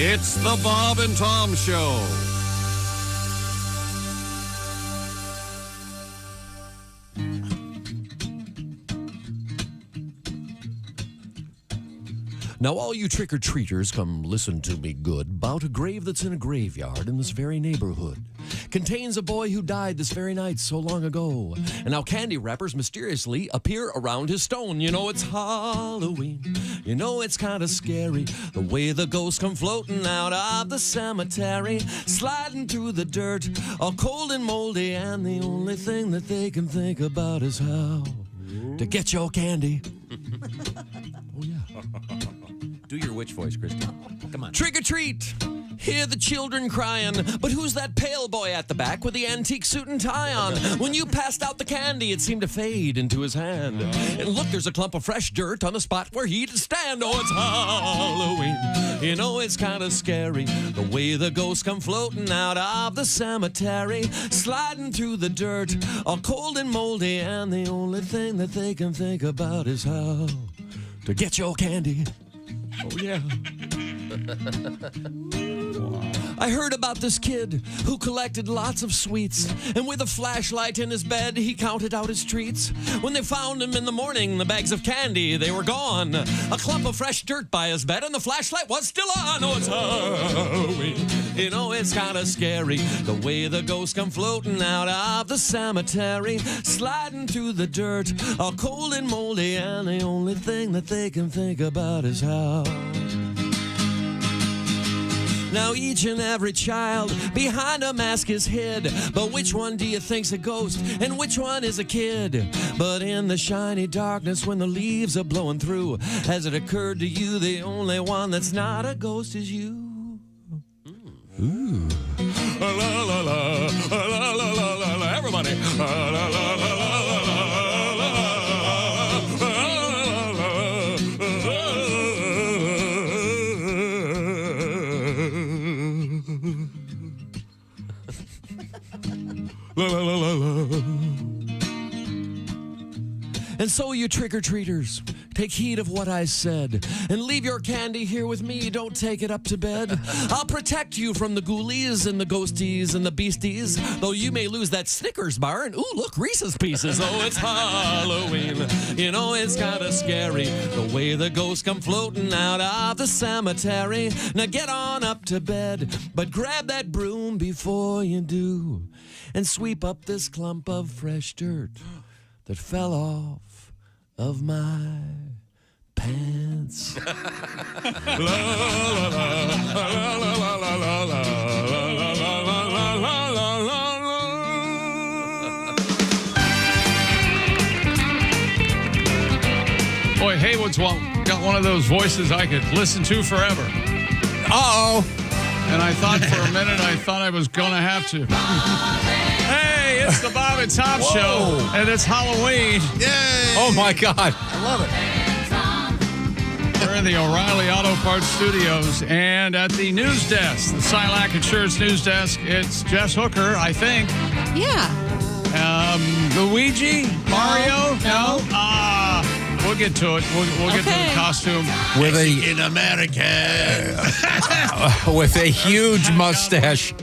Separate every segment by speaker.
Speaker 1: It's the Bob and Tom Show.
Speaker 2: Now, all you trick-or-treaters, come listen to me good. 'Bout a grave that's in a graveyard in this very neighborhood. Contains a boy who died this very night so long ago. And now candy wrappers mysteriously appear around his stone. You know it's Halloween. You know it's kind of scary. The way the ghosts come floating out of the cemetery. Sliding through the dirt, all cold and moldy. And the only thing that they can think about is how to get your candy. Oh, yeah.
Speaker 3: Do your witch voice, Christy. Come on.
Speaker 2: Trick or treat! Hear the children crying, but who's that pale boy at the back with the antique suit and tie on? When you passed out the candy, it seemed to fade into his hand. And look, there's a clump of fresh dirt on the spot where he'd stand. Oh, it's Halloween. You know it's kind of scary, the way the ghosts come floating out of the cemetery, sliding through the dirt, all cold and moldy, and the only thing that they can think about is how to get your candy. Oh, yeah. I heard about this kid who collected lots of sweets, and with a flashlight in his bed, he counted out his treats. When they found him in the morning, the bags of candy, they were gone. A clump of fresh dirt by his bed, and the flashlight was still on. Oh, it's Halloween. You know it's kind of scary, the way the ghosts come floating out of the cemetery, sliding through the dirt, all cold and moldy, and the only thing that they can think about is how. Now each and every child behind a mask is hid, but which one do you think's a ghost and which one is a kid? But in the shiny darkness when the leaves are blowing through, has it occurred to you the only one that's not a ghost is you? Ooh. La la la la la la la la, everybody. La la la la la. La, la, la, la, la. And so, you trick-or-treaters, take heed of what I said, and leave your candy here with me, don't take it up to bed. I'll protect you from the ghoulies and the ghosties and the beasties, though you may lose that Snickers bar and, ooh, look, Reese's Pieces. Oh, it's Halloween. You know it's kind of scary, the way the ghosts come floating out of the cemetery. Now get on up to bed, but grab that broom before you do, and sweep up this clump of fresh dirt that fell off of my pants. La la la la la la la la la la.
Speaker 4: Boy, Haywood's got one of those voices I could listen to forever.
Speaker 3: Uh-oh.
Speaker 4: And I thought for a minute, I was going to have to. Hey, it's the Bob and Tom Show, and it's Halloween.
Speaker 3: Yay! Oh, my God.
Speaker 1: I love it.
Speaker 4: We're in the O'Reilly Auto Parts Studios, and at the news desk, the Silac Insurance news desk, it's Jess Hooker, I think.
Speaker 5: Yeah.
Speaker 4: Luigi? Mario? No? We'll get to it. We'll get to the costume.
Speaker 3: With in America. With a huge mustache.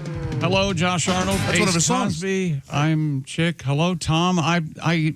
Speaker 4: Hello, Josh Arnold.
Speaker 1: That's one of his songs.
Speaker 4: Cosby. I'm Chick. Hello, Tom. I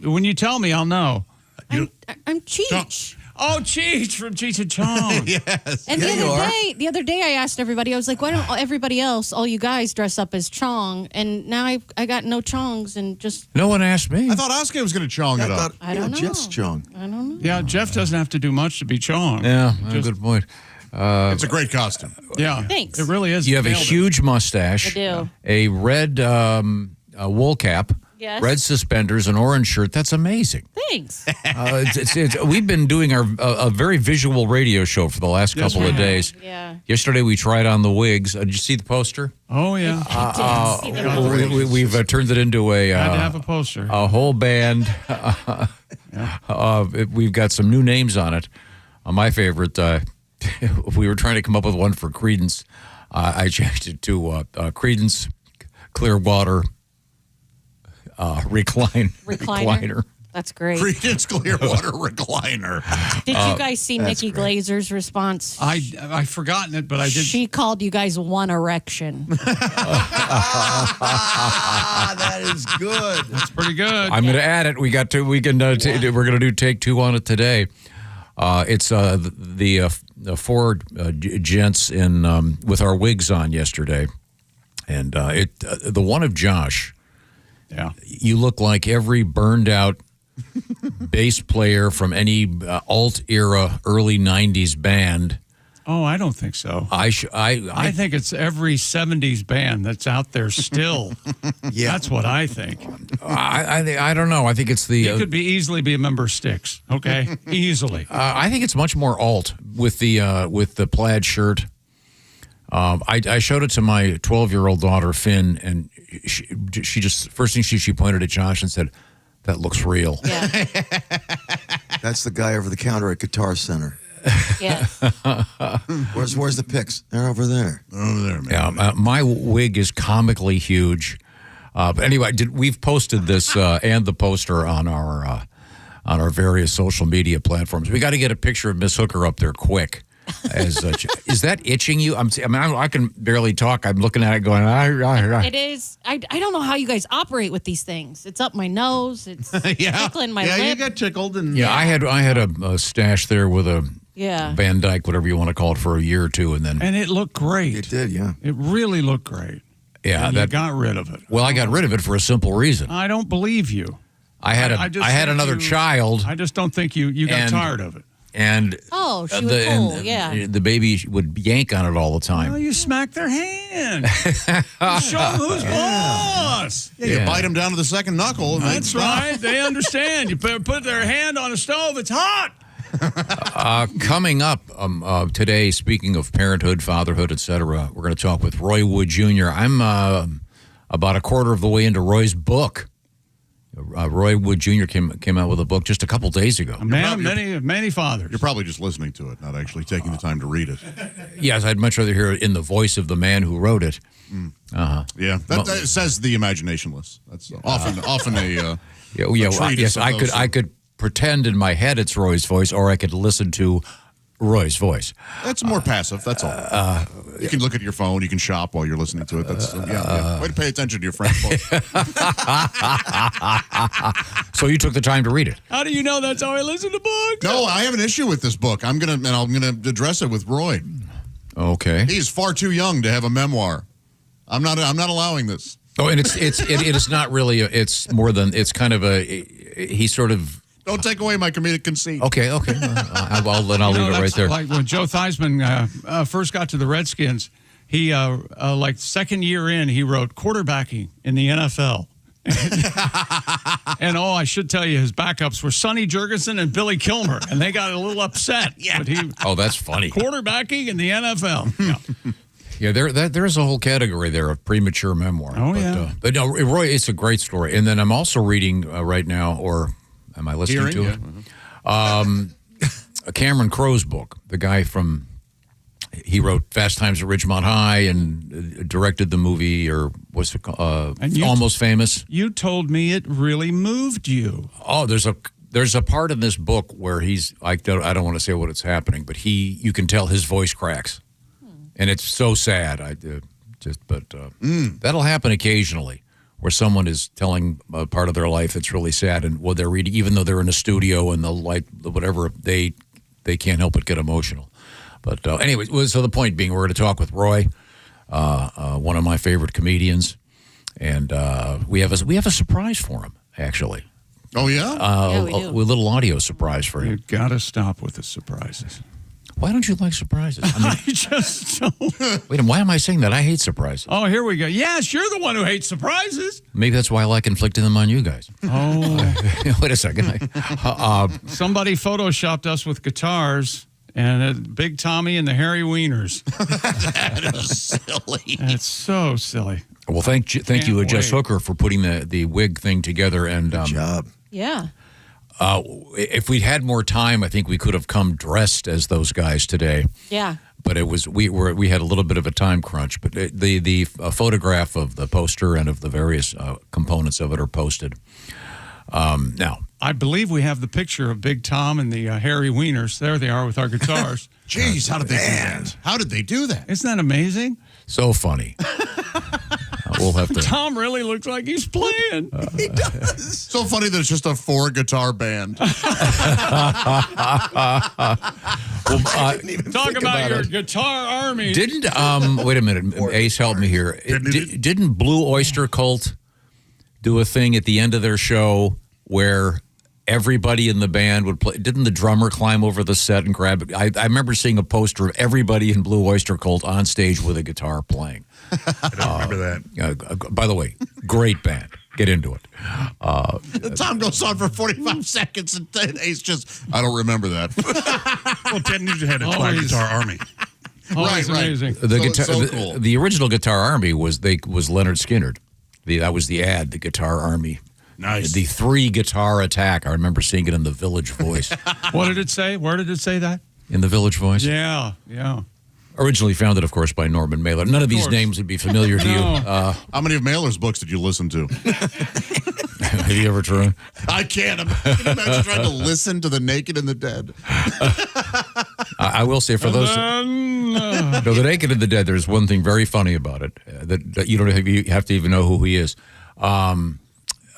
Speaker 4: when you tell me, I'll know.
Speaker 5: I'm Cheech.
Speaker 4: Oh, Cheech from Cheech and Chong.
Speaker 3: Yes.
Speaker 5: And the other day, I asked everybody. I was like, "Why don't everybody else, all you guys, dress up as Chong?" And now I got no Chongs and just.
Speaker 3: No one asked me.
Speaker 1: I thought Oscar was going to Chong it up.
Speaker 5: I don't know.
Speaker 1: Jeff's Chong.
Speaker 5: I don't know.
Speaker 4: Yeah, Jeff doesn't have to do much to be Chong.
Speaker 3: Yeah, good point.
Speaker 1: It's a great costume.
Speaker 4: Yeah,
Speaker 5: Thanks.
Speaker 4: It really is.
Speaker 3: You have a
Speaker 4: Nailed it.
Speaker 3: huge mustache.
Speaker 5: I do.
Speaker 3: A red wool cap.
Speaker 5: Yes.
Speaker 3: Red suspenders, an orange shirt. That's amazing.
Speaker 5: Thanks.
Speaker 3: We've been doing a very visual radio show for the last couple of days.
Speaker 5: Yeah.
Speaker 3: Yesterday we tried on the wigs. Did you see the poster?
Speaker 4: Oh, yeah.
Speaker 3: We've turned it into a
Speaker 4: Had to have a poster.
Speaker 3: a whole band. We've got some new names on it. My favorite, we were trying to come up with one for Creedence. I changed it to Creedence Clearwater recliner.
Speaker 5: That's great.
Speaker 1: Creedence Clearwater Recliner.
Speaker 5: Did you guys see Nikki Glazer's response?
Speaker 4: I've forgotten it, but I did.
Speaker 5: She called you guys one erection.
Speaker 6: That is good.
Speaker 4: That's pretty good.
Speaker 3: I'm going to add it. We're going to do take 2 on it today. It's the 4 gents in with our wigs on yesterday, and the one of Josh.
Speaker 4: Yeah,
Speaker 3: you look like every burned out bass player from any alt era early '90s band.
Speaker 4: Oh, I don't think so.
Speaker 3: I
Speaker 4: think it's every '70s band that's out there still.
Speaker 6: Yeah,
Speaker 4: that's what I think.
Speaker 3: I don't know. I think it's the.
Speaker 4: You could easily be a member of Styx. Okay, easily.
Speaker 3: I think it's much more alt with the plaid shirt. I showed it to my 12-year-old daughter Finn, and she just first thing she pointed at Josh and said, "That looks real."
Speaker 5: Yeah.
Speaker 6: That's the guy over the counter at Guitar Center.
Speaker 5: Yeah.
Speaker 6: Where's the pics? They're over there.
Speaker 1: Over there, man.
Speaker 3: Yeah, my wig is comically huge. But anyway, we've posted this and the poster on our various social media platforms. We got to get a picture of Miss Hooker up there quick. Is that itching you? I can barely talk. I'm looking at it going.
Speaker 5: It is. I don't know how you guys operate with these things. It's up my nose. It's tickling my lip.
Speaker 1: Yeah, you got tickled. And
Speaker 3: I had a stash there with a Van Dyke, whatever you want to call it, for a year or two, and
Speaker 4: it looked great.
Speaker 6: It did, yeah.
Speaker 4: It really looked great.
Speaker 3: Yeah,
Speaker 4: and you got rid of it.
Speaker 3: Well, I got rid of it for a simple reason.
Speaker 4: I don't believe you.
Speaker 3: I had another child.
Speaker 4: I just don't think you got tired of it.
Speaker 3: And
Speaker 5: she was cool, yeah.
Speaker 3: The baby would yank on it all the time.
Speaker 4: Well, you smack their hand. Show them who's boss.
Speaker 1: Yeah, you bite them down to the second knuckle. And
Speaker 4: that's right. They understand. You put their hand on a stove. It's hot.
Speaker 3: Coming up today, speaking of parenthood, fatherhood, etc., we're going to talk with Roy Wood Jr. I'm about a quarter of the way into Roy's book. Roy Wood Jr. came out with a book just a couple days ago.
Speaker 4: A man of many fathers.
Speaker 1: You're probably just listening to it, not actually taking the time to read it.
Speaker 3: Yes, I'd much rather hear it in the voice of the man who wrote it.
Speaker 1: Yeah, that says the imaginationless. That's often a
Speaker 3: yes. I could pretend in my head it's Roy's voice, or I could listen to Roy's voice.
Speaker 1: That's more passive. That's all. You can look at your phone. You can shop while you're listening to it. That's way to pay attention to your friend's book.
Speaker 3: So you took the time to read it.
Speaker 4: How do you know that's how I listen to books?
Speaker 1: No, I have an issue with this book. I'm gonna address it with Roy.
Speaker 3: Okay.
Speaker 1: He's far too young to have a memoir. I'm not allowing this.
Speaker 3: Oh, and it is not really. It's more than. It's kind of he sort of.
Speaker 1: Don't take away my comedic conceit.
Speaker 3: Okay. I'll leave it right there.
Speaker 4: Like when Joe Theismann first got to the Redskins, he like second year in, he wrote quarterbacking in the NFL. And I should tell you, his backups were Sonny Jurgensen and Billy Kilmer, and they got a little upset.
Speaker 1: Yeah.
Speaker 4: But
Speaker 3: that's funny.
Speaker 4: Quarterbacking in the NFL.
Speaker 3: Yeah, there's a whole category there of premature memoir.
Speaker 4: Oh, yeah.
Speaker 3: But no, Roy, it's a great story. And then I'm also reading right now, or am I listening to it? Cameron Crowe's book. The guy he wrote Fast Times at Ridgemont High and directed the movie, or what's it called? Almost Famous.
Speaker 4: You told me it really moved you.
Speaker 3: Oh, there's a part in this book where he's, I don't want to say what it's happening, but you can tell his voice cracks. And it's so sad. That'll happen occasionally, where someone is telling a part of their life that's really sad, and what they're reading, even though they're in a studio and whatever, they can't help but get emotional. But anyway, so the point being, we're going to talk with Roy, one of my favorite comedians, and we have a surprise for him, actually.
Speaker 1: Oh yeah,
Speaker 5: we do.
Speaker 3: A little audio surprise for him.
Speaker 4: You got to stop with the surprises.
Speaker 3: Why don't you like surprises?
Speaker 4: I just don't.
Speaker 3: Wait, why am I saying that? I hate surprises.
Speaker 4: Oh, here we go. Yes, you're the one who hates surprises.
Speaker 3: Maybe that's why I like inflicting them on you guys.
Speaker 4: Oh.
Speaker 3: Wait a second.
Speaker 4: Somebody photoshopped us with guitars and Big Tommy and the Hairy Wieners.
Speaker 1: That is silly.
Speaker 4: That's so silly.
Speaker 3: Well, thank you, Jess Hooker, for putting the wig thing together. And
Speaker 6: good job.
Speaker 5: Yeah.
Speaker 3: If we'd had more time, I think we could have come dressed as those guys today.
Speaker 5: Yeah.
Speaker 3: But we had a little bit of a time crunch. But the photograph of the poster and of the various components of it are posted. Now,
Speaker 4: I believe we have the picture of Big Tom and the hairy wieners. There they are with our guitars.
Speaker 1: Jeez, how did they do that? How did they do that?
Speaker 4: Isn't that amazing?
Speaker 3: So funny. We'll have to.
Speaker 4: Tom really looks like he's playing.
Speaker 1: He does. So funny that it's just a 4-guitar band.
Speaker 4: Talk about your guitar army.
Speaker 3: Didn't wait a minute, Ace, help me here. Didn't Blue Oyster Cult do a thing at the end of their show where everybody in the band would play? Didn't the drummer climb over the set and grab it? I remember seeing a poster of everybody in Blue Oyster Cult on stage with a guitar playing.
Speaker 1: I don't remember that.
Speaker 3: By the way, great band. Get into it.
Speaker 1: The time goes on for 45 seconds, and Ace just, I don't remember that.
Speaker 7: Well, Ted Nugent had a guitar army.
Speaker 4: Right. Amazing.
Speaker 3: The original Guitar Army was Leonard Skinner. That was the ad, the Guitar Army.
Speaker 7: Nice.
Speaker 3: The 3-guitar attack. I remember seeing it in the Village Voice.
Speaker 4: What did it say? Where did it say that?
Speaker 3: In the Village Voice?
Speaker 4: Yeah.
Speaker 3: Originally founded, of course, by Norman Mailer. None of these names would be familiar to you.
Speaker 1: How many of Mailer's books did you listen to?
Speaker 3: Have you ever tried?
Speaker 1: I can't. Can you imagine trying to listen to The Naked and the Dead?
Speaker 3: I will say for those... No, The Naked and the Dead, there's one thing very funny about it that you have to even know who he is.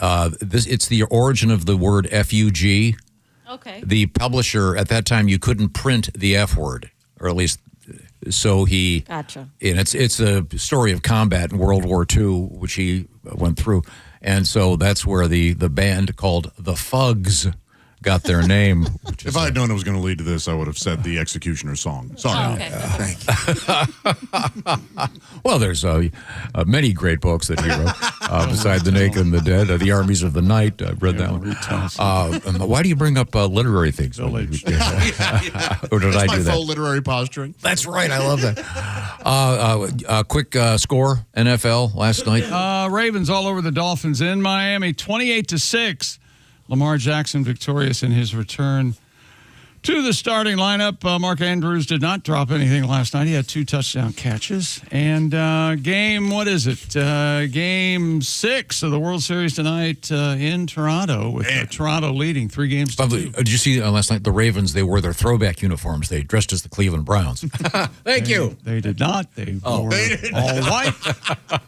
Speaker 3: It's the origin of the word F-U-G.
Speaker 5: Okay.
Speaker 3: The publisher, at that time, you couldn't print the F word, or at least... So he,
Speaker 5: Gotcha.
Speaker 3: And it's a story of combat in World War II, which he went through, and so that's where the band called the Fugs got their name.
Speaker 1: If I had known it was going to lead to this, I would have said the Executioner song. Sorry.
Speaker 5: Oh, okay.
Speaker 6: Thank you.
Speaker 3: Well, there's many great books that he wrote, beside The Naked and the Dead, The Armies of the Night. I've read that one. Why do you bring up literary things? Or did
Speaker 1: That's
Speaker 3: I
Speaker 1: my
Speaker 3: do that?
Speaker 1: faux literary posturing.
Speaker 3: That's right. I love that. Quick score, NFL last night.
Speaker 4: Ravens all over the Dolphins in Miami, 28-6. Lamar Jackson victorious in his return to the starting lineup. Mark Andrews did not drop anything last night. He had 2 touchdown catches. And game 6 of the World Series tonight in Toronto, with Toronto leading 3 games to 2.
Speaker 3: Did you see last night the Ravens? They wore their throwback uniforms. They dressed as the Cleveland Browns. Thank you.
Speaker 4: They did not. They wore all white.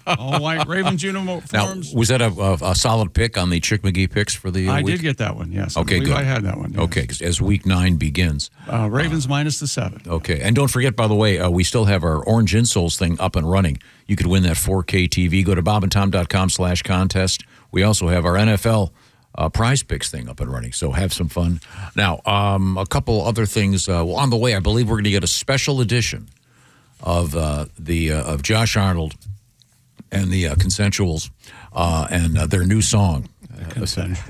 Speaker 4: All white Ravens uniforms.
Speaker 3: Now, was that a solid pick on the Chick McGee picks for the
Speaker 4: I
Speaker 3: week?
Speaker 4: did get that one, yes.
Speaker 3: Okay, good.
Speaker 4: I had that one. Yes.
Speaker 3: Okay, 'cause as week 9 begins.
Speaker 4: Ravens minus the 7.
Speaker 3: Okay, and don't forget, by the way, we still have our Orange Insoles thing up and running. You could win that 4K TV. Go to bobandtom.com/contest. We also have our NFL prize picks thing up and running, so have some fun. Now, a couple other things. On the way, I believe we're going to get a special edition of of Josh Arnold and the Consensuals and their new song.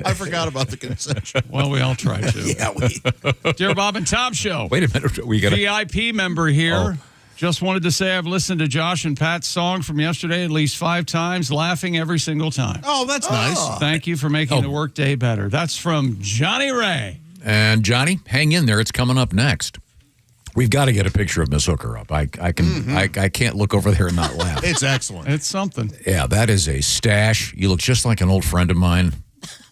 Speaker 1: I forgot about the concession.
Speaker 4: Well, we all try to. Dear Bob and Tom Show.
Speaker 3: Wait a minute. We got a
Speaker 4: VIP member here. Just wanted to say I've listened to Josh and Pat's song from yesterday at least 5 times, laughing every single time.
Speaker 1: Oh, that's nice.
Speaker 4: Thank you for making the workday better. That's from Johnny Ray.
Speaker 3: And Johnny, hang in there. It's coming up next. We've got to get a picture of Miss Hooker up. I can't look over there and not laugh.
Speaker 1: It's excellent.
Speaker 4: It's something.
Speaker 3: Yeah, that is a stash. You look just like an old friend of mine.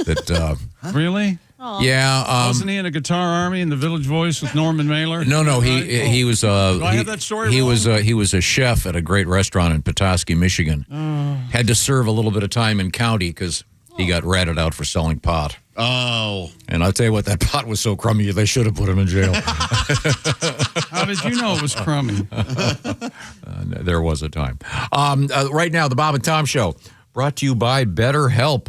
Speaker 3: That
Speaker 4: Really?
Speaker 3: yeah.
Speaker 4: Wasn't he in a guitar army in the Village Voice with Norman Mailer?
Speaker 3: No. He was.
Speaker 4: Do I have that story wrong?
Speaker 3: He was a chef at a great restaurant in Petoskey, Michigan. Had to serve a little bit of time in county because he got ratted out for selling pot.
Speaker 1: Oh.
Speaker 3: And I'll tell you what, that pot was so crummy, they should have put him in jail.
Speaker 4: How did you know it was crummy?
Speaker 3: There was a time. Right now, the Bob and Tom Show, brought to you by BetterHelp.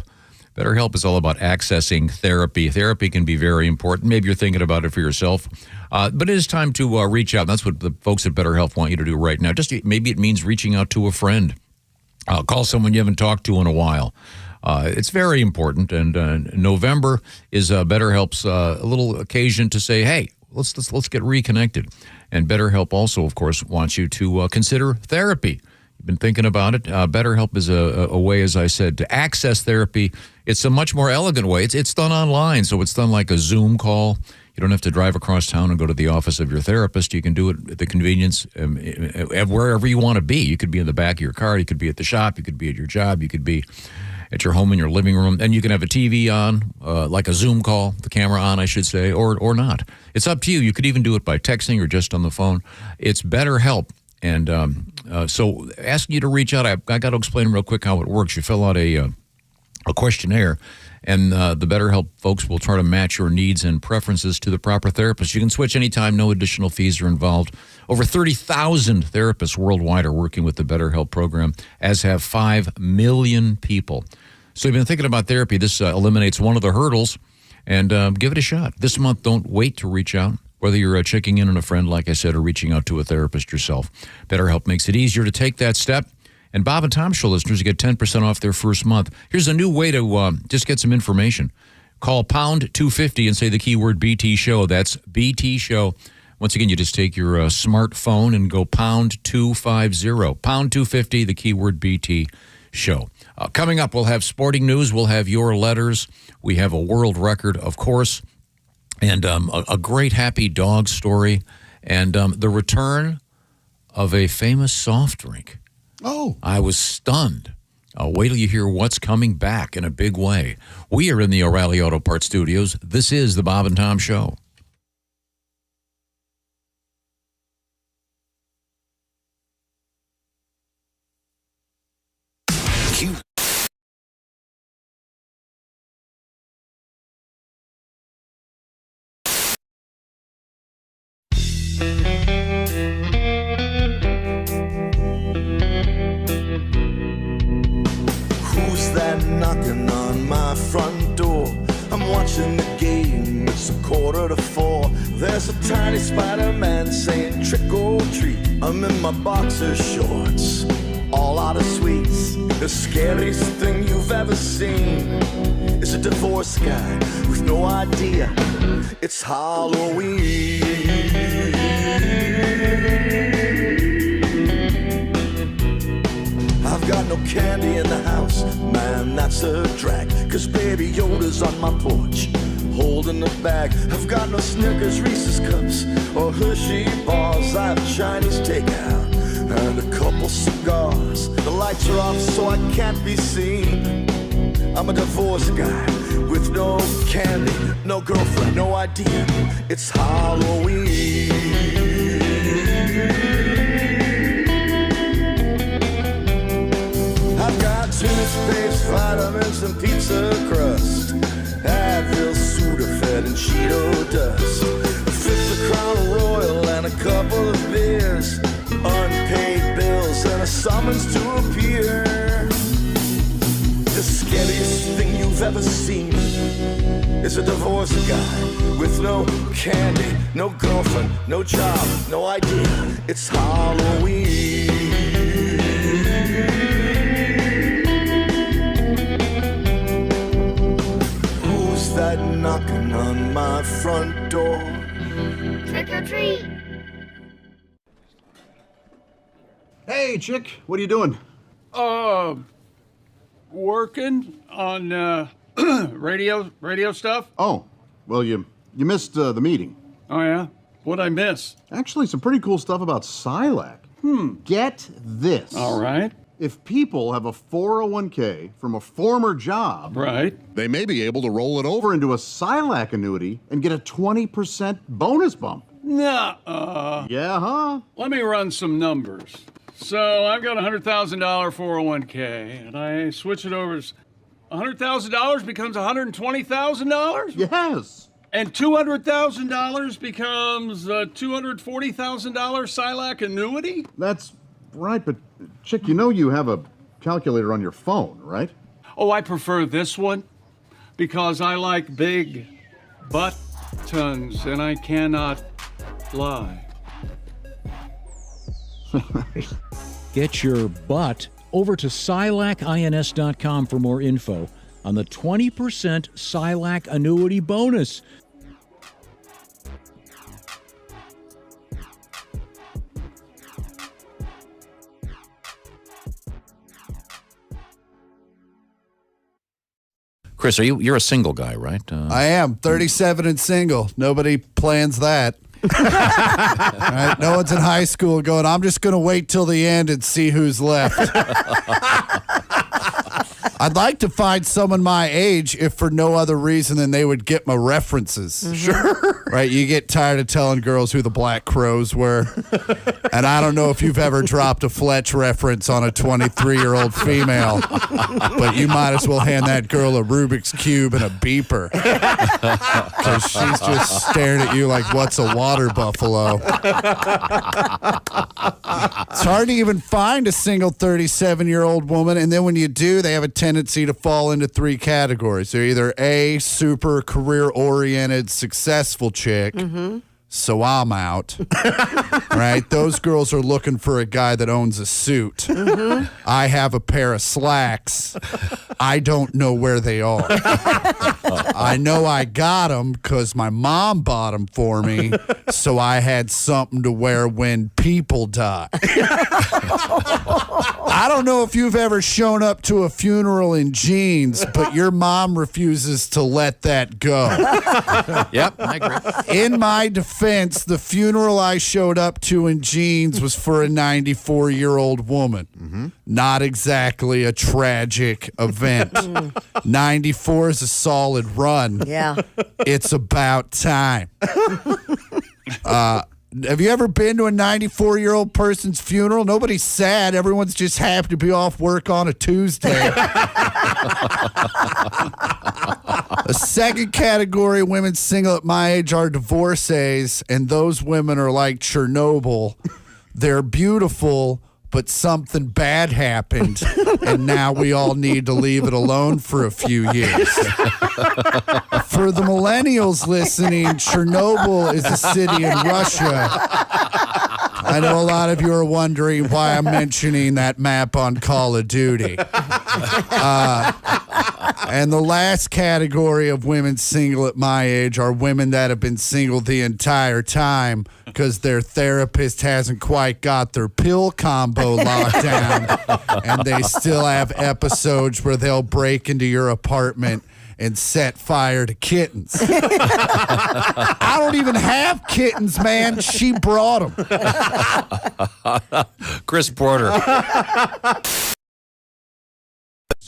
Speaker 3: BetterHelp is all about accessing therapy. Therapy can be very important. Maybe you're thinking about it for yourself. But it is time to reach out. That's what the folks at BetterHelp want you to do right now. Just maybe it means reaching out to a friend. Call someone you haven't talked to in a while. It's very important. And November is BetterHelp's a little occasion to say, hey, let's get reconnected. And BetterHelp also, of course, wants you to consider therapy. You've been thinking about it. BetterHelp is a way, as I said, to access therapy. It's a much more elegant way. It's done online, so it's done like a Zoom call. You don't have to drive across town and go to the office of your therapist. You can do it at the convenience wherever you want to be. You could be in the back of your car. You could be at the shop. You could be at your job. You could be at your home in your living room. And you can have a TV on, like a Zoom call, the camera on, I should say, or not. It's up to you. You could even do it by texting or just on the phone. It's BetterHelp. And so asking you to reach out, I got to explain real quick how it works. You fill out a questionnaire, and the BetterHelp folks will try to match your needs and preferences to the proper therapist. You can switch anytime. No additional fees are involved. Over 30,000 therapists worldwide are working with the BetterHelp program, as have 5 million people. So you've been thinking about therapy. This eliminates one of the hurdles, and give it a shot. This month, don't wait to reach out. Whether you're checking in on a friend, like I said, or reaching out to a therapist yourself, BetterHelp makes it easier to take that step. And Bob and Tom Show listeners get 10% off their first month. Here's a new way to just get some information. Call pound 250 and say the keyword BT Show. That's BT Show. Once again, you just take your smartphone and go pound 250. Pound 250, the keyword BT Show. Coming up, we'll have sporting news. We'll have your letters. We have a world record, of course, and a great happy dog story, and the return of a famous soft drink.
Speaker 1: Oh.
Speaker 3: I was stunned. Wait till you hear what's coming back in a big way. We are in the O'Reilly Auto Parts Studios. This is the Bob and Tom Show.
Speaker 8: Who's that knocking on my front door? I'm watching the game, it's 3:45. There's a tiny Spider-Man saying trick or treat. I'm in my boxer shorts, all out of sweets. The scariest thing you've ever seen is a divorced guy with no idea it's Halloween. I've got no candy in the house, man, that's a drag. Cause Baby Yoda's on my porch, holding the bag. I've got no Snickers, Reese's Cups, or Hershey bars. I have Chinese takeout and a couple cigars. The lights are off so I can't be seen. I'm a divorced guy with no candy, no girlfriend, no idea it's Halloween. I've got toothpaste, vitamins, and pizza crust, Advil, Sudafed, and Cheeto dust, a fifth of Crown Royal and a couple of beers, unpaid bills and a summons to appear. The scariest thing you've ever seen is a divorced guy with no candy, no girlfriend, no job, no idea it's Halloween. Who's that knocking on my front door?
Speaker 9: Trick or treat.
Speaker 10: Hey, chick, what are you doing?
Speaker 4: Working on radio stuff.
Speaker 10: Oh, well, you missed the meeting.
Speaker 4: Oh, yeah? What'd I miss?
Speaker 10: Actually, some pretty cool stuff about Silac. Get this.
Speaker 4: All right.
Speaker 10: If people have a 401k from a former job,
Speaker 4: Right.
Speaker 1: They may be able to roll it over.
Speaker 10: over into a Silac annuity and get a 20% bonus bump.
Speaker 4: Nuh-uh.
Speaker 10: Yeah, huh?
Speaker 4: Let me run some numbers. So I've got a $100,000 401k, and I switch it over. $100,000 becomes $120,000?
Speaker 10: Yes.
Speaker 4: And $200,000 becomes a $240,000 Silac annuity?
Speaker 10: That's right, but chick, you know you have a calculator on your phone, right?
Speaker 4: Oh, I prefer this one because I like big buttons, and I cannot lie.
Speaker 11: Get your butt over to SilacINS.com for more info on the 20% Silac annuity bonus.
Speaker 3: Chris, you're a single guy, right?
Speaker 12: I am 37 and single. Nobody plans that. Right? No one's in high school going, I'm just going to wait till the end and see who's left. I'd like to find someone my age if for no other reason than they would get my references. Sure. Right? You get tired of telling girls who the Black Crows were. And I don't know if you've ever dropped a Fletch reference on a 23-year-old female, but you might as well hand that girl a Rubik's Cube and a beeper. Because she's just staring at you like, what's a water buffalo? It's hard to even find a single 37-year-old woman, and then when you do, they have a tendency to fall into three categories. They're either A, super career-oriented, successful chick, so I'm out. Right? Those girls are looking for a guy that owns a suit. I have a pair of slacks. I don't know where they are. I know I got them because my mom bought them for me, so I had something to wear when people die. I don't know if you've ever shown up to a funeral in jeans, but your mom refuses to let that go.
Speaker 3: Yep, I agree.
Speaker 12: In my defense, the funeral I showed up to in jeans was for a 94-year-old woman. Not exactly a tragic event. 94 is a solid run.
Speaker 13: Yeah.
Speaker 12: It's about time. Have you ever been to a 94-year-old person's funeral? Nobody's sad. Everyone's just happy to be off work on a Tuesday. The second category of women single at my age are divorcees, and those women are like Chernobyl. They're beautiful, but something bad happened, and now we all need to leave it alone for a few years. For the millennials listening, Chernobyl is a city in Russia. I know a lot of you are wondering why I'm mentioning that map on Call of Duty. And the last category of women single at my age are women that have been single the entire time because their therapist hasn't quite got their pill combo locked down, and they still have episodes where they'll break into your apartment and set fire to kittens. I don't even have kittens, man. She brought them.
Speaker 3: Chris Porter.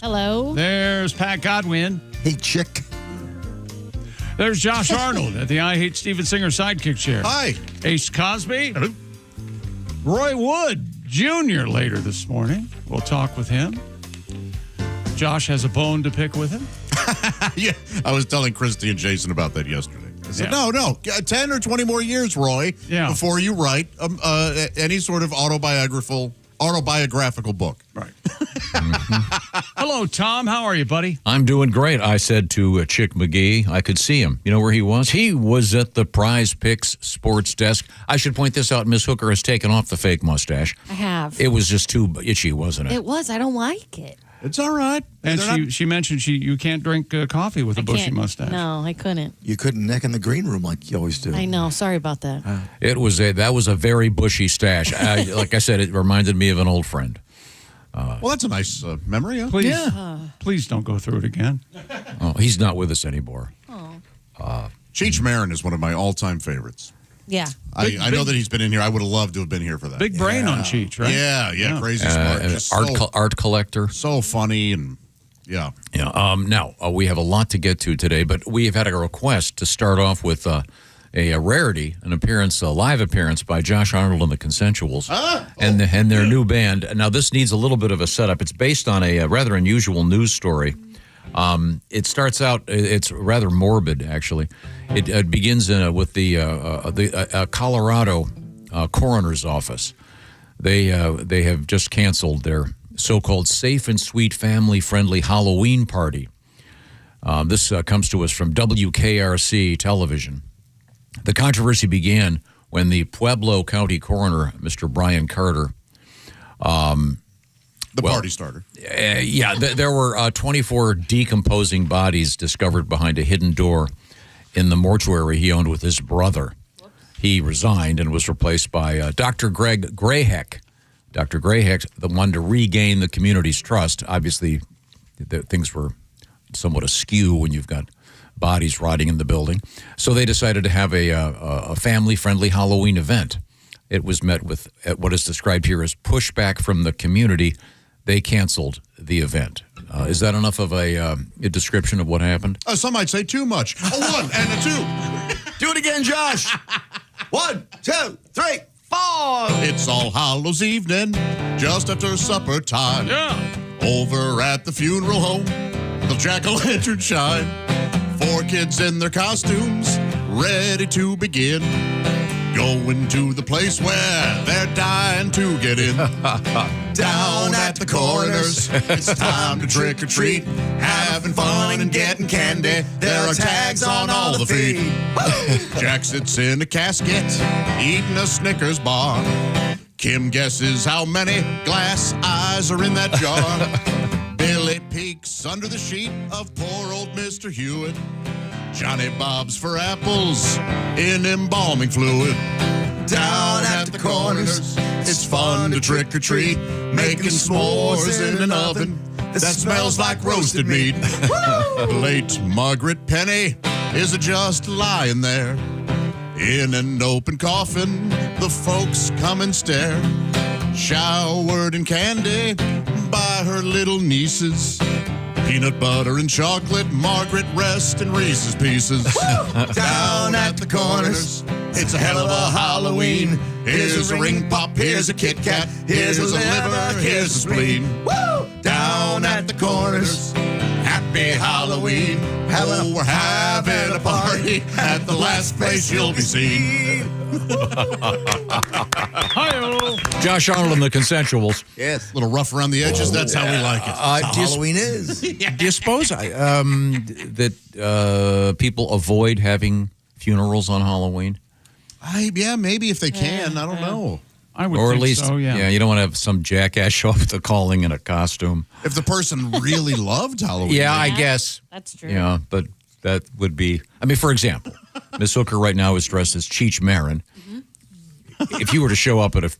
Speaker 5: Hello.
Speaker 4: There's Pat Godwin.
Speaker 6: Hey, chick.
Speaker 4: There's Josh Arnold at the I Hate Steven Singer sidekick chair.
Speaker 1: Hi.
Speaker 4: Ace Cosby.
Speaker 7: Hello.
Speaker 4: Roy Wood Jr. later this morning. We'll talk with him. Josh has a bone to pick with him.
Speaker 1: Yeah, I was telling Christy and Jason about that yesterday. I said,
Speaker 4: Yeah.
Speaker 1: no, 10 or 20 more years, Roy,
Speaker 4: Yeah.
Speaker 1: before you write any sort of autobiographical book.
Speaker 4: Right. Hello, Tom. How are you, buddy?
Speaker 3: I'm doing great. I said to Chick McGee, I could see him. You know where he was? He was at the Prize Picks sports desk. I should point this out. Miss Hooker has taken off the fake mustache.
Speaker 5: I have.
Speaker 3: It was just too itchy, wasn't it?
Speaker 5: It was. I don't like it.
Speaker 1: It's all right.
Speaker 4: And she mentioned you can't drink coffee with a bushy
Speaker 5: Can't-
Speaker 4: mustache.
Speaker 5: No, I couldn't.
Speaker 6: You couldn't neck in the green room like you always do.
Speaker 5: I know. Sorry about that.
Speaker 3: That was a very bushy stash. Like I said, it reminded me of an old friend.
Speaker 1: Well, that's a nice memory. Huh?
Speaker 4: Please, please don't go through it again.
Speaker 3: Oh, he's not with us anymore.
Speaker 1: Cheech Marin is one of my all-time favorites.
Speaker 5: Yeah.
Speaker 1: I know that he's been in here. I would have loved to have been here for that.
Speaker 4: Big brain on Cheech, right?
Speaker 1: Yeah, crazy smart.
Speaker 3: And
Speaker 1: Just
Speaker 3: art collector.
Speaker 1: so funny and yeah.
Speaker 3: Yeah. Now, we have a lot to get to today, but we have had a request to start off with a rarity, an appearance, a live appearance by Josh Arnold and the Consensuals and their new band. Now, this needs a little bit of a setup. It's based on a rather unusual news story. It starts out, it's rather morbid, actually. It begins with the Colorado coroner's office. They have just canceled their so-called safe and sweet family-friendly Halloween party. This comes to us from WKRC television. The controversy began when the Pueblo County coroner, Mr. Brian Carter,
Speaker 1: Party starter.
Speaker 3: There were 24 decomposing bodies discovered behind a hidden door in the mortuary he owned with his brother. He resigned and was replaced by Dr. Greg Grayheck. Dr. Grayheck, the one to regain the community's trust. Obviously, things were somewhat askew when you've got bodies rotting in the building. So they decided to have a family-friendly Halloween event. It was met with what is described here as pushback from the community. They canceled the event. Is that enough of a description of what happened?
Speaker 1: Some might say too much. A 1 and a 2.
Speaker 6: Do it again, Josh. 1, 2, 3, 4.
Speaker 1: It's All Hallows evening, just after supper time.
Speaker 4: Yeah.
Speaker 1: Over at the funeral home, the jack-o'-lantern shine. 4 kids in their costumes, ready to begin. Going to the place where they're dying to get in. Down at the corners, it's time to trick or treat. Having fun and getting candy. There are tags on all the feet. Jack sits in a casket, eating a Snickers bar. Kim guesses how many glass eyes are in that jar. Billy peeks under the sheet of poor old Mr. Hewitt. Johnny bobs for apples in embalming fluid. Down at the corners, it's fun to trick or treat, making s'mores in an oven that smells like roasted meat. Late Margaret Penny is just lying there in an open coffin. The folks come and stare, showered in candy by her little nieces. Peanut butter and chocolate, Margaret rest in Reese's Pieces. Down at the corners, it's a hell of a Halloween. Here's a ring pop, here's a Kit Kat, here's a liver, here's a spleen. Down at the corners, happy Halloween. Oh, we're having a party at the last place you'll be seen.
Speaker 4: Hi-yo.
Speaker 3: Josh Arnold and the Consensuals.
Speaker 6: Yes.
Speaker 1: A little rough around the edges, that's how we like it.
Speaker 6: That's how Halloween is.
Speaker 3: Do you suppose that people avoid having funerals on Halloween?
Speaker 1: Yeah, maybe if they can. I don't know.
Speaker 4: I would
Speaker 3: Or
Speaker 4: think
Speaker 3: at least,
Speaker 4: so, yeah.
Speaker 3: you don't want to have some jackass show up at the calling in a costume.
Speaker 1: If the person really loved Halloween.
Speaker 3: Yeah, I guess.
Speaker 5: That's true.
Speaker 3: Yeah, but that would be, I mean, for example, Miss Hooker right now is dressed as Cheech Marin. If you were to show up at a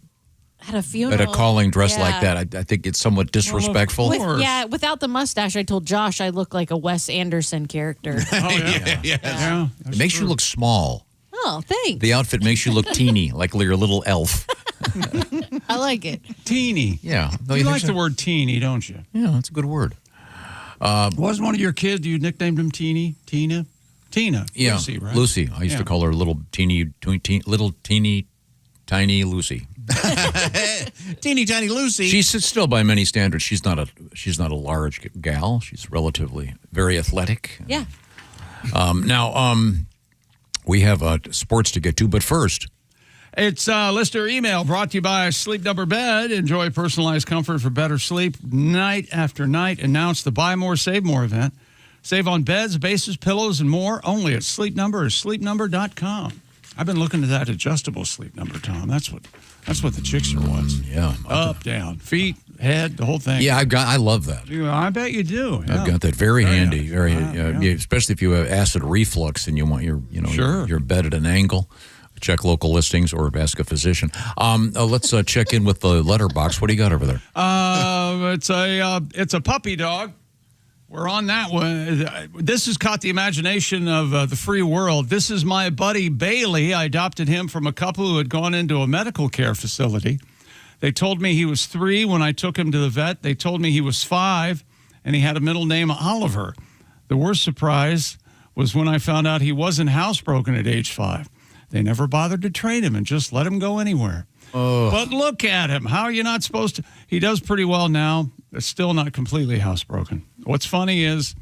Speaker 5: funeral,
Speaker 3: at a calling dress like that, I think it's somewhat disrespectful.
Speaker 5: Without the mustache, I told Josh I look like a Wes Anderson character.
Speaker 4: Yeah.
Speaker 3: It makes you look small.
Speaker 5: Oh, thanks.
Speaker 3: The outfit makes you look teeny, like you're a little elf.
Speaker 5: I like it.
Speaker 4: Teeny.
Speaker 3: Yeah. No,
Speaker 4: You
Speaker 3: think
Speaker 4: like
Speaker 3: so?
Speaker 4: the word teeny, don't you?
Speaker 3: Yeah, that's a good word.
Speaker 4: Wasn't one of your kids, you nicknamed him Teeny? Tina?
Speaker 3: Yeah,
Speaker 4: Lucy, right?
Speaker 3: Lucy. I used to call her little teeny tiny Lucy.
Speaker 1: Teeny tiny Lucy.
Speaker 3: She's still, by many standards, she's not a large gal. She's relatively very athletic.
Speaker 5: Yeah.
Speaker 3: We have sports to get to, but first.
Speaker 4: It's listener email brought to you by Sleep Number Bed. Enjoy personalized comfort for better sleep night after night. Announce the Buy More, Save More event. Save on beds, bases, pillows, and more only at Sleep Number or sleepnumber.com. I've been looking at that adjustable sleep number, Tom. That's what the Chickster was.
Speaker 3: Yeah.
Speaker 4: Up, down, feet, head, the whole thing.
Speaker 3: Yeah, I love that.
Speaker 4: I bet you do. Yeah.
Speaker 3: I've got that very handy,
Speaker 4: nice.
Speaker 3: very
Speaker 4: Yeah.
Speaker 3: especially if you have acid reflux and you want your bed at an angle. Check local listings or ask a physician. Let's check in with the letterbox. What do you got over there?
Speaker 4: It's a puppy dog. We're on that one. This has caught the imagination of the free world. This is my buddy Bailey. I adopted him from a couple who had gone into a medical care facility. They told me he was 3 when I took him to the vet. They told me he was 5, and he had a middle name Oliver. The worst surprise was when I found out he wasn't housebroken at age 5. They never bothered to train him and just let him go anywhere. Oh. But look at him. How are you not supposed to? He does pretty well now. It's still not completely housebroken. What's funny is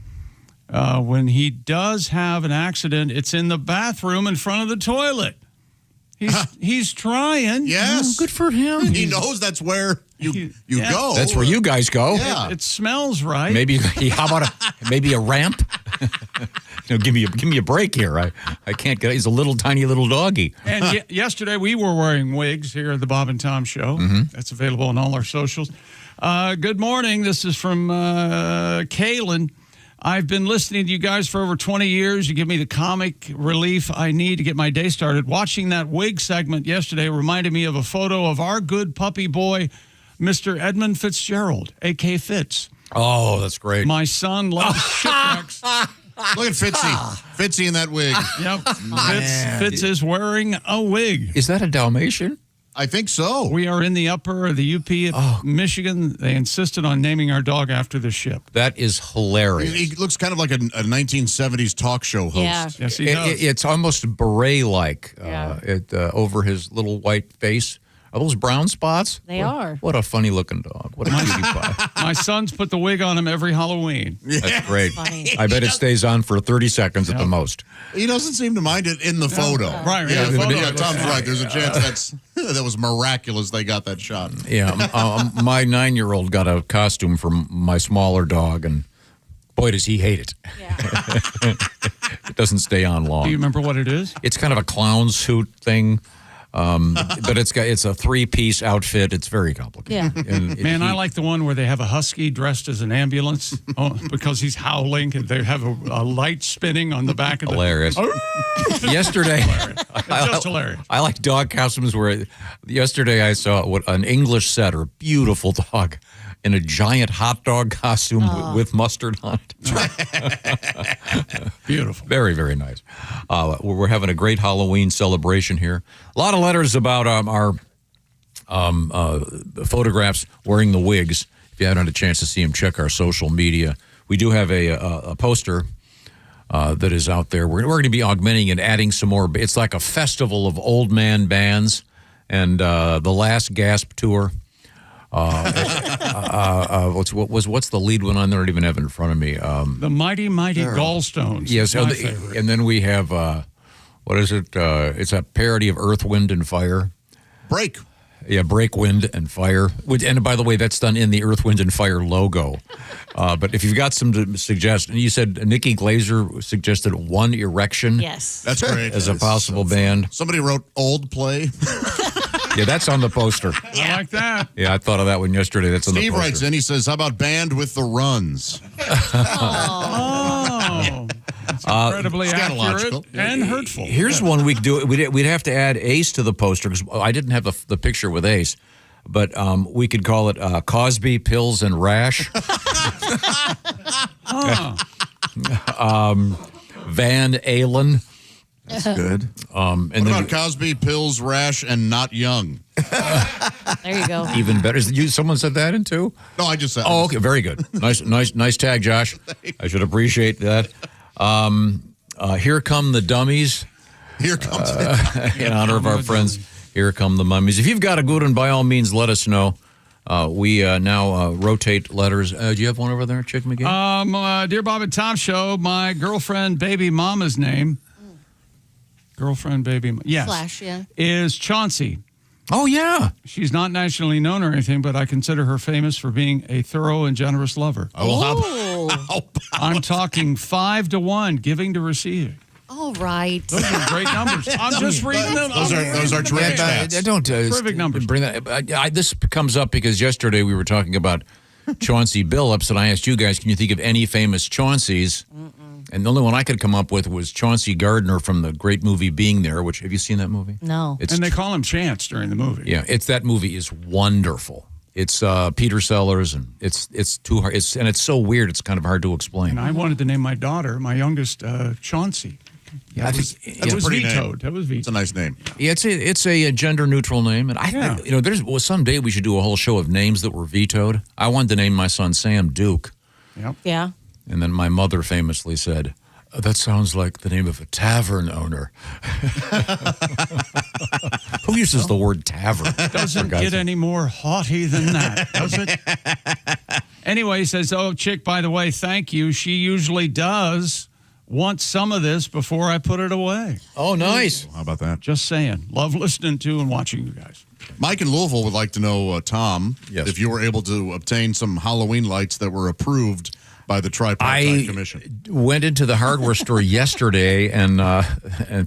Speaker 4: when he does have an accident, it's in the bathroom in front of the toilet. He's trying.
Speaker 1: Yes.
Speaker 3: Good for him.
Speaker 1: He knows that's where you go.
Speaker 3: That's where you guys go.
Speaker 1: Yeah.
Speaker 4: It smells right.
Speaker 3: Maybe how about maybe a ramp? Give me a break here. I can't get. He's a little tiny little doggy.
Speaker 4: And yesterday we were wearing wigs here at the Bob and Tom Show. That's available on all our socials. Good morning. This is from Kaylin. I've been listening to you guys for over 20 years. You give me the comic relief I need to get my day started. Watching that wig segment yesterday reminded me of a photo of our good puppy boy, Mr. Edmund Fitzgerald, A.K. Fitz.
Speaker 3: Oh, that's great.
Speaker 4: My son loves shipwrecks.
Speaker 1: Look at Fitzy. Fitzy in that wig.
Speaker 4: Yep. Fitz is wearing a wig.
Speaker 3: Is that a Dalmatian?
Speaker 1: I think so.
Speaker 4: We are in the upper of the UP of Michigan. They insisted on naming our dog after the ship.
Speaker 3: That is hilarious.
Speaker 1: He looks kind of like a 1970s talk show host.
Speaker 5: Yeah.
Speaker 4: Yes, he does.
Speaker 3: It's almost beret-like
Speaker 5: Yeah.
Speaker 3: over his little white face. Are those brown spots?
Speaker 5: They are.
Speaker 3: What a funny-looking dog. What a cutie pie.
Speaker 4: My sons put the wig on him every Halloween.
Speaker 3: That's great.
Speaker 5: Funny.
Speaker 3: I bet it stays on for 30 seconds at the most.
Speaker 1: He doesn't seem to mind it in the photo.
Speaker 4: Right,
Speaker 1: Yeah,
Speaker 4: in the photo,
Speaker 1: yeah,
Speaker 4: it
Speaker 1: Tom's
Speaker 4: looks
Speaker 1: right. There's a chance that was miraculous they got that shot.
Speaker 3: Yeah, my 9-year-old got a costume for my smaller dog, and boy, does he hate it.
Speaker 5: Yeah.
Speaker 3: It doesn't stay on long.
Speaker 4: Do you remember what it is?
Speaker 3: It's kind of a clown suit thing, but it's a 3-piece outfit. It's very complicated.
Speaker 5: Yeah.
Speaker 3: And
Speaker 4: Man, I like the one where they have a husky dressed as an ambulance because he's howling, and they have a light spinning on the back of the...
Speaker 3: hilarious. Yesterday,
Speaker 4: It's just hilarious.
Speaker 3: I like dog costumes. Where yesterday I saw an English setter, beautiful dog, in a giant hot dog costume with mustard on it.
Speaker 4: Beautiful.
Speaker 3: Very, very nice. We're having a great Halloween celebration here. A lot of letters about our photographs wearing the wigs. If you haven't had a chance to see them, check our social media. We do have a poster that is out there. We're going to be augmenting and adding some more. It's like a festival of old man bands and the Last Gasp tour. What's the lead one on there? I don't even have it in front of me.
Speaker 4: The Mighty Gallstones.
Speaker 3: Yes,
Speaker 4: my favorite.
Speaker 3: and then we have what is it? It's a parody of Earth, Wind, and Fire.
Speaker 1: Break.
Speaker 3: Yeah, Break, Wind, and Fire. And by the way, that's done in the Earth, Wind, and Fire logo. But if you've got some to suggest, and you said Nikki Glazer suggested One Erection.
Speaker 5: Yes.
Speaker 1: That's great.
Speaker 3: As a possible band.
Speaker 1: Somebody wrote Old Play.
Speaker 3: Yeah, that's on the poster.
Speaker 4: I like that.
Speaker 3: Yeah, I thought of that one yesterday. That's on the
Speaker 1: Steve
Speaker 3: poster.
Speaker 1: writes in, he says, how about Band with the Runs?
Speaker 4: Oh. It's incredibly accurate and hurtful.
Speaker 3: Here's one we could do. We'd have to add Ace to the poster because I didn't have the picture with Ace. But we could call it Cosby, Pills, and Rash. Van Halen.
Speaker 6: That's good.
Speaker 3: And
Speaker 1: what about Cosby, Pills, Rash, and Not Young?
Speaker 5: There you go.
Speaker 3: Even better. Someone said that in too?
Speaker 1: No, I just said.
Speaker 3: Oh, okay. Very good. Nice tag, Josh. I should appreciate that. Here Come the Dummies.
Speaker 1: Here comes
Speaker 3: in honor of our friends. Here Come the Mummies. If you've got a good one, by all means, let us know. We now rotate letters. Do you have one over there, Chick McGee?
Speaker 4: Dear Bob and Tom Show, my girlfriend, baby mama's name. Girlfriend, baby, yes.
Speaker 5: Slash, yeah.
Speaker 4: Is Chauncey.
Speaker 3: Oh, yeah.
Speaker 4: She's not nationally known or anything, but I consider her famous for being a thorough and generous lover. I'm talking 5-to-1, giving to receiving.
Speaker 5: All right.
Speaker 4: Those are great numbers. I'm just reading them.
Speaker 1: Those are terrific stats.
Speaker 3: Don't
Speaker 4: Terrific numbers.
Speaker 3: Bring that. This comes up because yesterday we were talking about Chauncey Billups, and I asked you guys, can you think of any famous Chaunceys? And the only one I could come up with was Chauncey Gardner from the great movie Being There, which, have you seen that movie?
Speaker 5: No.
Speaker 4: And they call him Chance during the movie.
Speaker 3: Yeah, that movie is wonderful. It's Peter Sellers, and it's too hard. It's so weird. It's kind of hard to explain.
Speaker 4: And I wanted to name my daughter, my youngest, Chauncey.
Speaker 3: Yeah,
Speaker 1: That's
Speaker 4: That was
Speaker 1: a pretty
Speaker 4: vetoed.
Speaker 1: name.
Speaker 4: That was vetoed.
Speaker 1: It's a nice name.
Speaker 3: Yeah, it's a gender neutral name, and someday we should do a whole show of names that were vetoed. I wanted to name my son Sam Duke.
Speaker 4: Yep.
Speaker 5: Yeah.
Speaker 3: And then my mother famously said, that sounds like the name of a tavern owner. Who uses the word tavern?
Speaker 4: Doesn't get any more haughty than that, does it? Anyway, he says, Chick, by the way, thank you. She usually does want some of this before I put it away.
Speaker 3: Oh, nice.
Speaker 1: How about that?
Speaker 4: Just saying. Love listening to and watching you guys.
Speaker 1: Mike in Louisville would like to know, Tom, if you were able to obtain some Halloween lights that were approved by the Tripartite Commission.
Speaker 3: Went into the hardware store yesterday, and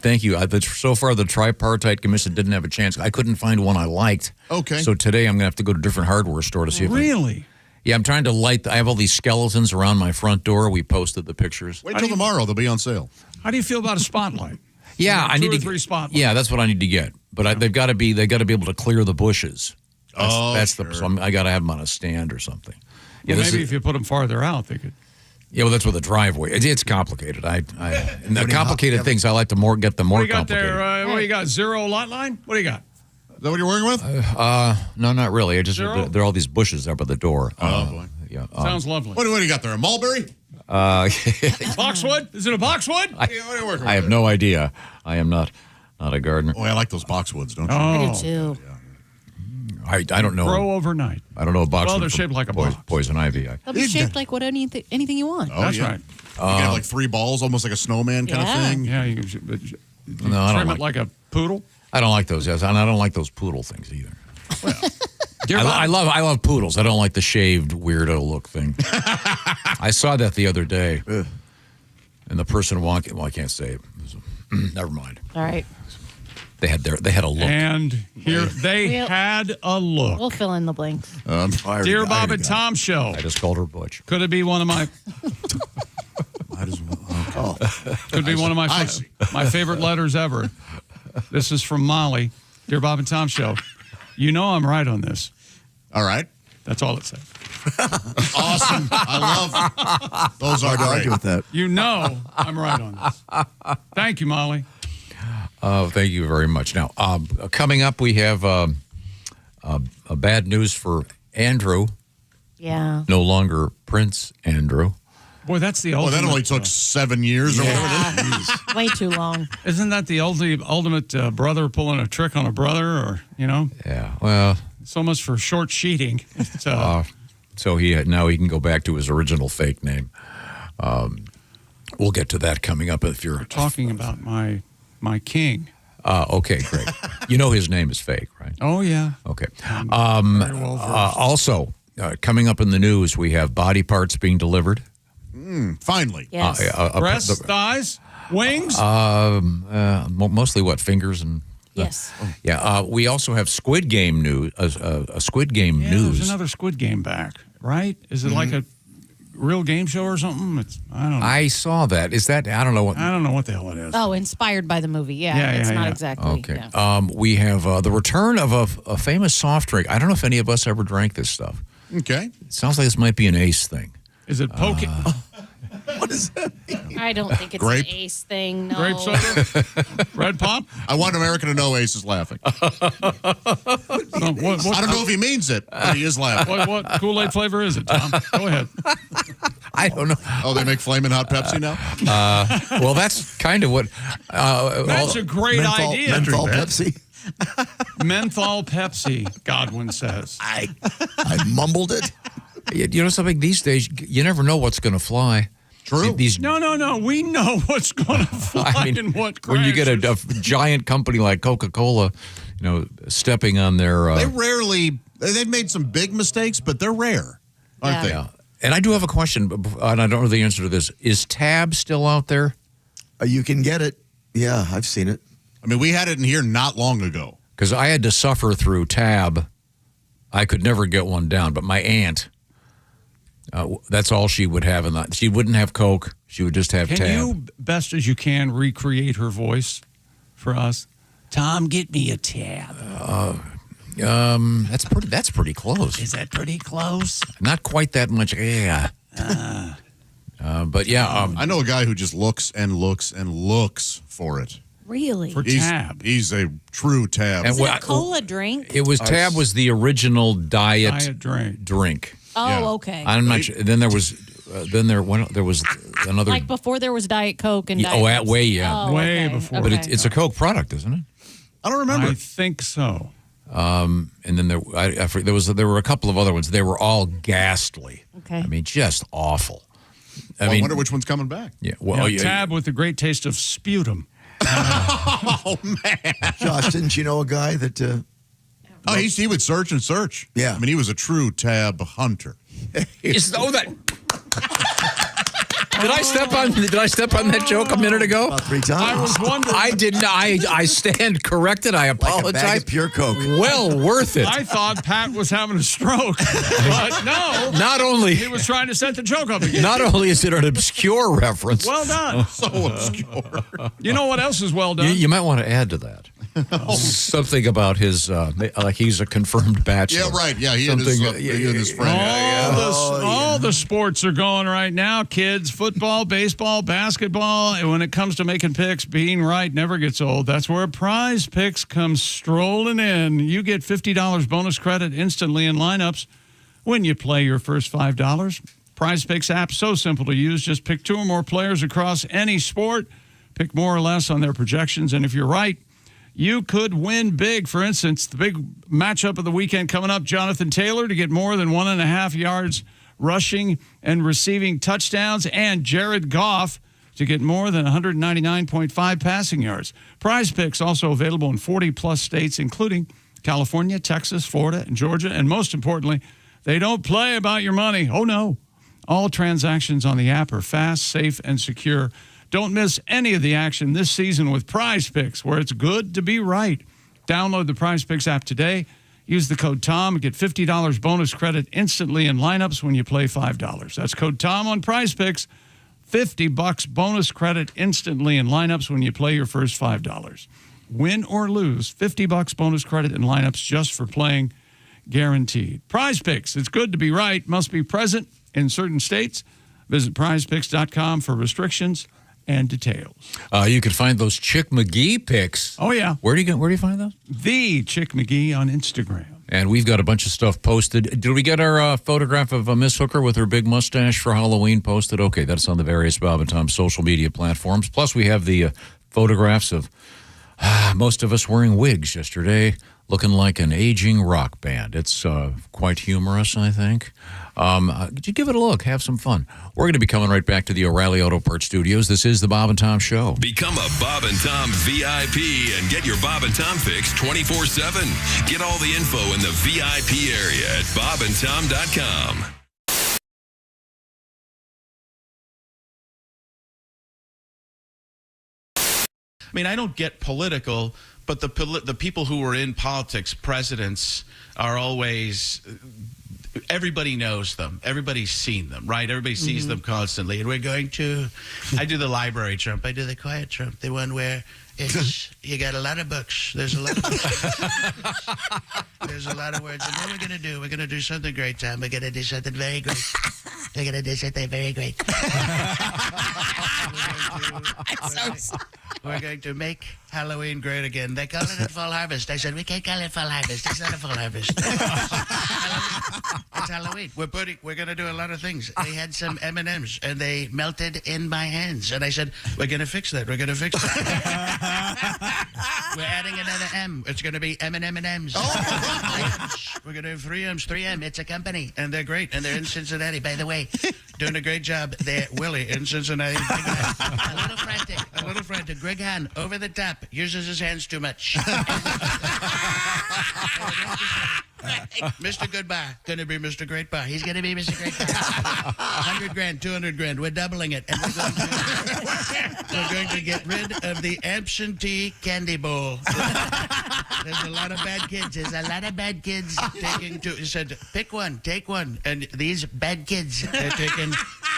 Speaker 3: thank you. So far, the Tripartite Commission didn't have a chance. I couldn't find one I liked.
Speaker 1: Okay.
Speaker 3: So today, I'm going to have to go to a different hardware store to see if
Speaker 4: Really?
Speaker 3: Yeah, I'm trying to light. I have all these skeletons around my front door. We posted the pictures.
Speaker 1: Wait till tomorrow; they'll be on sale.
Speaker 4: How do you feel about a spotlight?
Speaker 3: Yeah, I need
Speaker 4: Two or
Speaker 3: to.
Speaker 4: three spotlights.
Speaker 3: Yeah, that's what I need to get. But they've got to be able to clear the bushes. That's
Speaker 1: sure.
Speaker 3: so I got to have them on a stand or something. Yeah,
Speaker 4: Well, maybe if you put them farther out, they could.
Speaker 3: Yeah, well, that's with the driveway. It's complicated. And the complicated things I like to get the more
Speaker 4: What do you got
Speaker 3: complicated.
Speaker 4: there? What do you got? Zero lot line? What do you got?
Speaker 1: that what you're working with?
Speaker 3: No, not really.
Speaker 4: Zero?
Speaker 3: There are all these bushes up at the door.
Speaker 1: Oh, boy.
Speaker 3: Yeah.
Speaker 4: Sounds lovely.
Speaker 1: What do you got there? A mulberry?
Speaker 4: Boxwood? Is it a boxwood?
Speaker 1: What are you working with?
Speaker 3: I have no idea. I am not a gardener.
Speaker 1: Oh, I like those boxwoods, don't you?
Speaker 5: I do too.
Speaker 3: I don't know.
Speaker 4: Grow overnight.
Speaker 3: I don't know about boxwood.
Speaker 4: Well, they're shaped like a box.
Speaker 3: Poison ivy.
Speaker 5: They'll be shaped like anything you want.
Speaker 1: Oh,
Speaker 4: That's
Speaker 1: yeah.
Speaker 4: right.
Speaker 1: You can have like 3 balls, almost like a snowman kind
Speaker 5: Yeah.
Speaker 1: of thing.
Speaker 4: Yeah, you
Speaker 3: No, I don't
Speaker 4: trim
Speaker 3: like.
Speaker 4: it like a poodle.
Speaker 3: I don't like those. Yes, and I don't like those poodle things either.
Speaker 4: Dear
Speaker 3: I love poodles. I don't like the shaved weirdo look thing. I saw that the other day, and the person walking. Well, I can't say it. Never mind.
Speaker 5: All right.
Speaker 3: They had a look.
Speaker 4: And here they had a look.
Speaker 5: We'll fill in the blanks.
Speaker 4: Dear Bob and Tom Show.
Speaker 3: I just called her Butch.
Speaker 4: Could it be one of my? Could be one of my favorite letters ever. This is from Molly. Dear Bob and Tom Show. You know I'm right on this.
Speaker 1: All right.
Speaker 4: That's all it says.
Speaker 1: Awesome. I love those. Are
Speaker 6: Hard to
Speaker 1: great.
Speaker 6: argue with that.
Speaker 4: You know I'm right on this. Thank you, Molly.
Speaker 3: Thank you very much. Now, coming up, we have a bad news for Andrew.
Speaker 5: Yeah.
Speaker 3: No longer Prince Andrew.
Speaker 4: Boy, that's the
Speaker 1: Oh,
Speaker 4: ultimate.
Speaker 1: that only took 7 years or whatever it is.
Speaker 5: Way too long.
Speaker 4: Isn't that the ultimate brother pulling a trick on a brother? Or,
Speaker 3: Yeah. Well,
Speaker 4: so much for short sheeting. It's,
Speaker 3: so now he can go back to his original fake name. We'll get to that coming up if you're
Speaker 4: talking about my king.
Speaker 3: Okay, great. You know his name is fake, right?
Speaker 4: Oh, yeah.
Speaker 3: Okay.
Speaker 4: Very well versed.
Speaker 3: Also, coming up in the news, we have body parts being delivered.
Speaker 1: Finally.
Speaker 5: Yes.
Speaker 4: Breasts, thighs, wings.
Speaker 3: Mostly what, fingers and.
Speaker 5: Yes.
Speaker 3: Yeah. We also have Squid Game news. A Squid Game news.
Speaker 4: There's another Squid Game back, right? Is it like a real game show or something? I don't know.
Speaker 3: I saw that. Is that? I don't know what.
Speaker 4: I don't know what the hell it is.
Speaker 5: Oh, inspired by the movie. Yeah.
Speaker 4: Yeah,
Speaker 5: it's
Speaker 4: yeah,
Speaker 5: not
Speaker 4: yeah.
Speaker 5: exactly.
Speaker 3: Okay.
Speaker 5: Yeah.
Speaker 3: We have the return of a famous soft drink. I don't know if any of us ever drank this stuff.
Speaker 1: Okay.
Speaker 3: It sounds like this might be an Ace thing.
Speaker 4: Is it poking?
Speaker 6: What does that mean?
Speaker 5: I don't think it's
Speaker 1: Grape?
Speaker 5: an Ace thing. No.
Speaker 4: Grape soda? Red pop?
Speaker 1: I want America to know Ace is laughing.
Speaker 4: No,
Speaker 1: I don't know if he means it, but he is laughing.
Speaker 4: What Kool-Aid flavor is it, Tom? Go ahead.
Speaker 3: I don't know.
Speaker 1: Oh, they make Flamin' Hot Pepsi now?
Speaker 3: Well, that's kind of what.
Speaker 4: That's a great idea.
Speaker 6: Menthol Pepsi.
Speaker 4: Menthol Pepsi, Godwin says.
Speaker 6: I mumbled it.
Speaker 3: You know something? These days, you never know what's going to fly.
Speaker 1: True.
Speaker 3: These,
Speaker 4: No. We know what's going to fly and what crashes.
Speaker 3: when you get a giant company like Coca-Cola, stepping on their.
Speaker 1: They've made some big mistakes, but they're rare, aren't they?
Speaker 3: Yeah. And I do have a question, and I don't know the answer to this. Is Tab still out there?
Speaker 6: You can get it. Yeah, I've seen it.
Speaker 1: I mean, we had it in here not long ago.
Speaker 3: Because I had to suffer through Tab. I could never get one down, but my aunt. That's all she would have in that. She wouldn't have Coke. She would just have Tab.
Speaker 4: Can you, best as you can, recreate her voice for us? Tom, get me a Tab.
Speaker 3: That's pretty close.
Speaker 4: Is that pretty close?
Speaker 3: Not quite that much. Yeah. But yeah.
Speaker 1: I know a guy who just looks and looks and looks for it.
Speaker 5: Really?
Speaker 4: For Tab.
Speaker 1: He's a true Tab.
Speaker 3: And
Speaker 5: Is it a cola drink?
Speaker 3: It was Tab was the original diet
Speaker 4: drink.
Speaker 5: Oh,
Speaker 1: Yeah.
Speaker 5: okay.
Speaker 3: I'm not sure. Then there was there was another.
Speaker 5: Like before there was Diet Coke and Diet Pepsi.
Speaker 4: Way
Speaker 5: okay.
Speaker 4: before.
Speaker 3: But it's a Coke product, isn't it?
Speaker 1: I don't remember.
Speaker 4: I think so.
Speaker 3: And then there were a couple of other ones. They were all ghastly.
Speaker 5: Okay.
Speaker 3: I mean, just awful.
Speaker 1: I wonder which one's coming back.
Speaker 3: Yeah. Well,
Speaker 4: Tab with the great taste of sputum.
Speaker 1: Oh, man.
Speaker 6: Josh, didn't you know a guy that...
Speaker 1: he would search and search.
Speaker 6: Yeah.
Speaker 1: I mean, he was a true Tab hunter.
Speaker 3: Did I step on that joke a minute ago?
Speaker 6: About 3 times.
Speaker 4: I was wondering.
Speaker 3: I did not. I stand corrected. I apologize.
Speaker 6: Like a bag of pure Coke.
Speaker 3: Well worth it.
Speaker 4: I thought Pat was having a stroke, but no.
Speaker 3: Not only
Speaker 4: He was trying to set the joke up again.
Speaker 3: Not only is it an obscure reference.
Speaker 4: Well done.
Speaker 1: So obscure.
Speaker 4: You know what else is well done?
Speaker 3: You might want to add to that. Something about his, like he's a confirmed bachelor.
Speaker 1: Yeah, right. Yeah, he and his friend.
Speaker 4: All the sports are going right now, kids. Football, baseball, basketball. And when it comes to making picks, being right never gets old. That's where Prize Picks comes strolling in. You get $50 bonus credit instantly in lineups when you play your first $5. Prize Picks app, so simple to use. Just pick 2 or more players across any sport. Pick more or less on their projections. And if you're right, you could win big. For instance, the big matchup of the weekend coming up, Jonathan Taylor to get more than 1.5 yards rushing and receiving touchdowns, and Jared Goff to get more than 199.5 passing yards. Prize Picks also available in 40-plus states, including California, Texas, Florida, and Georgia. And most importantly, they don't play about your money. Oh, no. All transactions on the app are fast, safe, and secure. Don't miss any of the action this season with Prize Picks, where it's good to be right. Download the Prize Picks app today. Use the code TOM and get $50 bonus credit instantly in lineups when you play $5. That's code TOM on Prize Picks. $50 bonus credit instantly in lineups when you play your first $5. Win or lose, $50 bonus credit in lineups just for playing, guaranteed. Prize Picks, it's good to be right, must be present in certain states. Visit prizepicks.com for restrictions and details.
Speaker 3: You can find those Chick McGee pics.
Speaker 4: Oh, yeah.
Speaker 3: Where do you find those?
Speaker 4: The Chick McGee on Instagram.
Speaker 3: And we've got a bunch of stuff posted. Did we get our photograph of Miss Hooker with her big mustache for Halloween posted? Okay, that's on the various Bob and Tom social media platforms. Plus, we have the photographs of most of us wearing wigs yesterday, looking like an aging rock band. It's quite humorous, I think. You give it a look. Have some fun. We're going to be coming right back to the O'Reilly Auto Parts Studios. This is the Bob and Tom Show.
Speaker 13: Become a Bob and Tom VIP and get your Bob and Tom fix 24/7. Get all the info in the VIP area at bobandtom.com.
Speaker 14: I mean, I don't get political, but the people who are in politics, presidents, are always, everybody knows them. Everybody's seen them, right? Everybody sees them constantly. And we're going to, I do the library Trump. I do the quiet Trump, the one where it's, you got a lot of books. There's a lot of books. There's a lot of words. And what we're going to do something great, Tom. We're going to do something very great. We're going to do something very great. We're going to make Halloween great again. They call it a fall harvest. I said, we can't call it fall harvest. It's not a fall harvest. It's Halloween. We're going to do a lot of things. They had some M&Ms, and they melted in my hands. And I said, we're going to fix that. We're going to fix that. We're adding another M. It's going to be M&M's. We're going to do 3M. It's a company, and they're great. And they're in Cincinnati. By the way, doing a great job there. Willie in Cincinnati. A little frantic. Greg Hahn, over the top, uses his hands too much. Mr. Goodbar, going to be Mr. Great Bar. He's going to be Mr. Great Bar. 100 grand, 200 grand. We're doubling it. And we're going to get rid of the absentee candy bowl. There's a lot of bad kids. Taking two. He said, pick one, take one. And these bad kids, they're taking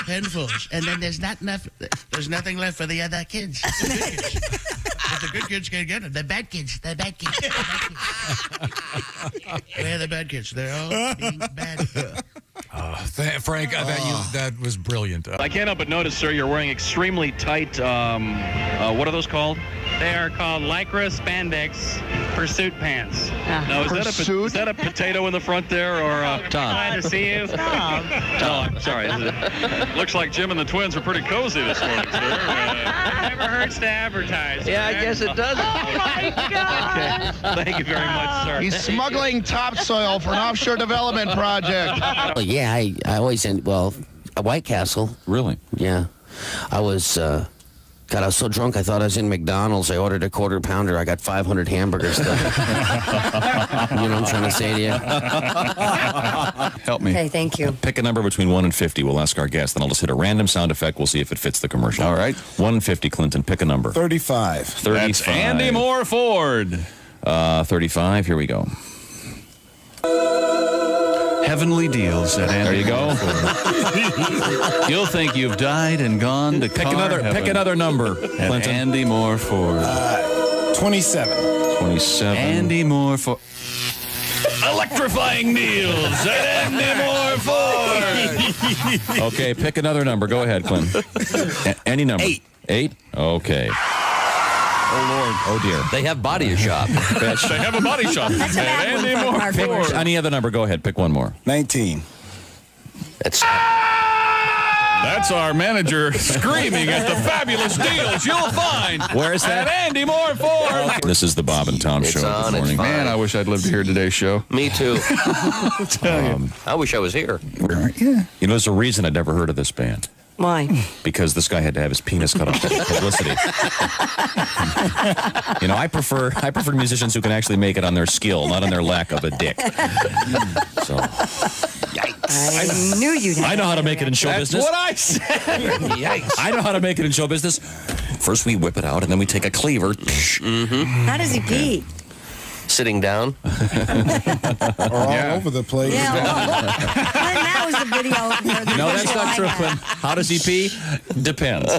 Speaker 14: handfuls. And then there's nothing left for the other kids. But the good kids can't get it. The bad kids. Where are the bad kids? They're all being bad.
Speaker 3: Frank, that was brilliant.
Speaker 15: I can't help but notice, sir, you're wearing extremely tight, what are those called?
Speaker 16: They are called Lycra Spandex Pursuit Pants.
Speaker 15: Now, is that a potato in the front there, or
Speaker 16: Tom? Glad to see you. Tom.
Speaker 15: Oh, I'm sorry. Looks like Jim and the twins are pretty cozy this morning, sir.
Speaker 16: Never hurts to advertise.
Speaker 17: Yeah, I guess it doesn't.
Speaker 16: Oh, my God.
Speaker 15: Okay. Thank you very much, sir.
Speaker 17: He's smuggling topsoil for an offshore development project. Well, yeah, I always a White Castle.
Speaker 15: Really?
Speaker 17: Yeah. I was so drunk I thought I was in McDonald's. I ordered a quarter pounder. I got 500 hamburgers. You know what I'm trying to say to you?
Speaker 18: Help me.
Speaker 19: Okay, thank you.
Speaker 18: Pick a number between 1 and 50. We'll ask our guest. Then I'll just hit a random sound effect. We'll see if it fits the commercial.
Speaker 15: All right.
Speaker 18: 1 and 50, Clinton. Pick a number.
Speaker 10: 35.
Speaker 18: 35.
Speaker 15: That's Andy Moore Ford.
Speaker 18: 35. Here we go.
Speaker 4: Heavenly deals at Andy.
Speaker 18: There you go.
Speaker 4: You'll think you've died and gone to
Speaker 18: Pick another number,
Speaker 4: Clinton.
Speaker 18: Andy Moore Ford.
Speaker 10: 27.
Speaker 18: 27.
Speaker 15: Andy Moore for electrifying Neils and Andy Moore for.
Speaker 18: Okay, pick another number. Go ahead, Clint. Any number.
Speaker 2: 8.
Speaker 18: 8? Okay. Oh, Lord. Oh, dear.
Speaker 2: They have body shop.
Speaker 15: They have a body shop.
Speaker 19: That's a bad
Speaker 15: And
Speaker 19: one
Speaker 15: Andy
Speaker 19: for
Speaker 15: Moore
Speaker 19: Mark
Speaker 15: for.
Speaker 19: Ford.
Speaker 18: Any other number. Go ahead. Pick one more.
Speaker 6: 19.
Speaker 15: That's our manager screaming at the fabulous deals you'll find.
Speaker 18: Where is that?
Speaker 15: At Andy Moore Ford.
Speaker 18: This is the Bob and Tom
Speaker 17: It's
Speaker 18: Show.
Speaker 17: on,
Speaker 18: Good
Speaker 17: it's
Speaker 18: morning.
Speaker 17: fine.
Speaker 15: Man, I wish I'd lived to hear today's show.
Speaker 17: Me too. I wish I was here.
Speaker 18: You know, there's a reason I'd never heard of this band.
Speaker 19: Why?
Speaker 18: Because this guy had to have his penis cut off for publicity. You know, I prefer musicians who can actually make it on their skill, not on their lack of a dick. So,
Speaker 19: I knew you'd have
Speaker 18: I know how to make it in show
Speaker 15: That's
Speaker 18: business.
Speaker 15: what I said.
Speaker 17: Yikes.
Speaker 18: I know how to make it in show business. First we whip it out, and then we take a cleaver.
Speaker 19: How does he pee?
Speaker 17: Sitting down.
Speaker 6: Or all over the place.
Speaker 19: Yeah. That was the video.
Speaker 18: No, that's not true, Clint. How does he pee? Depends.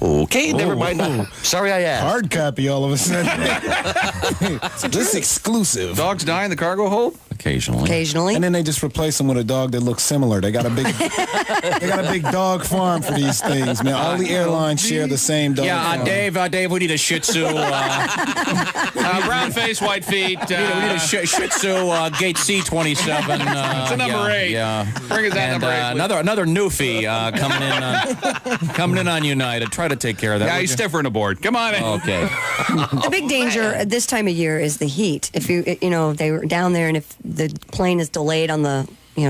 Speaker 17: Okay, never mind. Sorry I asked.
Speaker 6: Hard copy all of a sudden. This exclusive.
Speaker 15: Dogs die in the cargo hold?
Speaker 18: Occasionally.
Speaker 19: Occasionally.
Speaker 6: And then they just replace them with a dog that looks similar. They got a big dog farm for these things, man. All the airlines share the same dog farm.
Speaker 18: Dave, we need a Shih Tzu.
Speaker 15: Brown face, white feet.
Speaker 18: We need a Shih Tzu, gate C27.
Speaker 15: It's a number 8.
Speaker 18: Yeah.
Speaker 15: Bring us that
Speaker 18: And,
Speaker 15: number 8.
Speaker 18: another newfie coming in on United. Try to take care of that.
Speaker 15: Yeah,
Speaker 18: would
Speaker 15: he's
Speaker 18: you?
Speaker 15: stiffer aboard. Come on in.
Speaker 18: Okay.
Speaker 19: The big danger at this time of year is the heat. If they were down there and if the plane is delayed on the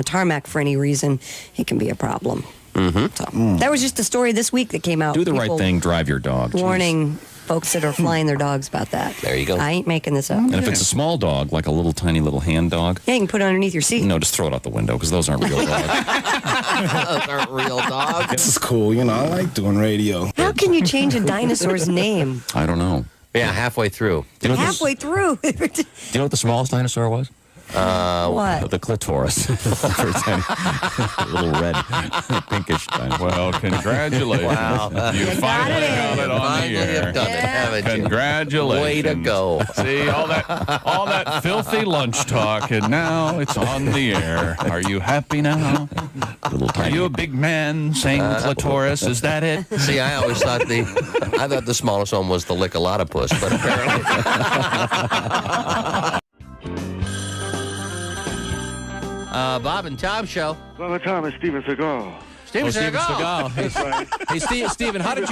Speaker 19: tarmac for any reason, it can be a problem. So that was just the story this week that came out.
Speaker 18: Do the
Speaker 19: People
Speaker 18: right thing. Drive your dog. Jeez.
Speaker 19: Warning folks that are flying their dogs about that.
Speaker 17: There you go.
Speaker 19: I ain't making this up.
Speaker 18: And if it's a small dog, like a little tiny little hand dog,
Speaker 19: Yeah, you can put it underneath your seat.
Speaker 18: no, just throw it out the window because those aren't real dogs.
Speaker 17: Those aren't real dogs.
Speaker 6: This is cool. I like doing radio.
Speaker 19: How can you change a dinosaur's name
Speaker 18: I don't know.
Speaker 17: Yeah, halfway through.
Speaker 18: Do you know,
Speaker 19: halfway through?
Speaker 18: do you know what the smallest dinosaur was?
Speaker 19: What?
Speaker 18: The clitoris. Very tiny. Little red, pinkish dinosaur.
Speaker 15: Well, congratulations.
Speaker 17: Wow.
Speaker 15: You finally got it on the
Speaker 17: Finally
Speaker 15: air.
Speaker 17: have done it, haven't you?
Speaker 15: Congratulations.
Speaker 17: Way to go.
Speaker 15: See, all that filthy lunch talk, and now it's on the air. Are you happy now?
Speaker 18: Little
Speaker 15: Are
Speaker 18: tiny.
Speaker 15: you a big man saying clitoris? Is that it?
Speaker 17: See, I always thought the smallest one was the lick-a-lot-of-puss, but apparently. Bob and Tom Show.
Speaker 8: Bob and Tom is Steven Seagal.
Speaker 17: Steven Seagal.
Speaker 2: Hey, Steven, how did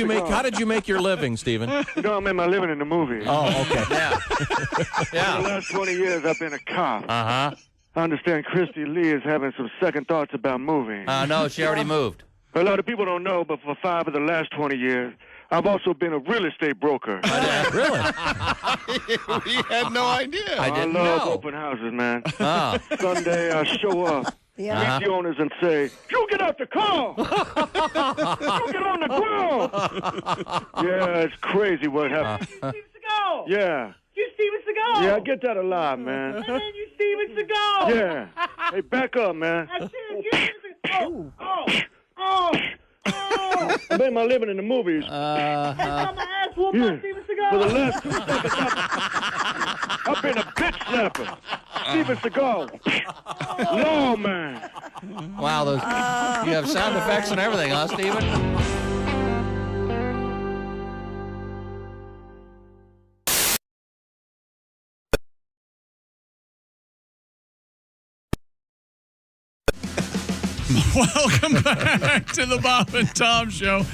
Speaker 2: you make your living, Steven?
Speaker 8: I made my living in the movie.
Speaker 2: Oh, okay.
Speaker 17: Yeah.
Speaker 8: For the last 20 years, I've been a cop.
Speaker 17: Uh-huh.
Speaker 8: I understand Christy Lee is having some second thoughts about moving.
Speaker 17: No, she already moved.
Speaker 8: A lot of people don't know, but for 5 of the last 20 years, I've also been a real estate broker.
Speaker 2: Really?
Speaker 14: We had no idea.
Speaker 17: I didn't
Speaker 8: love
Speaker 17: know.
Speaker 8: open houses, man.
Speaker 17: Oh.
Speaker 8: Sunday, I show up, meet the owners and say, "You get out the car! You get on the ground!" Yeah, it's crazy what happened.
Speaker 9: Steven Seagal.
Speaker 8: Yeah.
Speaker 9: You Steven Seagal.
Speaker 8: Yeah, I get that a lot, man.
Speaker 9: And then you Steven Seagal.
Speaker 8: Yeah. Hey, back up, man.
Speaker 9: That's it. You Steven Seagal. Oh.
Speaker 8: I made my living in the movies.
Speaker 9: That's how my ass whooped by Steven Seagal.
Speaker 8: For the last 2 seconds, I've been a bitch slapper. Steven Seagal. No, man.
Speaker 17: Wow, you have sound effects and everything, huh, Steven?
Speaker 4: Welcome back to the Bob and Tom Show.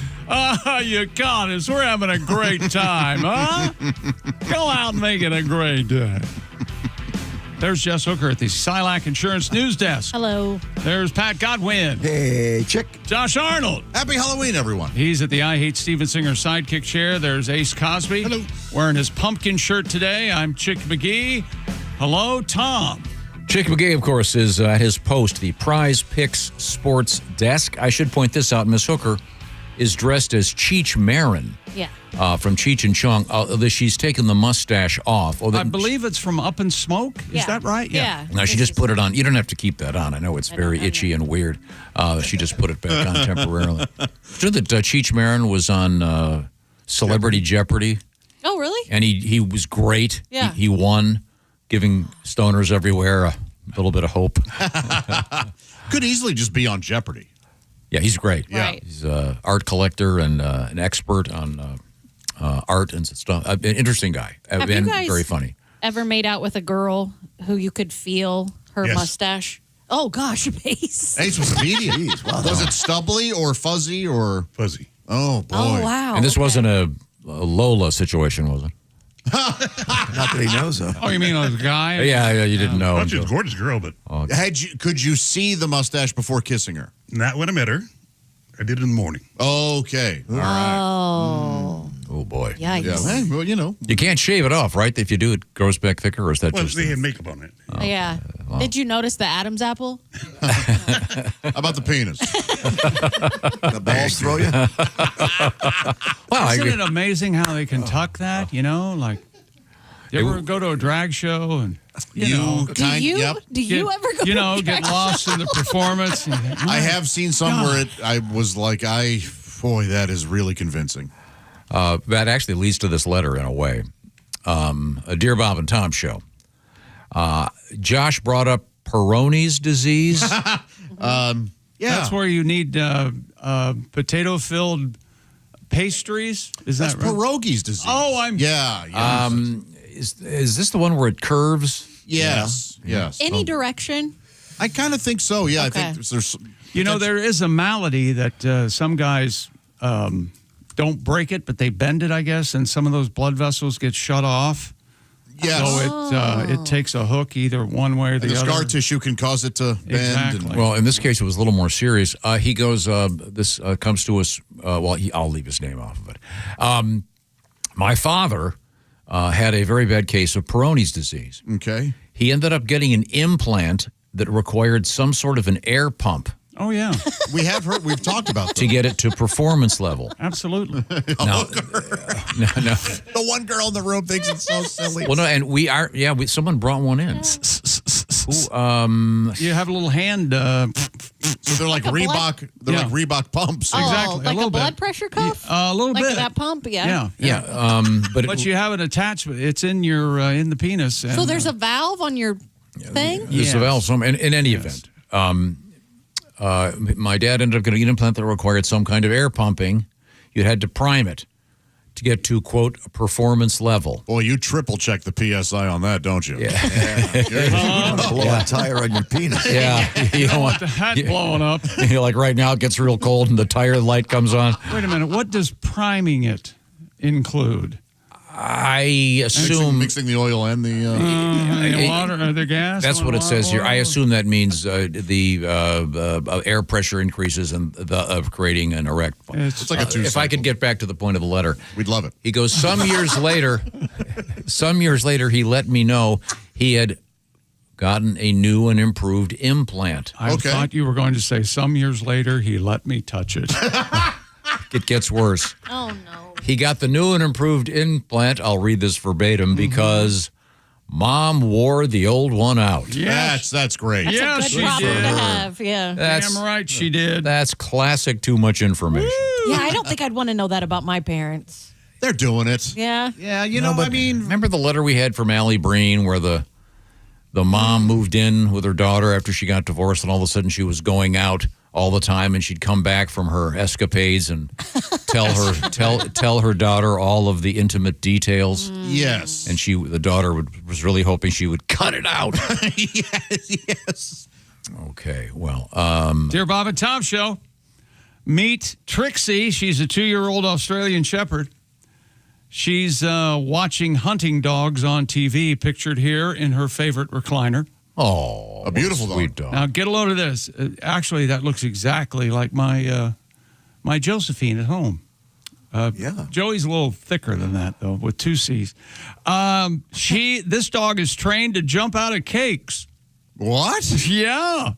Speaker 4: You caught us. We're having a great time, huh? Go out and make it a great day. There's Jess Hooker at the Silac Insurance News Desk.
Speaker 5: Hello.
Speaker 4: There's Pat Godwin.
Speaker 6: Hey, chick.
Speaker 4: Josh Arnold.
Speaker 1: Happy Halloween, everyone.
Speaker 4: He's at the I Hate Steven Singer sidekick chair. There's Ace Cosby.
Speaker 1: Hello.
Speaker 4: Wearing his pumpkin shirt today. I'm Chick McGee. Hello, Tom.
Speaker 3: Chick McGee, of course, is at his post, the Prize Picks Sports Desk. I should point this out. Miss Hooker is dressed as Cheech Marin.
Speaker 5: Yeah.
Speaker 3: From Cheech and Chong. She's taken the mustache off.
Speaker 4: I believe it's from Up in Smoke. Is that right?
Speaker 5: Yeah.
Speaker 3: No, she just put it on. You don't have to keep that on. I know it's very itchy and weird. She just put it back on temporarily. Do you know that Cheech Marin was on Celebrity Jeopardy?
Speaker 5: Oh, really?
Speaker 3: And he was great.
Speaker 5: Yeah.
Speaker 3: He won, giving stoners everywhere a little bit of hope.
Speaker 1: Could easily just be on Jeopardy.
Speaker 3: Yeah, he's great.
Speaker 1: Yeah. Right.
Speaker 3: He's an art collector and an expert on art and stuff. An interesting guy.
Speaker 5: Have you
Speaker 3: and
Speaker 5: guys
Speaker 3: very funny.
Speaker 5: ever made out with a girl who you could feel her
Speaker 1: Yes.
Speaker 5: mustache? Oh, gosh, Ace.
Speaker 1: Ace was immediate. Was it stubbly or fuzzy or
Speaker 7: fuzzy?
Speaker 1: Oh boy!
Speaker 5: Oh, wow.
Speaker 3: And this wasn't a Lola situation, was it?
Speaker 20: Not that he knows of.
Speaker 4: Oh, you mean a guy?
Speaker 3: Yeah, you didn't know.
Speaker 7: Well, she's a gorgeous girl, but
Speaker 1: Could you see the mustache before kissing her?
Speaker 7: not when I met her. I did it in the morning.
Speaker 1: Okay. All right.
Speaker 5: Oh.
Speaker 3: Oh, boy.
Speaker 5: Yikes.
Speaker 1: Yeah. Hey, well, you know.
Speaker 3: You can't shave it off, right? If you do, it grows back thicker, or is that
Speaker 7: Well,
Speaker 3: just...
Speaker 7: they had makeup on it.
Speaker 5: Yeah. Did you notice the Adam's apple?
Speaker 1: How about the penis?
Speaker 20: The balls throw you?
Speaker 3: Well,
Speaker 4: Isn't it amazing how they can tuck that, you know? Like, you ever go to a drag show and, you know.
Speaker 5: Do you ever go
Speaker 4: You
Speaker 5: to
Speaker 4: know,
Speaker 5: a
Speaker 4: get
Speaker 5: drag
Speaker 4: lost
Speaker 5: show?
Speaker 4: in the performance.
Speaker 1: I have seen some where I was like, boy, that is really convincing.
Speaker 3: That actually leads to this letter in a way. A Dear Bob and Tom show. Josh brought up Peyronie's disease.
Speaker 4: That's where you need potato-filled pastries. Is
Speaker 1: That's
Speaker 4: that right?
Speaker 1: pierogies disease.
Speaker 4: Oh, I'm...
Speaker 1: Yeah.
Speaker 3: Is this the one where it curves?
Speaker 1: Yes. Yes.
Speaker 5: Any direction?
Speaker 1: I kind of think so. Yeah.
Speaker 5: Okay.
Speaker 1: I think there's.
Speaker 4: You know, there is a malady that some guys don't break it, but they bend it, I guess, and some of those blood vessels get shut off.
Speaker 1: Yes.
Speaker 4: So it takes a hook either one way or the
Speaker 1: The
Speaker 4: other.
Speaker 1: scar tissue can cause it to bend.
Speaker 4: Exactly.
Speaker 3: Well, in this case, it was a little more serious. He goes, this comes to us, I'll leave his name off of it. My father had a very bad case of Peyronie's disease.
Speaker 1: Okay.
Speaker 3: He ended up getting an implant that required some sort of an air pump
Speaker 4: Oh, yeah.
Speaker 1: We've talked about
Speaker 3: to get it to performance level.
Speaker 4: Absolutely.
Speaker 3: No.
Speaker 1: The one girl in the room thinks it's so silly.
Speaker 3: Well, no, and someone brought one in.
Speaker 4: You have a little hand.
Speaker 1: So they're like Reebok. They're like Reebok pumps.
Speaker 5: Oh,
Speaker 4: Exactly.
Speaker 5: like a blood
Speaker 4: bit.
Speaker 5: pressure cuff?
Speaker 4: A little
Speaker 5: like
Speaker 4: bit.
Speaker 5: that pump? Yeah.
Speaker 4: Yeah.
Speaker 3: But
Speaker 4: you have an attachment. It's in your in the penis. And,
Speaker 5: So there's a valve on your thing?
Speaker 3: There's a valve. In any event, my dad ended up getting an implant that required some kind of air pumping. You had to prime it to get to, quote, a performance level.
Speaker 1: Boy, you triple check the PSI on that, don't you?
Speaker 20: Yeah. You're gonna blow a tire on your penis.
Speaker 3: Yeah. You don't want
Speaker 4: the hat blowing up.
Speaker 3: You're like right now it gets real cold and the tire light comes on.
Speaker 4: Wait a minute. What does priming it include?
Speaker 3: I assume
Speaker 1: mixing the oil and the
Speaker 4: water or the gas.
Speaker 3: That's what it says here. I assume that means the air pressure increases and of creating an erect.
Speaker 1: It's like a two.
Speaker 3: If I could get back to the point of the letter,
Speaker 1: we'd love it.
Speaker 3: He goes, some years later, he let me know he had gotten a new and improved implant.
Speaker 4: I thought you were going to say some years later he let me touch it.
Speaker 3: It gets worse.
Speaker 5: Oh, no.
Speaker 3: He got the new and improved implant. I'll read this verbatim because Mom wore the old one out.
Speaker 4: Yes.
Speaker 1: That's great.
Speaker 5: That's
Speaker 4: Yes,
Speaker 5: a good
Speaker 4: she
Speaker 5: problem
Speaker 4: did.
Speaker 5: to have. Yeah.
Speaker 3: That's
Speaker 4: Damn right she did.
Speaker 3: That's classic too much information.
Speaker 5: Yeah, I don't think I'd want to know that about my parents.
Speaker 1: They're doing it.
Speaker 5: Yeah.
Speaker 1: Yeah, I mean,
Speaker 3: remember the letter we had from Allie Breen where the mom moved in with her daughter after she got divorced and all of a sudden she was going out all the time and she'd come back from her escapades and tell her daughter all of the intimate details.
Speaker 1: Yes.
Speaker 3: And the daughter was really hoping she would cut it out.
Speaker 1: yes.
Speaker 3: Okay, well.
Speaker 4: Dear Bob and Tom Show, meet Trixie. She's a 2-year-old Australian Shepherd. She's watching hunting dogs on TV, pictured here in her favorite recliner.
Speaker 3: Oh,
Speaker 1: a beautiful
Speaker 3: sweet dog.
Speaker 4: Now, get a load of this. Actually, that looks exactly like my Josephine at home.
Speaker 20: Yeah.
Speaker 4: Joey's a little thicker than that, though, with 2 C's. This dog is trained to jump out of cakes.
Speaker 1: What?
Speaker 4: Yeah.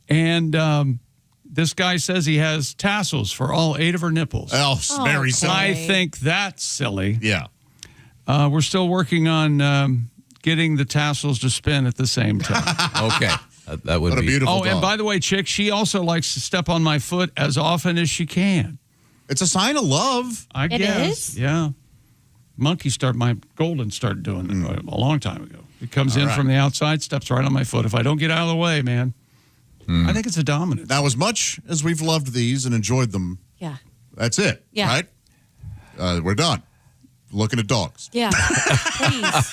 Speaker 4: And this guy says he has tassels for all 8 of her nipples.
Speaker 1: Oh, very silly.
Speaker 4: I think that's silly.
Speaker 1: Yeah.
Speaker 4: We're still working on getting the tassels to spin at the same time.
Speaker 3: Okay. That would
Speaker 1: What a
Speaker 3: be
Speaker 1: beautiful
Speaker 4: Oh, and
Speaker 1: dog.
Speaker 4: by the way, Chick, she also likes to step on my foot as often as she can.
Speaker 1: It's a sign of love.
Speaker 4: I
Speaker 5: It
Speaker 4: guess.
Speaker 5: is?
Speaker 4: Yeah. my Golden started doing it a long time ago. He comes in
Speaker 1: right.
Speaker 4: from the outside, steps right on my foot. If I don't get out of the way, man, I think it's a dominance.
Speaker 1: Now, as much as we've loved these and enjoyed them,
Speaker 5: Yeah.
Speaker 1: that's it,
Speaker 5: Yeah.
Speaker 1: right? We're done. Looking at dogs.
Speaker 5: Yeah. Please.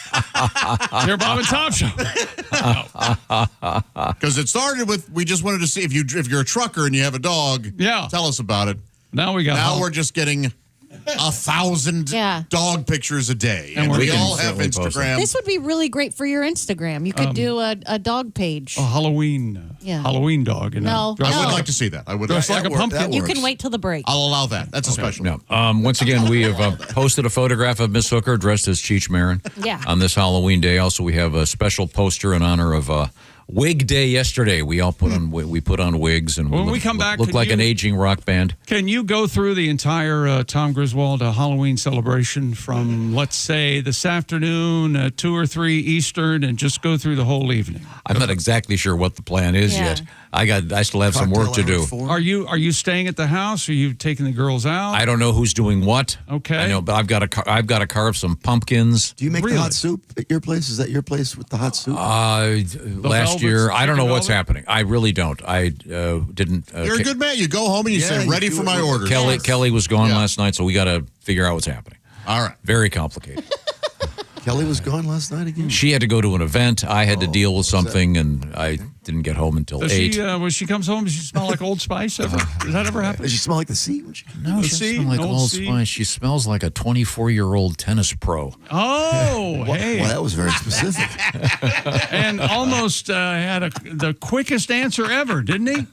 Speaker 4: Your Bob and Tom show.
Speaker 1: Because it started with, we just wanted to see if you're a trucker and you have a dog, tell us about it.
Speaker 4: Now
Speaker 1: we're just getting 1,000 dog pictures a day. And we all have Instagram.
Speaker 5: This would be really great for your Instagram. You could do a dog page.
Speaker 4: A Halloween dog.
Speaker 5: No.
Speaker 1: I would like to see that. I would
Speaker 4: Dressed like a pumpkin.
Speaker 5: You can wait till the break.
Speaker 1: I'll allow that. That's a special one.
Speaker 3: Once again, we have posted a photograph of Miss Hooker dressed as Cheech Marin on this Halloween day. Also, we have a special poster in honor of Wig Day yesterday. We all put on wigs and
Speaker 4: When we come back,
Speaker 3: look like an aging rock band.
Speaker 4: Can you go through the entire Tom Griswold Halloween celebration from, let's say, this afternoon, 2 or 3 Eastern, and just go through the whole evening?
Speaker 3: I'm not exactly sure what the plan is yet. I still have some work to do.
Speaker 4: Are you staying at the house? Or are you taking the girls out?
Speaker 3: I don't know who's doing what.
Speaker 4: Okay.
Speaker 3: I know, but I've got to carve some pumpkins.
Speaker 20: Do you make the hot soup at your place? Is that your place with the hot soup?
Speaker 3: Last year, I don't know what's happening. I really don't. I didn't.
Speaker 1: You're a good man. You go home and you say, ready for my orders.
Speaker 3: Kelly was gone last night, so we got to figure out what's happening.
Speaker 1: All right.
Speaker 3: Very complicated.
Speaker 20: Kelly was gone last night again?
Speaker 3: She had to go to an event. I had to deal with something, and I didn't get home until 8.
Speaker 4: When she comes home, does she smell like Old Spice ever? Does that ever happen?
Speaker 20: Does she smell like the sea?
Speaker 3: No, she doesn't smell like Old Spice. She smells like a 24-year-old tennis pro.
Speaker 4: Oh, hey.
Speaker 20: Well, that was very specific.
Speaker 4: And almost had the quickest answer ever, didn't he?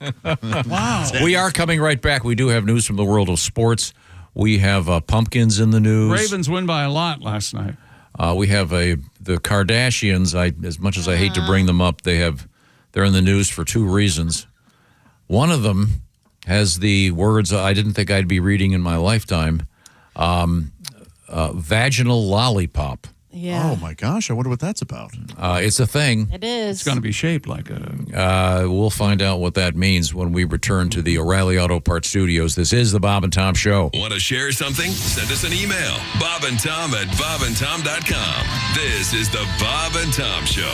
Speaker 4: Wow.
Speaker 3: We are coming right back. We do have news from the world of sports. We have pumpkins in the news.
Speaker 4: Ravens win by a lot last night.
Speaker 3: We have the Kardashians. As much as I hate to bring them up, they're in the news for 2 reasons. One of them has the words I didn't think I'd be reading in my lifetime: vaginal lollipop.
Speaker 5: Yeah.
Speaker 1: Oh my gosh! I wonder what that's about.
Speaker 3: It's a thing.
Speaker 5: It is.
Speaker 4: It's going to be shaped like a.
Speaker 3: We'll find out what that means when we return to the O'Reilly Auto Parts Studios. This is the Bob and Tom Show.
Speaker 13: Want to share something? Send us an email. bobandtom@bobandtom.com. This is the Bob and Tom Show.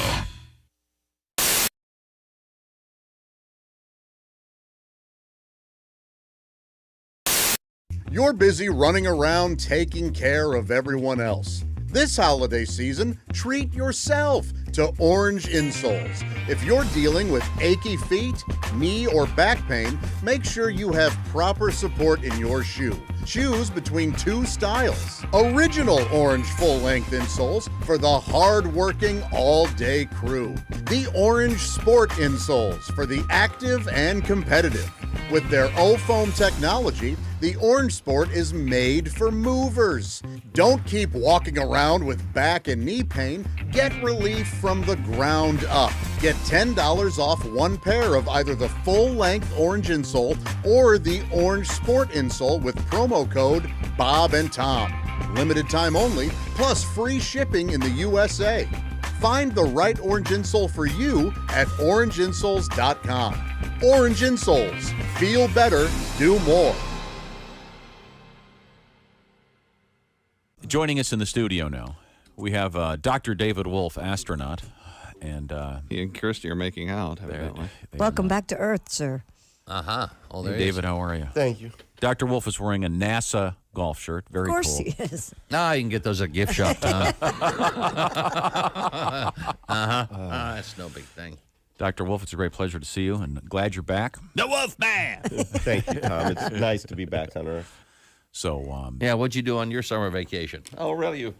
Speaker 10: You're busy running around taking care of everyone else. This holiday season, treat yourself to Orange Insoles. If you're dealing with achy feet, knee, or back pain, make sure you have proper support in your shoe. Choose between 2 styles. Original orange full-length insoles for the hard-working, all-day crew. The Orange Sport insoles for the active and competitive. With their O-foam technology, the Orange Sport is made for movers. Don't keep walking around with back and knee pain. Get relief from the ground up. Get $10 off 1 pair of either the full-length Orange insole or the Orange Sport insole with promo code Bob and Tom. Limited time only, plus free shipping in the USA. Find the right Orange insole for you at orangeinsoles.com. Orange Insoles. Feel better, do more.
Speaker 18: Joining us in the studio now, we have Dr. David Wolf, astronaut, and
Speaker 15: he and Kirsty are making out. Evidently.
Speaker 19: Welcome back to Earth, sir.
Speaker 18: Oh, hey, David, how are you?
Speaker 21: Thank you.
Speaker 18: Dr. Wolf is wearing a NASA golf shirt. Very cool.
Speaker 19: Of course he is.
Speaker 3: You can get those at gift shop, Tom. That's no big thing.
Speaker 18: Dr. Wolf, it's a great pleasure to see you, and glad you're back.
Speaker 21: The Wolf Man! Thank you, Tom. It's nice to be back on Earth.
Speaker 18: So,
Speaker 3: what'd you do on your summer vacation?
Speaker 21: Oh, really? You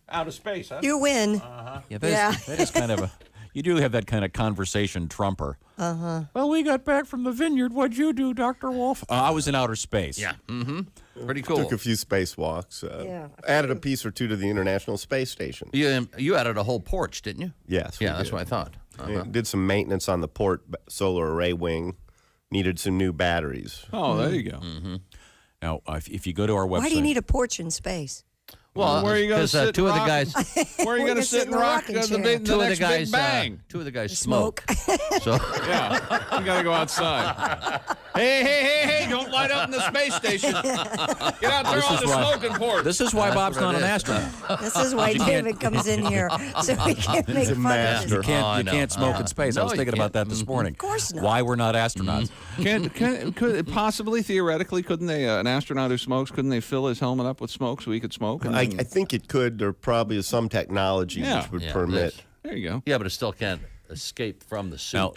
Speaker 21: out of space, huh?
Speaker 19: You win.
Speaker 18: Yeah, that is kind of a... You do have that kind of conversation trumper.
Speaker 19: Uh-huh.
Speaker 18: Well, we got back from the vineyard. What'd you do, Dr. Wolf? I was in outer space.
Speaker 3: Yeah. Mm-hmm. Pretty cool.
Speaker 21: Took a few spacewalks. Added a piece or 2 to the International Space Station.
Speaker 3: You added a whole porch, didn't you?
Speaker 21: Yes.
Speaker 3: Yeah, that's what I thought.
Speaker 21: Yeah, did some maintenance on the port solar array wing. Needed some new batteries.
Speaker 18: Oh, there you go. Mm-hmm. Now, if you go to our website...
Speaker 19: Why do you need a porch in space?
Speaker 15: Well,
Speaker 4: where are you going to sit?
Speaker 18: Two
Speaker 4: and
Speaker 18: of the
Speaker 4: rock?
Speaker 18: guys.
Speaker 4: Where are you going to sit and rock the
Speaker 18: Two of the
Speaker 4: next
Speaker 18: guys.
Speaker 4: Big Bang?
Speaker 18: Two of the guys smoke. So
Speaker 4: Yeah, you got to go outside. Hey! Don't light up in the space station. Get out there on the smoking port.
Speaker 3: This is why Bob's not an astronaut.
Speaker 19: This is why David comes in here, so we can make fun of
Speaker 3: You
Speaker 19: this.
Speaker 3: can't smoke in space. I was thinking about that this morning. Of
Speaker 19: course not.
Speaker 3: Why we're not astronauts.
Speaker 4: Could possibly, theoretically, couldn't they, an astronaut who smokes, couldn't they fill his helmet up with smoke so he could smoke?
Speaker 21: I think it could. There probably is some technology which would permit.
Speaker 4: There you go.
Speaker 18: Yeah, but it still can't escape from the suit.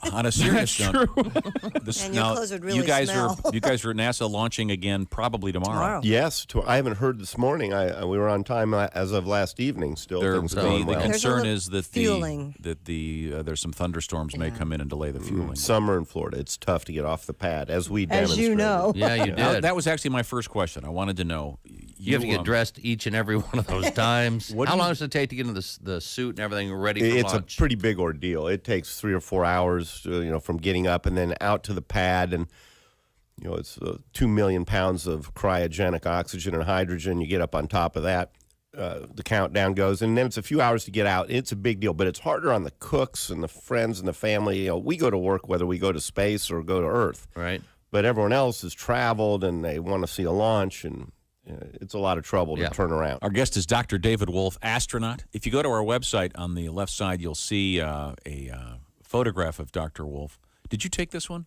Speaker 3: Now, on a serious note,
Speaker 19: And your clothes would really
Speaker 3: you guys
Speaker 19: smell.
Speaker 3: are NASA launching again probably tomorrow.
Speaker 21: Yes, I haven't heard this morning. We were on time as of last evening. Still, things going
Speaker 3: The
Speaker 21: well.
Speaker 3: concern is that
Speaker 19: fueling.
Speaker 3: there's some thunderstorms may come in and delay the fueling.
Speaker 21: Summer in Florida, it's tough to get off the pad, as we
Speaker 19: As
Speaker 21: demonstrated.
Speaker 19: you know.
Speaker 18: Yeah, you
Speaker 3: Now,
Speaker 18: did.
Speaker 3: that was actually my first question. I wanted to know.
Speaker 18: You have to get dressed each and every one of those times.
Speaker 3: What
Speaker 18: How
Speaker 3: do you-
Speaker 18: long does it take to get into the suit and everything ready for
Speaker 21: It's
Speaker 18: launch?
Speaker 21: a pretty big ordeal. It takes 3 or 4 hours, from getting up and then out to the pad, and it's 2 million pounds of cryogenic oxygen and hydrogen. You get up on top of that, the countdown goes, and then it's a few hours to get out. It's a big deal, but it's harder on the cooks and the friends and the family. We go to work whether we go to space or go to Earth,
Speaker 18: right?
Speaker 21: But everyone else has traveled and they want to see a launch, and it's a lot of trouble to turn around.
Speaker 3: Our guest is Dr. David Wolf, astronaut. If you go to our website on the left side, you'll see a photograph of Dr. Wolf. Did you take this one?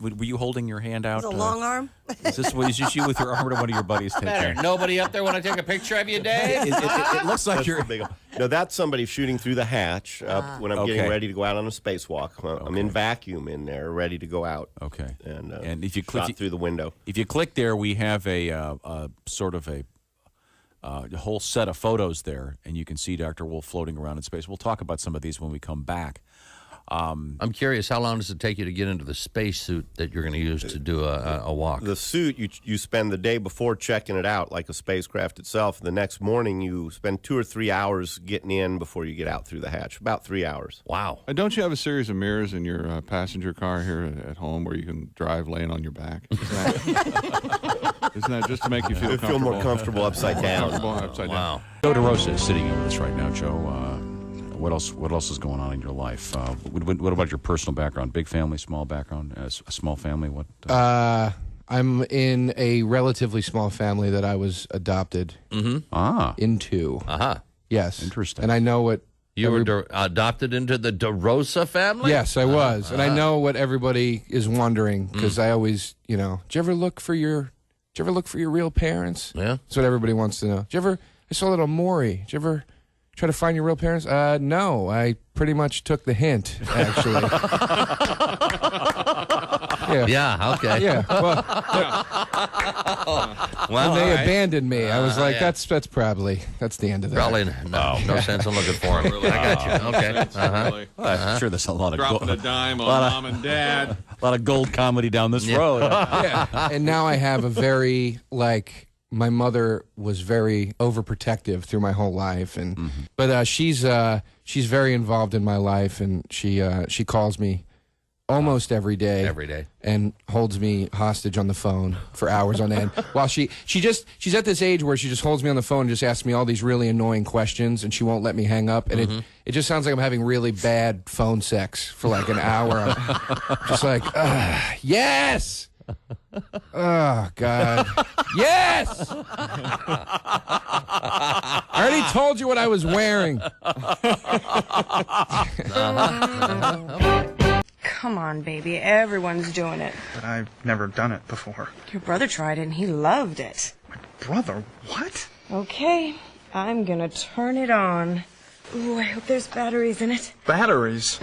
Speaker 3: Were you holding your hand out?
Speaker 19: Is it a long arm?
Speaker 3: Is this you with your arm, or one of your buddies taking it?
Speaker 18: Nobody up there want to take a picture of you, Dave?
Speaker 3: It looks like you're.
Speaker 21: No, that's somebody shooting through the hatch when I'm getting ready to go out on a spacewalk. I'm in vacuum in there, ready to go out.
Speaker 3: Okay.
Speaker 21: And
Speaker 3: if you click
Speaker 21: through the window,
Speaker 3: if you click there, we have a sort of a whole set of photos there, and you can see Dr. Wolf floating around in space. We'll talk about some of these when we come back.
Speaker 18: I'm curious, how long does it take you to get into the spacesuit that you're going to use to do a walk?
Speaker 21: The suit, you spend the day before checking it out like a spacecraft itself. The next morning, you spend 2 or 3 hours getting in before you get out through the hatch. About 3 hours.
Speaker 18: Wow.
Speaker 4: Don't you have a series of mirrors in your passenger car here at home where you can drive laying on your back? Isn't that just to make you feel comfortable?
Speaker 21: Feel more comfortable upside down.
Speaker 18: Wow.
Speaker 3: Joe DeRosa is sitting in with us right now. Joe, what else is going on in your life? What about your personal background? Big family, small background? A small family? What?
Speaker 11: I'm in a relatively small family that I was adopted into. Yes.
Speaker 3: Interesting.
Speaker 11: And I know what
Speaker 18: you were adopted into the DeRosa family?
Speaker 11: Yes, I was. And I know what everybody is wondering, because I always, did you ever look for your real parents?
Speaker 18: Yeah.
Speaker 11: That's what everybody wants to know. I saw that on Maury. Did you ever try to find your real parents? No, I pretty much took the hint, actually.
Speaker 18: Yeah, okay.
Speaker 11: Yeah. When they
Speaker 18: all right.
Speaker 11: abandoned me, I was like, that's the end of that.
Speaker 18: Probably no sense in looking for him. I got you. Okay.
Speaker 3: I'm sure there's a lot of
Speaker 4: Dropping
Speaker 3: gold,
Speaker 4: a dime on mom and dad.
Speaker 3: a lot of gold comedy down this road.
Speaker 11: Yeah. And now I have a very, my mother was very overprotective through my whole life, and but she's very involved in my life, and she calls me almost every day, and holds me hostage on the phone for hours on end. While she's at this age where she just holds me on the phone and just asks me all these really annoying questions, and she won't let me hang up, and it just sounds like I'm having really bad phone sex for like an hour. I'm just like, yes. Oh, God. Yes! I already told you what I was wearing.
Speaker 22: Come on, baby. Everyone's doing it.
Speaker 23: But I've never done it before.
Speaker 22: Your brother tried it and he loved it.
Speaker 23: Brother, what?
Speaker 22: Okay, I'm gonna turn it on. Ooh, I hope there's batteries in it.
Speaker 23: Batteries?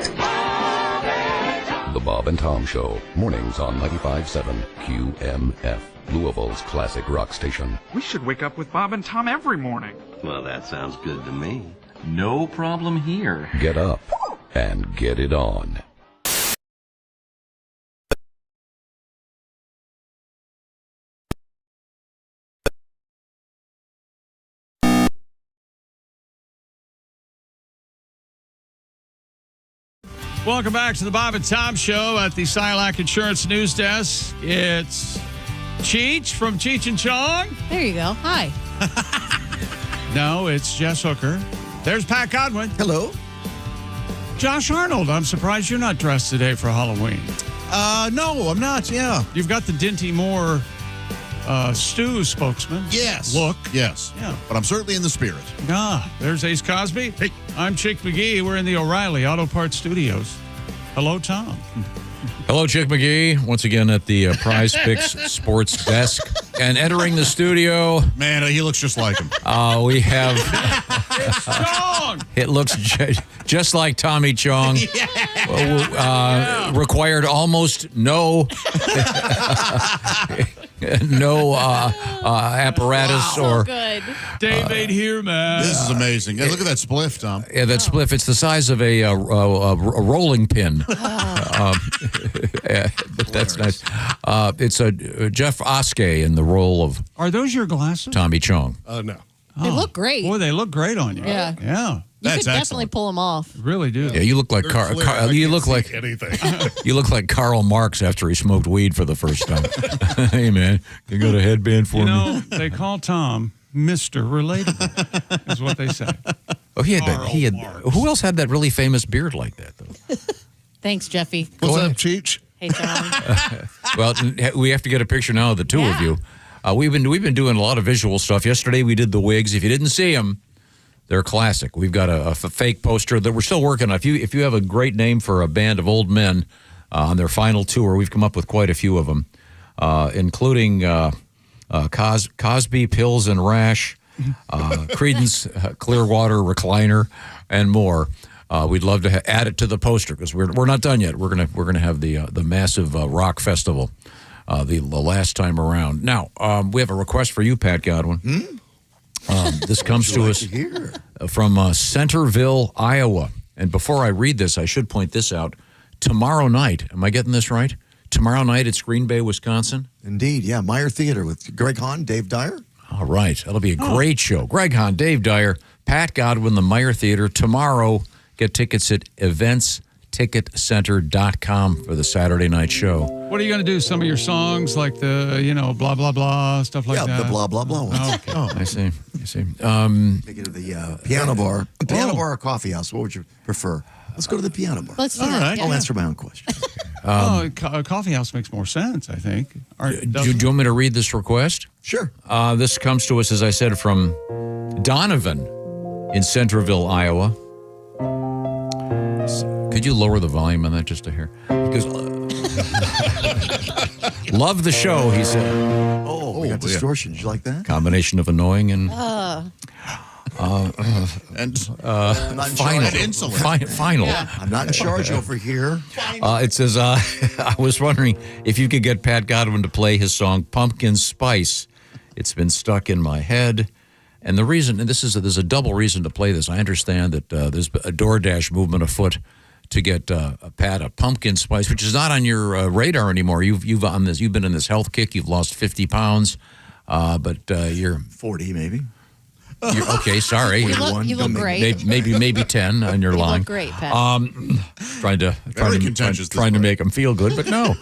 Speaker 24: The Bob and Tom Show, mornings on 95.7 QMF, Louisville's classic rock station.
Speaker 23: We should wake up with Bob and Tom every morning.
Speaker 24: Well, that sounds good to me. No problem here. Get up and get it on.
Speaker 4: Welcome back to the Bob and Tom Show at the Silac Insurance News Desk. It's Cheech from Cheech and Chong.
Speaker 5: There you go. Hi.
Speaker 4: No, it's Jess Hooker. There's Pat Godwin.
Speaker 20: Hello.
Speaker 4: Josh Arnold, I'm surprised you're not dressed today for Halloween.
Speaker 1: No, I'm not. Yeah.
Speaker 4: You've got the Dinty Moore Stew spokesman.
Speaker 1: Yes.
Speaker 4: Look.
Speaker 1: Yes.
Speaker 4: Yeah.
Speaker 1: But I'm certainly in the spirit.
Speaker 4: There's Ace Cosby. Hey. I'm Chick McGee. We're in the O'Reilly Auto Parts Studios. Hello, Tom.
Speaker 3: Hello, Chick McGee. Once again at the Prize Picks Sports Desk. And entering the studio.
Speaker 1: Man, he looks just like him.
Speaker 3: We have...
Speaker 4: It's Chong!
Speaker 3: It looks just like Tommy Chong. Required almost no... no apparatus or...
Speaker 5: Good.
Speaker 4: Dave ain't here, man.
Speaker 1: This is amazing. Hey, look at that spliff, Tom.
Speaker 3: Yeah, that spliff. It's the size of a rolling pin. But that's nice. It's Jeff Oskey in the role of...
Speaker 4: Are those your glasses?
Speaker 3: Tommy Chong.
Speaker 21: No.
Speaker 5: They look great.
Speaker 4: Boy, they look great on you.
Speaker 5: Yeah.
Speaker 4: Yeah.
Speaker 5: You could definitely pull them off.
Speaker 4: Really do.
Speaker 3: Yeah, you look like you look like
Speaker 21: anything.
Speaker 3: You look like Karl Marx after he smoked weed for the first time. Hey man, you got a headband for me?
Speaker 4: They call Tom Mr. Relatable, is what they say.
Speaker 3: Oh, he had who else had that really famous beard like that though?
Speaker 5: Thanks, Jeffy.
Speaker 20: What's up, Cheech?
Speaker 5: Hey, John.
Speaker 3: Well, we have to get a picture now of the two of you. We've been doing a lot of visual stuff. Yesterday we did the wigs. If you didn't see them, they're classic. We've got a fake poster that we're still working on. If you have a great name for a band of old men on their final tour, we've come up with quite a few of them, including Cosby, Pills and Rash, Creedence, Clearwater Recliner, and more. We'd love to add it to the poster because we're not done yet. We're gonna have the massive rock festival the last time around. Now we have a request for you, Pat Godwin. This comes to us from Centerville, Iowa. And before I read this, I should point this out. Tomorrow night, am I getting this right? Tomorrow night it's Green Bay, Wisconsin?
Speaker 20: Indeed, yeah. Meyer Theater with Greg Hahn, Dave Dyer.
Speaker 3: All right. That'll be a great show. Greg Hahn, Dave Dyer, Pat Godwin, the Meyer Theater. Tomorrow, get tickets at eventsticketcenter.com for the Saturday night show.
Speaker 4: What are you going to do? Some of your songs, like the, blah, blah, blah, stuff like that?
Speaker 20: Yeah, the blah, blah, blah ones.
Speaker 4: Oh, okay.
Speaker 3: I see.
Speaker 20: Take it to the piano bar. Piano bar or coffee house? What would you prefer? Let's go to the piano bar.
Speaker 5: Let's do
Speaker 20: All
Speaker 5: that,
Speaker 20: right.
Speaker 5: yeah.
Speaker 20: I'll answer my own question.
Speaker 4: A coffee house makes more sense, I think.
Speaker 3: Do you want me to read this request?
Speaker 20: Sure.
Speaker 3: This comes to us, as I said, from Donovan in Centerville, Iowa. Could you lower the volume on that just a hair? Because love the show, he said.
Speaker 20: We got distortion. Did you like that?
Speaker 3: Combination of annoying and
Speaker 20: I'm not in charge.
Speaker 3: final.
Speaker 20: Yeah. I'm not in charge over here.
Speaker 3: It says, I was wondering if you could get Pat Godwin to play his song Pumpkin Spice. It's been stuck in my head. And the reason, and there's a double reason to play this. I understand that there's a DoorDash movement afoot to get Pat a pumpkin spice, which is not on your radar anymore. You've been in this health kick. You've lost 50 pounds, but you're
Speaker 20: 40 maybe.
Speaker 3: Okay, sorry.
Speaker 5: You look great.
Speaker 3: Maybe 10 on your line.
Speaker 5: Look great, Pat.
Speaker 3: Trying to make him feel good, but no.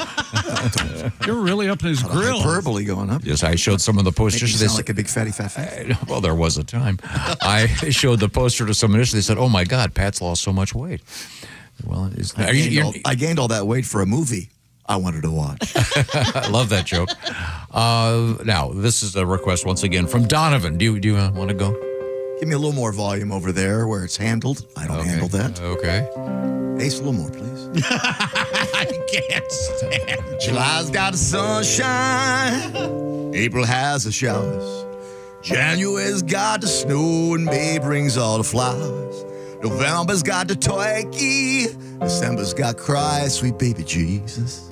Speaker 4: You're really up in his grill.
Speaker 20: Hyperbole going up.
Speaker 3: Yes, I showed some of the posters.
Speaker 20: Make you sound like a big fatty fat.
Speaker 3: Well, there was a time. I showed the poster to someone initially. They said, "Oh my God, Pat's lost so much weight." Well,
Speaker 20: I gained all that weight for a movie I wanted to watch.
Speaker 3: I love that joke. Now, this is a request once again from Donovan. Do you want to go?
Speaker 20: Give me a little more volume over there where it's handled. I don't handle that.
Speaker 3: Okay.
Speaker 20: Ace, a little more, please.
Speaker 1: I can't stand
Speaker 20: July's got the sunshine. April has the showers. January's got the snow and May brings all the flowers. November's got the turkey. December's got cry, sweet baby Jesus.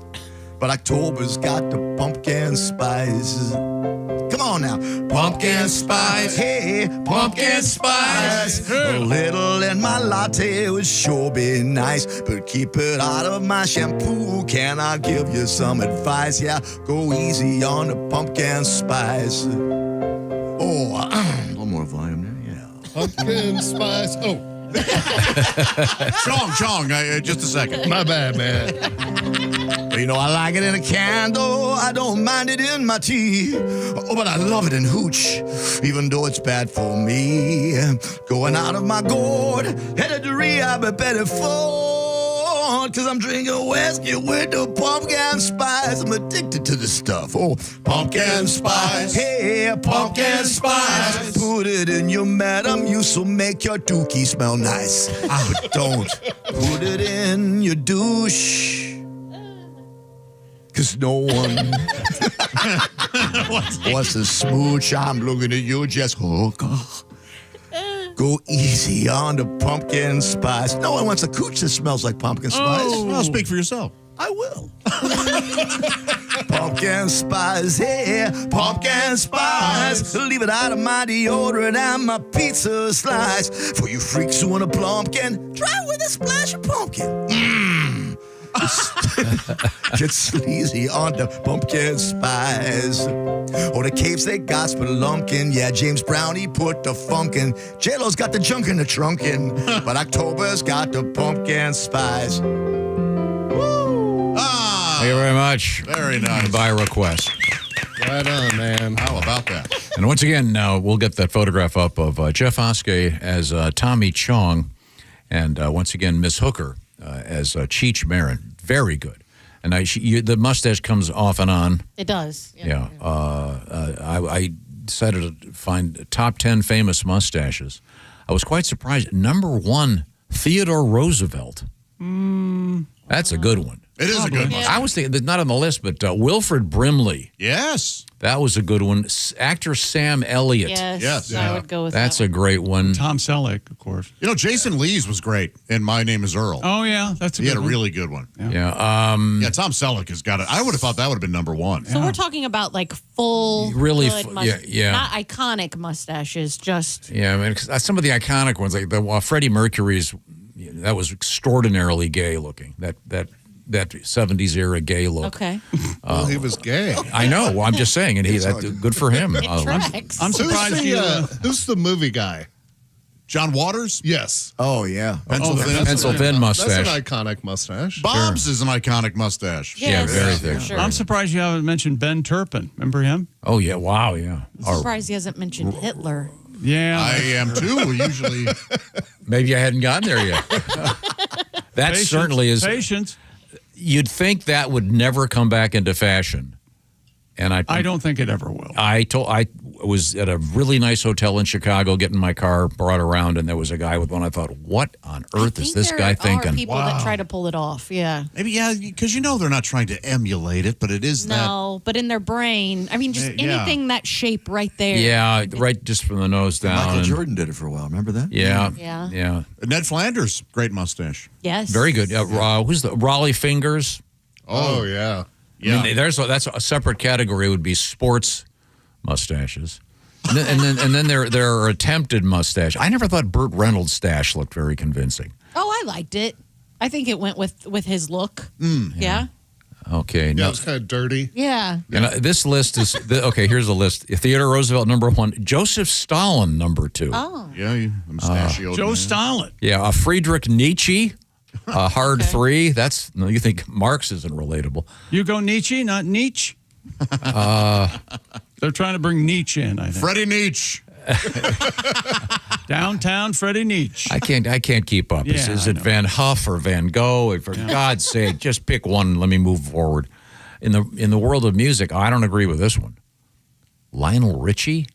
Speaker 20: But October's got the pumpkin spice. Come on now. Pumpkin spice. Hey, pumpkin spice. A little in my latte would sure be nice. But keep it out of my shampoo. Can I give you some advice? Yeah, go easy on the pumpkin spice. Oh, a little more volume there, yeah.
Speaker 21: Pumpkin spice. Oh.
Speaker 1: Chong, just a second.
Speaker 21: My bad, man.
Speaker 20: You know, I like it in a candle. I don't mind it in my tea. Oh, but I love it in hooch, even though it's bad for me. Going out of my gourd, headed to rehab at Bedford, 'cause I'm drinking whiskey with the pumpkin spice. I'm addicted to this stuff. Oh, pumpkin spice. Hey, pumpkin spice. Put it in your Madam Use will make your dookie smell nice. But don't put it in your douche. 'Cause no one wants to smooch. I'm looking at you, just hook. Go easy on the pumpkin spice. No one wants a cooch that smells like pumpkin spice.
Speaker 1: Well, speak for yourself.
Speaker 20: I will. Pumpkin spice, yeah, pumpkin spice. Leave it out of my deodorant and my pizza slice. For you freaks who want a plumpkin, try with a splash of pumpkin. Mmm. Get sleazy on the pumpkin spice. Oh, the capes, they got spelunkin'. Yeah, James Brown, he put the funk in. J-Lo's got the junk in the trunkin'. But October's got the pumpkin spice.
Speaker 3: Thank you very much.
Speaker 1: Very nice.
Speaker 3: By request.
Speaker 21: Right on, man.
Speaker 1: How about that?
Speaker 3: And once again, we'll get that photograph up of Jeff Oskey as Tommy Chong, and once again, Miss Hooker as Cheech Marin. Very good. And the mustache comes off and on.
Speaker 5: It does.
Speaker 3: Yeah. I decided to find top 10 famous mustaches. I was quite surprised. Number 1, Theodore Roosevelt. That's a good one.
Speaker 1: It is a good one.
Speaker 3: I was thinking, not on the list, but Wilfred Brimley.
Speaker 1: Yes.
Speaker 3: That was a good one. Actor Sam Elliott.
Speaker 5: Yes. I would go with
Speaker 3: That's
Speaker 5: that
Speaker 3: a great one.
Speaker 4: Tom Selleck, of course.
Speaker 1: You know, Jason Lee's was great in My Name is Earl.
Speaker 4: Oh, yeah. That's a
Speaker 1: He
Speaker 4: good
Speaker 1: had a
Speaker 4: one.
Speaker 1: really good one.
Speaker 3: Yeah.
Speaker 1: Tom Selleck has got it. I would have thought that would have been number 1.
Speaker 5: So we're talking about like full,
Speaker 3: Really
Speaker 5: good
Speaker 3: yeah.
Speaker 5: not iconic mustaches, just
Speaker 3: Yeah, I mean, 'cause some of the iconic ones, like Freddie Mercury's, that was extraordinarily gay looking. That 70s era gay look.
Speaker 5: okay.
Speaker 21: Well, he was gay.
Speaker 3: I know. Well, I'm just saying, and good for him.
Speaker 5: It tracks.
Speaker 4: I'm surprised
Speaker 21: Who's the movie guy?
Speaker 1: John Waters?
Speaker 21: Yes.
Speaker 20: Oh, yeah.
Speaker 3: Pencil thin mustache.
Speaker 21: That's an iconic mustache.
Speaker 1: Bob's is an iconic mustache.
Speaker 3: Yeah, very thick.
Speaker 5: Sure.
Speaker 4: I'm surprised you haven't mentioned Ben Turpin. Remember him?
Speaker 3: Oh, yeah. Wow, yeah.
Speaker 5: I'm surprised he hasn't mentioned Hitler.
Speaker 4: Yeah.
Speaker 1: I am too. Usually.
Speaker 3: Maybe I hadn't gotten there yet. That certainly is.
Speaker 4: Patience.
Speaker 3: You'd think that would never come back into fashion. And I
Speaker 4: don't think it ever will.
Speaker 3: I was at a really nice hotel in Chicago, getting my car brought around, and there was a guy with one. I thought, what on earth is this guy thinking?
Speaker 5: There are people that try to pull it off, yeah.
Speaker 1: Maybe, because they're not trying to emulate it, but it is
Speaker 5: No, but in their brain, I mean, just
Speaker 1: Yeah.
Speaker 5: anything that shape right there.
Speaker 3: Yeah, right just from the nose down.
Speaker 20: Michael
Speaker 3: and-
Speaker 20: Jordan did it for a while. Remember that?
Speaker 3: Yeah.
Speaker 5: Yeah.
Speaker 1: Ned Flanders, great mustache.
Speaker 5: Yes.
Speaker 3: Very good. Who's the Raleigh Fingers?
Speaker 21: Oh, yeah.
Speaker 1: Yeah.
Speaker 3: I mean, that's a separate category. Would be sports mustaches, and then there are attempted mustache. I never thought Burt Reynolds' stash looked very convincing.
Speaker 5: Oh, I liked it. I think it went with his look. Yeah.
Speaker 3: Okay.
Speaker 21: Yeah,
Speaker 3: no.
Speaker 21: it was kind of dirty.
Speaker 5: Yeah.
Speaker 3: And this list is okay. Here's the list: Theodore Roosevelt number 1, Joseph Stalin number 2.
Speaker 5: Oh.
Speaker 1: Yeah, the mustachioed
Speaker 4: Joe
Speaker 1: man.
Speaker 4: Stalin.
Speaker 3: Yeah, Friedrich Nietzsche, hard 3. That's you think Marx isn't relatable?
Speaker 4: You go Nietzsche, not Nietzsche. They're trying to bring Nietzsche in, I think.
Speaker 1: Freddie Nietzsche.
Speaker 4: Downtown Freddie Nietzsche.
Speaker 3: I can't keep up.
Speaker 4: Yeah,
Speaker 3: Is
Speaker 4: I
Speaker 3: it
Speaker 4: know.
Speaker 3: Van Huff or Van Gogh? For God's sake, just pick one and let me move forward. In the world of music, I don't agree with this one. Lionel Richie?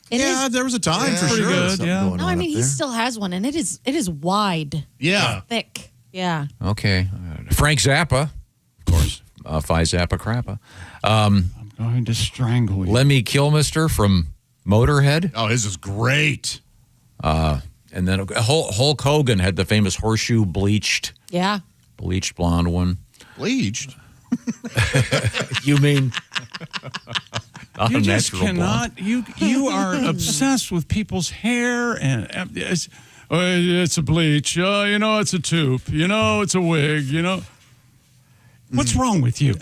Speaker 1: There was a time for
Speaker 4: pretty
Speaker 1: sure.
Speaker 4: good, yeah.
Speaker 5: No, I mean, he still has one, and it is wide.
Speaker 1: Yeah.
Speaker 5: Thick. Yeah.
Speaker 3: Okay. Frank Zappa, of course. Phi Zappa Crappa.
Speaker 4: I'm going to strangle you.
Speaker 3: Lemmy Kilmister from Motorhead.
Speaker 1: Oh, his is great.
Speaker 3: And then Hulk Hogan had the famous horseshoe bleached blonde one.
Speaker 1: Bleached?
Speaker 3: You mean not
Speaker 4: You
Speaker 3: a
Speaker 4: just
Speaker 3: natural blonde?
Speaker 4: cannot. You are obsessed with people's hair, and it's a bleach. It's a tube. It's a wig. What's wrong with you?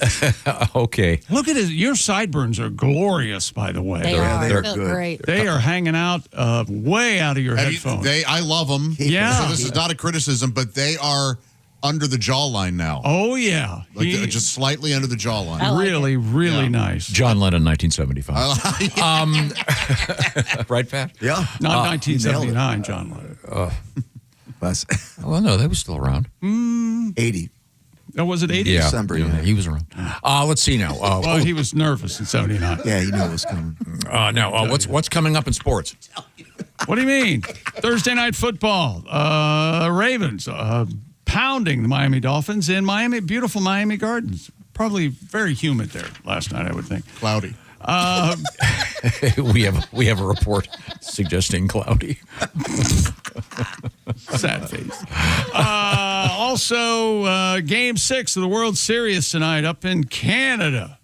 Speaker 3: Okay.
Speaker 4: Look at it. Your sideburns are glorious, by the way.
Speaker 5: They're good. Great.
Speaker 4: They are hanging out way out of your headphones.
Speaker 1: I love them.
Speaker 4: Yeah.
Speaker 1: So this is not a criticism, but they are under the jawline now.
Speaker 4: Oh, yeah.
Speaker 1: Like just slightly under the jawline.
Speaker 4: Really nice.
Speaker 3: John Lennon, 1975. Right, Pat?
Speaker 20: Yeah.
Speaker 4: Not 1979, John Lennon.
Speaker 3: Well, no, they were still around.
Speaker 20: 80.
Speaker 4: Oh, was it 80?
Speaker 3: Yeah,
Speaker 20: December,
Speaker 3: yeah,
Speaker 20: yeah.
Speaker 3: he was around. Let's see now.
Speaker 4: Well, he was nervous in 79.
Speaker 20: Yeah, he knew it was coming.
Speaker 3: Now, what's coming up in sports?
Speaker 4: What do you mean? Thursday night football. Ravens pounding the Miami Dolphins in beautiful Miami Gardens. Probably very humid there last night, I would think.
Speaker 1: Cloudy.
Speaker 3: we have a report suggesting cloudy.
Speaker 4: Sad face. Also, Game 6 of the World Series tonight up in Canada.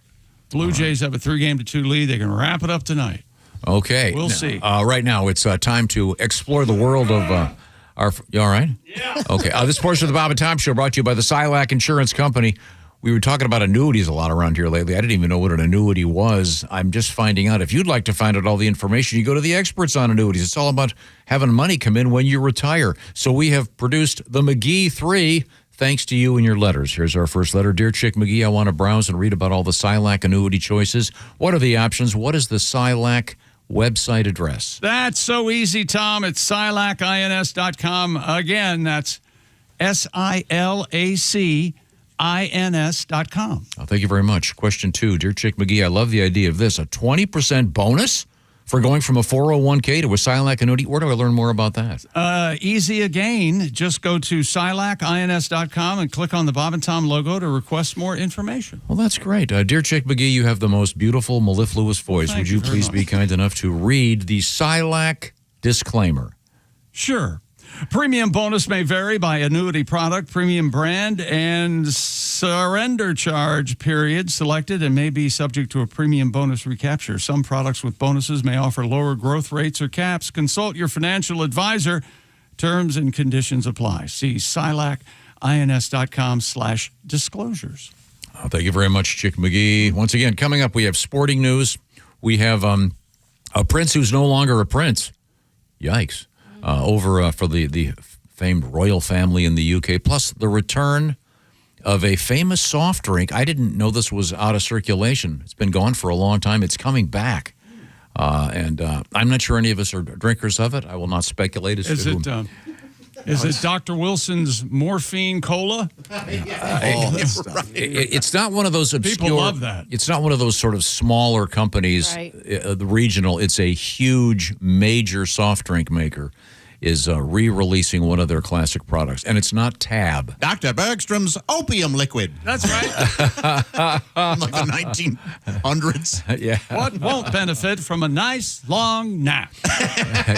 Speaker 4: Blue Jays have a 3-2 lead. They can wrap it up tonight.
Speaker 3: Okay.
Speaker 4: We'll see.
Speaker 3: Right now, it's time to explore the world of our... You all right?
Speaker 4: Yeah.
Speaker 3: Okay. This portion of the Bob and Tom Show brought to you by the Silac Insurance Company. We were talking about annuities a lot around here lately. I didn't even know what an annuity was. I'm just finding out. If you'd like to find out all the information, you go to the experts on annuities. It's all about having money come in when you retire. So we have produced the McGee 3, thanks to you and your letters. Here's our first letter. Dear Chick McGee, I want to browse and read about all the Silac annuity choices. What are the options? What is the Silac website address?
Speaker 4: That's so easy, Tom. It's silacins.com. Again, that's SILAC.ins.com.
Speaker 3: Thank you very much. Question 2. Dear Chick McGee, I love the idea of this. A 20% bonus for going from a 401k to a Silac annuity. Where do I learn more about that?
Speaker 4: Easy again. Just go to silacins.com and click on the Bob and Tom logo to request more information.
Speaker 3: Well, that's great. Dear Chick McGee, you have the most beautiful, mellifluous voice.
Speaker 4: Thank
Speaker 3: Would
Speaker 4: you
Speaker 3: you
Speaker 4: very
Speaker 3: please
Speaker 4: much.
Speaker 3: be kind enough to read the Silac disclaimer?
Speaker 4: Sure. Premium bonus may vary by annuity product, premium brand, and surrender charge period selected and may be subject to a premium bonus recapture. Some products with bonuses may offer lower growth rates or caps. Consult your financial advisor. Terms and conditions apply. See silacins.com/disclosures.
Speaker 3: Thank you very much, Chick McGee. Once again, coming up, we have sporting news. We have a prince who's no longer a prince. Yikes. Over for the famed royal family in the UK, plus the return of a famous soft drink. I didn't know this was out of circulation. It's been gone for a long time. It's coming back. And I'm not sure any of us are drinkers of it. I will not speculate as
Speaker 4: Is
Speaker 3: to
Speaker 4: it
Speaker 3: whom.
Speaker 4: is it Dr. Wilson's morphine cola?
Speaker 3: It's not one of those obscure.
Speaker 4: People love that.
Speaker 3: It's not one of those sort of smaller companies,
Speaker 5: Right.
Speaker 3: The regional. It's a huge, major soft drink maker is re-releasing one of their classic products, and it's not Tab.
Speaker 1: Dr. Bergstrom's opium liquid.
Speaker 4: That's right.
Speaker 1: Like the 1900s.
Speaker 3: Yeah.
Speaker 4: What won't benefit from a nice long nap?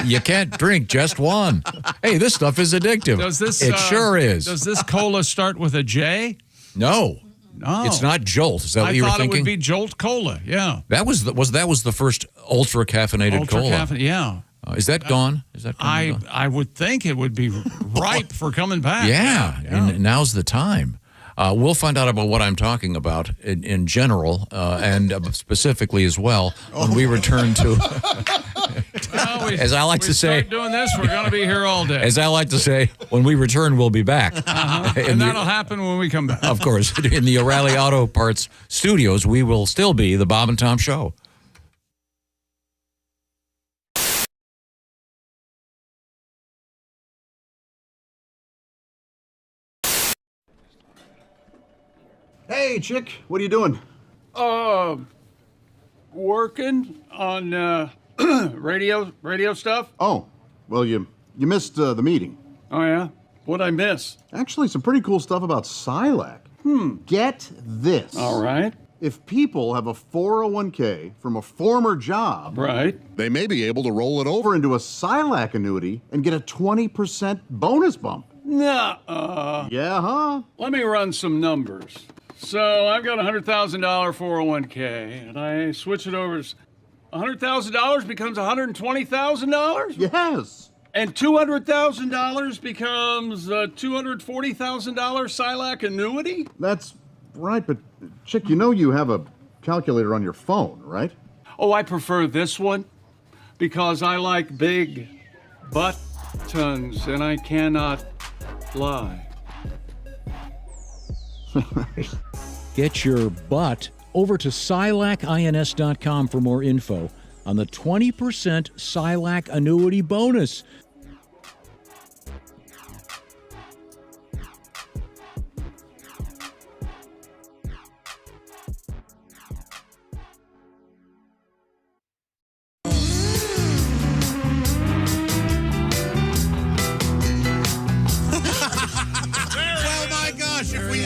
Speaker 3: You can't drink just one. Hey, this stuff is addictive.
Speaker 4: Does this?
Speaker 3: It sure is.
Speaker 4: Does this cola start with a J?
Speaker 3: No.
Speaker 4: No.
Speaker 3: It's not Jolt. Is that what
Speaker 4: I
Speaker 3: you were
Speaker 4: thought it
Speaker 3: thinking?
Speaker 4: would be Jolt Cola. Yeah.
Speaker 3: That was the first ultra caffeinated cola.
Speaker 4: Yeah.
Speaker 3: Is that gone? Is that gone?
Speaker 4: I would think it would be ripe for coming back.
Speaker 3: Yeah, and now's the time. We'll find out about what I'm talking about in general and specifically as well when we return to. As I like to say,
Speaker 4: start doing this, we're going to be here all day.
Speaker 3: As I like to say, when we return, we'll be back.
Speaker 4: And that'll happen when we come back.
Speaker 3: Of course, in the O'Reilly Auto Parts studios, we will still be the Bob and Tom Show.
Speaker 2: Hey, Chick, what are you doing?
Speaker 4: Working on radio stuff.
Speaker 2: Oh, well, you missed the meeting.
Speaker 4: Oh, yeah? What'd I miss?
Speaker 2: Actually, some pretty cool stuff about Silac. Get this.
Speaker 4: All right.
Speaker 2: If people have a 401k from a former job,
Speaker 4: right,
Speaker 2: they may be able to roll it over into a Silac annuity and get a 20% bonus bump.
Speaker 4: Nah.
Speaker 2: Yeah, huh?
Speaker 4: Let me run some numbers. So I've got a $100,000 401k, and I switch it over. $100,000 becomes $120,000?
Speaker 2: Yes.
Speaker 4: And $200,000 becomes a $240,000 Silac annuity?
Speaker 2: That's right, but Chick, you know you have a calculator on your phone, right?
Speaker 4: Oh, I prefer this one because I like big buttons and I cannot lie.
Speaker 3: Get your butt over to silacins.com for more info on the 20% Silac annuity bonus.
Speaker 1: Well, my gosh, if we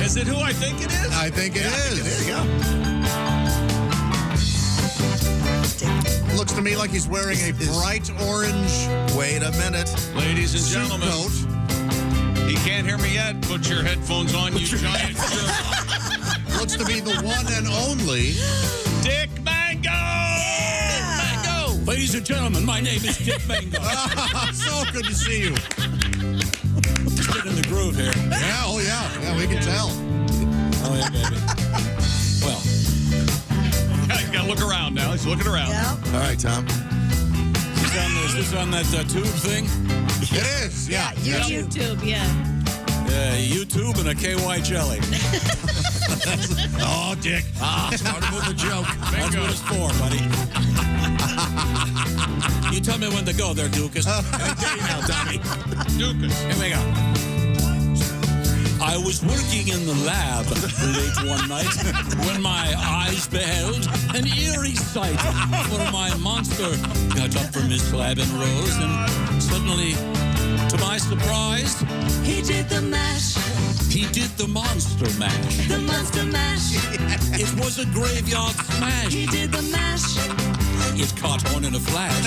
Speaker 4: Is it who I think it is?
Speaker 1: I think it is. There you go. Looks to me like he's wearing a bright orange.
Speaker 20: Wait a minute.
Speaker 4: Ladies and
Speaker 1: Suit
Speaker 4: gentlemen,
Speaker 1: coat.
Speaker 4: he can't hear me yet. Put your headphones on, you giant jerk.
Speaker 1: Looks to be the one and only
Speaker 4: Dick Mango!
Speaker 3: Mango! Ladies and gentlemen, my name is Dick Mango.
Speaker 1: So good to see you.
Speaker 3: Get in the groove here.
Speaker 1: Yeah, oh yeah. Yeah, we can tell.
Speaker 3: Oh, yeah, baby. Well,
Speaker 4: You gotta look around now. He's looking around.
Speaker 20: All right, Tom.
Speaker 3: is this on that tube thing?
Speaker 1: It is, yeah.
Speaker 5: YouTube, yeah.
Speaker 3: YouTube and a KY jelly.
Speaker 1: Oh, Dick.
Speaker 3: Started with a joke. That's what it's for, buddy. You tell me when to go there, Dukas. Any day now, Tommy.
Speaker 4: Dukas.
Speaker 3: Here we go. I was working in the lab late one night when my eyes beheld an eerie sight. For my monster got up from his slab and rose, and suddenly, to my surprise,
Speaker 9: He did the mash,
Speaker 3: he did the monster mash.
Speaker 9: the monster mash.
Speaker 3: It was a graveyard smash.
Speaker 9: He did the mash,
Speaker 3: It caught on in a flash.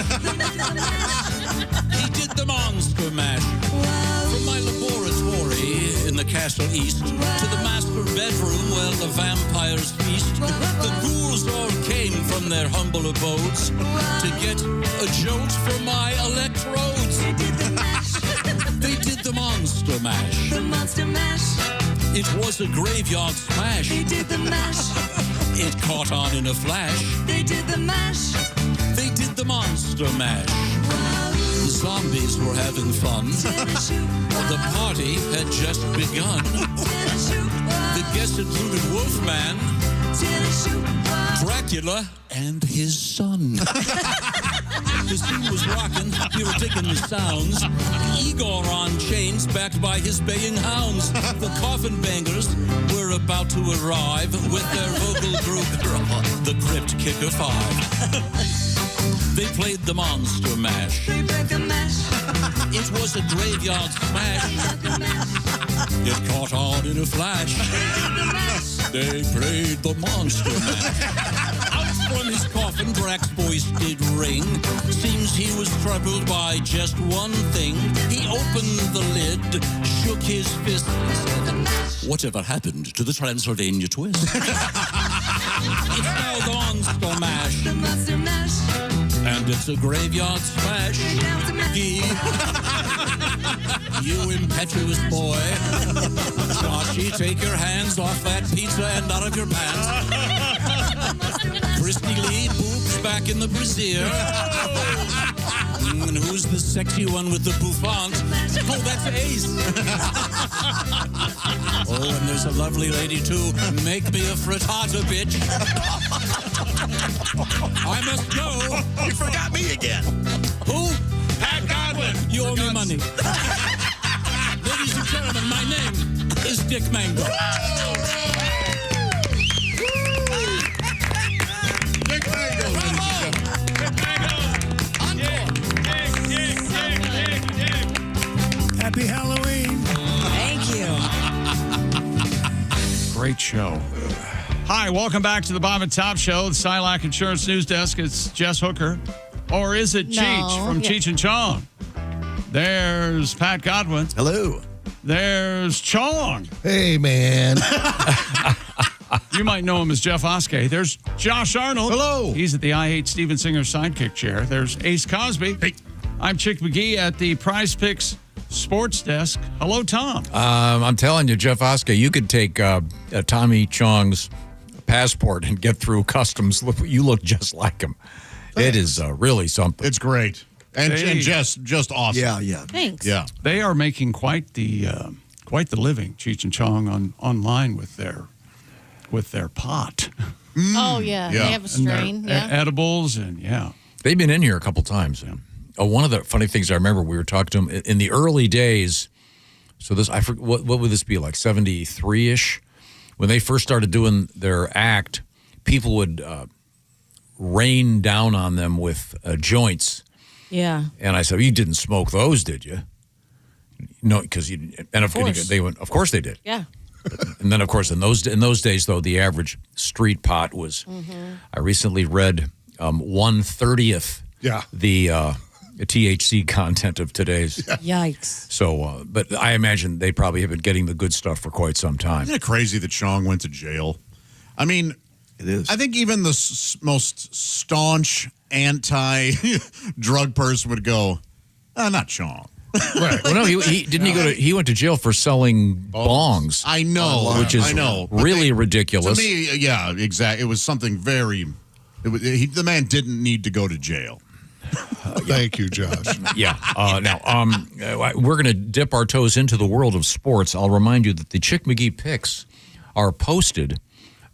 Speaker 3: He did the monster mash. From my laboratory in the castle east to the master bedroom where the vampires feast. The ghouls all came from their humble abodes to get a jolt from my electrodes.
Speaker 9: They did the mash,
Speaker 3: They did the monster mash.
Speaker 9: the monster mash.
Speaker 3: It was a graveyard smash.
Speaker 9: They did the mash,
Speaker 3: It caught on in a flash.
Speaker 9: they did the mash.
Speaker 3: They did the monster mash. The zombies were having fun. The party had just begun. The guests included Wolfman, Dracula, and his son. The scene was rocking. We were digging the sounds. Igor on chains, backed by his baying hounds. The coffin bangers were about to arrive with their vocal group, the Crypt Kicker 5. They played the monster mash.
Speaker 9: They break the mash,
Speaker 3: It was a graveyard smash. It caught on in a flash. They played the monster mash. Out from his coffin, Drac's voice did ring. Seems he was troubled by just one thing. He opened the lid, shook his fist, and said, "Whatever happened to the Transylvania twist?" It's now the monster mash.
Speaker 9: the monster mash.
Speaker 3: And it's a graveyard smash. You impetuous boy. Joshy, take your hands off that pizza and out of your pants. Christy Lee, boobs back in the brassiere. And who's the sexy one with the bouffant? Oh, that's Ace. Oh, and there's a lovely lady, too. Make me a frittata, bitch. I must go.
Speaker 20: You forgot me again.
Speaker 3: Who? Pat Godwin. You owe me money. Ladies and gentlemen, my name is Dick Mango.
Speaker 1: Dick Mango, ladies and gentlemen.
Speaker 20: Happy Halloween.
Speaker 9: Thank you.
Speaker 4: Great show. Hi, welcome back to the Bob and Tom Show, the Silac Insurance News Desk. It's Jess Hooker. Or is it Cheech from Cheech and Chong? There's Pat Godwin.
Speaker 20: Hello.
Speaker 4: There's Chong.
Speaker 20: Hey, man.
Speaker 4: You might know him as Jeff Oskey. There's Josh Arnold.
Speaker 20: Hello.
Speaker 4: He's at the I Hate Steven Singer sidekick chair. There's Ace Cosby.
Speaker 1: Hey.
Speaker 4: I'm Chick McGee at the Prize Picks Sports Desk. Hello, Tom.
Speaker 3: I'm telling you, Jeff Oskey, you could take Tommy Chong's passport and get through customs. You look just like him. It is really something.
Speaker 1: It's great. And just awesome.
Speaker 20: Yeah.
Speaker 5: Thanks.
Speaker 1: Yeah.
Speaker 4: They are making quite the quite the living, Cheech and Chong, online with their pot.
Speaker 5: Oh, yeah. They have a strain.
Speaker 4: And their edibles, and
Speaker 3: They've been in here a couple times. One of the funny things I remember, we were talking to them in the early days. So this, I forget, what would this be, like 73-ish? When they first started doing their act, people would rain down on them with joints.
Speaker 5: Yeah.
Speaker 3: And I said, you didn't smoke those, did you? No, because they went, of course they did.
Speaker 5: Yeah.
Speaker 3: And then, of course, in those days, though, the average street pot was, I recently read 1/30th the THC content of today's.
Speaker 5: Yikes.
Speaker 3: So, but I imagine they probably have been getting the good stuff for quite some time.
Speaker 1: Isn't it crazy that Chong went to jail? I mean,
Speaker 20: it is.
Speaker 1: I think even the most staunch anti-drug person would go, not Chong.
Speaker 3: Right. Well, no, he went to jail for selling bongs.
Speaker 1: I know,
Speaker 3: which is really ridiculous.
Speaker 1: To me, yeah, exactly. It was something very. The man didn't need to go to jail.
Speaker 8: Thank you, Josh.
Speaker 3: Yeah. Now, we're going to dip our toes into the world of sports. I'll remind you that the Chick McGee picks are posted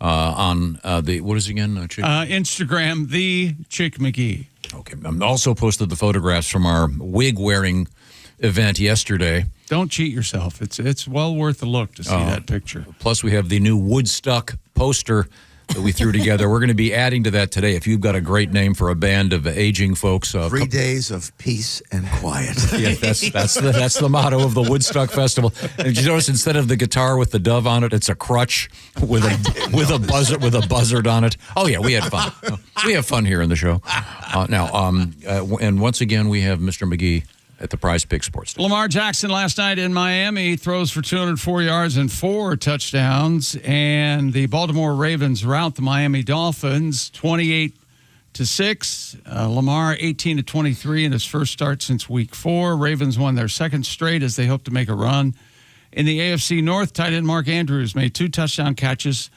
Speaker 3: on what is it again? Chick?
Speaker 4: Instagram, the Chick McGee.
Speaker 3: Okay. Also posted the photographs from our wig-wearing event yesterday.
Speaker 4: Don't cheat yourself. It's well worth a look to see that picture.
Speaker 3: Plus, we have the new Woodstock poster that we threw together. We're going to be adding to that today. If you've got a great name for a band of aging folks,
Speaker 20: 3 days of peace and quiet.
Speaker 3: Yeah, that's the motto of the Woodstock Festival. And did you notice instead of the guitar with the dove on it, it's a crutch with a buzzard on it? Oh yeah, we had fun. We have fun here in the show. And once again, we have Mr. McGee at the Prize Pick Sports.
Speaker 4: Lamar Jackson last night in Miami throws for 204 yards and 4 touchdowns, and the Baltimore Ravens rout the Miami Dolphins 28-6. Lamar 18-23 in his first start since Week 4. Ravens won their second straight as they hope to make a run. In the AFC North, tight end Mark Andrews made 2 touchdown catches.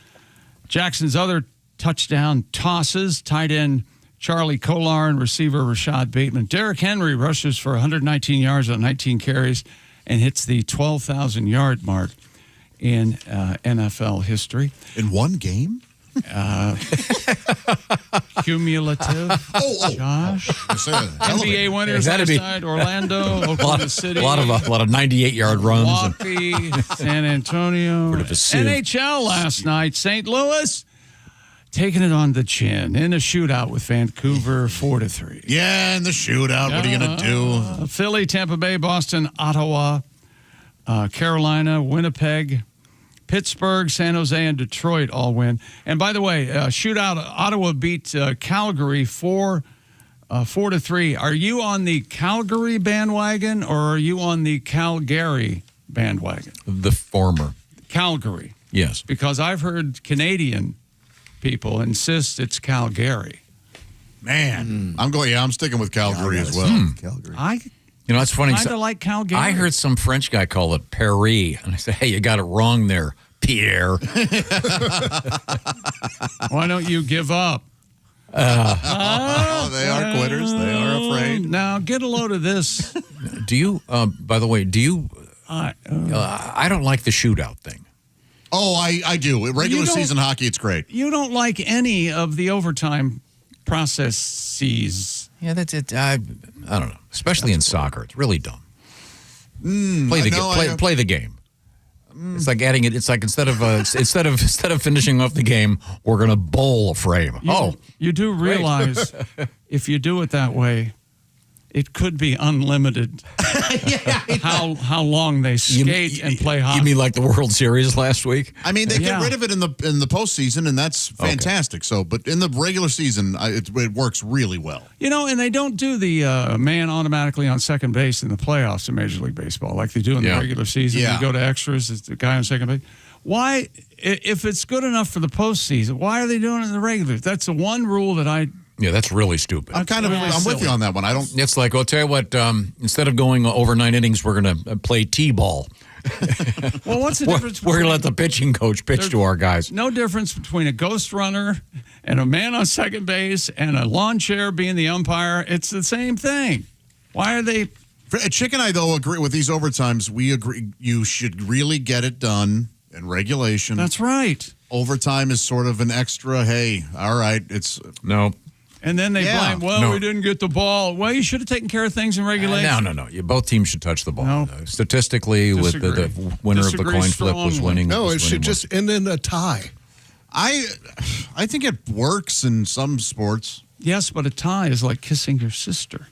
Speaker 4: Jackson's other touchdown tosses, tight end Charlie Kolar and receiver Rashad Bateman. Derrick Henry rushes for 119 yards on 19 carries and hits the 12,000-yard mark in NFL history.
Speaker 1: In one game?
Speaker 4: Cumulative. Josh. NBA winners last night, Orlando, Oklahoma City.
Speaker 3: A lot of 98-yard runs.
Speaker 4: Milwaukee, San Antonio. NHL last night, St. Louis. Taking it on the chin in a shootout with Vancouver, 4-3.
Speaker 1: Yeah, in the shootout. What are you going to do?
Speaker 4: Philly, Tampa Bay, Boston, Ottawa, Carolina, Winnipeg, Pittsburgh, San Jose, and Detroit all win. And by the way, shootout, Ottawa beat Calgary 4-3. Are you on the Calgary bandwagon or are you on the Calgary bandwagon?
Speaker 3: The former.
Speaker 4: Calgary.
Speaker 3: Yes.
Speaker 4: Because I've heard Canadian people insist it's Calgary.
Speaker 1: Man, I'm sticking with Calgary as well.
Speaker 20: Calgary.
Speaker 3: It's funny.
Speaker 4: Kind of like Calgary.
Speaker 3: I heard some French guy call it Paris, and I said, "Hey, you got it wrong there, Pierre."
Speaker 4: Why don't you give up?
Speaker 1: They are quitters. They are afraid.
Speaker 4: Now get a load of this.
Speaker 3: Do you? By the way, do you? I don't like the shootout thing.
Speaker 1: Oh, I do. Regular season hockey, it's great.
Speaker 4: You don't like any of the overtime processes.
Speaker 3: Yeah, that's it. I don't know. Especially in soccer, it's really dumb. Play the game. It's like adding it. It's like instead of finishing off the game, we're going to bowl a frame.
Speaker 4: You do realize if you do it that way, it could be unlimited. How long they skate and play hockey.
Speaker 3: You mean like the World Series last week?
Speaker 1: I mean, they get rid of it in the postseason, and that's fantastic. So, but in the regular season, it works really well.
Speaker 4: And they don't do the man automatically on second base in the playoffs in Major League Baseball like they do in the regular season. You go to extras, it's the guy on second base. Why, if it's good enough for the postseason, why are they doing it in the regular? That's the one rule that
Speaker 3: Yeah, that's really stupid.
Speaker 1: I'm with you on that one. I don't.
Speaker 3: It's like, I'll tell you what. Instead of going over 9 innings, we're going to play t-ball.
Speaker 4: Well, what's the difference?
Speaker 3: We're going to let the pitching coach pitch to our guys.
Speaker 4: No difference between a ghost runner and a man on second base and a lawn chair being the umpire. It's the same thing. Why are they?
Speaker 1: Chick and I, though, agree with these overtimes. We agree you should really get it done in regulation.
Speaker 4: That's right.
Speaker 1: Overtime is sort of an extra, hey, all right, it's...
Speaker 3: No.
Speaker 4: And then they blame, we didn't get the ball. Well, you should have taken care of things in regulation.
Speaker 3: No. Both teams should touch the ball. No. Statistically, with the winner of the coin flip was winning.
Speaker 8: No, it should just end in a tie.
Speaker 1: I think it works in some sports.
Speaker 4: Yes, but a tie is like kissing your sister.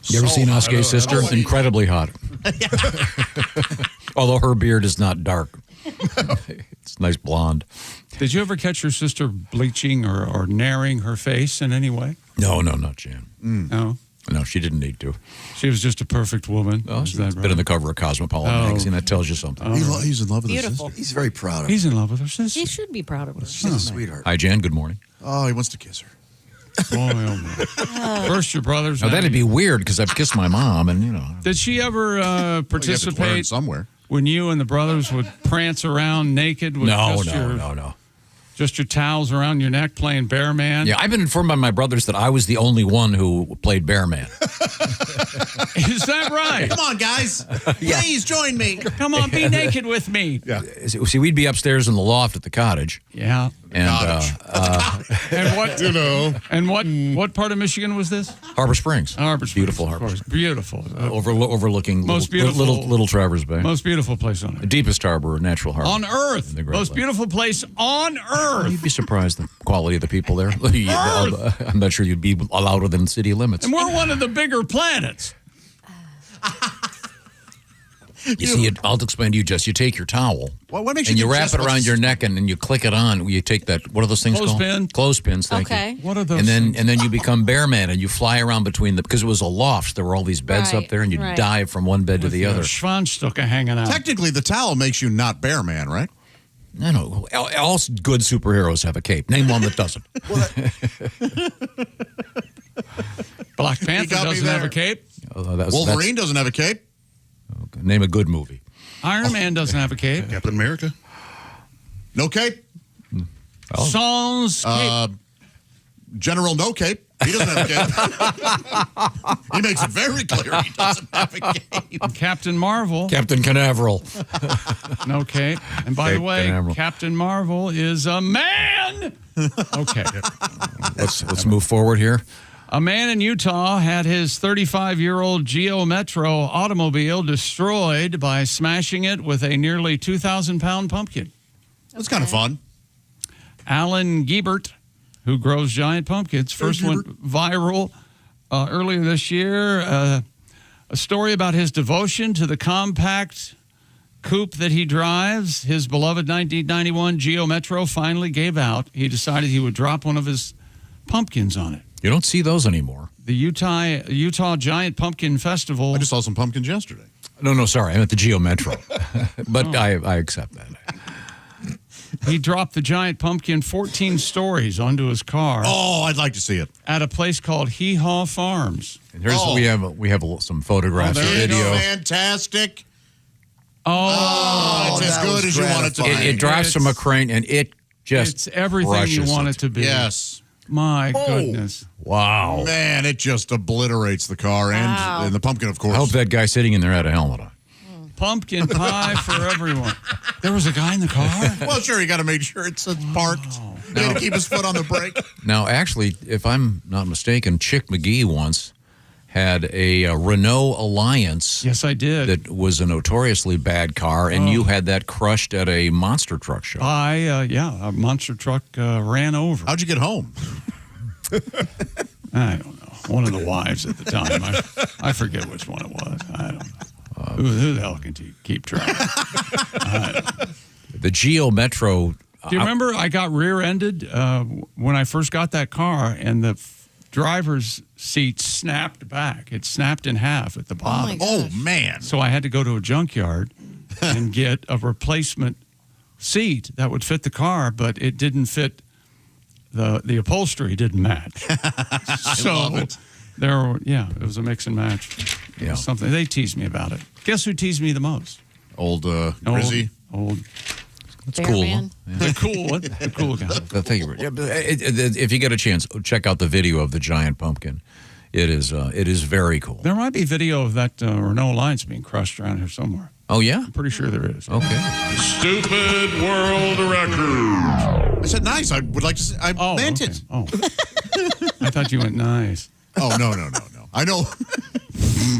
Speaker 3: You ever seen Oscar's sister? Incredibly hot. Although her beard is not dark. It's nice blonde.
Speaker 4: Did you ever catch your sister bleaching or narrowing her face in any way?
Speaker 3: No, not Jan.
Speaker 4: No?
Speaker 3: No, she didn't need to.
Speaker 4: She was just a perfect woman.
Speaker 3: Oh, she's been on the cover of Cosmopolitan magazine. That tells you something.
Speaker 1: He's in love with her
Speaker 5: Beautiful.
Speaker 1: sister.
Speaker 20: He's very proud of her.
Speaker 4: He's in love with her sister.
Speaker 5: He should be proud of her.
Speaker 20: She's a sweetheart.
Speaker 3: Hi, Jan. Good morning.
Speaker 1: Oh, he wants to kiss her.
Speaker 4: Boy, oh boy. First, your brothers.
Speaker 3: Now, that'd be weird because I've kissed my mom, and
Speaker 4: Did she ever participate
Speaker 1: somewhere
Speaker 4: when you and the brothers would prance around naked with
Speaker 3: No.
Speaker 4: just your towels around your neck playing bear man?
Speaker 3: Yeah, I've been informed by my brothers that I was the only one who played bear man.
Speaker 4: Is that right?
Speaker 1: Come on, guys. Please join me.
Speaker 4: Come on, be naked with me.
Speaker 3: Yeah. See, we'd be upstairs in the loft at the cottage.
Speaker 4: Yeah.
Speaker 3: And
Speaker 4: and what And what part of Michigan was this?
Speaker 3: Harbor Springs.
Speaker 4: Harbor Springs.
Speaker 3: Beautiful Harbor Springs.
Speaker 4: Beautiful.
Speaker 3: Overlooking
Speaker 4: most beautiful
Speaker 3: little Traverse Bay.
Speaker 4: Most beautiful place on earth.
Speaker 3: The deepest harbor, natural harbor.
Speaker 4: On earth. Most beautiful place on earth.
Speaker 3: You'd be surprised the quality of the people there. I'm not sure you'd be allowed within city limits.
Speaker 4: And we're one of the bigger planets.
Speaker 3: You see, I'll explain to you, Jess. You take your towel
Speaker 1: what makes
Speaker 3: and
Speaker 1: you
Speaker 3: you
Speaker 1: think
Speaker 3: wrap
Speaker 1: Jess
Speaker 3: it around
Speaker 1: wants-
Speaker 3: your neck, and then you click it on. You take that. What are those things
Speaker 4: Clothespin?
Speaker 3: called? Clothespins. Thank
Speaker 5: Okay.
Speaker 3: you.
Speaker 4: What are those?
Speaker 3: And then you become bear man, and you fly around between because it was a loft. There were all these beds up there, and you dive from one bed to the other.
Speaker 4: Schwanzstocke hanging out.
Speaker 1: Technically, the towel makes you not bear man, right?
Speaker 3: No. All good superheroes have a cape. Name one that doesn't.
Speaker 4: Black Panther
Speaker 1: got me
Speaker 4: doesn't have
Speaker 1: there.
Speaker 4: a cape.
Speaker 1: Wolverine doesn't have a cape.
Speaker 3: Okay. Name a good movie.
Speaker 4: Iron Man doesn't have a cape.
Speaker 7: Captain America.
Speaker 1: No cape.
Speaker 4: Sans cape.
Speaker 1: General No Cape. He doesn't have a cape. He makes it very clear he doesn't have a cape.
Speaker 4: Captain Marvel.
Speaker 3: Captain Canaveral.
Speaker 4: No cape. And by the way, Captain Marvel is a man. Okay.
Speaker 3: Let's move forward here.
Speaker 4: A man in Utah had his 35-year-old Geo Metro automobile destroyed by smashing it with a nearly 2,000-pound pumpkin.
Speaker 1: That's kind of fun.
Speaker 4: Alan Giebert, who grows giant pumpkins, first went viral earlier this year. A story about his devotion to the compact coupe that he drives. His beloved 1991 Geo Metro finally gave out. He decided he would drop one of his pumpkins on it.
Speaker 3: You don't see those anymore.
Speaker 4: The Utah Giant Pumpkin Festival.
Speaker 1: I just saw some pumpkins yesterday.
Speaker 3: No, sorry. I meant the Geo Metro. But I accept that.
Speaker 4: He dropped the giant pumpkin 14 stories onto his car.
Speaker 1: Oh, I'd like to see it.
Speaker 4: At a place called Hee Haw Farms.
Speaker 3: And here's we have some photographs and video.
Speaker 1: Fantastic.
Speaker 4: Oh,
Speaker 1: it's as good as you want it to be.
Speaker 3: It drives from a crane, and it just
Speaker 4: it's everything you want it to be.
Speaker 1: Yes.
Speaker 4: My goodness.
Speaker 3: Wow.
Speaker 1: Man, it just obliterates the car and the pumpkin, of course.
Speaker 3: I hope that guy sitting in there had a helmet on.
Speaker 4: Pumpkin pie for everyone. There was a guy in the car?
Speaker 1: Well, sure, you got to make sure it's parked. You got to keep his foot on the brake.
Speaker 3: Now, actually, if I'm not mistaken, Chick McGee once had a Renault Alliance.
Speaker 4: Yes, I did.
Speaker 3: That was a notoriously bad car, and you had that crushed at a monster truck show.
Speaker 4: A monster truck ran over.
Speaker 1: How'd you get home?
Speaker 4: I don't know. One of the wives at the time. I forget which one it was. I don't know. Who the hell can keep track?
Speaker 3: The Geo Metro.
Speaker 4: Do you remember I got rear-ended when I first got that car, and the driver's seat snapped back. It snapped in half at the bottom.
Speaker 1: Oh, man.
Speaker 4: So I had to go to a junkyard and get a replacement seat that would fit the car, but it didn't fit. The upholstery didn't match.
Speaker 1: I love it.
Speaker 4: It was a mix and match.
Speaker 3: Yeah.
Speaker 4: Something they teased me about it. Guess who teased me the most?
Speaker 1: Old Rizzy.
Speaker 4: Old.
Speaker 3: That's cool.
Speaker 5: Man.
Speaker 4: The cool one. The cool guy.
Speaker 3: Thank you. If you get a chance, check out the video of the giant pumpkin. It is very cool.
Speaker 4: There might be video of that Renault Alliance being crushed around here somewhere.
Speaker 3: Oh, yeah?
Speaker 4: I'm pretty sure there is.
Speaker 3: Okay.
Speaker 1: Stupid world record. I said nice. I would like to say, I meant
Speaker 4: okay.
Speaker 1: it.
Speaker 4: Oh. I thought you went nice.
Speaker 1: Oh, no. I know.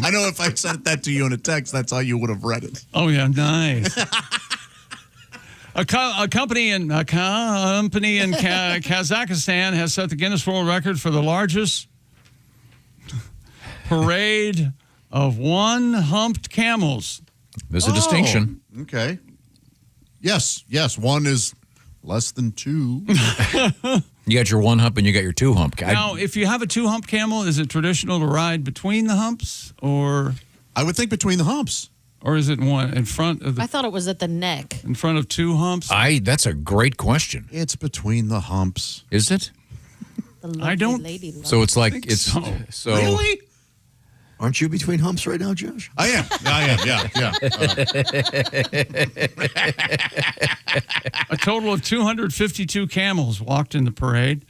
Speaker 1: I know if I sent that to you in a text, that's how you would have read it.
Speaker 4: Oh, yeah, nice. A company in Kazakhstan has set the Guinness World Record for the largest parade of one-humped camels.
Speaker 3: There's a distinction.
Speaker 1: Okay. Yes. One is less than two.
Speaker 3: You got your one hump and you got your two hump.
Speaker 4: Now, if you have a two-hump camel, is it traditional to ride between the humps, or?
Speaker 1: I would think between the humps.
Speaker 4: Or is it one in front of the?
Speaker 5: I thought it was at the neck.
Speaker 4: In front of two humps?
Speaker 3: That's a great question.
Speaker 1: It's between the humps.
Speaker 3: Is it?
Speaker 5: I
Speaker 4: don't.
Speaker 3: So it's like it's so.
Speaker 1: Really?
Speaker 20: Aren't you between humps right now, Josh?
Speaker 1: I am. Yeah.
Speaker 4: A total of 252 camels walked in the parade,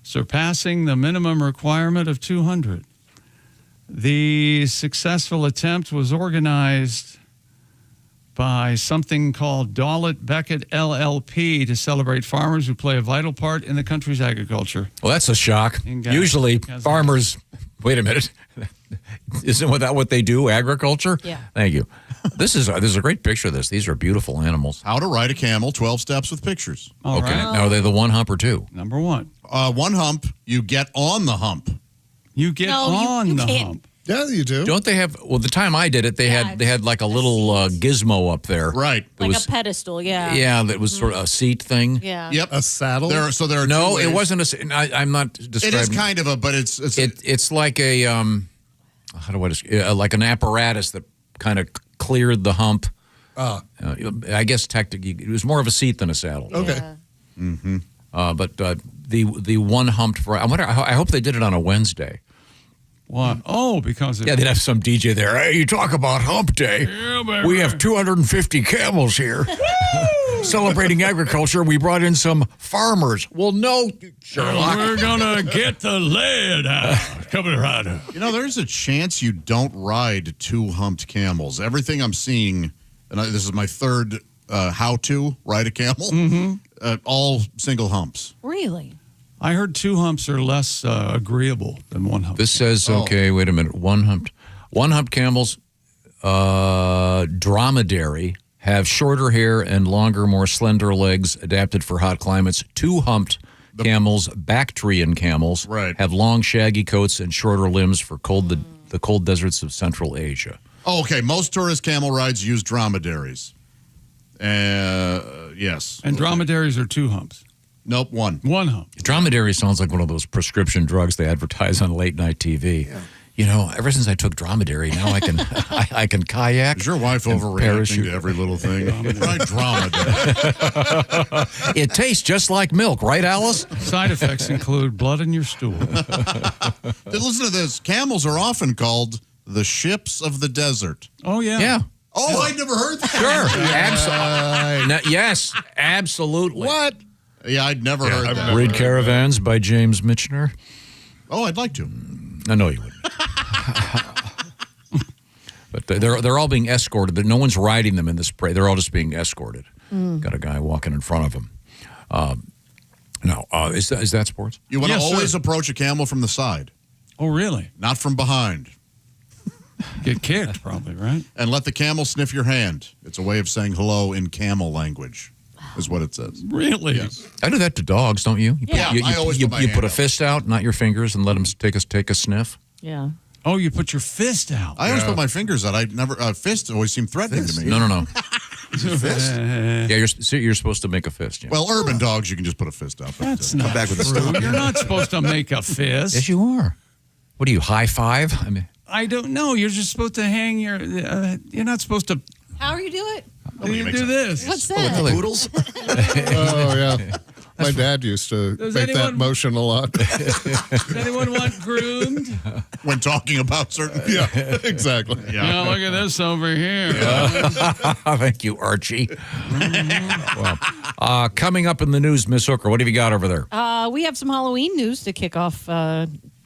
Speaker 4: surpassing the minimum requirement of 200. The successful attempt was organized by something called Dawlett Beckett LLP to celebrate farmers who play a vital part in the country's agriculture.
Speaker 3: Well, that's a shock. Usually, farmers. Wait a minute. Isn't that what they do? Agriculture?
Speaker 5: Yeah.
Speaker 3: Thank you. This is a great picture of this. These are beautiful animals.
Speaker 1: How to ride a camel, 12 steps with pictures.
Speaker 4: All
Speaker 3: okay.
Speaker 4: right.
Speaker 3: Now, are they the one hump or two?
Speaker 4: Number one.
Speaker 1: One hump, you get on the hump.
Speaker 4: You get on the hump.
Speaker 8: Yeah, you do.
Speaker 3: Don't they have? Well, the time I did it, they had like a little gizmo up there.
Speaker 1: Right.
Speaker 5: Like a pedestal, yeah.
Speaker 3: Yeah, that was sort of a seat thing.
Speaker 5: Yeah.
Speaker 1: Yep.
Speaker 8: A saddle.
Speaker 1: There are
Speaker 3: no,
Speaker 1: two ways.
Speaker 3: it wasn't I'm not describing.
Speaker 1: It is kind of a, but
Speaker 3: it's like a how do I describe? Like an apparatus that kind of cleared the hump. I guess technically it was more of a seat than a saddle.
Speaker 8: Okay.
Speaker 5: Yeah.
Speaker 1: Mm-hmm.
Speaker 3: But the one humped. I wonder. I hope they did it on a Wednesday.
Speaker 4: What? Oh, because
Speaker 3: they'd have some DJ there. Hey, you talk about hump day.
Speaker 4: Yeah, baby.
Speaker 3: We have 250 camels here. Celebrating agriculture, we brought in some farmers. Well, no, Sherlock.
Speaker 4: We're going to get the lead out. Coming right up.
Speaker 1: You know, there's a chance you don't ride two humped camels. Everything I'm seeing, and this is my third how to ride a camel, all single humps.
Speaker 5: Really?
Speaker 4: I heard two humps are less agreeable than one hump.
Speaker 3: This says, okay, wait a minute. One humped camels, dromedary, have shorter hair and longer, more slender legs adapted for hot climates. Two humped camels, Bactrian camels, have long, shaggy coats and shorter limbs for the cold deserts of Central Asia.
Speaker 1: Oh, okay. Most tourist camel rides use dromedaries. Yes.
Speaker 4: And dromedaries are two humps.
Speaker 1: Nope, one.
Speaker 4: One hump.
Speaker 3: Dromedary sounds like one of those prescription drugs they advertise on late night TV. Yeah. You know, ever since I took dromedary, now I can I can kayak.
Speaker 1: Is your wife overreacting to every little thing? Right, dromedary.
Speaker 3: It tastes just like milk, right, Alice?
Speaker 4: Side effects include blood in your stool.
Speaker 1: Listen to this. Camels are often called the ships of the desert.
Speaker 4: Oh, yeah.
Speaker 3: Yeah.
Speaker 1: Oh, I never heard that.
Speaker 3: Sure. Absolutely. Yes, absolutely.
Speaker 1: What? Yeah, I'd never heard that.
Speaker 3: Read Caravans by James Michener.
Speaker 1: Oh, I'd like to.
Speaker 3: I know you wouldn't. But they're all being escorted. No one's riding them in this parade. They're all just being escorted. Got a guy walking in front of them. Is that sports?
Speaker 1: You want to always approach a camel from the side.
Speaker 4: Oh, really?
Speaker 1: Not from behind.
Speaker 4: Get kicked, probably, right?
Speaker 1: And let the camel sniff your hand. It's a way of saying hello in camel language, is what it says.
Speaker 4: Really?
Speaker 1: Yes.
Speaker 3: I do that to dogs, don't you?
Speaker 1: I always put my
Speaker 3: you
Speaker 1: hand
Speaker 3: put a
Speaker 1: out.
Speaker 3: fist out, not your fingers, and let them take a sniff.
Speaker 5: Yeah.
Speaker 4: Oh, you put your fist out.
Speaker 1: I always put my fingers out. I never fist always seemed threatening to me.
Speaker 3: No.
Speaker 1: Fist?
Speaker 3: Yeah, you're supposed to make a fist. Yeah.
Speaker 1: Well, urban dogs, you can just put a fist out.
Speaker 4: That's
Speaker 1: come
Speaker 4: not
Speaker 1: back with a
Speaker 4: true.
Speaker 1: stone.
Speaker 4: You're not supposed to make a fist.
Speaker 3: Yes, you are. What do you, high five? I mean,
Speaker 4: I don't know. You're just supposed to hang your. You're not supposed to.
Speaker 5: How do you do it?
Speaker 4: You do this.
Speaker 5: What's that?
Speaker 20: Poodles?
Speaker 8: Oh, yeah. My dad used to
Speaker 4: Does
Speaker 8: make that
Speaker 4: anyone-
Speaker 8: motion a lot.
Speaker 4: Does anyone want groomed?
Speaker 1: When talking about certain.
Speaker 8: Yeah, exactly.
Speaker 4: Yeah, look at this over here.
Speaker 3: thank you, Archie. Well, coming up in the news, Miss Hooker, what have you got over there?
Speaker 5: We have some Halloween news to kick off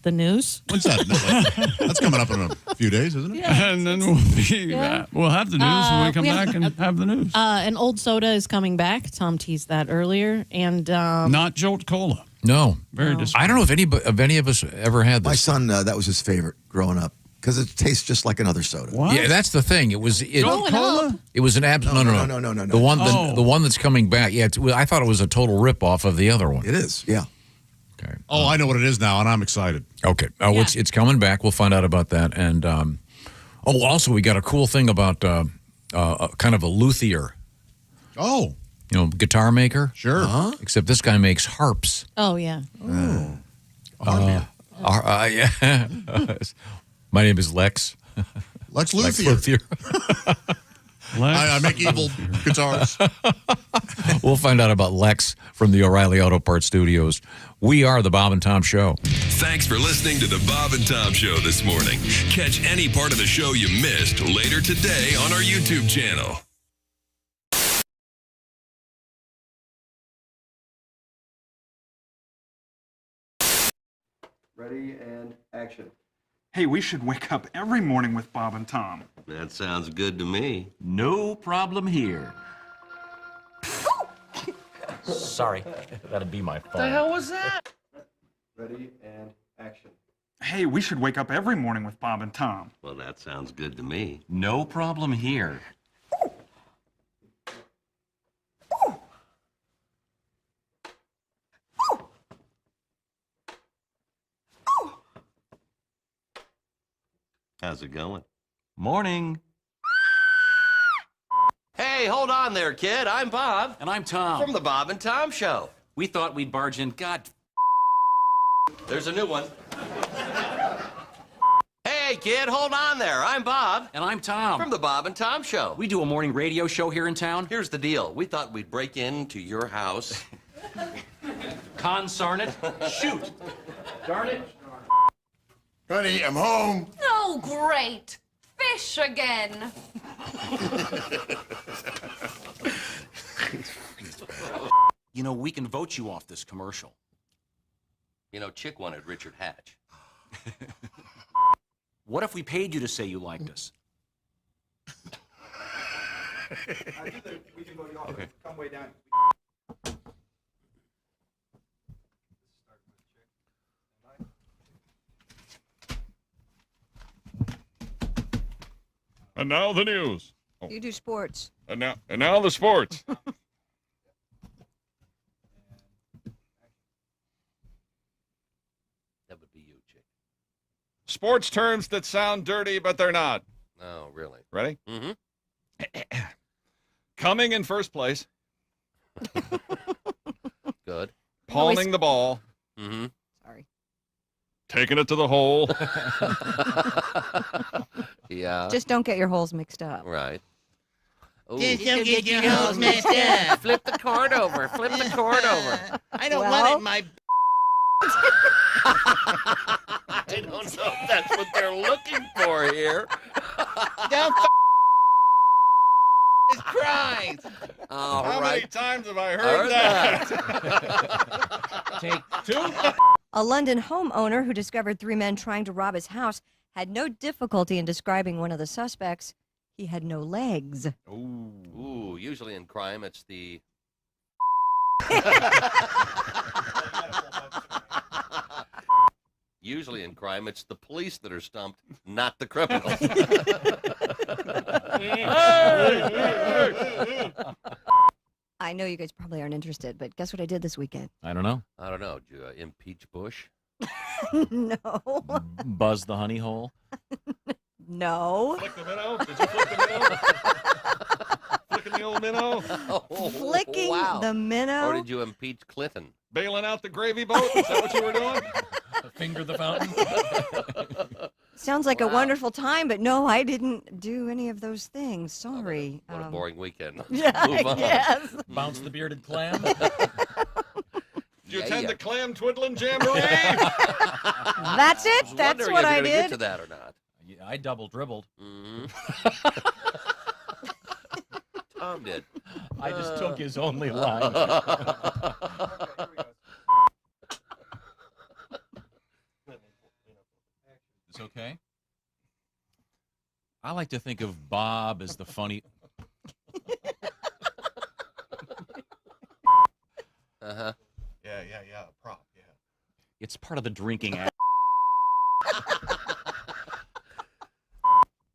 Speaker 5: the news.
Speaker 1: When's that? That's coming up in a few days, isn't it?
Speaker 5: Yeah.
Speaker 4: And then we'll have the news when we come back and have the news.
Speaker 5: An old soda is coming back. Tom teased that earlier. And
Speaker 4: not Jolt Cola.
Speaker 3: No.
Speaker 4: Very
Speaker 3: I don't know if any of us ever had this.
Speaker 20: My son, that was his favorite growing up because it tastes just like another soda.
Speaker 4: What?
Speaker 3: Yeah, that's the thing. It was
Speaker 4: Jolt Cola?
Speaker 3: It was an absolute no. The one that's coming back. Yeah, I thought it was a total rip-off of the other one.
Speaker 20: It is. Yeah.
Speaker 3: Okay.
Speaker 1: Oh, I know what it is now, and I'm excited.
Speaker 3: Okay. Oh, it's coming back. We'll find out about that. And also we got a cool thing about kind of a luthier.
Speaker 1: Oh.
Speaker 3: Guitar maker.
Speaker 1: Sure.
Speaker 3: Except this guy makes harps.
Speaker 5: Oh, yeah.
Speaker 3: Yeah. My name is Lex.
Speaker 1: Lex Luthier. I make evil guitars.
Speaker 3: We'll find out about Lex from the O'Reilly Auto Parts Studios. We are the Bob and Tom Show.
Speaker 13: Thanks for listening to the Bob and Tom Show this morning. Catch any part of the show you missed later today on our YouTube channel.
Speaker 12: Ready and action.
Speaker 23: Hey, we should wake up every morning with Bob and Tom.
Speaker 12: That sounds good to me.
Speaker 18: No problem here. Sorry, that'd be my fault.
Speaker 23: The hell was that?
Speaker 12: Ready and action.
Speaker 23: Hey, we should wake up every morning with Bob and Tom.
Speaker 12: Well, that sounds good to me.
Speaker 18: No problem here.
Speaker 12: How's it going?
Speaker 18: Morning.
Speaker 12: Hey, hold on there, kid. I'm Bob.
Speaker 18: And I'm Tom.
Speaker 12: From the Bob and Tom Show.
Speaker 18: We thought we'd barge in. God.
Speaker 12: There's a new one. Hey, kid, hold on there. I'm Bob.
Speaker 18: And I'm Tom.
Speaker 12: From the Bob and Tom Show.
Speaker 18: We do a morning radio show here in town.
Speaker 12: Here's the deal. We thought we'd break into your house.
Speaker 18: Consarn it. Shoot. Darn it.
Speaker 1: Honey, I'm home.
Speaker 14: Oh, great. Fish again.
Speaker 18: We can vote you off this commercial.
Speaker 12: Chick wanted Richard Hatch.
Speaker 18: What if we paid you to say you liked us?
Speaker 23: We can vote you off.
Speaker 18: Okay.
Speaker 23: Come way down.
Speaker 15: And now the news.
Speaker 19: You do sports.
Speaker 15: And now the sports.
Speaker 12: That would be you, Chick.
Speaker 15: Sports terms that sound dirty, but they're not.
Speaker 12: Oh, really?
Speaker 15: Ready?
Speaker 12: Mm-hmm.
Speaker 15: Coming in first place.
Speaker 12: Good.
Speaker 15: Palming the ball.
Speaker 12: Mm-hmm.
Speaker 19: Sorry.
Speaker 15: Taking it to the hole.
Speaker 12: Yeah.
Speaker 19: Just don't get your holes mixed up.
Speaker 12: Right. Ooh.
Speaker 16: Just don't get your holes messed up.
Speaker 12: Flip the cord over. Flip the cord over.
Speaker 16: I don't want it in my...
Speaker 12: I don't know if that's what they're looking for here.
Speaker 16: Don't Jesus Christ.
Speaker 12: All
Speaker 15: How
Speaker 12: right.
Speaker 15: many times have I heard that?
Speaker 18: Take two.
Speaker 19: A London homeowner who discovered 3 men trying to rob his house had no difficulty in describing one of the suspects. He had no legs.
Speaker 12: Ooh, usually in crime, it's the... Usually in crime, it's the police that are stumped, not the criminals.
Speaker 19: I know you guys probably aren't interested, but guess what I did this weekend?
Speaker 18: I don't know.
Speaker 12: I don't know. Did you impeach Bush?
Speaker 19: No.
Speaker 18: Buzz the honey hole.
Speaker 19: No.
Speaker 15: Flick the minnow? Did you flick the minnow? Flicking the old minnow?
Speaker 19: Flicking the minnow?
Speaker 12: Or did you impeach Clinton?
Speaker 15: Bailing out the gravy boat? Is that what you were doing?
Speaker 3: Finger the fountain.
Speaker 19: Sounds like a wonderful time, but no, I didn't do any of those things. Sorry.
Speaker 12: What a boring weekend.
Speaker 19: Yeah,
Speaker 12: Move on.
Speaker 19: yes.
Speaker 3: Bounce the bearded clam.
Speaker 15: Did you attend the clam twiddling jamboree?
Speaker 19: That's it.
Speaker 12: I was
Speaker 19: That's
Speaker 12: wondering
Speaker 19: what
Speaker 12: if
Speaker 19: I
Speaker 12: you're gonna
Speaker 19: did.
Speaker 12: Get to that or not?
Speaker 3: I double dribbled.
Speaker 12: Mm-hmm. Tom did.
Speaker 18: I just took his only line.
Speaker 15: like to think of Bob as the funny.
Speaker 12: Uh-huh.
Speaker 21: Yeah. Prop. Yeah.
Speaker 15: It's part of the drinking act.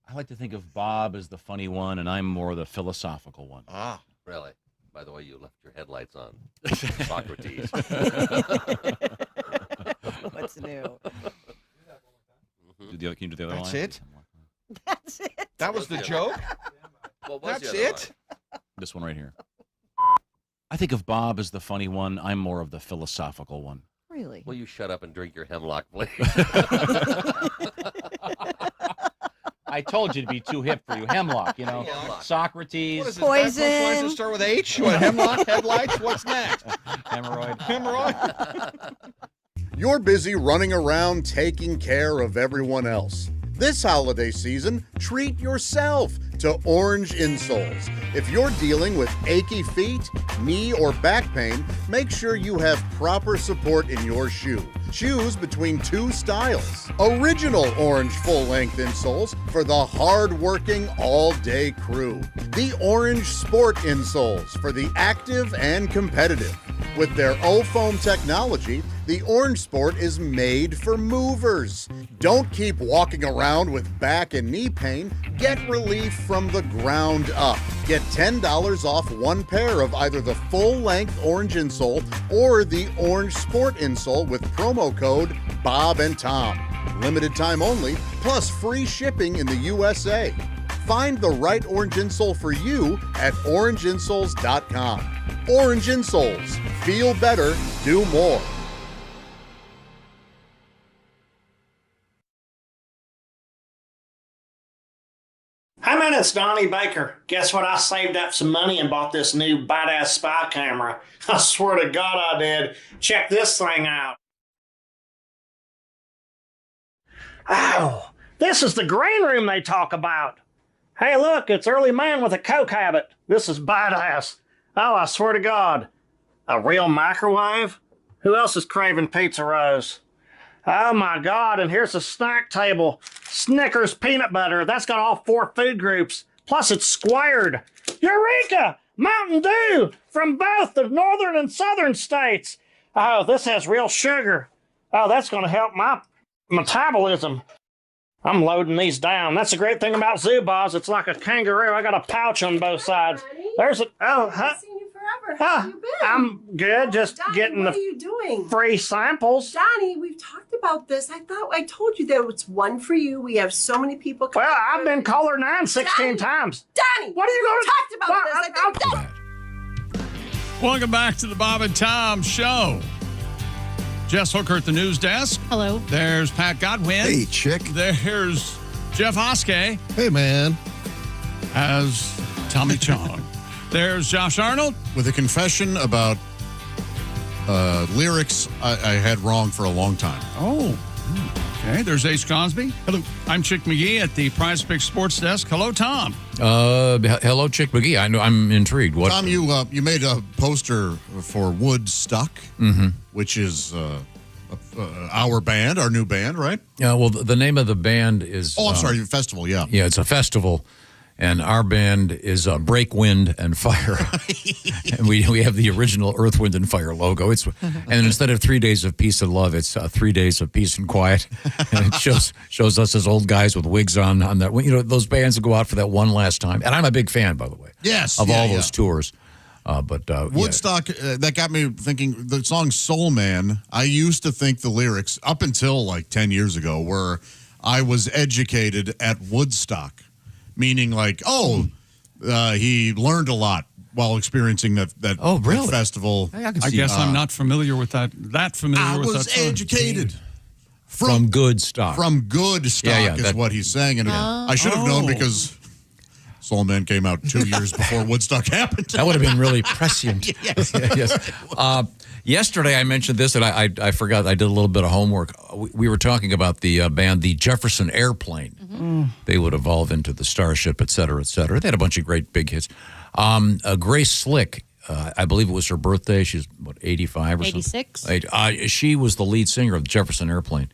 Speaker 15: I like to think of Bob as the funny one, and I'm more the philosophical one.
Speaker 21: Ah.
Speaker 12: Really? By the way, you left your headlights on. Socrates.
Speaker 6: What's new?
Speaker 15: Can you do the other
Speaker 6: That's
Speaker 15: line?
Speaker 6: it? That's it. That was the joke?
Speaker 12: What was
Speaker 6: That's
Speaker 12: the other
Speaker 6: it?
Speaker 15: This one right here. I think of Bob as the funny one. I'm more of the philosophical one.
Speaker 6: Really?
Speaker 12: Will you shut up and drink your hemlock, please?
Speaker 15: I told you to be too hip for you. Hemlock, you know.
Speaker 12: Hemlock.
Speaker 15: Socrates.
Speaker 6: What is this? Why does it start with H? What, hemlock, headlights? What's next?
Speaker 15: Hemorrhoid.
Speaker 6: Hemorrhoid?
Speaker 2: You're busy running around taking care of everyone else. This holiday season, treat yourself to Orange Insoles. If you're dealing with achy feet, knee, or back pain, make sure you have proper support in your shoe. Choose between two styles. Original orange full-length insoles for the hard-working, all-day crew. The Orange Sport insoles for the active and competitive. With their O-foam technology, the Orange Sport is made for movers. Don't keep walking around with back and knee pain. Get relief from the ground up. Get $10 off one pair of either the full-length orange insole or the Orange Sport insole with promo code Bob and Tom. Limited time only, plus free shipping in the USA. Find the right orange insole for you at orangeinsoles.com. Orange Insoles. Feel better, do more.
Speaker 10: Hey man, it's Donnie Baker. Guess what? I saved up some money and bought this new badass spy camera. I swear to God I did. Check this thing out. Oh, this is the green room they talk about. Hey look, it's Early Man with a coke habit. This is badass. Oh, I swear to God. A real microwave? Who else is craving pizza rolls? Oh my God, and here's a snack table. Snickers peanut butter. That's got all 4 food groups. Plus it's squared. Eureka! Mountain Dew from both the northern and southern states. Oh, this has real sugar. Oh, that's going to help my metabolism. I'm loading these down. That's the great thing about Zubaz. It's like a kangaroo. I got a pouch on both sides. There's a... Oh, huh?
Speaker 11: Forever. How have you been?
Speaker 10: I'm good. Just
Speaker 11: Donnie,
Speaker 10: getting
Speaker 11: what
Speaker 10: the
Speaker 11: are you doing?
Speaker 10: free samples.
Speaker 11: Donnie, we've talked about this. I thought I told you there was one for you. We have so many people.
Speaker 10: Well, I've been caller 9 16 times.
Speaker 11: Donnie,
Speaker 10: what are you going
Speaker 11: to talk about this?
Speaker 4: Welcome back to the Bob and Tom Show. Jess Hooker at the news desk.
Speaker 5: Hello.
Speaker 4: There's Pat Godwin.
Speaker 8: Hey, chick.
Speaker 4: There's Jeff Hoskey.
Speaker 8: Hey, man.
Speaker 4: As Tommy Chong. There's Josh Arnold.
Speaker 1: With a confession about lyrics I had wrong for a long time.
Speaker 4: Oh, okay. There's Ace Cosby. Hello. I'm Chick McGee at the Prize Picks Sports Desk. Hello, Tom.
Speaker 3: Hello, Chick McGee. I know. I'm intrigued. What?
Speaker 1: Tom, you made a poster for Woodstock, which is our band, our new band, right?
Speaker 3: Yeah. Well, the name of the band is.
Speaker 1: Oh, I'm sorry, festival. Yeah.
Speaker 3: Yeah, it's a festival. And our band is Break Wind and Fire. And we have the original Earth, Wind, and Fire logo. And instead of 3 days of peace and love, it's 3 days of peace and quiet. And it shows us as old guys with wigs on that. You know, those bands that go out for that one last time. And I'm a big fan, by the way.
Speaker 1: Yes.
Speaker 3: Of all those tours.
Speaker 1: Woodstock, that got me thinking, the song Soul Man, I used to think the lyrics, up until like 10 years ago, were I was educated at Woodstock. Meaning like, he learned a lot while experiencing that festival.
Speaker 4: I guess I'm not familiar with that.
Speaker 1: I was educated
Speaker 3: from good stock.
Speaker 1: From good stock is what he's saying. And I should have known because Soul Man came out 2 years before Woodstock happened.
Speaker 3: That would have been really prescient.
Speaker 1: Yes.
Speaker 3: Yesterday I mentioned this, and I forgot. I did a little bit of homework. We were talking about the band, the Jefferson Airplane. They would evolve into the Starship, et cetera, et cetera. They had a bunch of great big hits. Grace Slick, I believe it was her birthday. She's, 85 or
Speaker 5: 86.
Speaker 3: something? She was the lead singer of the Jefferson Airplane.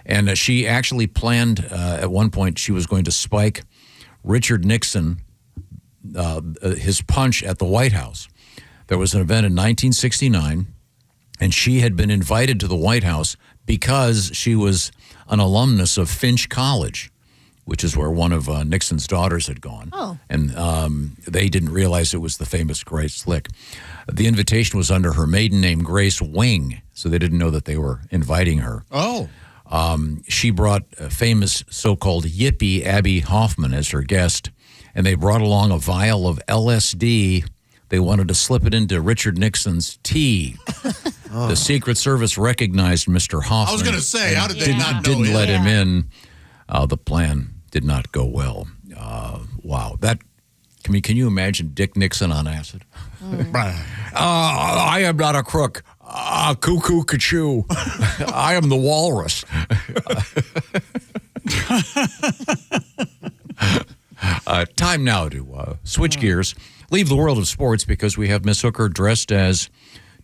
Speaker 3: And she actually planned at one point she was going to spike Richard Nixon, his punch at the White House. There was an event in 1969, and she had been invited to the White House because she was an alumnus of Finch College, which is where one of Nixon's daughters had gone.
Speaker 5: Oh.
Speaker 3: And they didn't realize it was the famous Grace Slick. The invitation was under her maiden name, Grace Wing, so they didn't know that they were inviting her.
Speaker 1: Oh.
Speaker 3: She brought a famous so-called yippie Abby Hoffman as her guest, and they brought along a vial of LSD. They wanted to slip it into Richard Nixon's tea. The Secret Service recognized Mr. Hoffman.
Speaker 1: I was going to say, how did they not know
Speaker 3: Didn't
Speaker 1: him?
Speaker 3: let him in. The plan did not go well. Wow. Can you imagine Dick Nixon on acid? I am not a crook. Cuckoo Cachoo. I am the walrus. Time now to switch gears, leave the world of sports because we have Miss Hooker dressed as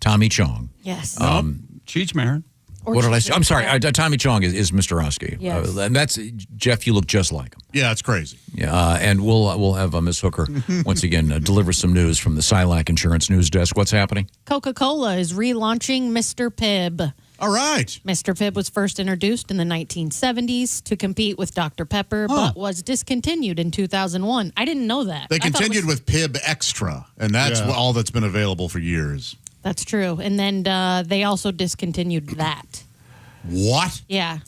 Speaker 3: Tommy Chong.
Speaker 5: Yes.
Speaker 4: Cheech Marin.
Speaker 3: What did I say? I'm sorry. Tommy Chong is Mr. Oskey.
Speaker 5: Yes.
Speaker 3: And that's, Jeff, you look just like him.
Speaker 1: Yeah, it's crazy.
Speaker 3: Yeah, and we'll have Miss Hooker once again deliver some news from the Silac Insurance News Desk. What's happening?
Speaker 5: Coca-Cola is relaunching Mr. Pibb.
Speaker 1: All right.
Speaker 5: Mr. Pibb was first introduced in the 1970s to compete with Dr. Pepper, but was discontinued in 2001. I didn't know that.
Speaker 1: They continued with Pibb Extra, and that's all that's been available for years.
Speaker 5: That's true. And then they also discontinued that.
Speaker 1: What?
Speaker 5: Yeah.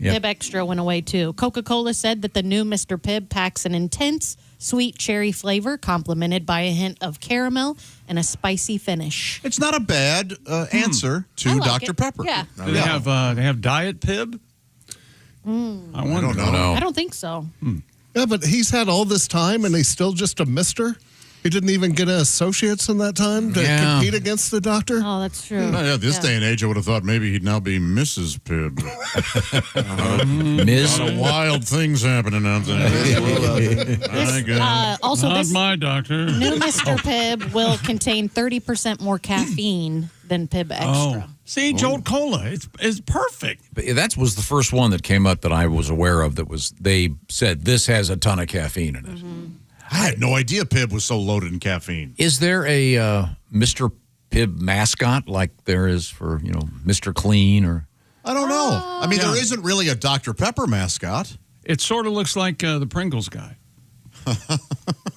Speaker 3: Yep.
Speaker 5: Pibb Extra went away too. Coca-Cola said that the new Mr. Pibb packs an intense, sweet cherry flavor complemented by a hint of caramel and a spicy finish.
Speaker 1: It's not a bad answer to
Speaker 5: I like
Speaker 1: Dr.
Speaker 5: it.
Speaker 1: Pepper.
Speaker 5: Yeah.
Speaker 4: Do they have Diet Pibb? I wonder.
Speaker 1: don't know.
Speaker 5: I don't think so.
Speaker 8: Yeah, but he's had all this time and he's still just a mister? He didn't even get associates in that time to compete against the doctor?
Speaker 5: Oh, that's true.
Speaker 1: This day and age, I would have thought maybe he'd now be Mrs. Pibb.
Speaker 3: Ms.
Speaker 1: A lot of wild things happening out there. My God.
Speaker 5: Also,
Speaker 4: Not
Speaker 5: this
Speaker 4: my doctor.
Speaker 5: new Mr. Pibb will contain 30% more caffeine than Pibb Extra.
Speaker 4: See, Jolt Cola, it's perfect.
Speaker 3: But that was the first one that came up that I was aware of that was, they said, this has a ton of caffeine in it.
Speaker 1: I had no idea Pibb was so loaded in caffeine.
Speaker 3: Is there a Mr. Pibb mascot like there is for, Mr. Clean or?
Speaker 1: I don't know. I mean, there isn't really a Dr. Pepper mascot.
Speaker 4: It sort of looks like the Pringles guy.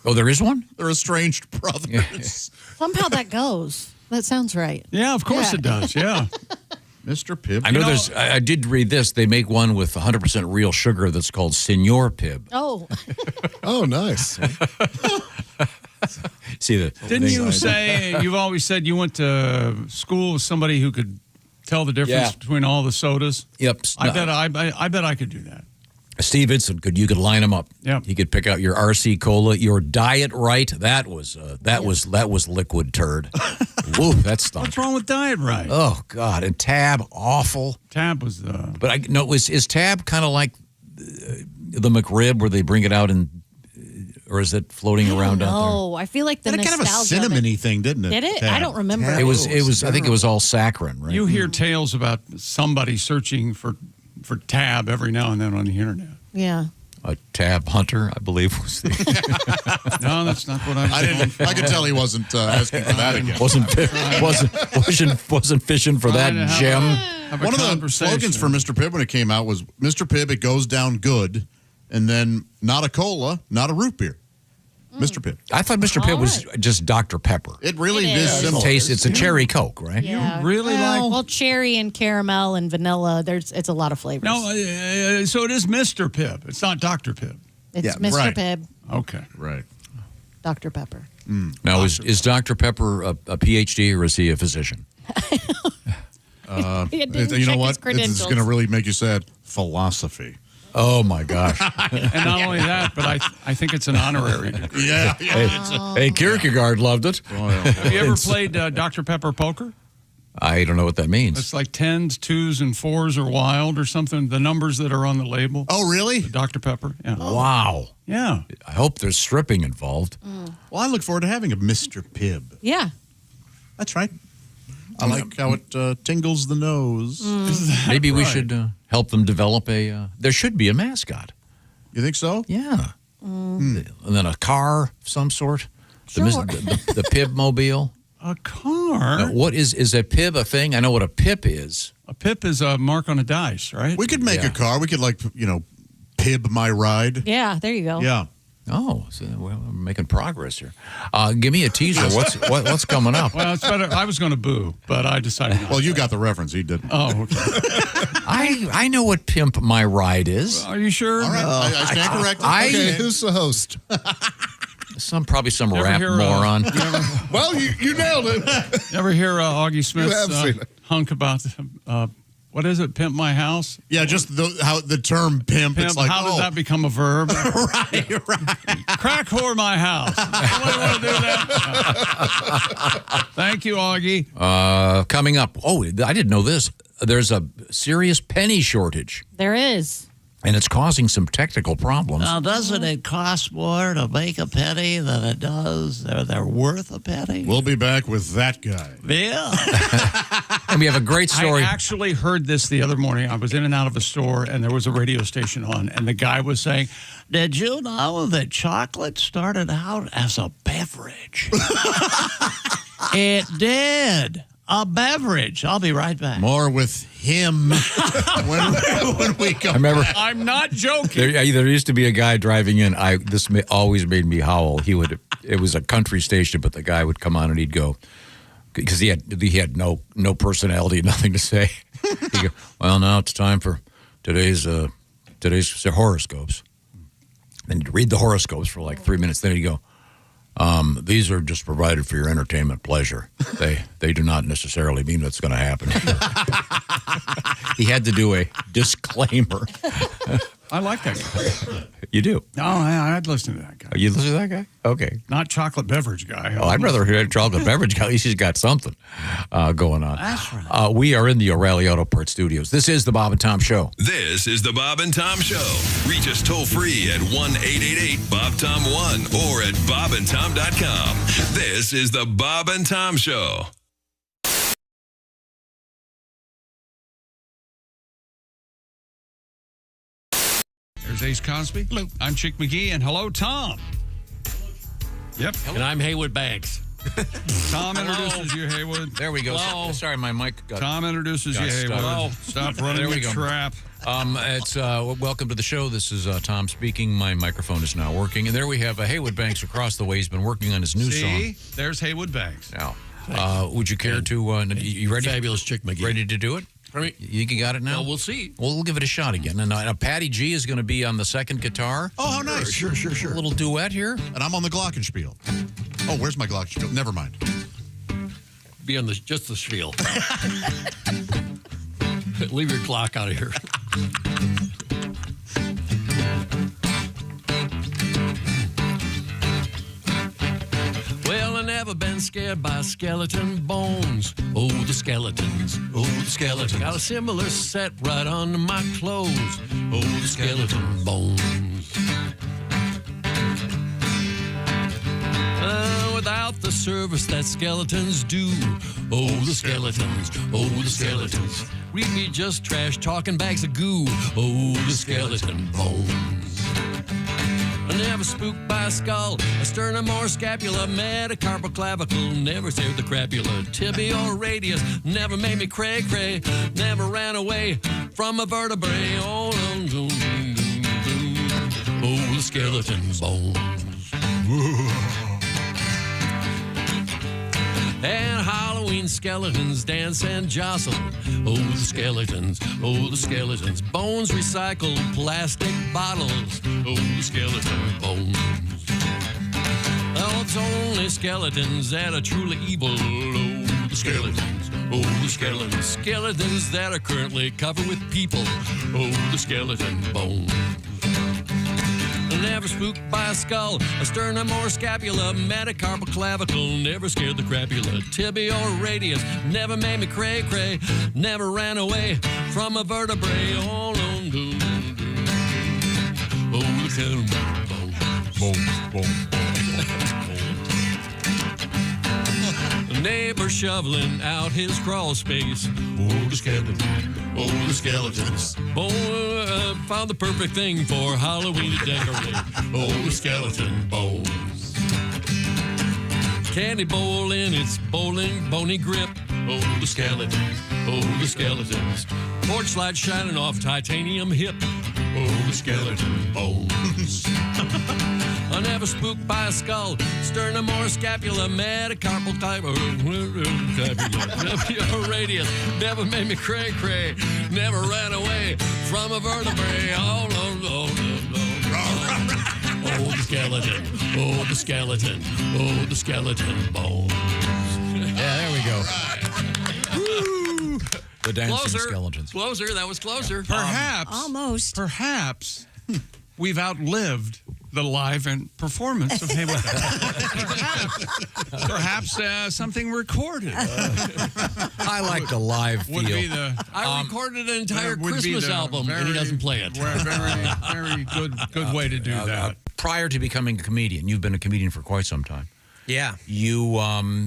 Speaker 3: Oh, there is one?
Speaker 1: They're estranged brothers.
Speaker 5: Somehow that goes. That sounds right.
Speaker 4: Yeah, of course it does. Yeah.
Speaker 1: Mr. Pibb.
Speaker 3: I know there's, I did read this. They make one with 100% real sugar that's called Senor Pibb.
Speaker 5: Oh.
Speaker 8: Oh, nice.
Speaker 3: See
Speaker 4: Didn't you say, you've always said you went to school with somebody who could tell the difference between all the sodas?
Speaker 3: Yep.
Speaker 4: I bet I could do that.
Speaker 3: Steve Idson, you could line them up.
Speaker 4: Yeah.
Speaker 3: He could pick out your RC Cola, your Diet Right. That was liquid turd. Woo, that stunk.
Speaker 4: What's wrong with Diet Right?
Speaker 3: Oh God, and Tab, awful.
Speaker 4: Tab was
Speaker 3: But is Tab kind of like the McRib where they bring it out and, or is it floating around out
Speaker 5: Oh, I feel like the
Speaker 1: It had kind of a
Speaker 5: nostalgia
Speaker 1: cinnamony thing, didn't it?
Speaker 5: Did it?
Speaker 1: Tab.
Speaker 5: I don't remember.
Speaker 3: there? It was. I think it was all saccharin, right?
Speaker 4: You hear tales about somebody searching for Tab every now and then on the internet.
Speaker 5: Yeah.
Speaker 3: A Tab Hunter, I believe, was the.
Speaker 4: No, that's not what I'm saying.
Speaker 1: I could tell he wasn't asking for that again.
Speaker 3: wasn't fishing for that gem.
Speaker 1: One of the slogans for Mr. Pibb when it came out was Mr. Pibb, it goes down good, and then not a cola, not a root beer. Mr. Pibb.
Speaker 3: I thought Mr. Pibb was just Dr. Pepper.
Speaker 1: It really is similar.
Speaker 3: It's a cherry Coke, right?
Speaker 5: Yeah.
Speaker 4: You really
Speaker 5: well, cherry and caramel and vanilla. It's a lot of flavors.
Speaker 4: No, so it is Mr. Pibb. It's not Dr. Pibb.
Speaker 5: It's Mr. Pibb,
Speaker 4: Okay.
Speaker 1: Right.
Speaker 5: Dr. Pepper.
Speaker 3: Now, is Dr. Pepper a PhD or is he a physician?
Speaker 1: You know what? This is going to really make you sad. Philosophy.
Speaker 3: Oh, my gosh.
Speaker 4: And not only that, but I think it's an honorary degree.
Speaker 1: Yeah.
Speaker 3: Hey, Kierkegaard loved it.
Speaker 4: Have you ever played Dr. Pepper poker?
Speaker 3: I don't know what that means.
Speaker 4: It's like 10s, 2s, and 4s are wild or something. The numbers that are on the label.
Speaker 1: Oh, really?
Speaker 4: Dr. Pepper. Yeah.
Speaker 3: Wow.
Speaker 4: Yeah.
Speaker 3: I hope there's stripping involved.
Speaker 1: Well, I look forward to having a Mr. Pibb.
Speaker 5: Yeah.
Speaker 1: That's right. I like how it tingles the nose.
Speaker 3: Maybe we should help them develop there should be a mascot.
Speaker 1: You think so?
Speaker 3: Yeah. And then a car of some sort. The Pib Mobile.
Speaker 4: A car?
Speaker 3: What is a Pib a thing? I know what a pip is.
Speaker 4: A pip is a mark on a dice, right?
Speaker 1: We could make a car. We could, Pib my ride.
Speaker 5: Yeah, there you go.
Speaker 1: Yeah.
Speaker 3: Oh, so we're making progress here. Give me a teaser. What's coming up?
Speaker 4: Well, it's better. I was going to boo, but I decided not.
Speaker 1: Well, you got the reference. He didn't.
Speaker 4: Oh, okay.
Speaker 3: I know what Pimp My Ride is.
Speaker 4: Are you sure?
Speaker 1: All right. I stand corrected.
Speaker 8: Okay, who's the host?
Speaker 3: Probably some rap moron.
Speaker 8: Well, you nailed it.
Speaker 4: You ever hear Augie Smith's
Speaker 8: have seen it.
Speaker 4: hunk about what is it? Pimp my house?
Speaker 1: Yeah, just how the term pimp. It's like,
Speaker 4: how did that become a verb?
Speaker 1: right.
Speaker 4: Crack whore my house. Somebody want to do that? Thank you, Augie.
Speaker 3: Coming up. Oh, I didn't know this. There's a serious penny shortage.
Speaker 5: There is.
Speaker 3: And it's causing some technical problems.
Speaker 9: Now, doesn't it cost more to make a penny than it does? They're worth a penny?
Speaker 1: We'll be back with that guy.
Speaker 9: Yeah.
Speaker 3: And we have a great story.
Speaker 4: I actually heard this the other morning. I was in and out of a store, and there was a radio station on, and the guy was saying,
Speaker 9: did you know that chocolate started out as a beverage? It did. A beverage. I'll be right back.
Speaker 1: More with him when we come.
Speaker 3: I remember.
Speaker 4: I'm not joking.
Speaker 3: There used to be a guy driving in. This always made me howl. It was a country station, but the guy would come on and he'd go, because he had no personality, nothing to say. He'd go, well, now it's time for today's horoscopes. Then he'd read the horoscopes for like 3 minutes. Then he'd go, these are just provided for your entertainment pleasure. They do not necessarily mean what's going to happen. He had to do a disclaimer.
Speaker 4: I like that guy.
Speaker 3: You do?
Speaker 4: No, I'd listen to that guy.
Speaker 3: You listen to that guy? Okay.
Speaker 4: Not chocolate beverage guy.
Speaker 3: Oh, I'd rather hear a chocolate beverage guy. At least he's got something going on.
Speaker 9: That's right.
Speaker 3: We are in the O'Reilly Auto Parts Studios. This is the Bob and Tom Show.
Speaker 13: This is the Bob and Tom Show. Reach us toll free at 1-888-BOB-TOM-1 or at bobandtom.com. This is the Bob and Tom Show.
Speaker 4: There's Ace Cosby. Hello. I'm Chick McGee, and hello, Tom. Yep.
Speaker 12: And I'm Haywood Banks.
Speaker 4: Tom introduces you, Haywood.
Speaker 3: There we go.
Speaker 12: Hello.
Speaker 3: Sorry, my mic got...
Speaker 4: Tom introduces you, Haywood.
Speaker 3: Hello.
Speaker 4: Stop running
Speaker 3: There we
Speaker 4: the
Speaker 3: go.
Speaker 4: trap.
Speaker 3: It's welcome to the show. This is Tom speaking. My microphone is now working. And there we have Haywood Banks across the way. He's been working on his new song.
Speaker 4: There's Haywood Banks.
Speaker 3: Now, would you care to... you ready?
Speaker 12: Fabulous Chick McGee.
Speaker 3: Ready to do it? You think you got it now?
Speaker 12: Well, we'll see.
Speaker 3: Well, we'll give it a shot again. And Patty G is going to be on the second guitar.
Speaker 1: Oh, how nice. Sure.
Speaker 3: A little duet here.
Speaker 1: And I'm on the glockenspiel. Oh, where's my glockenspiel? Never mind.
Speaker 12: Be on just the spiel. Leave your clock out of here. Well, I never been scared by skeleton bones. Oh, the skeletons. Oh, the skeletons. Got a similar set right under my clothes. Oh, the skeleton bones. Without the service that skeletons do. Oh, the skeletons. Oh, the skeletons. We'd be just trash talking bags of goo. Oh, the skeleton bones. Never spooked by a skull, a sternum or scapula, metacarpal clavicle, never saved the crapula, tibia or radius, never made me cray-cray, never ran away from a vertebrae. Oh, the skeleton bones. And Halloween skeletons dance and jostle. Oh, the skeletons. Oh, the skeletons. Bones recycled plastic bottles. Oh, the skeleton bones. Oh, it's only skeletons that are truly evil. Oh, the skeletons. Oh, the skeletons. Skeletons that are currently covered with people. Oh, the skeleton bones. Never spooked by a skull, a sternum or scapula, metacarpal clavicle, never scared the crapula, tibia or radius, never made me cray-cray, never ran away from a vertebrae. Oh, the skeleton bones. Neighbor shoveling out his crawl space. Oh, the skeleton. Oh, the skeletons. Found the perfect thing for Halloween to decorate. Oh, the skeleton bones. Candy bowl in its bony grip. Oh, the skeletons. Oh, the skeletons. Porch light shining off titanium hip. Oh, the skeleton bones. I never spooked by a skull, sternum or scapula, metacarpal type or radius. Never made me cray. Never ran away from a vertebrae. Oh, no. Oh, the skeleton. Oh, the skeleton. Oh, the skeleton bones.
Speaker 3: Yeah, there we go. The dancing skeletons.
Speaker 12: Closer. That was closer.
Speaker 4: Perhaps.
Speaker 19: Almost.
Speaker 4: Perhaps we've outlived the live and performance of Hey What Perhaps something recorded.
Speaker 3: I like the live feel.
Speaker 4: Would be the,
Speaker 12: I recorded an entire
Speaker 4: would be
Speaker 12: Christmas
Speaker 4: the
Speaker 12: album, and he doesn't play it.
Speaker 4: Very good way to do that.
Speaker 3: Prior to becoming a comedian, you've been a comedian for quite some time.
Speaker 7: Yeah.
Speaker 3: You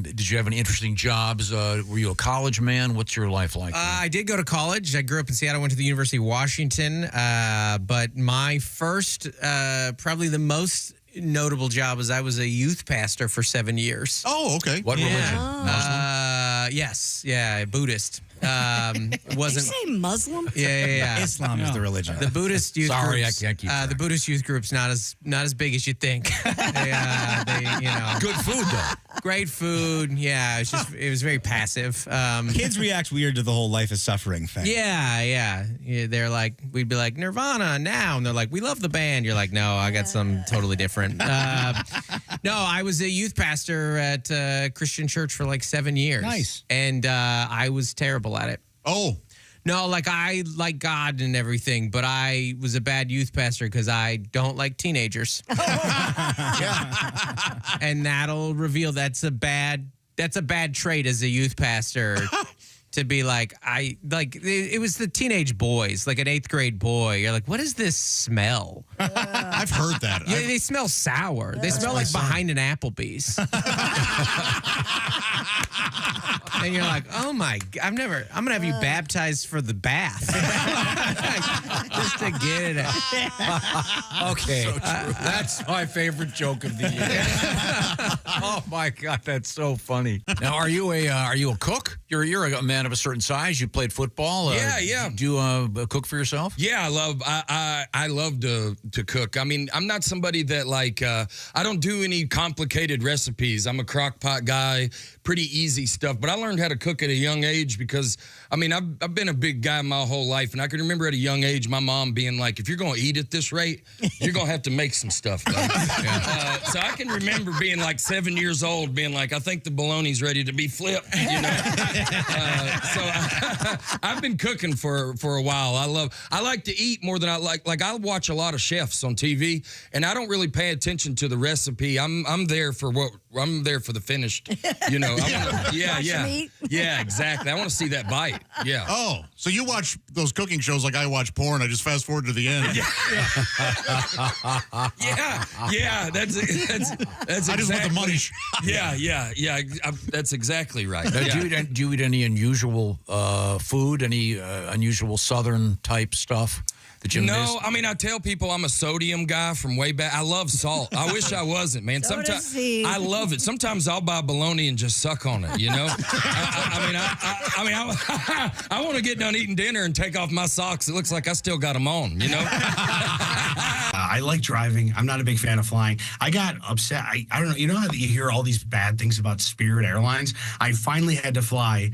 Speaker 3: did you have any interesting jobs? Were you a college man? What's your life like?
Speaker 7: I did go to college. I grew up in Seattle. Went to the University of Washington. But my first, probably the most notable job was I was a youth pastor for 7 years.
Speaker 1: Oh, okay.
Speaker 3: What religion?
Speaker 7: Yes. Yeah, Buddhist.
Speaker 19: Did you
Speaker 7: Wasn't
Speaker 19: say Muslim?
Speaker 7: Yeah.
Speaker 17: Islam is the religion.
Speaker 7: The Buddhist youth
Speaker 3: Sorry,
Speaker 7: groups,
Speaker 3: I can't keep track.
Speaker 7: the Buddhist youth group's not as big as you think. they
Speaker 3: Good food though.
Speaker 7: Great food. Yeah, it was very passive.
Speaker 17: Kids react weird to the whole life is suffering thing.
Speaker 7: Yeah. They're like, we'd be like, Nirvana now. And they're like, we love the band. You're like, no, I got something totally different. No, I was a youth pastor at Christian church for like 7 years.
Speaker 17: Nice.
Speaker 7: And I was terrible at it.
Speaker 1: Oh.
Speaker 7: No, like I like God and everything, but I was a bad youth pastor because I don't like teenagers. And that'll reveal that's a bad trait as a youth pastor. To be like, it was the teenage boys, like an 8th grade boy. You're like, what is this smell?
Speaker 1: I've heard that.
Speaker 7: Yeah, they smell sour. They smell like behind an Applebee's. And you're like, oh my, I'm going to have you baptized for the bath. Just to get it out.
Speaker 3: Okay. That's my favorite joke of the year. Oh my God, that's so funny. Now, are you a cook? You're a man of a certain size. You played football.
Speaker 22: Yeah.
Speaker 3: Do you cook for yourself?
Speaker 22: Yeah, I love to cook. I mean, I'm not somebody that I don't do any complicated recipes. I'm a crock pot guy, pretty easy stuff. But I learned how to cook at a young age because, I mean, I've been a big guy my whole life. And I can remember at a young age, my mom being like, if you're going to eat at this rate, you're going to have to make some stuff. So I can remember being like 7 years old, being like, I think the bologna's ready to be flipped, So I've been cooking for a while. I like to eat more than I like I watch a lot of chefs on TV, and I don't really pay attention to the recipe. I'm there for the finished, Yeah, exactly. I want to see that bite. Yeah.
Speaker 1: Oh, so you watch those cooking shows like I watch porn. I just fast forward to the end.
Speaker 22: Yeah. That's
Speaker 1: I just want the money shot.
Speaker 22: Yeah. That's exactly right.
Speaker 3: Do you eat any unusual food? Any unusual Southern type stuff that you
Speaker 22: No, I mean, I tell people I'm a sodium guy from way back. I love salt. I wish I wasn't, man. Sometimes I love it. Sometimes I'll buy bologna and just suck on it, you know? I want to get done eating dinner and take off my socks. It looks like I still got them on, you know?
Speaker 24: I like driving. I'm not a big fan of flying. I got upset. I don't know. You know how you hear all these bad things about Spirit Airlines? I finally had to fly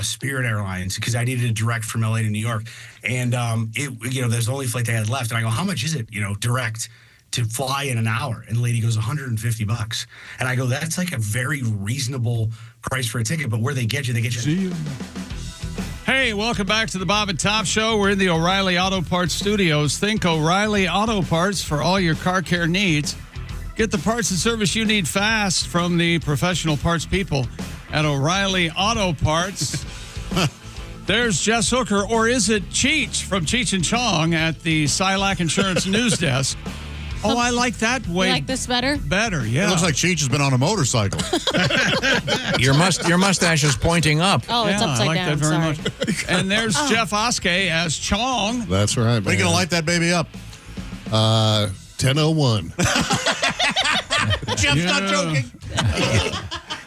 Speaker 24: Spirit Airlines because I needed a direct from LA to New York. And there's the only flight they had left. And I go, how much is it, direct to fly in an hour? And the lady goes, $150. And I go, that's like a very reasonable price for a ticket. But where they get you.
Speaker 4: See you. Hey, welcome back to the Bob and Tom Show. We're in the O'Reilly Auto Parts studios. Think O'Reilly Auto Parts for all your car care needs. Get the parts and service you need fast from the professional parts people at O'Reilly Auto Parts. There's Jess Hooker, or is it Cheech from Cheech and Chong at the Silac Insurance News Desk? Oh, I like that way.
Speaker 5: You like this better?
Speaker 4: Better, yeah.
Speaker 1: It looks like Cheech has been on a motorcycle.
Speaker 3: Your mustache is pointing up.
Speaker 5: Oh, it's upside
Speaker 4: I like
Speaker 5: down.
Speaker 4: that very
Speaker 5: Sorry.
Speaker 4: much. And there's Jeff Oskey as Chong.
Speaker 8: That's right.
Speaker 1: Are you going to light that baby up?
Speaker 8: 10:01.
Speaker 1: Jeff's not joking.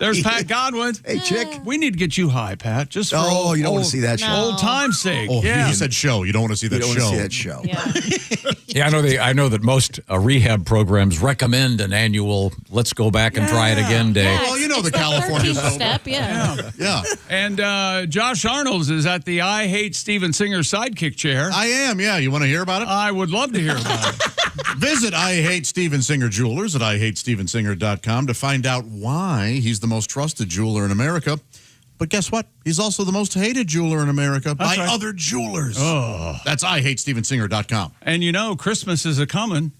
Speaker 4: There's Pat Godwin.
Speaker 14: Hey, chick.
Speaker 4: We need to get you high, Pat. Just for
Speaker 14: you don't want to see that show.
Speaker 4: Old time's sake.
Speaker 1: Oh,
Speaker 4: yeah.
Speaker 1: you said show. You don't want to see that
Speaker 14: You don't
Speaker 1: show.
Speaker 14: want to see that show.
Speaker 3: Yeah, I know that most rehab programs recommend an annual "Let's go back and try it again" day.
Speaker 5: Yeah,
Speaker 1: Well, you know
Speaker 5: it's
Speaker 1: the California
Speaker 5: 13th
Speaker 1: sober.
Speaker 5: step, yeah.
Speaker 1: Yeah.
Speaker 4: And Josh Arnold's is at the I Hate Steven Singer sidekick chair.
Speaker 1: I am, yeah. You want to hear about it?
Speaker 4: I would love to hear about it.
Speaker 1: Visit I Hate Steven Singer Jewelers at IHateStevenSinger.com to find out why he's the most trusted jeweler in America. But guess what? He's also the most hated jeweler in America by
Speaker 4: right.
Speaker 1: other jewelers.
Speaker 4: Oh.
Speaker 1: That's IHateStevenSinger.com.
Speaker 4: And you know, Christmas is a-coming.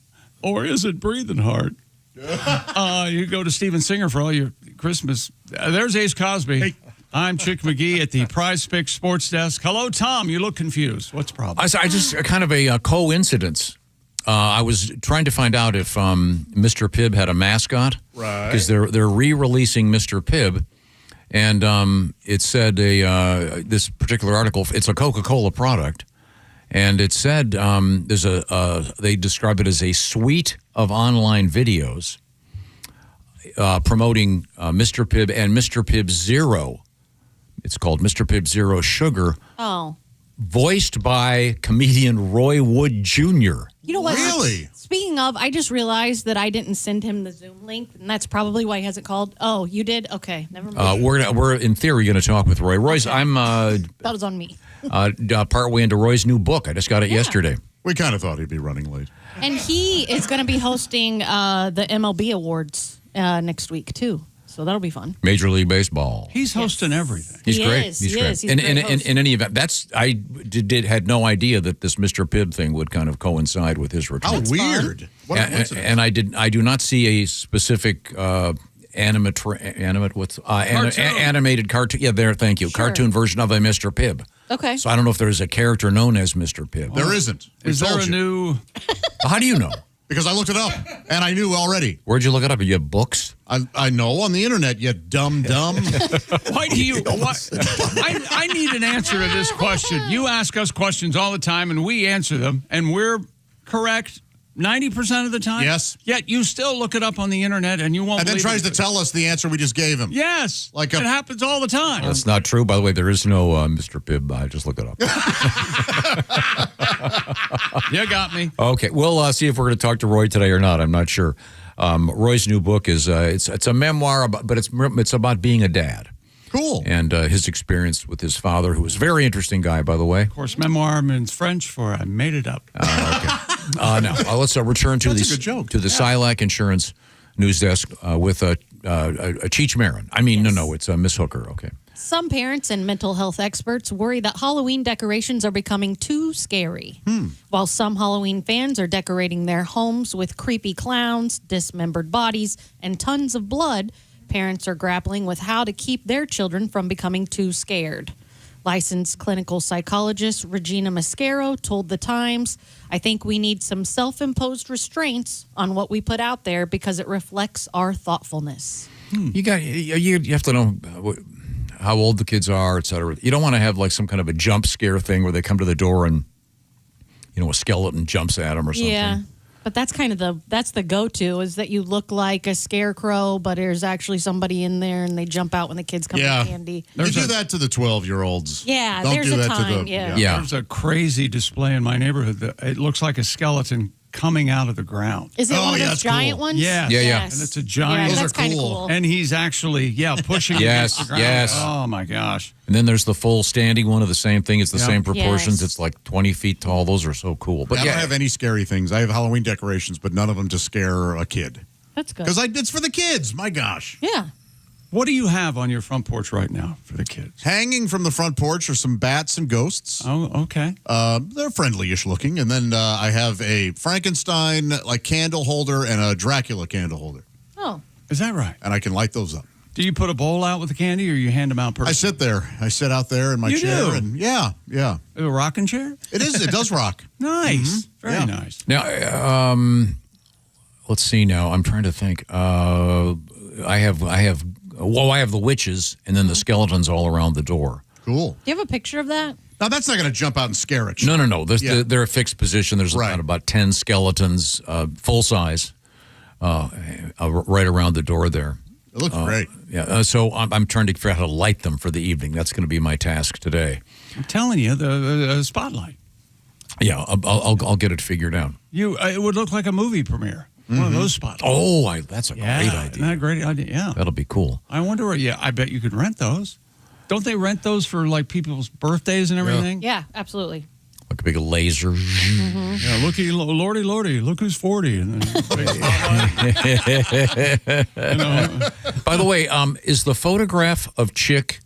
Speaker 4: Or is it breathing hard? You go to Steven Singer for all your Christmas. There's Ace Cosby.
Speaker 1: Hey.
Speaker 4: I'm Chick McGee at the Prize Picks Sports Desk. Hello, Tom. You look confused. What's the problem?
Speaker 3: I just kind of a coincidence. I was trying to find out if Mr. Pibb had a mascot.
Speaker 1: Right.
Speaker 3: Because they're re-releasing Mr. Pibb. And it said this particular article, it's a Coca-Cola product. And it said they describe it as a suite of online videos promoting Mr. Pibb and Mr. Pibb Zero. It's called Mr. Pibb Zero Sugar.
Speaker 5: Oh.
Speaker 3: Voiced by comedian Roy Wood Jr.
Speaker 5: You know what?
Speaker 1: Really?
Speaker 5: Speaking of, I just realized that I didn't send him the Zoom link, and that's probably why he hasn't called. Oh, you did? Okay, never mind.
Speaker 3: We're in theory going to talk with Roy. Roy's.
Speaker 5: Okay.
Speaker 3: I'm
Speaker 5: that was on me.
Speaker 3: partway into Roy's new book. I just got it yesterday.
Speaker 1: We kind of thought he'd be running late.
Speaker 5: And he is going to be hosting the MLB Awards next week, too. So that'll be fun.
Speaker 3: Major League Baseball.
Speaker 4: He's hosting everything.
Speaker 3: He's
Speaker 5: He
Speaker 3: great.
Speaker 5: is.
Speaker 3: He's
Speaker 5: He
Speaker 3: great.
Speaker 5: is. He's a great host.
Speaker 3: In any event, I had no idea that this Mr. Pibb thing would kind of coincide with his return.
Speaker 1: How weird. What a coincidence.
Speaker 3: And I do not see a specific animated cartoon. Yeah, there. Thank you.
Speaker 5: Sure.
Speaker 3: Cartoon version of a Mr. Pibb.
Speaker 5: Okay.
Speaker 3: So I don't know if there's a character known as Mr. Pibb.
Speaker 1: There isn't. We
Speaker 4: Is there
Speaker 1: told
Speaker 4: a
Speaker 1: you.
Speaker 4: new...
Speaker 3: How do you know?
Speaker 1: Because I looked it up, and I knew already.
Speaker 3: Where'd you look it up? You have books?
Speaker 1: I know on the internet, you dumb.
Speaker 4: Why do you... I need an answer to this question. You ask us questions all the time, and we answer them, and we're correct 90% of the time?
Speaker 1: Yes.
Speaker 4: Yet you still look it up on the internet, and you won't
Speaker 1: And then
Speaker 4: believe
Speaker 1: tries
Speaker 4: it.
Speaker 1: to tell us the answer we just gave him.
Speaker 4: Yes.
Speaker 1: Like
Speaker 4: it happens all the time.
Speaker 3: That's not true. By the way, there is no Mr. Pibb. I just looked it up.
Speaker 4: You got me.
Speaker 3: Okay, we'll see if we're going to talk to Roy today or not. I'm not sure. Roy's new book is it's a memoir, but it's about being a dad.
Speaker 1: Cool.
Speaker 3: And his experience with his father, who was a very interesting guy, by the way.
Speaker 4: Of course, memoir means French for I made it up.
Speaker 3: Now let's return to
Speaker 1: That's a good joke.
Speaker 3: to the Silac Insurance News Desk with Cheech Marin. I mean, no, it's Miss Hooker. Okay.
Speaker 5: Some parents and mental health experts worry that Halloween decorations are becoming too scary. While some Halloween fans are decorating their homes with creepy clowns, dismembered bodies, and tons of blood, parents are grappling with how to keep their children from becoming too scared. Licensed clinical psychologist Regina Mascaro told The Times, "I think we need some self-imposed restraints on what we put out there because it reflects our thoughtfulness."
Speaker 3: You have to know how old the kids are, et cetera. You don't want to have like some kind of a jump scare thing where they come to the door and a skeleton jumps at them or something.
Speaker 5: Yeah. But that's kind of the go-to is that you look like a scarecrow, but there's actually somebody in there and they jump out when the kids come with candy.
Speaker 1: You do that to the 12-year-olds.
Speaker 5: Yeah,
Speaker 1: Don't
Speaker 5: there's
Speaker 1: do
Speaker 5: a
Speaker 1: that
Speaker 5: time,
Speaker 1: to the
Speaker 5: yeah.
Speaker 4: There's a crazy display in my neighborhood that it looks like a skeleton coming out of the ground.
Speaker 5: Is it one of those giant ones?
Speaker 4: Yes.
Speaker 3: Yeah.
Speaker 4: And it's a giant.
Speaker 5: Yeah, that's kind of cool.
Speaker 4: And he's actually, pushing
Speaker 3: Yes,
Speaker 4: against the ground.
Speaker 3: yes.
Speaker 4: Oh, my gosh.
Speaker 3: And then there's the full standing one of the same thing. It's the
Speaker 4: Yep.
Speaker 3: same proportions.
Speaker 5: Yes.
Speaker 3: It's like 20 feet tall. Those are so cool. But
Speaker 1: I don't have any scary things. I have Halloween decorations, but none of them to scare a kid.
Speaker 5: That's good.
Speaker 1: Because it's for the kids. My gosh.
Speaker 5: Yeah.
Speaker 4: What do you have on your front porch right now for the kids?
Speaker 1: Hanging from the front porch are some bats and ghosts.
Speaker 4: Oh, okay.
Speaker 1: They're friendly-ish looking. And then I have a Frankenstein candle holder and a Dracula candle holder.
Speaker 5: Oh.
Speaker 4: Is that right?
Speaker 1: And I can light those up.
Speaker 4: Do you put a bowl out with the candy or you hand them out personally?
Speaker 1: I sit there. I sit out there in my
Speaker 4: You
Speaker 1: chair.
Speaker 4: do?
Speaker 1: And yeah.
Speaker 4: A rocking chair?
Speaker 1: It is. It does rock.
Speaker 4: Nice. Very
Speaker 1: Yeah.
Speaker 4: nice.
Speaker 3: Now, let's see. Now I'm trying to think. I have the witches and then the skeletons all around the door.
Speaker 1: Cool.
Speaker 5: Do you have a picture of that?
Speaker 1: Now, that's not going to jump out and scare it.
Speaker 3: No. They're a fixed position. There's about 10 skeletons, full size, right around the door there.
Speaker 1: It looks great.
Speaker 3: Yeah. So I'm trying to figure out how to light them for the evening. That's going to be my task today.
Speaker 4: I'm telling you, the spotlight.
Speaker 3: Yeah, I'll get it figured out.
Speaker 4: It would look like a movie premiere. One of those spotlights.
Speaker 3: Oh, that's a great idea.
Speaker 4: Isn't that a great idea? Yeah.
Speaker 3: That'll be cool.
Speaker 4: I wonder where, I bet you could rent those. Don't they rent those for like people's birthdays and everything?
Speaker 5: Yeah, absolutely.
Speaker 3: Like a big laser.
Speaker 4: Yeah, lordy, look who's 40. And then
Speaker 3: By the way, is the photograph of Chick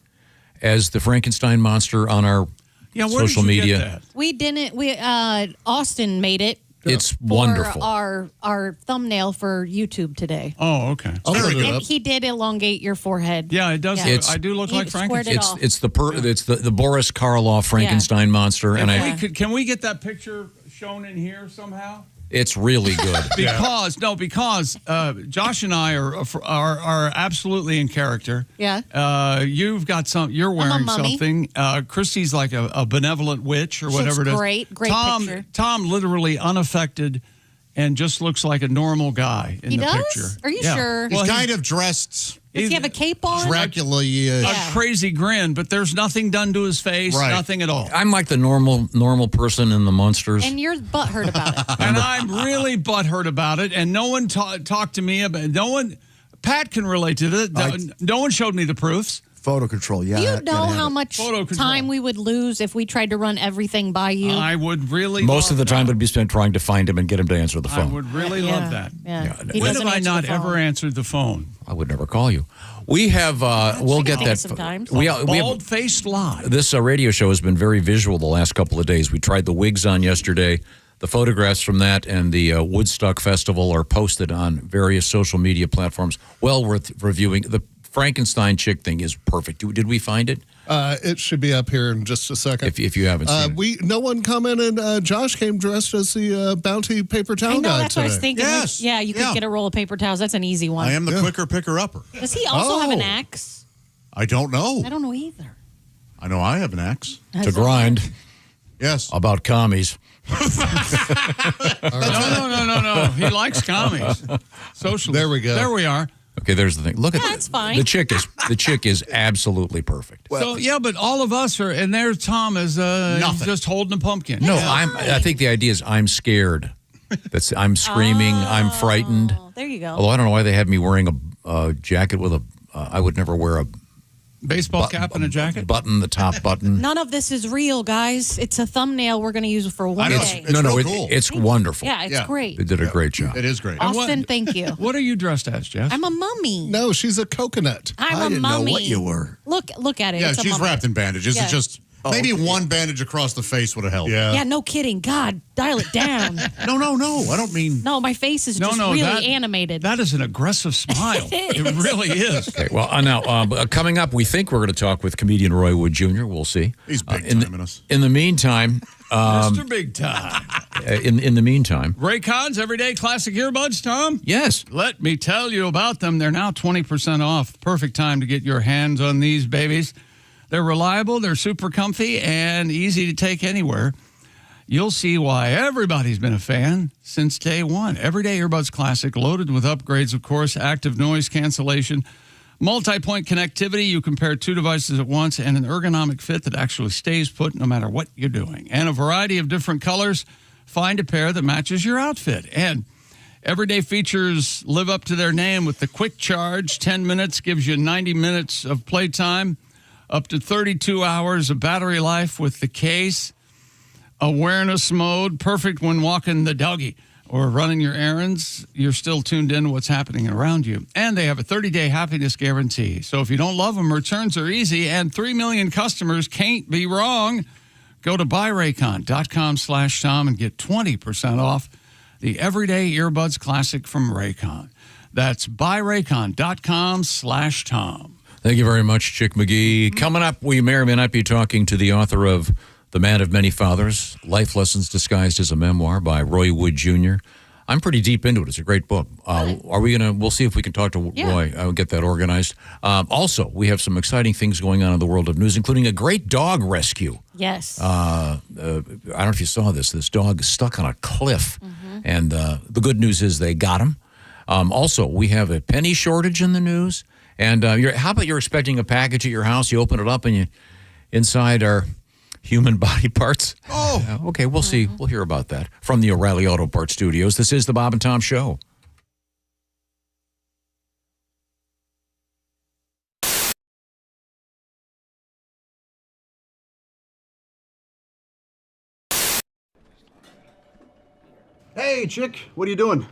Speaker 3: as the Frankenstein monster on our social media?
Speaker 5: We didn't. Austin made it.
Speaker 3: It's
Speaker 5: for
Speaker 3: wonderful.
Speaker 5: Our thumbnail for YouTube today.
Speaker 4: Oh, okay.
Speaker 5: And he did elongate your forehead.
Speaker 4: Yeah, it does.
Speaker 5: Yeah.
Speaker 4: I do look like Frankenstein.
Speaker 3: It's the Boris Karloff Frankenstein monster,
Speaker 4: Can we get that picture shown in here somehow?
Speaker 3: It's really good.
Speaker 4: Because Josh and I are absolutely in character.
Speaker 5: Yeah.
Speaker 4: You've got you're wearing something. Christy's like a benevolent witch or whatever it is.
Speaker 5: Great picture.
Speaker 4: Tom literally unaffected and just looks like a normal guy in the picture.
Speaker 5: Are you sure?
Speaker 1: He's kind of dressed.
Speaker 5: Does he have a cape on?
Speaker 1: Dracula-ish.
Speaker 4: A crazy grin, but there's nothing done to his face, nothing at all.
Speaker 3: I'm like the normal person in the Munsters.
Speaker 5: And you're butthurt about it.
Speaker 4: And I'm really butthurt about it. And no one talked to me about it. Pat can relate to it. No one showed me the proofs.
Speaker 14: Photo control, yeah.
Speaker 5: Do you know how much time we would lose if we tried to run everything by you?
Speaker 4: I would really.
Speaker 3: Most of the time would be spent trying to find him and get him to answer the phone.
Speaker 4: I would really love that.
Speaker 5: Yeah.
Speaker 4: When have I not ever answered the phone?
Speaker 3: I would never call you. We have. We'll get that.
Speaker 5: Sometimes.
Speaker 3: We have
Speaker 4: Bald-faced live.
Speaker 3: This radio show has been very visual the last couple of days. We tried the wigs on yesterday. The photographs from that and the Woodstock Festival are posted on various social media platforms. Well worth reviewing. The Frankenstein Chick thing is perfect. Did we find it?
Speaker 8: It should be up here in just a second.
Speaker 3: If you haven't seen it.
Speaker 8: No one commented. Josh came dressed as the Bounty paper towel
Speaker 5: I know,
Speaker 8: guy
Speaker 5: that's
Speaker 8: today.
Speaker 5: what I was thinking.
Speaker 1: Yes.
Speaker 5: Yeah, you could get a roll of paper towels. That's an easy one.
Speaker 1: I am the quicker picker-upper.
Speaker 5: Does he also have an axe?
Speaker 1: I don't know.
Speaker 5: I don't know either.
Speaker 1: I know I have an axe.
Speaker 3: To grind.
Speaker 1: Yes.
Speaker 3: About commies.
Speaker 4: No. He likes commies. Socially.
Speaker 8: There we go.
Speaker 4: There we are.
Speaker 3: Okay, there's the thing. Look at
Speaker 5: That's fine.
Speaker 3: The chick is absolutely perfect.
Speaker 4: So but all of us are, and there's Tom is just holding a pumpkin.
Speaker 3: No, I think the idea is I'm scared. I'm screaming. I'm frightened.
Speaker 5: There you go.
Speaker 3: Although I don't know why they have me wearing a jacket with I would never wear a
Speaker 4: baseball cap and a jacket.
Speaker 3: Button, the top button.
Speaker 5: None of this is real, guys. It's a thumbnail we're going to use for one day.
Speaker 3: It's wonderful.
Speaker 5: Yeah, it's great.
Speaker 3: They did a great job.
Speaker 1: It is great.
Speaker 5: Austin, thank you.
Speaker 4: What are you dressed as, Jeff?
Speaker 5: I'm a mummy.
Speaker 8: No, she's a coconut.
Speaker 5: I'm a mummy.
Speaker 14: know what you were.
Speaker 5: Look at it.
Speaker 1: Yeah,
Speaker 5: It's a
Speaker 1: she's
Speaker 5: mummy.
Speaker 1: wrapped in bandages.
Speaker 5: Yeah.
Speaker 1: It's just maybe one bandage across the face would have helped.
Speaker 5: Yeah, no kidding. God, dial it down.
Speaker 1: No. I don't mean.
Speaker 5: No, my face is just really animated.
Speaker 4: That is an aggressive smile.
Speaker 5: It
Speaker 4: It really is.
Speaker 3: Okay, well, now coming up, we think we're going to talk with comedian Roy Wood Jr. We'll see.
Speaker 1: He's big time in us.
Speaker 3: In the meantime,
Speaker 4: Mr. Big Time.
Speaker 3: In the meantime,
Speaker 4: Raycon's Everyday Classic Earbuds, Tom?
Speaker 3: Yes.
Speaker 4: Let me tell you about them. They're now 20% off. Perfect time to get your hands on these babies. They're reliable, they're super comfy, and easy to take anywhere. You'll see why everybody's been a fan since day one. Everyday Earbuds Classic, loaded with upgrades, of course, active noise cancellation, multi-point connectivity. You compare two devices at once, and an ergonomic fit that actually stays put no matter what you're doing. And a variety of different colors. Find a pair that matches your outfit. And Everyday features live up to their name with the quick charge. 10 minutes gives you 90 minutes of playtime. Up to 32 hours of battery life with the case. Awareness mode, perfect when walking the doggy or running your errands. You're still tuned in to what's happening around you. And they have a 30-day happiness guarantee. So if you don't love them, returns are easy. And 3 million customers can't be wrong. Go to buyraycon.com/Tom and get 20% off the Everyday Earbuds Classic from Raycon. That's buyraycon.com/Tom.
Speaker 3: Thank you very much, Chick McGee. Coming up, we may or may not be talking to the author of The Man of Many Fathers, Life Lessons Disguised as a Memoir by Roy Wood Jr. I'm pretty deep into it. It's a great book. We'll see if we can talk to Roy. I'll get that organized. Also, we have some exciting things going on in the world of news, including a great dog rescue.
Speaker 5: Yes.
Speaker 3: I don't know if you saw this. This dog is stuck on a cliff, and the good news is they got him. Also, we have a penny shortage in the news. And how about you're expecting a package at your house? You open it up, and inside are human body parts. Oh, okay. We'll see. We'll hear about that from the O'Reilly Auto Parts Studios. This is the Bob and Tom Show.
Speaker 16: Hey, chick, what are you doing?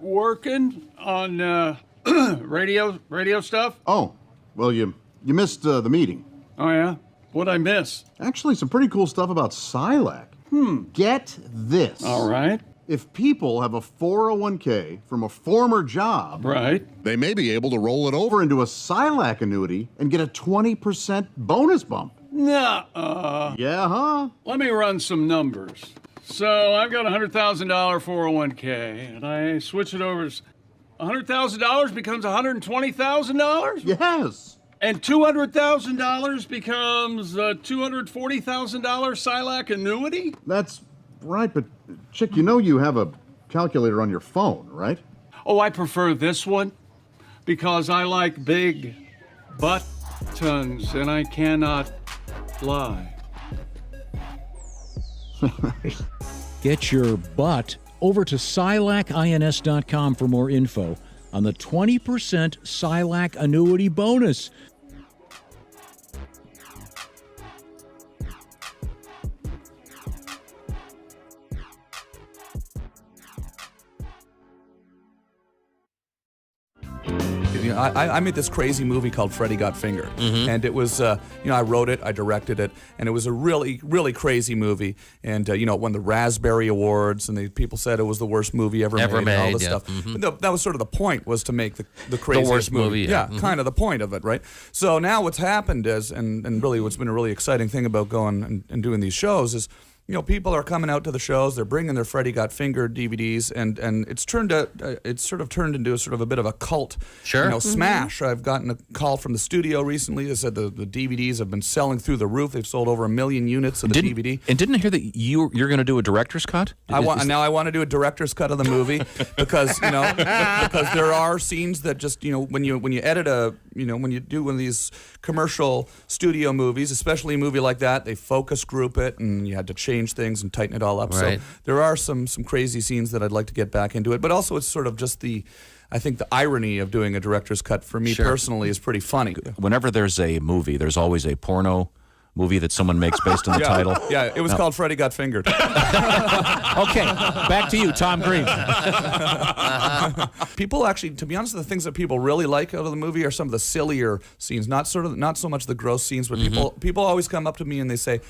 Speaker 4: Working on radio stuff.
Speaker 16: Oh, well, you missed the meeting.
Speaker 4: Oh, yeah? What'd I miss?
Speaker 16: Actually, some pretty cool stuff about Silac. Get this.
Speaker 4: All right.
Speaker 16: If people have a 401k from a former job,
Speaker 4: right,
Speaker 16: they may be able to roll it over into a Silac annuity and get a 20% bonus bump.
Speaker 4: Nuh-uh.
Speaker 16: Yeah, huh?
Speaker 4: Let me run some numbers. So I've got a $100,000 401k, and I switch it over. $100,000 becomes $120,000?
Speaker 16: Yes.
Speaker 4: And $200,000 becomes a $240,000 Silac annuity?
Speaker 16: That's right, but chick, you know you have a calculator on your phone, right?
Speaker 4: Oh, I prefer this one because I like big buttons, and I cannot lie.
Speaker 3: Get your butt over to SilacINS.com for more info on the 20% Silac annuity bonus.
Speaker 18: I made this crazy movie called Freddy Got Fingered, and it was, I wrote it, I directed it, and it was a really, really crazy movie, and it won the Raspberry Awards, and people said it was the worst movie ever made, and all this stuff. But that was sort of the point, was to make the craziest
Speaker 7: worst movie, yeah.
Speaker 18: Kind of the point of it, right? So now what's happened is, and really what's been a really exciting thing about going and doing these shows is, people are coming out to the shows. They're bringing their Freddy Got Fingered DVDs, and it's sort of turned into a bit of a cult, smash. I've gotten a call from the studio recently. They said the DVDs have been selling through the roof. They've sold over 1 million units of the DVD.
Speaker 3: And didn't I hear that you're going to do a director's cut?
Speaker 18: I want to do a director's cut of the movie because because there are scenes that just when you edit when you do one of these commercial studio movies, especially a movie like that, they focus group it, and you had to change things and tighten it all up.
Speaker 7: Right.
Speaker 18: So there are some crazy scenes that I'd like to get back into it, but also it's sort of just I think the irony of doing a director's cut for me personally is pretty funny.
Speaker 3: Whenever there's a movie, there's always a porno movie that someone makes based on the title.
Speaker 18: Yeah, it was called Freddy Got Fingered.
Speaker 3: Okay, back to you, Tom Green.
Speaker 18: People actually, to be honest, the things that people really like out of the movie are some of the sillier scenes, not so much the gross scenes, but people always come up to me and they say,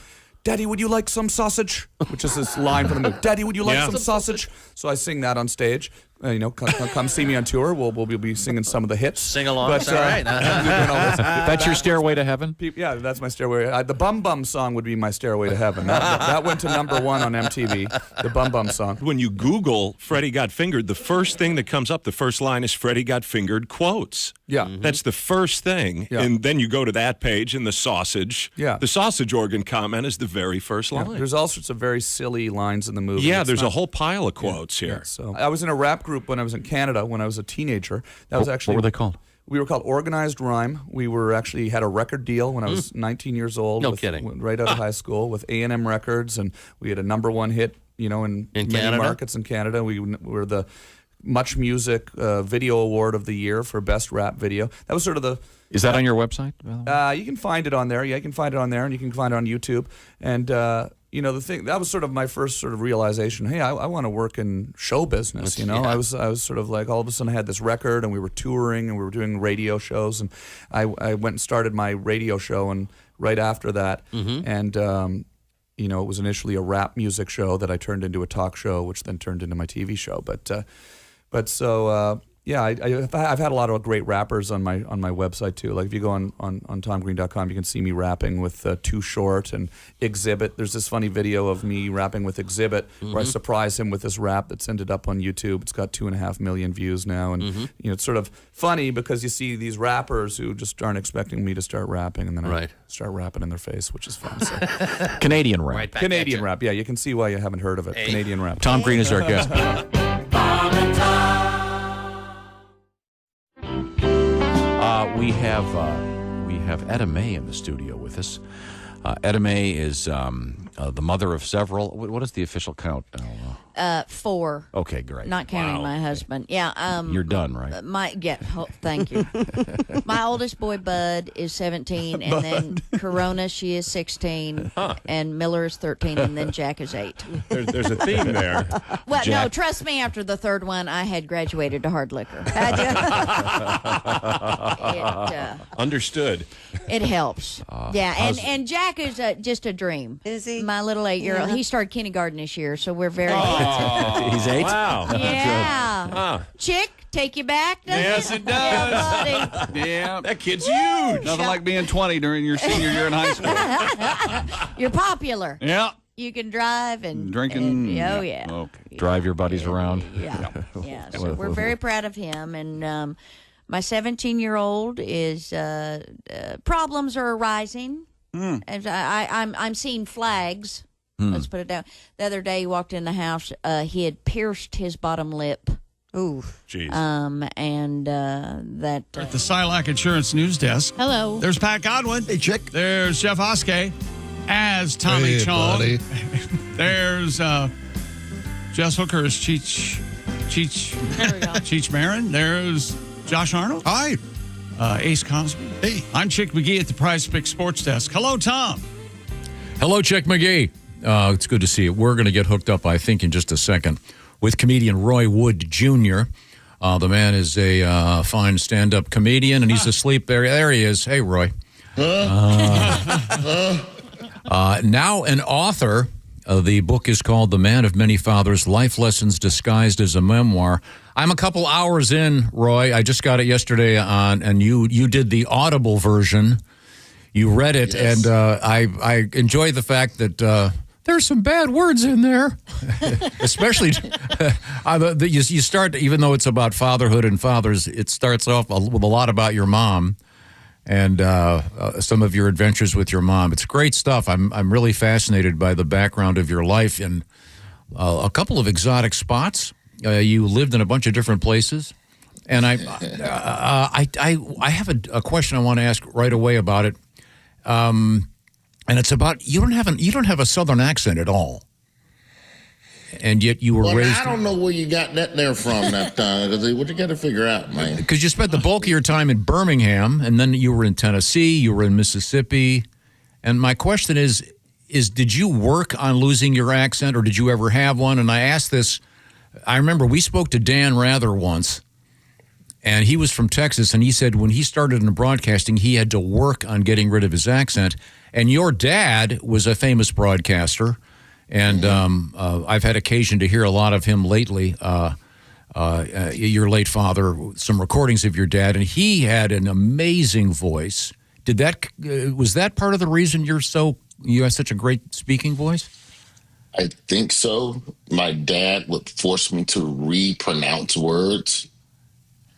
Speaker 18: "Daddy, would you like some sausage?" Which is this line from the movie. "Daddy, would you like some sausage?" So I sing that on stage. Come see me on tour. We'll be singing some of the hits.
Speaker 7: Sing along. All right.
Speaker 3: That's your Stairway to Heaven?
Speaker 18: Yeah, that's my Stairway. The Bum Bum song would be my Stairway to Heaven. That went to #1 on MTV, the Bum Bum song.
Speaker 20: When you Google Freddy Got Fingered, the first thing that comes up, the first line is Freddy Got Fingered quotes.
Speaker 18: Yeah.
Speaker 20: That's the first thing.
Speaker 18: Yeah.
Speaker 20: And then you go to that page and the sausage.
Speaker 18: Yeah.
Speaker 20: The sausage organ comment is the very first line.
Speaker 18: There's all sorts of very silly lines in the movie.
Speaker 20: Yeah, there's a whole pile of quotes here.
Speaker 18: So I was in a rap group when I was in Canada when I was a teenager. That was actually
Speaker 3: what were they called?
Speaker 18: We were called Organized Rhyme. We had a record deal when I was 19 years old.
Speaker 7: No kidding.
Speaker 18: Right out of high school with A&M Records, and we had a #1 hit, in many
Speaker 7: Canada?
Speaker 18: markets in Canada. We were the Much Music Video Award of the Year for Best Rap Video. That was sort of the...
Speaker 3: Is that on your website, by the way?
Speaker 18: You can find it on there. Yeah, you can find it on there, and you can find it on YouTube. And the thing that was sort of my first sort of realization. Hey, I want to work in show business. I was sort of like all of a sudden I had this record, and we were touring, and we were doing radio shows, and I went and started my radio show, and right after that, and it was initially a rap music show that I turned into a talk show, which then turned into my TV show. I've had a lot of great rappers on my website too. Like if you go on TomGreen.com, you can see me rapping with Too Short and Exhibit. There's this funny video of me rapping with Exhibit where I surprise him with this rap that's ended up on YouTube. It's got 2.5 million views now, and it's sort of funny because you see these rappers who just aren't expecting me to start rapping, and then I start rapping in their face, which is fun. So.
Speaker 3: Canadian rap.
Speaker 18: Canadian rap. Yeah, you can see why you haven't heard of it. Canadian rap.
Speaker 3: Tom Green is our guest. We have Etta May in the studio with us. Etta May is the mother of several. What is the official count now?
Speaker 6: 4.
Speaker 3: Okay, great.
Speaker 6: Not counting my husband. Yeah.
Speaker 3: You're done, right?
Speaker 6: Thank you. My oldest boy, Bud, is 17, and then Corona, she is 16, and Miller is 13, and then Jack is 8.
Speaker 20: There's a theme there.
Speaker 6: Well,
Speaker 3: Jack.
Speaker 6: no, trust me, after the third one, I had graduated to hard liquor.
Speaker 20: Understood.
Speaker 6: It helps. And Jack is just a dream.
Speaker 19: Is he?
Speaker 6: My little 8-year-old. He started kindergarten this year, so we're very
Speaker 3: He's 8?
Speaker 20: Wow.
Speaker 6: Yeah. Chick, take you back, doesn't
Speaker 4: Yes, it does.
Speaker 6: Yeah, buddy.
Speaker 4: Yeah.
Speaker 20: That kid's huge.
Speaker 4: Nothing like being 20 during your senior year in high school.
Speaker 6: You're popular.
Speaker 4: Yeah.
Speaker 6: You can drive and
Speaker 4: Drinking.
Speaker 6: yeah.
Speaker 3: Okay. Drive your buddies around.
Speaker 6: Yeah. So we're very proud of him. And my 17-year-old is problems are arising. As I'm seeing flags. Let's put it down. The other day, he walked in the house. He had pierced his bottom lip.
Speaker 19: Ooh.
Speaker 20: Jeez.
Speaker 6: And that.
Speaker 4: At the Silac Insurance News Desk.
Speaker 5: Hello.
Speaker 4: There's Pat Godwin.
Speaker 14: Hey, Chick.
Speaker 4: There's Jeff Oskey as Tommy Chong.
Speaker 8: buddy.
Speaker 4: There's Jess Hooker as Cheech Marin. There's Josh Arnold.
Speaker 8: Hi.
Speaker 4: Ace Cosby.
Speaker 8: Hey.
Speaker 4: I'm Chick McGee at the Prize Pick Sports Desk. Hello, Tom.
Speaker 3: Hello, Chick McGee. It's good to see you. We're going to get hooked up, I think, in just a second with comedian Roy Wood Jr. The man is a fine stand-up comedian, and he's asleep there. There he is. Hey, Roy. Now an author. The book is called The Man of Many Fathers, Life Lessons Disguised as a Memoir. I'm a couple hours in, Roy. I just got it yesterday on, and you did the Audible version. You read it, and I enjoy the fact that there's some bad words in there, especially you start, even though it's about fatherhood and fathers, it starts off with a lot about your mom and some of your adventures with your mom. It's great stuff. I'm really fascinated by the background of your life and a couple of exotic spots. You lived in a bunch of different places, and I have a question I want to ask right away about it. And it's about you don't have a Southern accent at all, and yet you were raised.
Speaker 15: I don't know where you got that there from. What you got to figure out, man?
Speaker 3: Because you spent the bulk of your time in Birmingham, and then you were in Tennessee, you were in Mississippi, and my question is did you work on losing your accent, or did you ever have one? And I asked this. I remember we spoke to Dan Rather once. And he was from Texas, and he said when he started in broadcasting, he had to work on getting rid of his accent. And your dad was a famous broadcaster, and I've had occasion to hear a lot of him lately. Your late father, some recordings of your dad, and he had an amazing voice. Was that part of the reason you have such a great speaking voice?
Speaker 15: I think so. My dad would force me to repronounce words.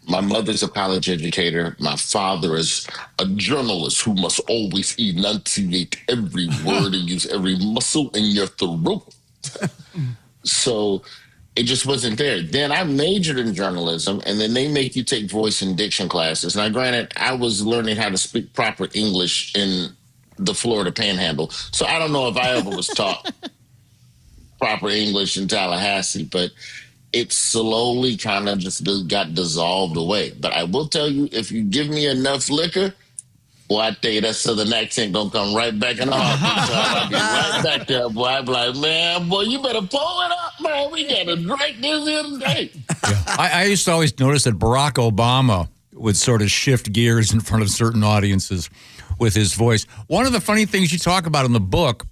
Speaker 15: My mother's a college educator. My father is a journalist who must always enunciate every word and use every muscle in your throat. So it just wasn't there. Then I majored in journalism, and then they make you take voice and diction classes. Now, granted, I was learning how to speak proper English in the Florida Panhandle. So I don't know if I ever was taught proper English in Tallahassee, but it slowly kind of just got dissolved away. But I will tell you, if you give me enough liquor, boy, I tell you, that Southern accent gonna come right back in the heartbeat. I'll be right back there, boy. I'll be like, man, boy, you better pull it up, man. We gotta drink this here today.
Speaker 3: I used to always notice that Barack Obama would sort of shift gears in front of certain audiences with his voice. One of the funny things you talk about in the book,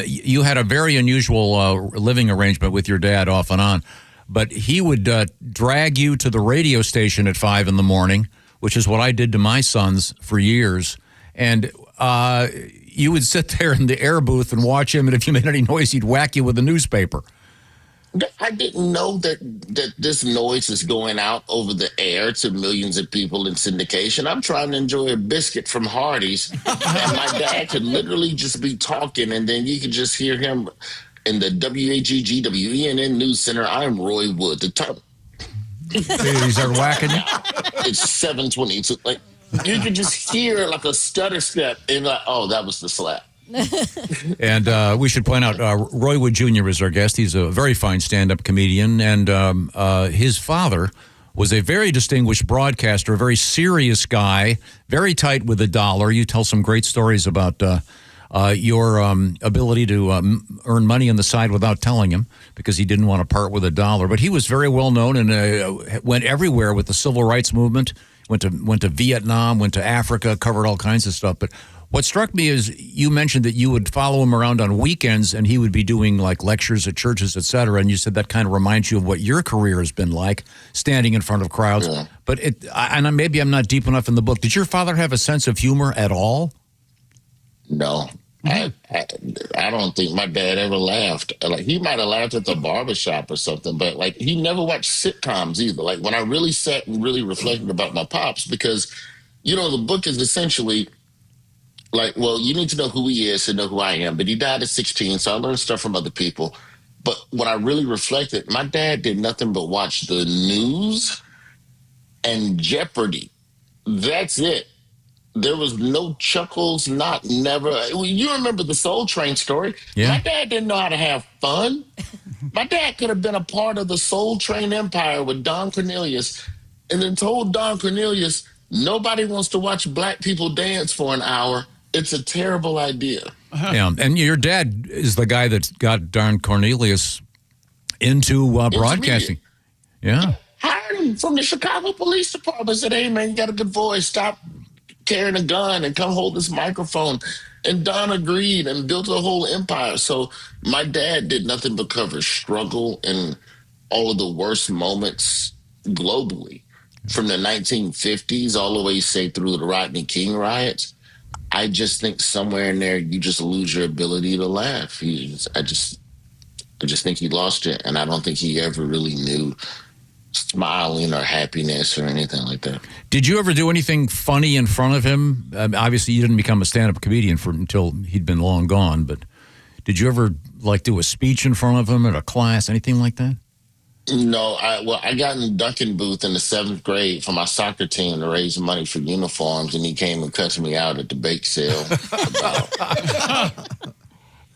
Speaker 3: you had a very unusual living arrangement with your dad off and on. but he would drag you to the radio station at 5 in the morning, which is what I did to my sons for years. And you would sit there in the air booth and watch him, and if you made any noise, he'd whack you with a newspaper.
Speaker 15: I didn't know that this noise is going out over the air to millions of people in syndication. I'm trying to enjoy a biscuit from Hardee's, and my dad could literally just be talking, and then you could just hear him in the WAGG WENN News Center. I'm Roy Wood. The top.
Speaker 3: He started whacking you?
Speaker 15: It's 7:20. So, like, you could just hear like a stutter step, and like, oh, that was the slap.
Speaker 3: And we should point out, Roy Wood Jr. is our guest. He's a very fine stand-up comedian, and his father was a very distinguished broadcaster, a very serious guy, very tight with the dollar. You tell some great stories about your ability to earn money on the side without telling him, because he didn't want to part with a dollar. But he was very well known and went everywhere with the civil rights movement. Went to Vietnam, went to Africa, covered all kinds of stuff. But what struck me is you mentioned that you would follow him around on weekends, and he would be doing like lectures at churches, et cetera. And you said that kind of reminds you of what your career has been like, standing in front of crowds. Yeah. But maybe I'm not deep enough in the book. Did your father have a sense of humor at all?
Speaker 15: No. I don't think my dad ever laughed. Like, he might have laughed at the barbershop or something, but like, he never watched sitcoms either. Like, when I really sat and really reflected about my pops, because, you know, the book is essentially like, well, you need to know who he is to know who I am. But he died at 16, so I learned stuff from other people. But when I really reflected, my dad did nothing but watch the news and Jeopardy. That's it. There was no chuckles, never. You remember the Soul Train story?
Speaker 3: Yeah.
Speaker 15: My dad didn't know how to have fun. My dad could have been a part of the Soul Train empire with Don Cornelius, and then told Don Cornelius, nobody wants to watch black people dance for an hour. It's a terrible idea.
Speaker 3: Yeah, and your dad is the guy that got Don Cornelius into broadcasting. Yeah.
Speaker 15: Hired him from the Chicago Police Department. Said, hey, man, you got a good voice. Stop carrying a gun and come hold this microphone. And Don agreed and built a whole empire. So my dad did nothing but cover struggle and all of the worst moments globally, from the 1950s all the way, say, through the Rodney King riots. I just think somewhere in there, you just lose your ability to laugh. I just think he lost it. And I don't think he ever really knew smiling or happiness or anything like that.
Speaker 3: Did you ever do anything funny in front of him? Obviously, you didn't become a stand-up comedian until he'd been long gone, but did you ever like do a speech in front of him at a class, anything like that?
Speaker 15: No, I got in the Duncan booth in the 7th grade for my soccer team to raise money for uniforms, and he came and cussed me out at the bake sale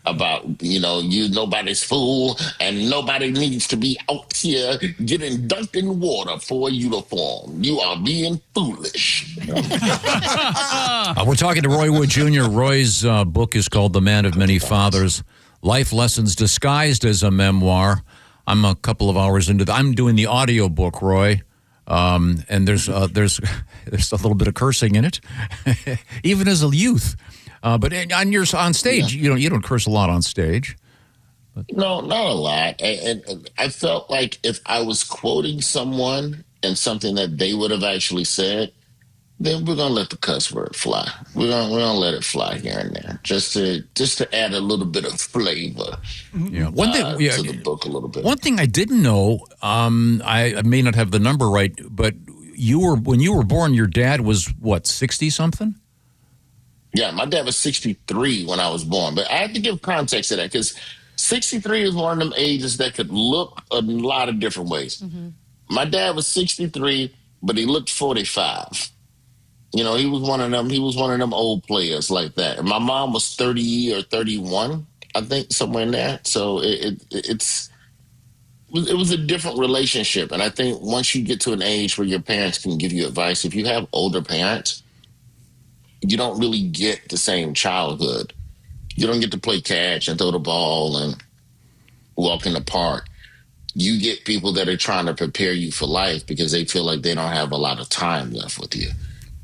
Speaker 15: about you nobody's fool, and nobody needs to be out here getting dunked in water for a uniform. You are being foolish.
Speaker 3: We're talking to Roy Wood Jr. Roy's book is called The Man of Many Fathers, Life Lessons Disguised as a Memoir. I'm a couple of hours into I'm doing the audio book, Roy, and there's a little bit of cursing in it, even as a youth. But on stage,
Speaker 15: yeah.
Speaker 3: you don't curse a lot on stage. But.
Speaker 15: No, not a lot. And I felt like if I was quoting someone and something that they would have actually said, then we're gonna let the cuss word fly. We're gonna let it fly here and there, just to add a little bit of flavor.
Speaker 3: Yeah,
Speaker 15: to the book a little bit.
Speaker 3: One thing I didn't know, I may not have the number right, but when you were born, your dad was what, 60 something?
Speaker 15: Yeah, my dad was 63 when I was born, but I have to give context to that because 63 is one of them ages that could look a lot of different ways. Mm-hmm. My dad was 63, but he looked 45. You know, he was one of them old players like that. And my mom was 30 or 31, I think, somewhere in there. So it was a different relationship. And I think once you get to an age where your parents can give you advice, if you have older parents, you don't really get the same childhood. You don't get to play catch and throw the ball and walk in the park. You get people that are trying to prepare you for life because they feel like they don't have a lot of time left with you.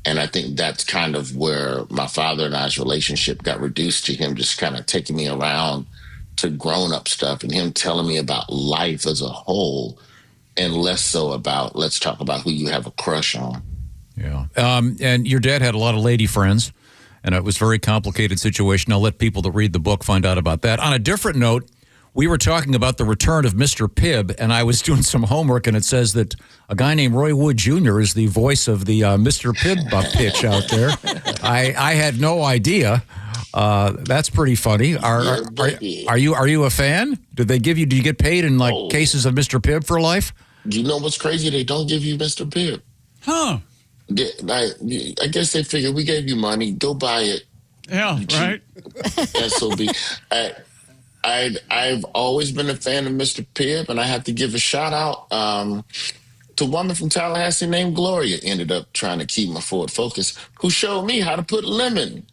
Speaker 15: And I think that's kind of where my father and I's relationship got reduced to him just kind of taking me around to grown-up stuff and him telling me about life as a whole and less so about let's talk about who you have a crush on.
Speaker 3: Yeah. And your dad had a lot of lady friends, and it was a very complicated situation. I'll let people that read the book find out about that. On a different note, we were talking about the return of Mr. Pibb, and I was doing some homework, and it says that a guy named Roy Wood Jr. is the voice of the Mr. Pibb pitch out there. I had no idea. That's pretty funny. Are you a fan? Do you get paid in cases of Mr. Pibb for life?
Speaker 15: Do you know what's crazy? They don't give you Mr. Pibb.
Speaker 4: Huh.
Speaker 15: I guess they figure we gave you money, go buy it.
Speaker 4: Yeah, right.
Speaker 15: SOB. I've always been a fan of Mr. Pibb, and I have to give a shout out to a woman from Tallahassee named Gloria. Ended up trying to keep my Ford Focus, who showed me how to put lemon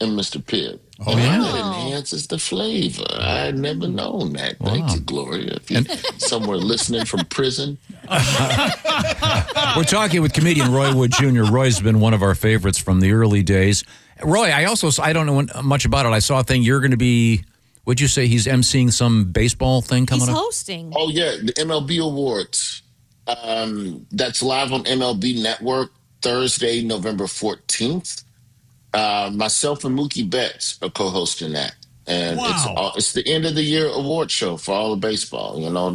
Speaker 15: in Mr. Pibb.
Speaker 3: Oh, yeah.
Speaker 15: It enhances the flavor. I had never known that. Thank you, Gloria. If you're somewhere listening from prison.
Speaker 3: We're talking with comedian Roy Wood Jr. Roy's been one of our favorites from the early days. Roy, I don't know much about it. I saw a thing. You're going to be, would you say he's emceeing some baseball thing coming up?
Speaker 5: He's hosting.
Speaker 15: Oh, yeah, the MLB Awards. That's live on MLB Network Thursday, November 14th. Myself and Mookie Betts are co-hosting that. And it's the end of the year award show for all of baseball. You know,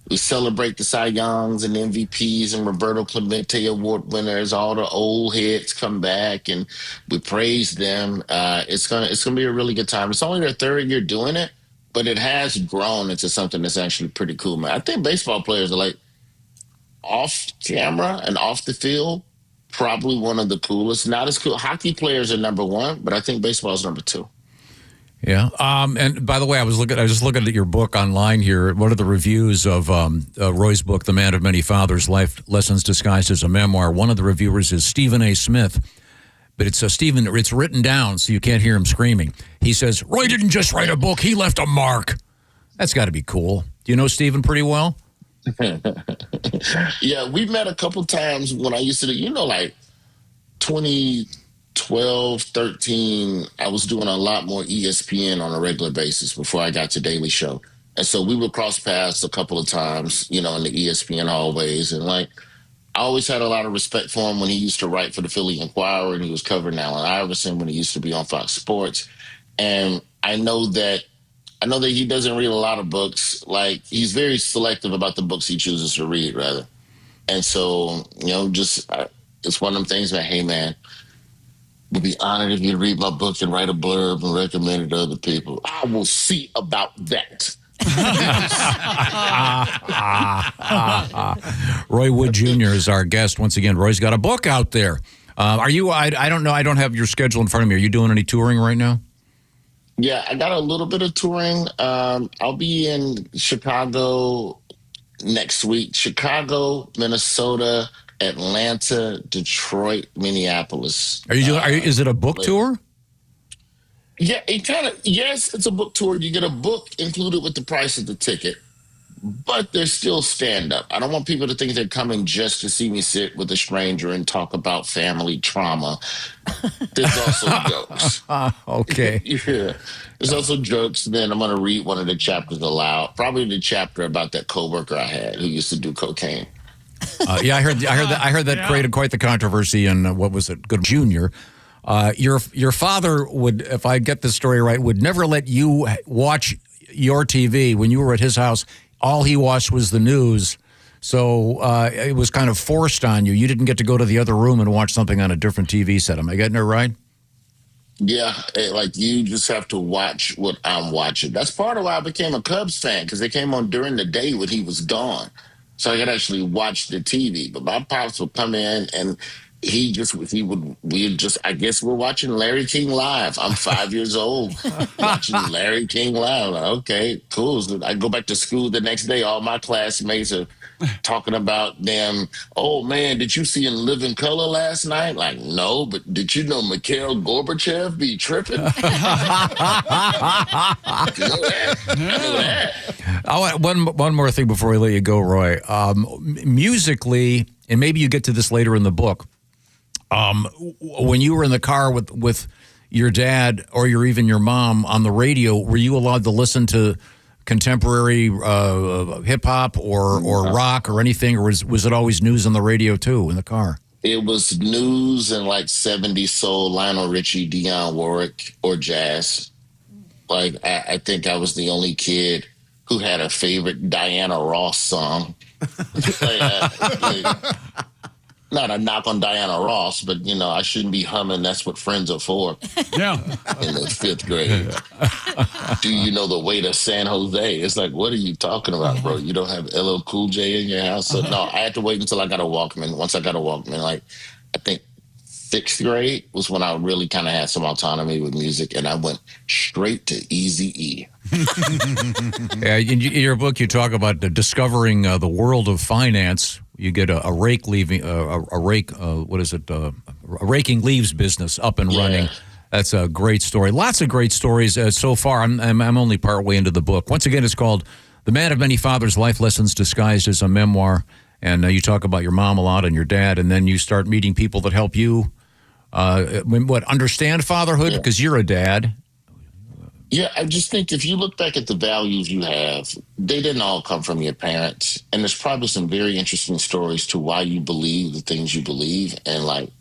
Speaker 15: we celebrate the Cy Youngs and MVPs and Roberto Clemente award winners. All the old heads come back and we praise them. It's gonna be a really good time. It's only their third year doing it, but it has grown into something that's actually pretty cool, man. I think baseball players are like off camera and off the field, probably one of the coolest. Not as cool. Hockey players are number one, but I think baseball is number two.
Speaker 3: Yeah. And by the way, I was just looking at your book online here. One of the reviews of Roy's book, The Man of Many Fathers, Life Lessons Disguised as a Memoir. One of the reviewers is Stephen A. Smith. But it's Stephen, it's written down so you can't hear him screaming. He says, Roy didn't just write a book, he left a mark. That's got to be cool. Do you know Stephen pretty well?
Speaker 15: Yeah, we met a couple times when I used to, like 2012, 13, I was doing a lot more ESPN on a regular basis before I got to Daily Show. And so we would cross paths a couple of times, in the ESPN hallways. And I always had a lot of respect for him when he used to write for the Philly Inquirer and he was covering Allen Iverson when he used to be on Fox Sports. And I know that he doesn't read a lot of books. He's very selective about the books he chooses to read, rather. And so, it's one of them things that, hey, man, would be honored if you'd read my book and write a blurb and recommend it to other people. I will see about that.
Speaker 3: Roy Wood Jr. is our guest once again. Roy's got a book out there. Are you? I don't know. I don't have your schedule in front of me. Are you doing any touring right now?
Speaker 15: Yeah, I got a little bit of touring. I'll be in Chicago next week. Chicago, Minnesota, Atlanta, Detroit, Minneapolis.
Speaker 3: Is it a book tour?
Speaker 15: Yeah, yes, it's a book tour. You get a book included with the price of the ticket, but there's still stand-up. I don't want people to think they're coming just to see me sit with a stranger and talk about family trauma. There's also jokes.
Speaker 3: Okay.
Speaker 15: Yeah. There's also jokes. Then I'm going to read one of the chapters aloud. Probably the chapter about that coworker I had who used to do cocaine.
Speaker 3: Yeah, I heard that created quite the controversy. And what was it? Good Junior. Your father would, if I get this story right, would never let you watch your TV when you were at his house. All he watched was the news. So it was kind of forced on you. You didn't get to go to the other room and watch something on a different TV set. Am I getting it right?
Speaker 15: Yeah, you just have to watch what I'm watching. That's part of why I became a Cubs fan, because they came on during the day when he was gone. So I could actually watch the TV. But my pops would come in and I guess we're watching Larry King live. I'm 5 years old watching Larry King live. Okay, cool. So I go back to school the next day. All my classmates are talking about them. Oh man, did you see In Living Color last night? No, but did you know Mikhail Gorbachev be tripping? You know that? I know that.
Speaker 3: One more thing before we let you go, Roy. Musically, and maybe you get to this later in the book. When you were in the car with your dad or even your mom on the radio, were you allowed to listen to contemporary hip hop or rock or anything, or was it always news on the radio too in the car?
Speaker 15: It was news and like 70s soul, Lionel Richie, Dionne Warwick, or jazz. Like, I think I was the only kid who had a favorite Diana Ross song. Not a knock on Diana Ross, but, I shouldn't be humming That's What Friends Are For.
Speaker 4: Yeah.
Speaker 15: In the 5th grade. Do you know the way to San Jose? It's like, what are you talking about, bro? You don't have LL Cool J in your house? So, no, I had to wait until I got a Walkman. Once I got a Walkman, like, I think 6th grade was when I really kind of had some autonomy with music, and I went straight to Eazy-E.
Speaker 3: Yeah, in your book, you talk about discovering the world of finance. You get a raking leaves business up and running. That's a great story. Lots of great stories so far. I'm only partway into the book. Once again, it's called The Man of Many Fathers, Life Lessons Disguised as a Memoir. And you talk about your mom a lot and your dad, and then you start meeting people that help you understand fatherhood because you're a dad.
Speaker 15: Yeah, I just think if you look back at the values you have, they didn't all come from your parents. And there's probably some very interesting stories to why you believe the things you believe. And like,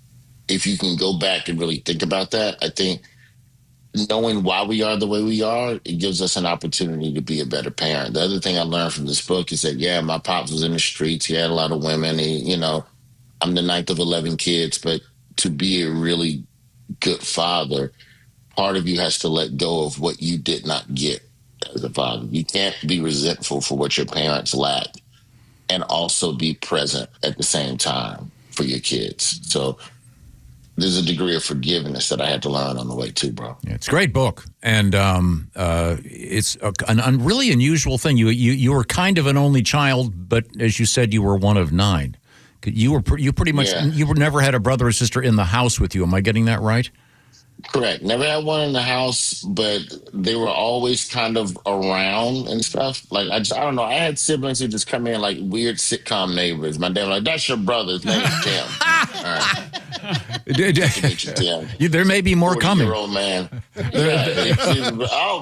Speaker 15: if you can go back and really think about that, I think knowing why we are the way we are, it gives us an opportunity to be a better parent. The other thing I learned from this book is that, my pops was in the streets. He had a lot of women. I'm the 9th of 11 kids, but to be a really good father, part of you has to let go of what you did not get as a father. You can't be resentful for what your parents lacked and also be present at the same time for your kids. So there's a degree of forgiveness that I had to learn on the way too, bro.
Speaker 3: Yeah, it's a great book, and it's a really unusual thing. You were kind of an only child, but as you said, you were one of 9. You pretty much you never had a brother or sister in the house with you. Am I getting that right?
Speaker 15: Correct. Never had one in the house, but they were always kind of around and stuff. Like, I don't know. I had siblings who just come in like weird sitcom neighbors. My dad was like, that's your brother. His name is Tim. All right.
Speaker 3: There may be more coming.
Speaker 15: 40-year-old man.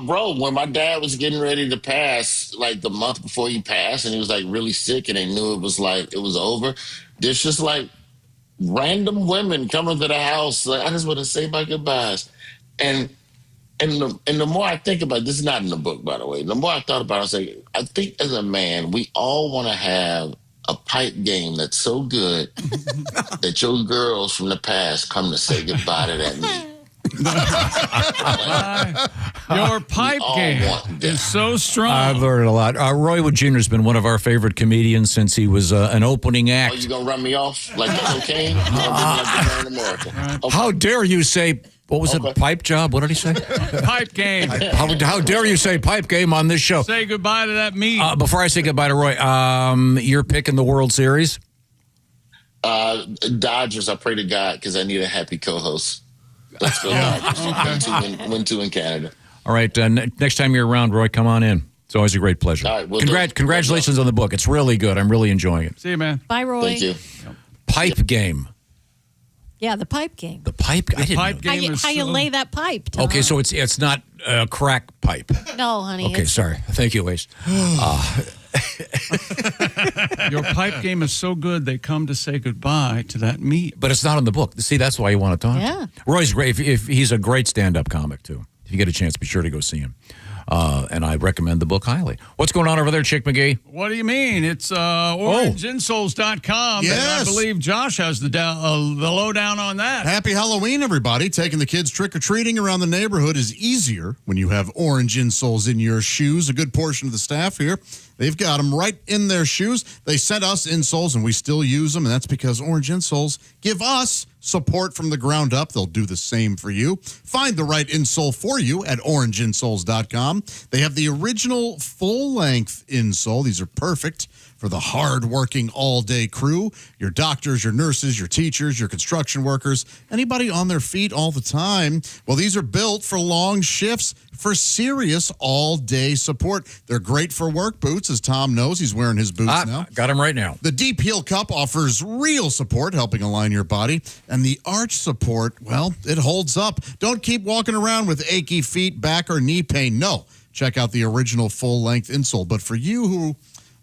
Speaker 15: Bro, when my dad was getting ready to pass, like the month before he passed, and he was like really sick and they knew it was over, there's just like random women coming to the house. Like, I just want to say my goodbyes. And the more I think about it, this is not in the book, by the way. The more I thought about it, I was like, I think as a man, we all want to have a pipe game that's so good that your girls from the past come to say goodbye to that meat.
Speaker 4: Your pipe game is so strong.
Speaker 3: I've learned a lot. Roy Wood Jr. has been one of our favorite comedians since he was an opening act.
Speaker 15: Oh, you gonna run me off like cocaine? Like in America. Okay.
Speaker 3: How dare you say, what was it, pipe job? What did he say?
Speaker 4: Pipe game.
Speaker 3: How dare you say pipe game on this show?
Speaker 4: Say goodbye to that meat.
Speaker 3: Before I say goodbye to Roy, you're picking the World Series?
Speaker 15: Dodgers, I pray to God, because I need a happy co-host. Let's go Dodgers. Win two in Canada.
Speaker 3: All right. Next time you're around, Roy, come on in. It's always a great pleasure.
Speaker 15: All right,
Speaker 3: congratulations on the book. It's really good. I'm really enjoying it.
Speaker 4: See you, man.
Speaker 5: Bye, Roy.
Speaker 15: Thank you.
Speaker 3: Pipe game.
Speaker 5: Yeah, the pipe game.
Speaker 3: The pipe game.
Speaker 5: How you lay that pipe, Tom.
Speaker 3: Okay, so it's not a crack pipe.
Speaker 5: No, honey.
Speaker 3: Okay, sorry. Thank you, Ace.
Speaker 4: Your pipe game is so good, they come to say goodbye to that meat.
Speaker 3: But it's not in the book. See, that's why you want to talk.
Speaker 5: Yeah.
Speaker 3: Roy's great. If he's a great stand-up comic, too. If you get a chance, be sure to go see him. And I recommend the book highly. What's going on over there, Chick McGee?
Speaker 4: What do you mean? It's orangeinsoles.com.
Speaker 1: Yes.
Speaker 4: And I believe Josh has the lowdown on that.
Speaker 1: Happy Halloween, everybody. Taking the kids trick-or-treating around the neighborhood is easier when you have orange insoles in your shoes. A good portion of the staff here, they've got them right in their shoes. They sent us insoles, and we still use them, and that's because orange insoles give us support from the ground up. They'll do the same for you. Find the right insole for you at orangeinsoles.com. They have the original full-length insole. These are perfect for the hard-working all-day crew, your doctors, your nurses, your teachers, your construction workers, anybody on their feet all the time. Well, these are built for long shifts, for serious all-day support. They're great for work boots, as Tom knows. He's wearing his boots now.
Speaker 3: Got them right now.
Speaker 1: The Deep Heel Cup offers real support, helping align your body. And the arch support, well, it holds up. Don't keep walking around with achy feet, back, or knee pain. No. check out the original full-length insole. But for you who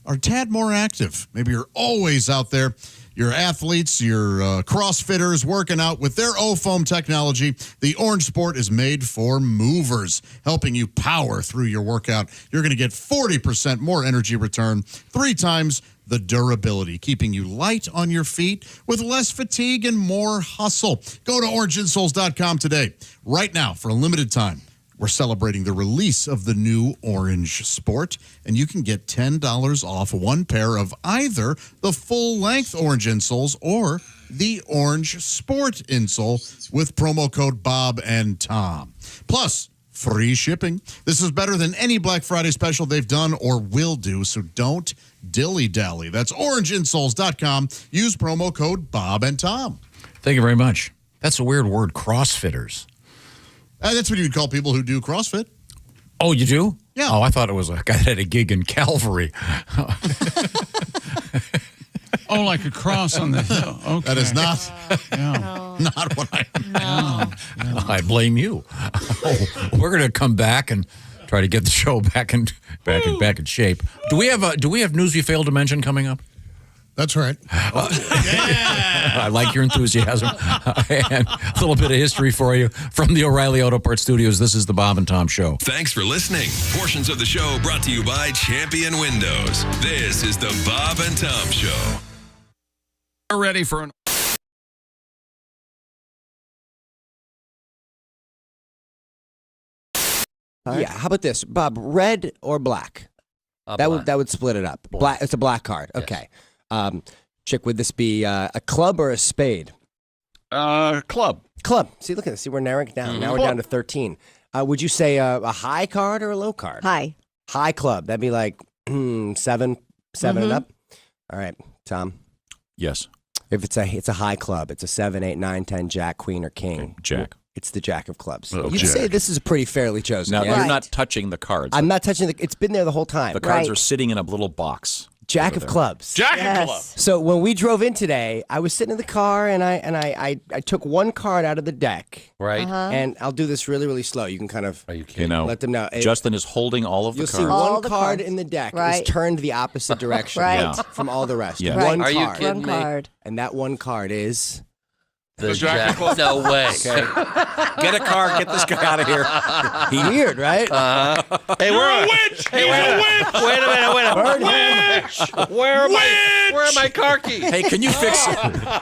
Speaker 1: are a tad more active, maybe you're always out there, your athletes, your CrossFitters working out with their O-Foam technology, the Orange Sport is made for movers, helping you power through your workout. You're going to get 40% more energy return, 3 times the durability, keeping you light on your feet with less fatigue and more hustle. Go to orangeinsoles.com today. Right now, for a limited time, we're celebrating the release of the new Orange Sport, and you can get $10 off 1 pair of either the full-length Orange insoles or the Orange Sport insole with promo code Bob and Tom. Plus, free shipping. This is better than any Black Friday special they've done or will do, so don't dilly-dally. That's orangeinsoles.com. Use promo code Bob and Tom.
Speaker 3: Thank you very much. That's a weird word, CrossFitters.
Speaker 1: That's what you'd call people who do CrossFit.
Speaker 3: Oh, you do?
Speaker 1: Yeah.
Speaker 3: Oh, I thought it was a guy that had a gig in Calvary.
Speaker 4: Oh, like a cross on the hill. Okay.
Speaker 1: That is not,
Speaker 4: not
Speaker 1: what I
Speaker 4: know.
Speaker 3: I blame you. Oh, we're going to come back and try to get the show back in shape. Do we have news we failed to mention coming up?
Speaker 8: That's right.
Speaker 3: I like your enthusiasm. And a little bit of history for you from the O'Reilly Auto Parts Studios. This is the Bob and Tom Show.
Speaker 13: Thanks for listening. Portions of the show brought to you by Champion Windows. This is the Bob and Tom Show.
Speaker 4: We're ready for an...
Speaker 2: Yeah, how about this, Bob? Red or black? That would split it up. Black. It's a black card.
Speaker 4: Yes.
Speaker 2: Okay. Chick, would this be a club or a spade?
Speaker 4: Club.
Speaker 2: Club. See, look at this. See, we're narrowing it down. Now we're down to 13. Would you say a high card or a low card?
Speaker 19: High.
Speaker 2: High club. That'd be like 7 and up. All right, Tom.
Speaker 3: Yes.
Speaker 2: If it's a high club, it's a 7, 8, 9, 10, jack, queen, or king.
Speaker 3: Jack.
Speaker 2: It's the jack of clubs.
Speaker 3: Oh,
Speaker 2: You'd
Speaker 3: jack.
Speaker 2: say this is pretty fairly chosen.
Speaker 10: Now,
Speaker 2: yeah?
Speaker 10: you're not touching the cards.
Speaker 2: I'm not touching it's been there the whole time.
Speaker 10: The cards are sitting in a little box.
Speaker 2: Jack of clubs.
Speaker 10: Jack of clubs.
Speaker 2: So when we drove in today, I was sitting in the car and I took one card out of the deck.
Speaker 10: Right.
Speaker 2: And I'll do this really, really slow. You can kind of let them know.
Speaker 10: Justin is holding all of the
Speaker 2: You'll
Speaker 10: cards.
Speaker 2: see one card in the deck is turned the opposite direction from all the rest.
Speaker 10: Yeah.
Speaker 2: One
Speaker 10: Are you
Speaker 2: card.
Speaker 10: kidding me?
Speaker 2: One card. And that one card is...
Speaker 10: The Jack of clubs. No way.
Speaker 2: Okay.
Speaker 10: Get a card. Get this guy out of here.
Speaker 2: Weird, right?
Speaker 10: Hey,
Speaker 2: You're
Speaker 10: we're
Speaker 2: a witch!
Speaker 10: Hey,
Speaker 2: You're
Speaker 10: wait
Speaker 2: a
Speaker 10: witch! Wait a minute.
Speaker 2: Witch!
Speaker 10: Where are my car keys? Hey, can you fix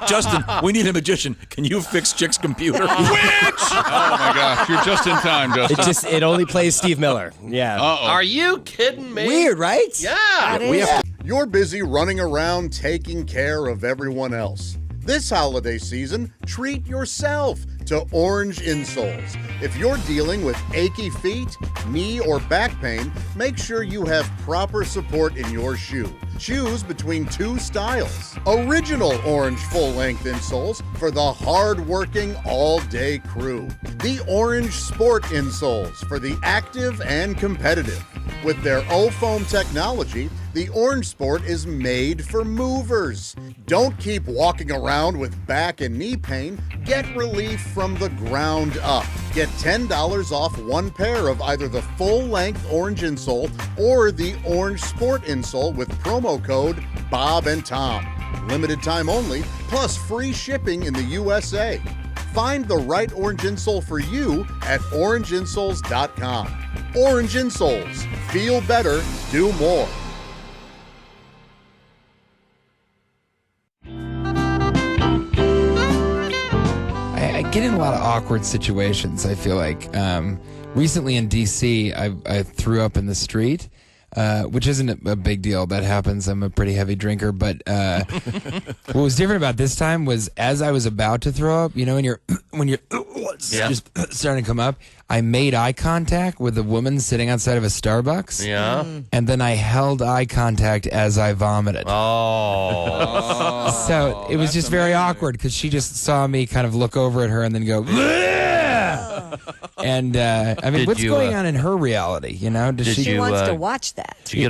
Speaker 3: Justin, we need a magician. Can you fix Chick's computer?
Speaker 4: Oh my gosh, you're just in time, Justin.
Speaker 2: It only plays Steve Miller. Yeah.
Speaker 10: Are you kidding me?
Speaker 2: Weird, right?
Speaker 10: Yeah.
Speaker 1: You're busy running around taking care of everyone else. This holiday season, treat yourself to Orange insoles. If you're dealing with achy feet, knee, or back pain, make sure you have proper support in your shoe. Choose between 2 styles. Original Orange full-length insoles for the hard-working, all-day crew. The Orange Sport insoles for the active and competitive. With their O-Foam technology, the Orange Sport is made for movers. Don't keep walking around with back and knee pain. Get relief from the ground up. Get $10 off 1 pair of either the full-length Orange insole or the Orange Sport insole with promo code Bob and Tom. Limited time only, plus free shipping in the USA. Find the right Orange insole for you at orangeinsoles.com. Orange insoles. Feel better, do more.
Speaker 21: I get in a lot of awkward situations, I feel like. Recently in D.C., I threw up in the street, which isn't a big deal. That happens. I'm a pretty heavy drinker. But what was different about this time was as I was about to throw up, you know, when you're just starting to come up, I made eye contact with a woman sitting outside of a Starbucks.
Speaker 10: Yeah.
Speaker 21: And then I held eye contact as I vomited.
Speaker 10: Oh.
Speaker 21: So it was just very awkward because she just saw me kind of look over at her and then go, "Bleh!" And I mean, what's going on in her reality? You know, does
Speaker 19: she wants to watch that?
Speaker 10: Did you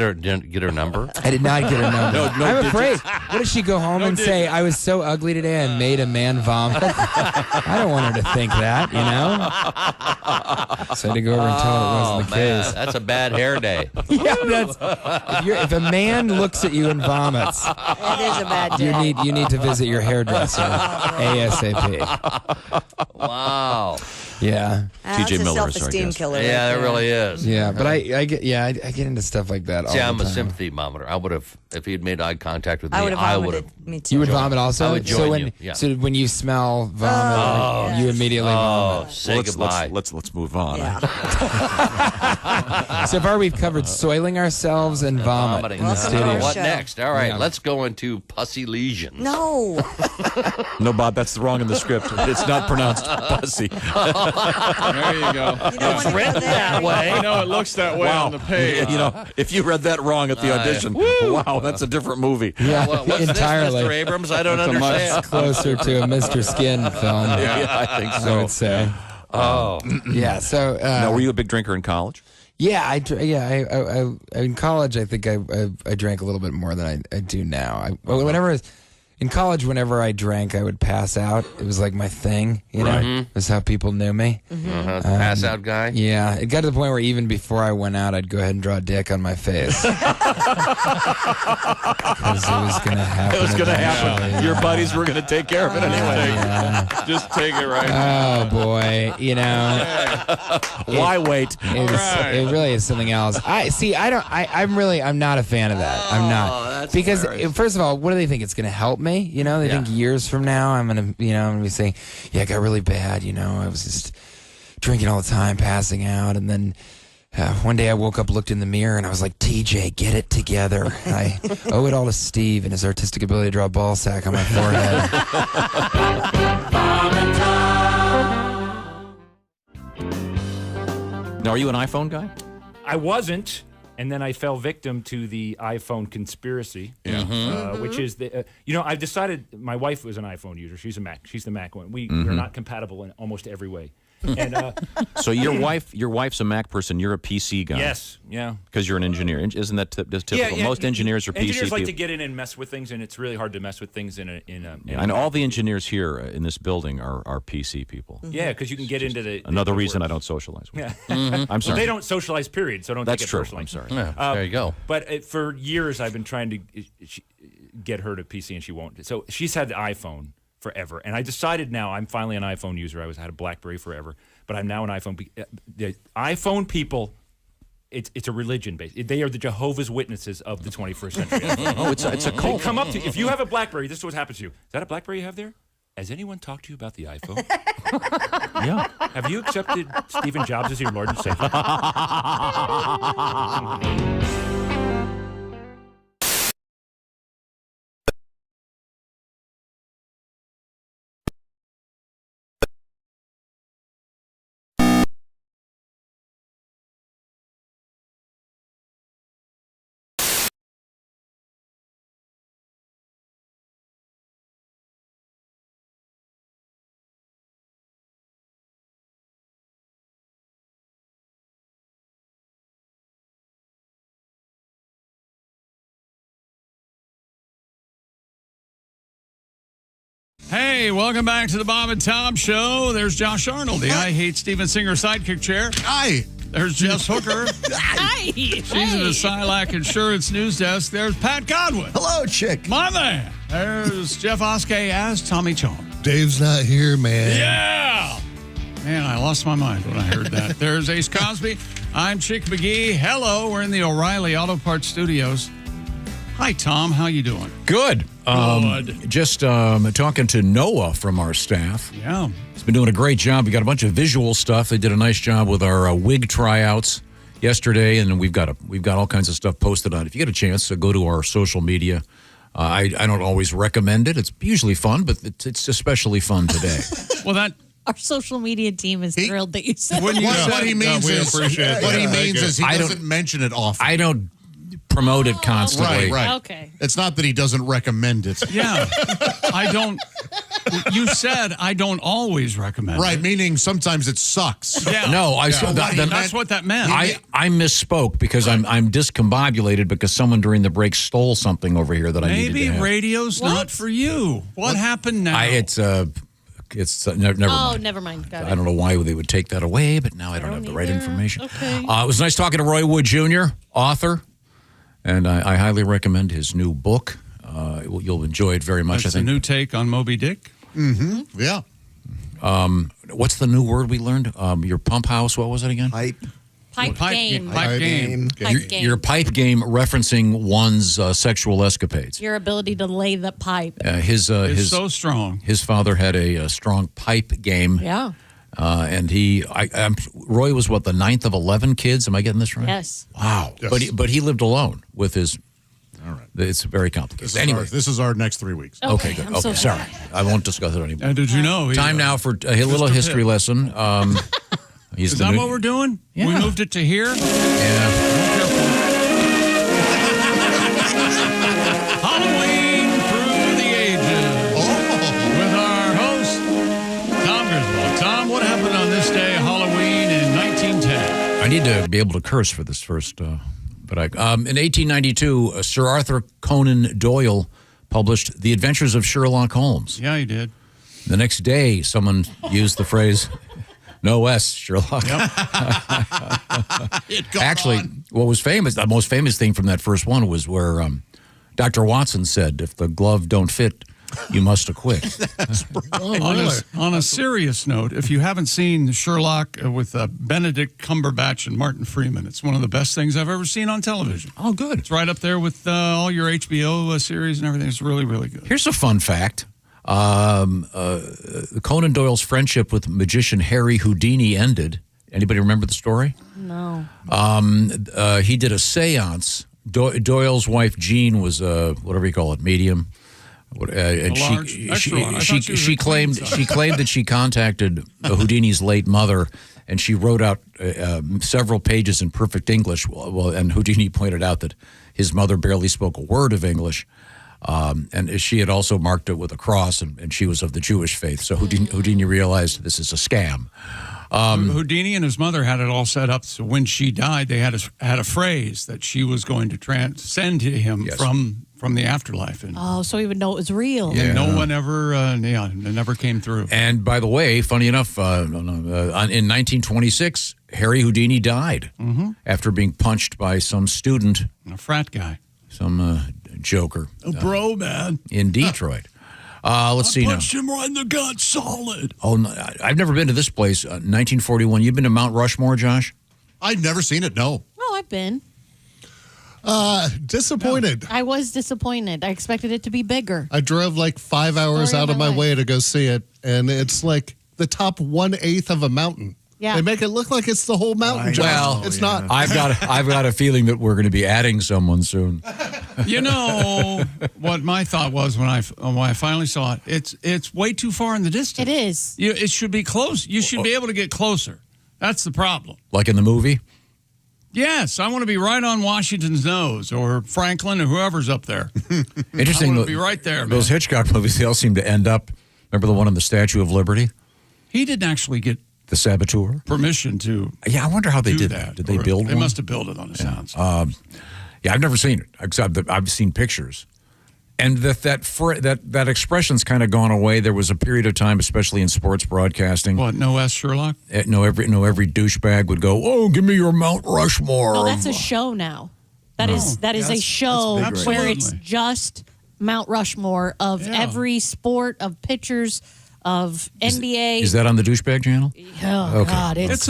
Speaker 10: get her number?
Speaker 21: I did not get her number.
Speaker 10: No
Speaker 21: I'm
Speaker 10: digits.
Speaker 21: afraid. What if she go home and say, "I was so ugly today, I made a man vomit"? I don't want her to think that. You know. So I had to go over and tell her it wasn't the case.
Speaker 10: That's a bad hair day.
Speaker 21: Yeah, if a man looks at you and vomits,
Speaker 6: That is a bad day.
Speaker 21: you need to visit your hairdresser ASAP.
Speaker 10: Wow.
Speaker 21: Yeah.
Speaker 19: That's a self-esteem killer.
Speaker 10: Yeah, it really is.
Speaker 21: Yeah, but I get into stuff like that.
Speaker 10: See,
Speaker 21: all
Speaker 10: I'm
Speaker 21: the
Speaker 10: a
Speaker 21: time.
Speaker 10: sympathy monitor. I would have, if he'd made eye contact with me,
Speaker 19: I would have
Speaker 10: I
Speaker 19: vomited.
Speaker 10: would have.
Speaker 19: Me too.
Speaker 21: You would vomit also.
Speaker 10: I would join
Speaker 21: so when
Speaker 10: you, yeah.
Speaker 21: so when you smell vomit, you immediately vomit.
Speaker 10: Say goodbye.
Speaker 3: Let's move on.
Speaker 21: So far, we've covered soiling ourselves and vomit in the
Speaker 10: Welcome to
Speaker 21: studio.
Speaker 10: our What next? All right, let's go into pussy lesions.
Speaker 19: No.
Speaker 3: No, Bob, that's wrong in the script. It's not pronounced pussy.
Speaker 4: There you go.
Speaker 10: It's written that way.
Speaker 4: I know it looks that way on the page.
Speaker 3: You know, if you read that wrong at the audition, wow, that's a different movie.
Speaker 21: Yeah,
Speaker 10: What's
Speaker 21: entirely.
Speaker 10: this, Mr. Abrams? I don't
Speaker 21: It's
Speaker 10: understand.
Speaker 21: much closer to a Mr. Skin film.
Speaker 3: Yeah, I think so.
Speaker 21: I would say.
Speaker 10: Oh,
Speaker 21: Yeah. So.
Speaker 3: Now, were you a big drinker in college?
Speaker 21: Yeah, I in college, I think I drank a little bit more than I do now. In college, whenever I drank, I would pass out. It was like my thing, you know?
Speaker 10: Right.
Speaker 21: That's how people knew me.
Speaker 10: Pass out guy?
Speaker 21: Yeah, it got to the point where even before I went out, I'd go ahead and draw a dick on my face. Because it was going to happen.
Speaker 3: It was going to happen.
Speaker 21: eventually.
Speaker 3: Your buddies were going to take care of it anyway.
Speaker 21: Yeah.
Speaker 4: Just take it right now.
Speaker 21: Oh, boy. You know.
Speaker 3: Why wait?
Speaker 21: It really is something else. I'm not a fan of that. I'm not. Because first of all, what do they think? It's going to help me? You know, they think years from now I'm going to be saying, yeah, it got really bad. You know, I was just drinking all the time, passing out. And then one day I woke up, looked in the mirror, and I was like, TJ, get it together. And I owe it all to Steve and his artistic ability to draw a ball sack on my forehead.
Speaker 3: Now, are you an iPhone guy?
Speaker 9: I wasn't, and then I fell victim to the iPhone conspiracy, which is I've decided. My wife was an iPhone user; she's a Mac. She's the Mac one. We're not compatible in almost every way. And
Speaker 3: So your wife's a Mac person. You're a PC guy.
Speaker 9: yes, yeah.
Speaker 3: Because you're an engineer. Isn't that typical? Most engineers are PC
Speaker 9: Engineers like
Speaker 3: people.
Speaker 9: to get in and mess with things, and it's really hard to mess with things in a.
Speaker 3: And all the engineers here in this building are PC people.
Speaker 9: Yeah, because you can get into the.
Speaker 3: Another reason I don't socialize with
Speaker 9: Yeah.
Speaker 3: you. I'm sorry.
Speaker 9: Well, they don't socialize, period. So don't
Speaker 3: That's
Speaker 9: take it
Speaker 3: true.
Speaker 9: personally.
Speaker 3: I'm sorry.
Speaker 10: Yeah, there you go.
Speaker 9: But for years, I've been trying to get her to PC, and she won't. So she's had the iPhone forever, and I decided now I'm finally an iPhone user. I had a BlackBerry forever, but I'm now an iPhone. The iPhone people, it's a religion based. They are the Jehovah's Witnesses of the 21st century.
Speaker 3: Oh, it's a cult.
Speaker 9: They come up to you. If you have a BlackBerry, this is what happens to you. Is that a BlackBerry you have there? Has anyone talked to you about the iPhone?
Speaker 3: Yeah.
Speaker 9: Have you accepted Stephen Jobs as your Lord and Savior?
Speaker 4: Hey, welcome back to the Bob and Tom Show. There's Josh Arnold, the I Hate Steven Singer sidekick chair.
Speaker 1: Hi.
Speaker 4: There's Jess Hooker.
Speaker 5: Hi.
Speaker 4: She's in the Silac Insurance News Desk. There's Pat Godwin.
Speaker 14: Hello, chick.
Speaker 4: My man. There's Jeff Oskey as Tommy Chong.
Speaker 8: Dave's not here, man.
Speaker 4: Yeah. Man, I lost my mind when I heard that. There's Ace Cosby. I'm Chick McGee. Hello. We're in the O'Reilly Auto Parts Studios. Hi, Tom. How you doing?
Speaker 3: Good.
Speaker 4: Good.
Speaker 3: Just talking to Noah from our staff.
Speaker 4: Yeah.
Speaker 3: He's been doing a great job. We got a bunch of visual stuff. They did a nice job with our wig tryouts yesterday, and we've got all kinds of stuff posted on it. If you get a chance, go to our social media. I don't always recommend it. It's usually fun, but it's especially fun today.
Speaker 4: Well,
Speaker 5: our social media team is thrilled that you said
Speaker 1: What he means is he doesn't mention it often.
Speaker 3: I don't promote it constantly.
Speaker 1: Right.
Speaker 5: Okay.
Speaker 1: It's not that he doesn't recommend it.
Speaker 4: Yeah. I don't. You said I don't always recommend
Speaker 1: Right,
Speaker 4: it.
Speaker 1: meaning sometimes it sucks.
Speaker 4: Yeah.
Speaker 3: No,
Speaker 4: that's what that meant.
Speaker 3: I misspoke because I'm discombobulated because someone during the break stole something over here that I needed to
Speaker 4: Maybe
Speaker 3: have.
Speaker 4: radio's not for you. What happened now?
Speaker 3: It's never
Speaker 5: Oh,
Speaker 3: mind.
Speaker 5: never mind. Got it.
Speaker 3: I don't know why they would take that away, but now I don't have the right information.
Speaker 5: Okay.
Speaker 3: It was nice talking to Roy Wood Jr., author, and I highly recommend his new book. You'll enjoy it very much,
Speaker 4: That's
Speaker 3: I think.
Speaker 4: a new take on Moby Dick.
Speaker 1: Mm-hmm. Yeah.
Speaker 3: What's the new word we learned? Your pump house, what was it again?
Speaker 14: Pipe.
Speaker 5: Pipe game.
Speaker 4: Pipe game.
Speaker 5: Pipe game.
Speaker 3: Your pipe game referencing one's sexual escapades.
Speaker 5: Your ability to lay the pipe.
Speaker 3: His
Speaker 4: so strong.
Speaker 3: His father had a strong pipe game.
Speaker 5: Yeah.
Speaker 3: And Roy was what, the 9th of 11 kids? Am I getting this right?
Speaker 5: Yes.
Speaker 3: Wow.
Speaker 1: Yes.
Speaker 3: But he lived alone with his.
Speaker 1: All right.
Speaker 3: It's very complicated.
Speaker 1: This is our next 3 weeks.
Speaker 3: Okay, good.
Speaker 5: I'm
Speaker 3: Okay,
Speaker 5: so
Speaker 3: sorry. I won't discuss it anymore.
Speaker 4: And did you know?
Speaker 3: Time now for a little
Speaker 4: Mr.
Speaker 3: history
Speaker 4: Pitt.
Speaker 3: lesson. He's
Speaker 4: Is
Speaker 3: the
Speaker 4: that
Speaker 3: new-
Speaker 4: what we're doing?
Speaker 3: Yeah.
Speaker 4: We moved it to here?
Speaker 3: Yeah.
Speaker 4: Halloween through the ages. With our host, Tom Griswold. Tom, what happened on this day, Halloween in 1910?
Speaker 3: I need to be able to curse for this first. In 1892, Sir Arthur Conan Doyle published The Adventures of Sherlock Holmes.
Speaker 4: Yeah, he did.
Speaker 3: The next day, someone used the phrase, "No S, Sherlock." Actually, what was famous, the most famous thing from that first one was where Dr. Watson said, "If the glove don't fit, you must acquit."
Speaker 4: On a serious note, if you haven't seen Sherlock with Benedict Cumberbatch and Martin Freeman, it's one of the best things I've ever seen on television.
Speaker 3: Oh, good.
Speaker 4: It's right up there with all your HBO series and everything. It's really, really good.
Speaker 3: Here's a fun fact. Conan Doyle's friendship with magician Harry Houdini ended. Anybody remember the story?
Speaker 5: No.
Speaker 3: He did a seance. Doyle's wife, Jean, was whatever you call it, medium. And she claimed that she contacted Houdini's late mother, and she wrote out several pages in perfect English. Well, and Houdini pointed out that his mother barely spoke a word of English. And she had also marked it with a cross, and she was of the Jewish faith. So Houdini realized this is a scam.
Speaker 4: Houdini and his mother had it all set up so when she died, they had a phrase that she was going to send to him from the afterlife. And
Speaker 5: so he would know it was real.
Speaker 3: Yeah.
Speaker 4: no one ever, it never came through.
Speaker 3: And by the way, funny enough, in 1926, Harry Houdini died after being punched by some student,
Speaker 4: a frat guy,
Speaker 3: some joker,
Speaker 4: bro, man,
Speaker 3: in Detroit. Let's see now.
Speaker 4: Punched him right in the gut, solid.
Speaker 3: Oh, no, I've never been to this place. 1941. You've been to Mount Rushmore, Josh?
Speaker 1: I've never seen it, no.
Speaker 5: No, I've been.
Speaker 8: Disappointed.
Speaker 5: I was disappointed. I expected it to be bigger.
Speaker 8: I drove like 5 hours
Speaker 5: Story
Speaker 8: out
Speaker 5: of
Speaker 8: of
Speaker 5: my
Speaker 8: my
Speaker 5: life.
Speaker 8: way to go see it, and it's like the top 1/8 of a mountain.
Speaker 5: Yeah.
Speaker 8: They make it look like it's the whole mountain. Josh.
Speaker 3: Well,
Speaker 8: it's not.
Speaker 3: I've got a feeling that we're going to be adding someone soon.
Speaker 4: You know what my thought was when I finally saw it? It's way too far in the distance.
Speaker 5: It is.
Speaker 4: It should be close. You should be able to get closer. That's the problem.
Speaker 3: Like in the movie?
Speaker 4: Yes, I want to be right on Washington's nose or Franklin or whoever's up there.
Speaker 3: Interesting.
Speaker 4: I want to be right there, man.
Speaker 3: Those Hitchcock movies, they all seem to end up. Remember the one on the Statue of Liberty?
Speaker 4: He didn't actually get
Speaker 3: the saboteur
Speaker 4: permission to.
Speaker 3: Yeah, I wonder how they
Speaker 4: do
Speaker 3: did
Speaker 4: that.
Speaker 3: Did they build
Speaker 4: They
Speaker 3: one?
Speaker 4: must have built it on the sounds.
Speaker 3: Yeah, I've never seen it, except that I've seen pictures. And that expression's kind of gone away. There was a period of time, especially in sports broadcasting.
Speaker 4: What, no S Sherlock?
Speaker 3: No, every douchebag would go, "Oh, give me your Mount Rushmore."
Speaker 5: No, that's a show now. That is a show
Speaker 3: that's big
Speaker 5: where
Speaker 3: right
Speaker 5: it's just Mount Rushmore of every sport, of pitchers, of NBA.
Speaker 3: Is that on the douchebag channel?
Speaker 5: Oh
Speaker 3: Okay.
Speaker 5: God,
Speaker 4: It's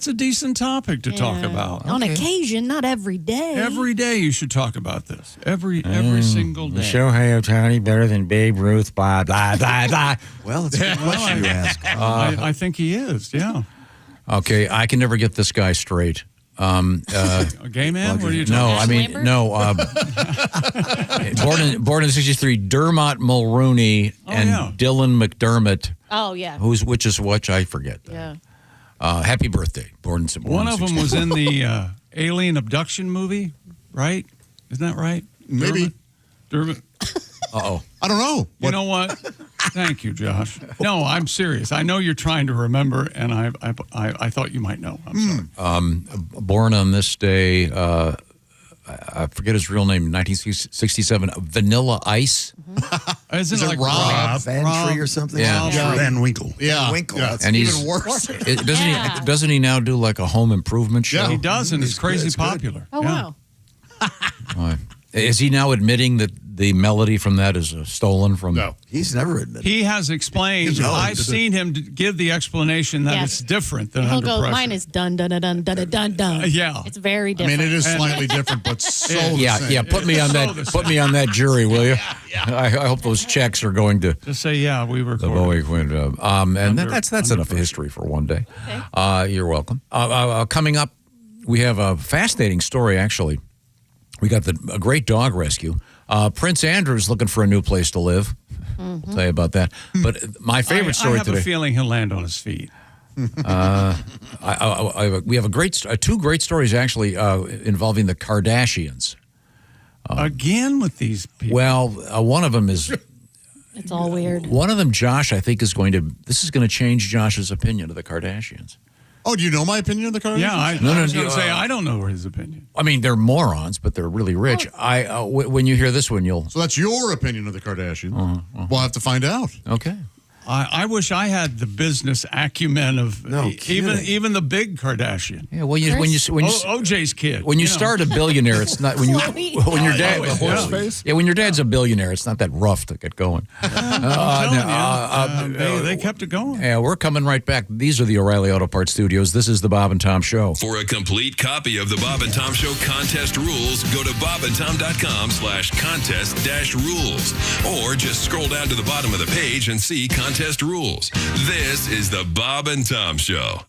Speaker 4: a decent topic to talk about.
Speaker 5: On occasion, not every day.
Speaker 4: Every day you should talk about this. Every single day.
Speaker 3: Shohei Ohtani better than Babe Ruth, blah, blah, blah, blah.
Speaker 14: Well, it's a good question you ask.
Speaker 4: I think he is, yeah.
Speaker 3: Okay, I can never get this guy straight.
Speaker 4: A gay man? What are you talking
Speaker 3: No,
Speaker 4: about?
Speaker 3: I mean, no. Born in 63, Dermot Mulrooney and Dylan McDermott.
Speaker 5: Oh, yeah.
Speaker 3: Which is which? I forget.
Speaker 5: Yeah.
Speaker 3: Happy birthday. Born
Speaker 4: One of them was in
Speaker 3: 63.
Speaker 4: the alien abduction movie. right? Isn't that right?
Speaker 1: Maybe.
Speaker 4: Dermot?
Speaker 3: Uh-oh.
Speaker 1: I don't know.
Speaker 4: You know what? Thank you, Josh. No, I'm serious. I know you're trying to remember, and I thought you might know. I'm sorry.
Speaker 3: Born on this day, I forget his real name, 1967, Vanilla Ice.
Speaker 4: Isn't
Speaker 1: Is
Speaker 4: it
Speaker 1: it
Speaker 4: like
Speaker 1: Rob
Speaker 14: Van Tree or something?
Speaker 3: Yeah.
Speaker 14: Van Winkle.
Speaker 1: Yeah.
Speaker 14: Winkle.
Speaker 1: Yeah.
Speaker 14: That's
Speaker 3: And he's
Speaker 14: even worse.
Speaker 3: Doesn't he now do like a home improvement show?
Speaker 4: He does, and it's crazy
Speaker 14: it's good.
Speaker 4: popular.
Speaker 5: Oh,
Speaker 4: Yeah.
Speaker 5: wow.
Speaker 3: Is he now admitting that the melody from that is stolen from?
Speaker 1: No.
Speaker 14: He's never admitted.
Speaker 4: He has explained.
Speaker 14: No,
Speaker 4: I've seen him give the explanation that
Speaker 5: Yeah.
Speaker 4: it's different than
Speaker 5: He'll
Speaker 4: under
Speaker 5: go,
Speaker 4: pressure.
Speaker 5: mine is dun dun dun dun dun dun dun.
Speaker 4: Yeah.
Speaker 5: It's very
Speaker 1: I
Speaker 5: different.
Speaker 1: mean, it is slightly different, but so the
Speaker 3: Yeah,
Speaker 1: same.
Speaker 3: yeah. Put me on that jury, will you? I hope those checks are going to
Speaker 4: Just say, yeah, we
Speaker 3: the
Speaker 4: recorded.
Speaker 3: Bowie Quinn. And that's
Speaker 4: under
Speaker 3: enough history for one day. You're welcome. Coming up, we have a fascinating story. Actually, we got a great dog rescue. Prince Andrew's looking for a new place to live. I'll tell you about that. But my favorite story
Speaker 4: I have
Speaker 3: today.
Speaker 4: a feeling he'll land on his feet.
Speaker 3: We have two great stories actually involving the Kardashians.
Speaker 4: Again with these people.
Speaker 3: Well, one of them is.
Speaker 5: It's all weird.
Speaker 3: One of them, Josh, I think this is going to change Josh's opinion of the Kardashians.
Speaker 1: Oh, do you know my opinion of the Kardashians?
Speaker 4: Yeah, I was going to say, I don't know his opinion.
Speaker 3: I mean, they're morons, but they're really rich. When you hear this one, you'll.
Speaker 1: So that's your opinion of the Kardashians. We'll have to find out.
Speaker 3: Okay.
Speaker 4: I wish I had the business acumen of
Speaker 14: kidding.
Speaker 4: even the big Kardashian.
Speaker 3: Yeah, when you
Speaker 4: OJ's kid.
Speaker 3: When you start a billionaire, it's not when your dad when your dad's a billionaire, it's not that rough to get going.
Speaker 4: They kept it going.
Speaker 3: Yeah, we're coming right back. These are the O'Reilly Auto Parts Studios. This is the Bob and Tom Show.
Speaker 13: For a complete copy of the Bob and Tom Show contest rules, go to bobandtom.com/contest-rules. Or just scroll down to the bottom of the page and see contest rules. This is the Bob and Tom Show.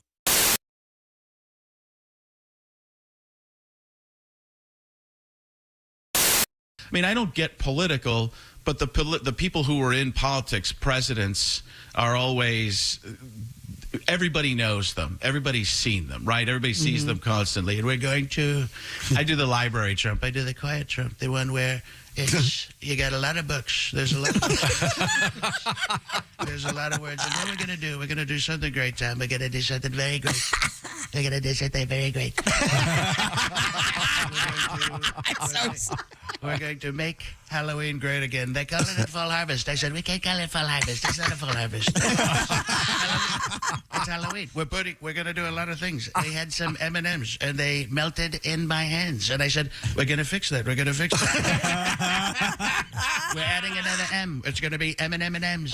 Speaker 11: I mean, I don't get political, but the people who are in politics, presidents, are always. Everybody knows them. Everybody's seen them, right? Everybody sees them constantly. And we're going to. I do the library Trump. I do the quiet Trump. The one where you got a lot of books. There's a lot of books. There's a lot of words. And what we're going to do something great, Tom. We're going to do something very great. We're going to do something very great. We're going to make Halloween great again. They call it Fall Harvest. I said, we can't call it Fall Harvest. It's not a Fall Harvest. It's Halloween. We're going to do a lot of things. They had some M&Ms, and they melted in my hands. And I said, we're going to fix that. We're going to fix that. We're adding another M. It's going to be M&M's.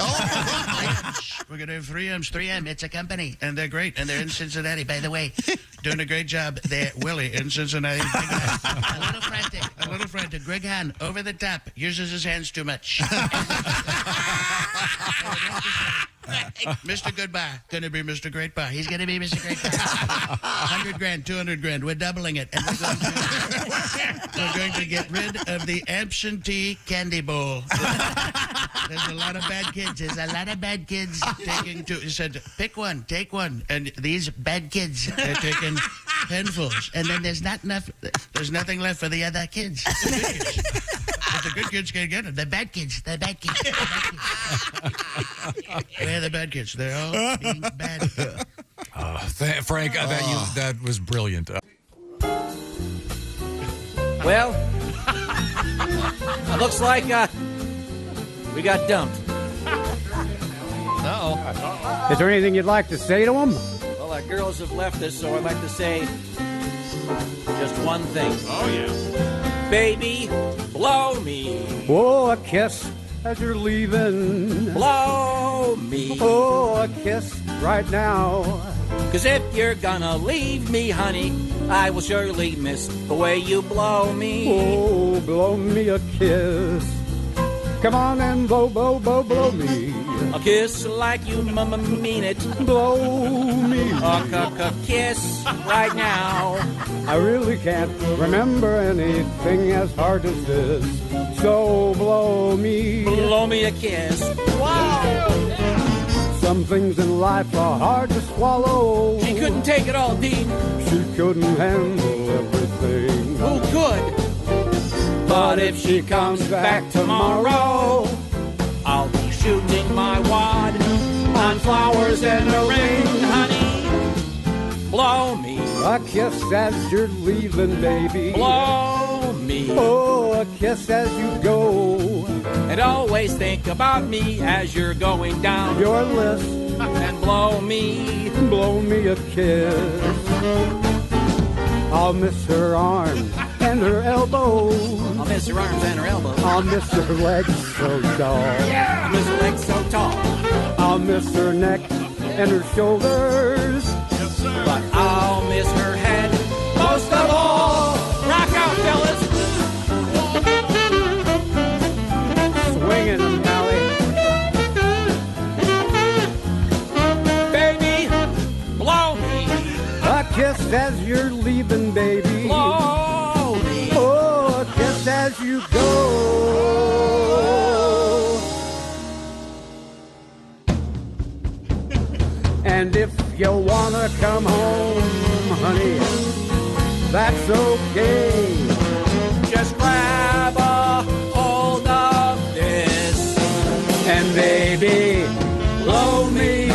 Speaker 11: We're going to have 3 M's. 3M. It's a company, and they're great. And they're in Cincinnati, by the way. Doing a great job. They're Willie in Cincinnati. A little frantic. Greg Hahn, over the top, uses his hands too much. Mr. Goodbye, going to be Mr. Great Bar. He's going to be Mr. Great Bar. 100 grand, 200 grand. We're doubling it. And we're going to get rid of the absentee candy bowl. There's a lot of bad kids. Taking two. He said, pick one, take one. And these bad kids are taking penfuls. And then there's nothing left for the other kids. But the good kids can't get it. The bad kids. Where are the bad kids? They're all being bad.
Speaker 3: Frank, that was brilliant.
Speaker 12: Well, looks like we got dumped.
Speaker 17: Uh-oh. Is there anything you'd like to say to them?
Speaker 12: Well, our girls have left us, so I'd like to say just one thing.
Speaker 11: Oh, yeah.
Speaker 12: Baby, blow me.
Speaker 17: Oh, a kiss as you're leaving.
Speaker 12: Blow me.
Speaker 17: Oh, a kiss right now.
Speaker 12: 'Cause if you're gonna leave me, honey, I will surely miss the way you blow me.
Speaker 17: Oh, blow me a kiss. Come on and blow me.
Speaker 12: A kiss like you mean it.
Speaker 17: Blow me.
Speaker 12: A kiss right now.
Speaker 17: I really can't remember anything as hard as this. So blow me.
Speaker 12: Blow me a kiss. Wow.
Speaker 17: Some things in life are hard to swallow.
Speaker 12: She couldn't take it all, Dean.
Speaker 17: She couldn't handle everything.
Speaker 12: Who could? But if she comes back tomorrow, I'll be shooting my wad on flowers in the rain, honey. Blow me.
Speaker 17: A kiss as you're leaving, baby.
Speaker 12: Blow me.
Speaker 17: Oh, a kiss as you go.
Speaker 12: And always think about me as you're going down
Speaker 17: your list.
Speaker 12: And blow me.
Speaker 17: Blow me a kiss. I'll miss her arms and her elbows.
Speaker 12: I'll miss her arms and her elbows.
Speaker 17: I'll miss her legs so tall.
Speaker 12: Yeah, I'll miss her legs so tall.
Speaker 17: I'll miss her neck and her shoulders.
Speaker 12: Yes, sir. But I'll miss her head most of all. Rock out, fellas.
Speaker 17: Swinging them, Pally.
Speaker 12: Baby, blow me.
Speaker 17: A kiss as you're leaving, baby.
Speaker 12: Blow me.
Speaker 17: Oh, a kiss as you go. And if you wanna come home, honey, that's okay.
Speaker 12: Just grab a hold of this.
Speaker 17: And baby, blow me.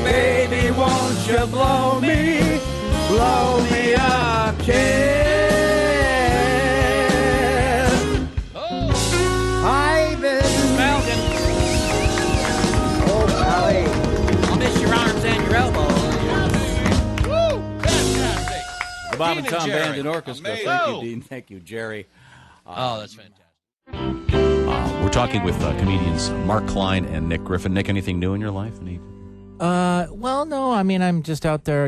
Speaker 17: Baby, won't you blow me? Blow me a kiss. I've been
Speaker 12: Melvin.
Speaker 17: Oh, Pally.
Speaker 12: I'll miss your arms and your elbows.
Speaker 16: The Bob and
Speaker 12: Dean and
Speaker 16: Tom
Speaker 12: Jerry.
Speaker 16: Band and Orchestra.
Speaker 12: Amazing.
Speaker 16: Thank you, Dean. Thank you, Jerry.
Speaker 7: Oh, that's fantastic.
Speaker 16: We're talking with comedians Mark Klein and Nick Griffin. Nick, anything new in your life?
Speaker 22: Well, no. I mean, I'm just out there,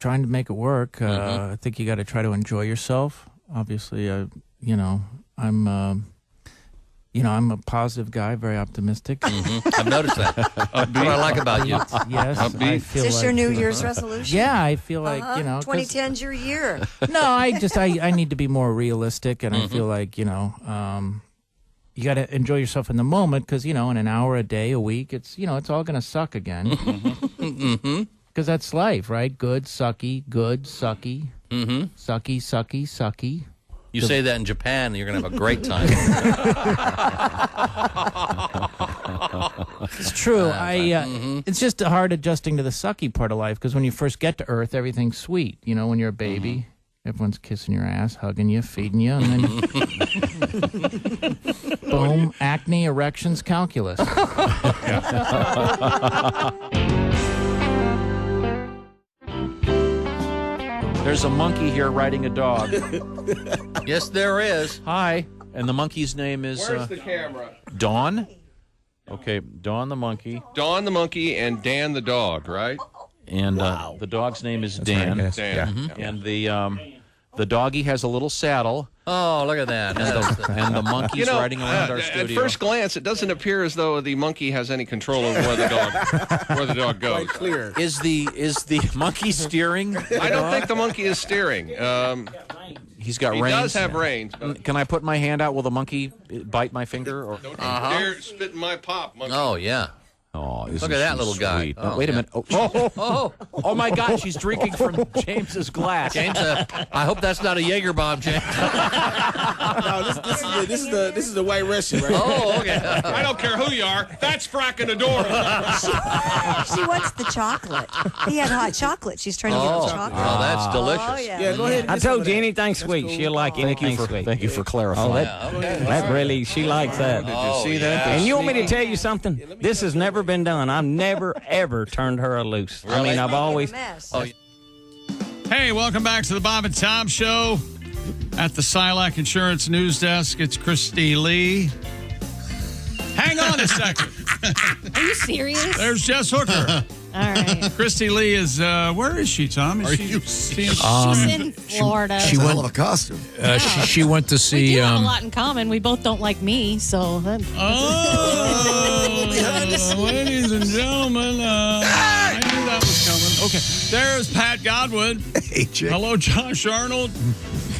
Speaker 22: trying to make it work. I think you got to try to enjoy yourself. Obviously, I'm a positive guy, very optimistic.
Speaker 10: I've noticed that. That's what I like about you.
Speaker 22: Yes, I feel
Speaker 19: Is this your New Year's resolution?
Speaker 22: Yeah, I feel like
Speaker 19: 2010's your year.
Speaker 22: No, I need to be more realistic, and I feel like you got to enjoy yourself in the moment because in an hour, a day, a week, it's all gonna suck again. Because that's life, right? Good, sucky, sucky, sucky, sucky, sucky.
Speaker 10: You say that in Japan, and you're going to have a great time.
Speaker 22: It's true. It's just hard adjusting to the sucky part of life because when you first get to Earth, everything's sweet. When you're a baby, everyone's kissing your ass, hugging you, feeding you, and then boom, acne, erections, calculus.
Speaker 16: There's a monkey here riding a dog.
Speaker 10: Yes, there is.
Speaker 16: Hi. And the monkey's name is...
Speaker 23: Where's the camera?
Speaker 16: Dawn? Okay, Dawn the monkey.
Speaker 23: Dawn the monkey and Dan the dog, right?
Speaker 16: And the dog's name is Dan.
Speaker 23: right, Dan.
Speaker 16: Yeah. And the doggy has a little saddle.
Speaker 10: Oh, look at that.
Speaker 16: And the monkey's riding around our studio.
Speaker 23: At first glance, it doesn't appear as though the monkey has any control over where the dog goes.
Speaker 16: Quite clear. Is the monkey steering?
Speaker 23: I don't think the monkey is steering.
Speaker 16: He's got
Speaker 23: he
Speaker 16: reins.
Speaker 23: He does have reins.
Speaker 16: Can I put my hand out? Will the monkey bite my finger? Or?
Speaker 23: Don't dare spit in my pop, monkey.
Speaker 10: Oh, yeah.
Speaker 16: Oh,
Speaker 10: look at that little guy.
Speaker 16: Oh, wait a minute. Oh my God, she's drinking from James's glass.
Speaker 10: James, I hope that's not a Jaeger bomb, James.
Speaker 24: No, this is the white Russian, right?
Speaker 10: Oh, okay.
Speaker 23: I don't care who you are. That's fracking the door.
Speaker 19: She wants the chocolate. He had hot chocolate. She's trying to get the chocolate.
Speaker 10: Oh, that's delicious.
Speaker 19: Oh, yeah.
Speaker 24: Yeah, go ahead.
Speaker 25: I told you anything sweet. She'll like anything sweet.
Speaker 16: Thank you for clarifying.
Speaker 25: That really, she likes that.
Speaker 23: Did you see that?
Speaker 25: And you want me to tell you something? This has never been done. I've never, ever turned her loose. I mean, I've always...
Speaker 4: Hey, welcome back to the Bob and Tom Show. At the Silac Insurance News Desk, it's Christy Lee. Hang on a second.
Speaker 5: Are you serious?
Speaker 4: There's Jess Hooker.
Speaker 5: All right.
Speaker 4: Christy Lee is, where is she, Tom? Is she
Speaker 5: She's in Florida.
Speaker 14: She went of a costume.
Speaker 3: She went to see.
Speaker 5: We do have a lot in common. We both don't like me, so.
Speaker 4: Ladies and gentlemen, I knew that was coming. Okay, there's Pat Godwin.
Speaker 14: Hey, chick.
Speaker 4: Hello, Josh Arnold.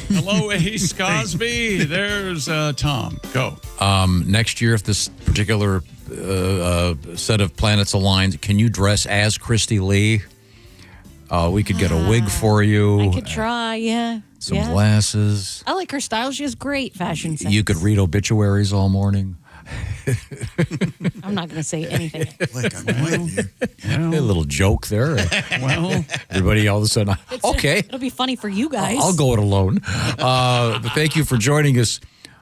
Speaker 4: Hello, Ace Cosby. There's Tom. Go.
Speaker 3: Next year, if this particular set of planets aligns, can you dress as Christy Lee? We could get a wig for you.
Speaker 5: I could try, yeah.
Speaker 3: Some
Speaker 5: yeah.
Speaker 3: glasses.
Speaker 5: I like her style. She has great fashion sense.
Speaker 3: You could read obituaries all morning.
Speaker 5: I'm not going to say anything.
Speaker 3: A little joke there.
Speaker 4: Well,
Speaker 3: everybody all of a sudden, okay.
Speaker 5: It'll be funny for you guys.
Speaker 3: I'll go it alone. But thank you for joining us.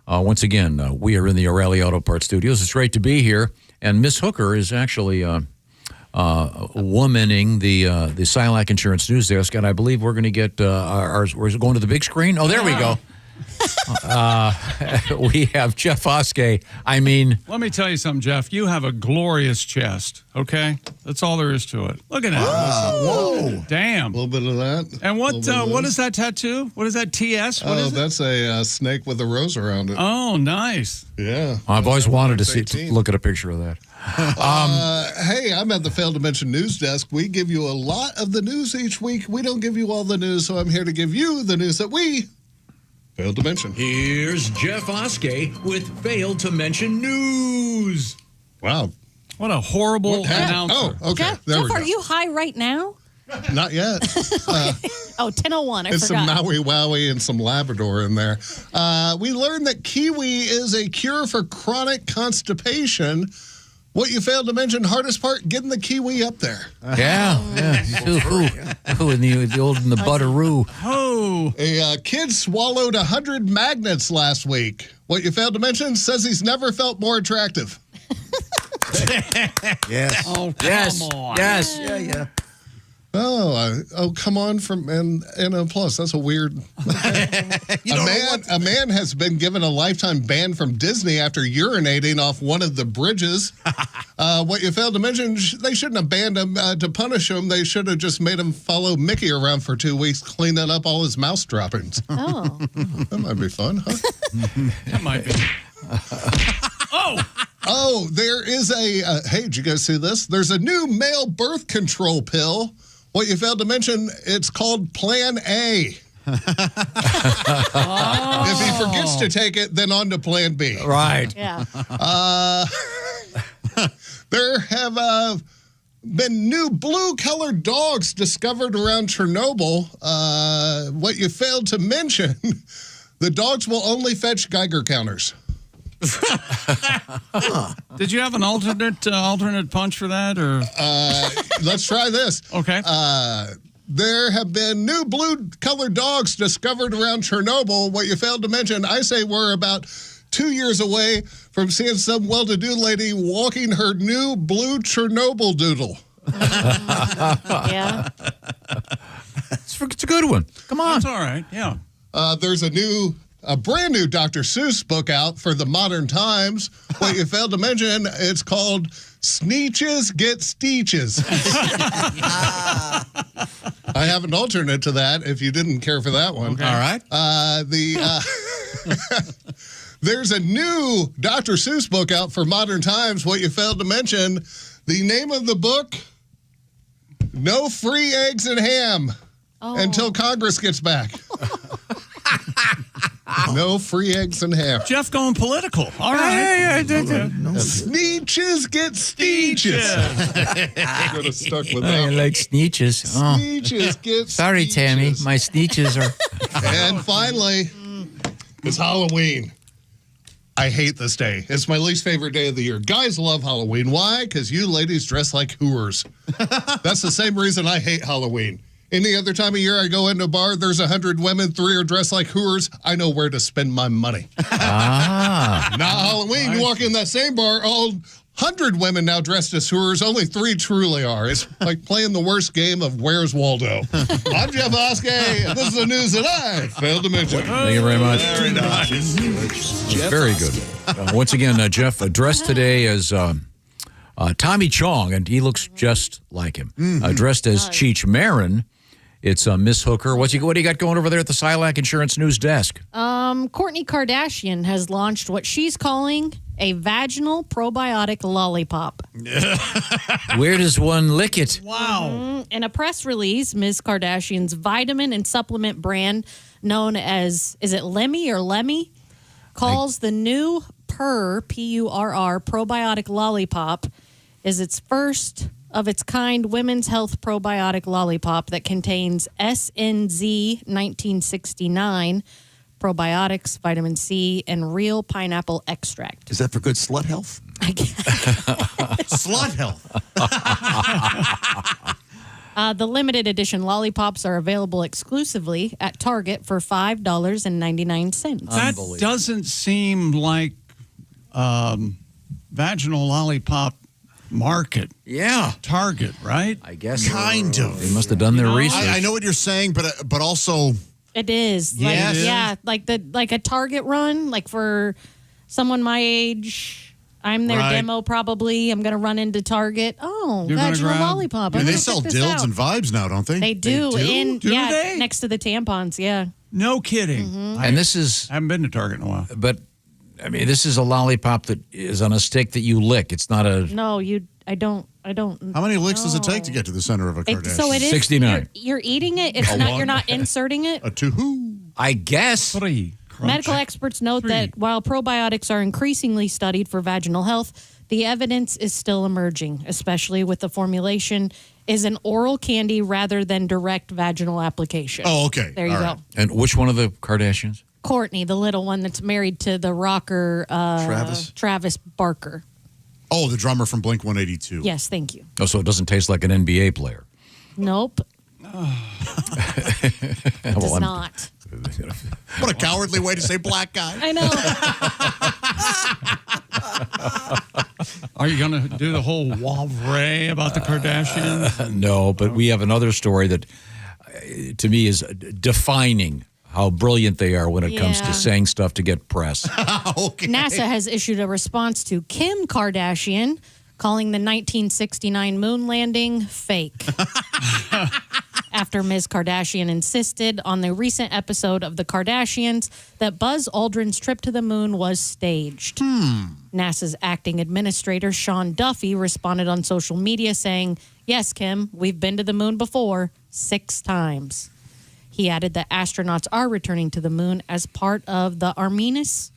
Speaker 3: Once again, we are in the O'Reilly Auto Parts Studios. It's great to be here. And Miss Hooker is actually womaning the Silac Insurance News Desk. And I believe we're going to get we're going to the big screen. Oh, there we go. We have Jeff Oskey.
Speaker 4: let me tell you something, Jeff. You have a glorious chest. Okay, that's all there is to it. Look at that.
Speaker 8: Whoa!
Speaker 4: Damn.
Speaker 8: A little bit of that.
Speaker 4: And what is that tattoo? What is that? TS? What is it?
Speaker 8: That's a snake with a rose around it.
Speaker 4: Oh, nice.
Speaker 8: Yeah.
Speaker 3: I've always wanted to look at a picture of that.
Speaker 8: Hey, I'm at the Failed to Mention News Desk. We give you a lot of the news each week. We don't give you all the news, so I'm here to give you the news that we failed to mention.
Speaker 3: Here's Jeff Oskey with Failed to Mention News.
Speaker 8: Wow.
Speaker 4: What a horrible announcer.
Speaker 8: Oh, okay.
Speaker 5: Jeff, are you high right now?
Speaker 8: Not yet.
Speaker 5: 10:01.
Speaker 8: It's
Speaker 5: forgot.
Speaker 8: some Maui Wowie and some Labrador in there. We learned that kiwi is a cure for chronic constipation. What you failed to mention, hardest part, getting the kiwi up there.
Speaker 3: Yeah. Who in the old in the butteroo.
Speaker 4: Oh.
Speaker 8: A kid swallowed 100 magnets last week. What you failed to mention, says he's never felt more attractive.
Speaker 14: Yes.
Speaker 4: Oh,
Speaker 3: Yes.
Speaker 4: come on.
Speaker 3: Yes.
Speaker 14: Yeah.
Speaker 8: Come on from and a plus. That's a weird. A man has been given a lifetime ban from Disney after urinating off one of the bridges. What you failed to mention, they shouldn't have banned him to punish him. They should have just made him follow Mickey around for 2 weeks, cleaning up all his mouse droppings.
Speaker 5: Oh,
Speaker 8: That might be fun, huh?
Speaker 4: That might be.
Speaker 8: Oh, there is hey, did you guys see this? There's a new male birth control pill. What you failed to mention, it's called Plan A. If he forgets to take it, then on to Plan B.
Speaker 3: Right.
Speaker 5: yeah.
Speaker 8: There have been new blue-colored dogs discovered around Chernobyl. What you failed to mention, the dogs will only fetch Geiger counters.
Speaker 4: Did you have an alternate punch for that, or?
Speaker 8: Let's try this.
Speaker 4: Okay.
Speaker 8: There have been new blue-colored dogs discovered around Chernobyl. What you failed to mention, I say we're about 2 years away from seeing some well-to-do lady walking her new blue Chernobyl doodle.
Speaker 5: Yeah.
Speaker 3: It's a good one. Come on.
Speaker 4: That's all right. Yeah.
Speaker 8: There's a brand new Dr. Seuss book out for the modern times. What you failed to mention, it's called Sneetches Get Steeches. I have an alternate to that if you didn't care for that one.
Speaker 4: Okay.
Speaker 3: All right.
Speaker 8: There's a new Dr. Seuss book out for modern times. What you failed to mention, the name of the book, No Free Eggs and Ham until Congress gets back. No free eggs and ham.
Speaker 4: Jeff going political. All right.
Speaker 8: Sneetches get steeches. I could have stuck with that.
Speaker 3: I like sneetches. Oh.
Speaker 8: Sneetches get
Speaker 3: Sorry,
Speaker 8: steeches.
Speaker 3: Tammy. My sneetches are.
Speaker 8: And finally, it's Halloween. I hate this day. It's my least favorite day of the year. Guys love Halloween. Why? Because you ladies dress like hooers. That's the same reason I hate Halloween. Any other time of year I go into a bar, there's 100 women, 3 are dressed like hooers. I know where to spend my money. Not Halloween. You walk in that same bar, all 100 women now dressed as hooers. Only 3 truly are. It's like playing the worst game of Where's Waldo. I'm Jeff Oskey, and this is the news that I failed to mention.
Speaker 3: Thank you very much.
Speaker 14: Very nice.
Speaker 3: Very good. Once again, Jeff dressed today as Tommy Chong, and he looks just like him. Dressed as Cheech Marin. It's Miss Hooker. What do you got going over there at the Silac Insurance News Desk?
Speaker 5: Kourtney Kardashian has launched what she's calling a vaginal probiotic lollipop.
Speaker 3: Where does one lick it?
Speaker 4: Wow.
Speaker 5: In a press release, Ms. Kardashian's vitamin and supplement brand known as, is it Lemmy or Lemmy, calls the new Purr, P-U-R-R, probiotic lollipop is its first of its kind women's health probiotic lollipop that contains SNZ 1969 probiotics, vitamin C, and real pineapple extract.
Speaker 14: Is that for good slut health?
Speaker 1: Slut health.
Speaker 5: The limited edition lollipops are available exclusively at Target for $5.99.
Speaker 4: That doesn't seem like vaginal lollipop market.
Speaker 3: Yeah.
Speaker 4: Target, right?
Speaker 3: I guess.
Speaker 1: Kind of.
Speaker 3: They must have done their research.
Speaker 1: I know what you're saying, but also...
Speaker 5: It is.
Speaker 1: Yes.
Speaker 5: Yeah, like a Target run, like for someone my age. I'm their
Speaker 1: Right.
Speaker 5: demo probably. I'm going to run into Target. Oh,
Speaker 1: You're gonna
Speaker 5: vaginal
Speaker 1: grab-
Speaker 5: lollipop.
Speaker 1: I mean,
Speaker 5: I'm
Speaker 1: they
Speaker 5: gonna
Speaker 1: sell
Speaker 5: check this
Speaker 1: dildos
Speaker 5: out.
Speaker 1: and vibes now, don't they?
Speaker 5: They do.
Speaker 4: Do they?
Speaker 5: Next to the tampons, yeah.
Speaker 4: No kidding.
Speaker 3: And this is...
Speaker 4: I haven't been to Target in a while.
Speaker 3: But, I mean, this is a lollipop that is on a stick that you lick. It's not a...
Speaker 5: No, I don't.
Speaker 1: How many licks does it take to get to the center of a Kardashian?
Speaker 5: So it is
Speaker 3: 69.
Speaker 5: You're eating it. It's
Speaker 1: A
Speaker 5: not.
Speaker 1: one.
Speaker 5: You're not inserting it.
Speaker 1: A two.
Speaker 3: I guess.
Speaker 4: 3.
Speaker 5: Medical experts note that while probiotics are increasingly studied for vaginal health, the evidence is still emerging, especially with the formulation is an oral candy rather than direct vaginal application.
Speaker 3: Oh, okay.
Speaker 5: There you
Speaker 3: All
Speaker 5: go.
Speaker 3: right. And which one of the Kardashians?
Speaker 5: Courtney, the little one that's married to the rocker Travis Barker.
Speaker 1: Oh, the drummer from Blink 182.
Speaker 5: Yes, thank you.
Speaker 3: Oh, so it doesn't taste like an NBA player.
Speaker 5: Nope,
Speaker 3: It
Speaker 5: does not.
Speaker 1: What a cowardly way to say black guy.
Speaker 5: I know.
Speaker 4: Are you going to do the whole wavre about the Kardashians?
Speaker 3: No, but we have another story that, to me, is defining how brilliant they are when it comes
Speaker 5: Yeah.
Speaker 3: to saying stuff to get press.
Speaker 5: NASA has issued a response to Kim Kardashian, calling the 1969 moon landing fake. After Ms. Kardashian insisted on the recent episode of The Kardashians that Buzz Aldrin's trip to the moon was staged. NASA's acting administrator, Sean Duffy, responded on social media saying, "Yes, Kim, we've been to the moon before, 6 times." He added that astronauts are returning to the moon as part of the Artemis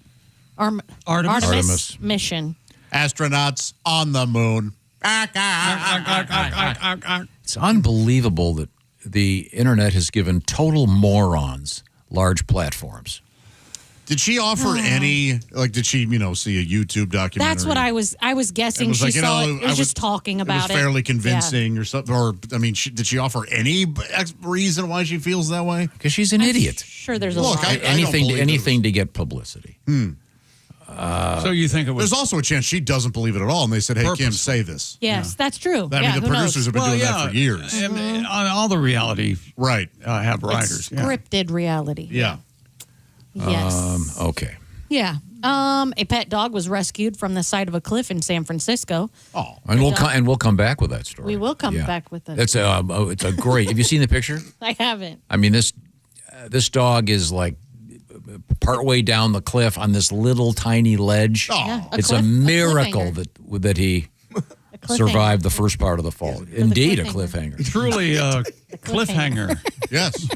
Speaker 5: mission.
Speaker 1: Astronauts on the moon.
Speaker 3: It's unbelievable that the internet has given total morons large platforms.
Speaker 1: Did she offer any, like, did she, see a YouTube documentary?
Speaker 5: That's what I was guessing.
Speaker 1: was
Speaker 5: She
Speaker 1: like,
Speaker 5: saw it. It was just talking about
Speaker 1: it. Was fairly convincing or something. Or, I mean, did she offer any reason why she feels that way?
Speaker 3: Because she's an idiot.
Speaker 5: Sure, there's a
Speaker 1: Look,
Speaker 5: lot.
Speaker 1: I don't believe
Speaker 3: anything to get publicity.
Speaker 4: So you think it was...
Speaker 1: There's also a chance she doesn't believe it at all, and they said, "Hey, Kim, say this."
Speaker 5: Yes, that's true.
Speaker 1: I mean, the
Speaker 5: who knows?
Speaker 1: producers have been doing that for years.
Speaker 4: I mean, on all the reality,
Speaker 1: right?
Speaker 4: Have writers.
Speaker 5: It's scripted reality.
Speaker 1: Yeah.
Speaker 5: Yes.
Speaker 3: Okay.
Speaker 5: Yeah. A pet dog was rescued from the side of a cliff in San Francisco.
Speaker 1: Oh,
Speaker 3: And we'll come back with that story.
Speaker 5: We will come
Speaker 3: Yeah.
Speaker 5: back with it.
Speaker 3: It's a great. Have you seen the picture?
Speaker 5: I haven't.
Speaker 3: I mean, this dog is like partway down the cliff on this little tiny ledge.
Speaker 5: Yeah,
Speaker 3: It's a miracle that he
Speaker 5: cliffhanger.
Speaker 3: survived the first part of the fall. Indeed, a cliffhanger.
Speaker 4: Truly a cliffhanger.
Speaker 1: Yes.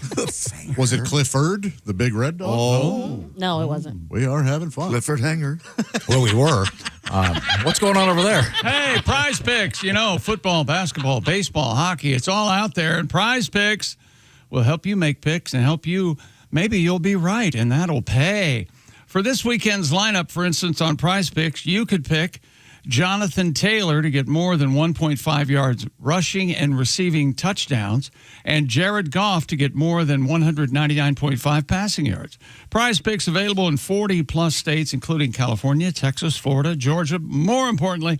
Speaker 1: Was it Clifford, the big red dog?
Speaker 5: Oh. No, it wasn't.
Speaker 1: We are having fun.
Speaker 14: Clifford Hanger.
Speaker 3: Well, we were. What's going on over there?
Speaker 4: Hey, Prize Picks. Football, basketball, baseball, hockey. It's all out there. And Prize Picks will help you make picks and help you. Maybe you'll be right, and that'll pay. For this weekend's lineup, for instance, on Prize Picks, you could pick Jonathan Taylor to get more than 1.5 yards rushing and receiving touchdowns, and Jared Goff to get more than 199.5 passing yards. Prize Picks available in 40-plus states, including California, Texas, Florida, Georgia. More importantly,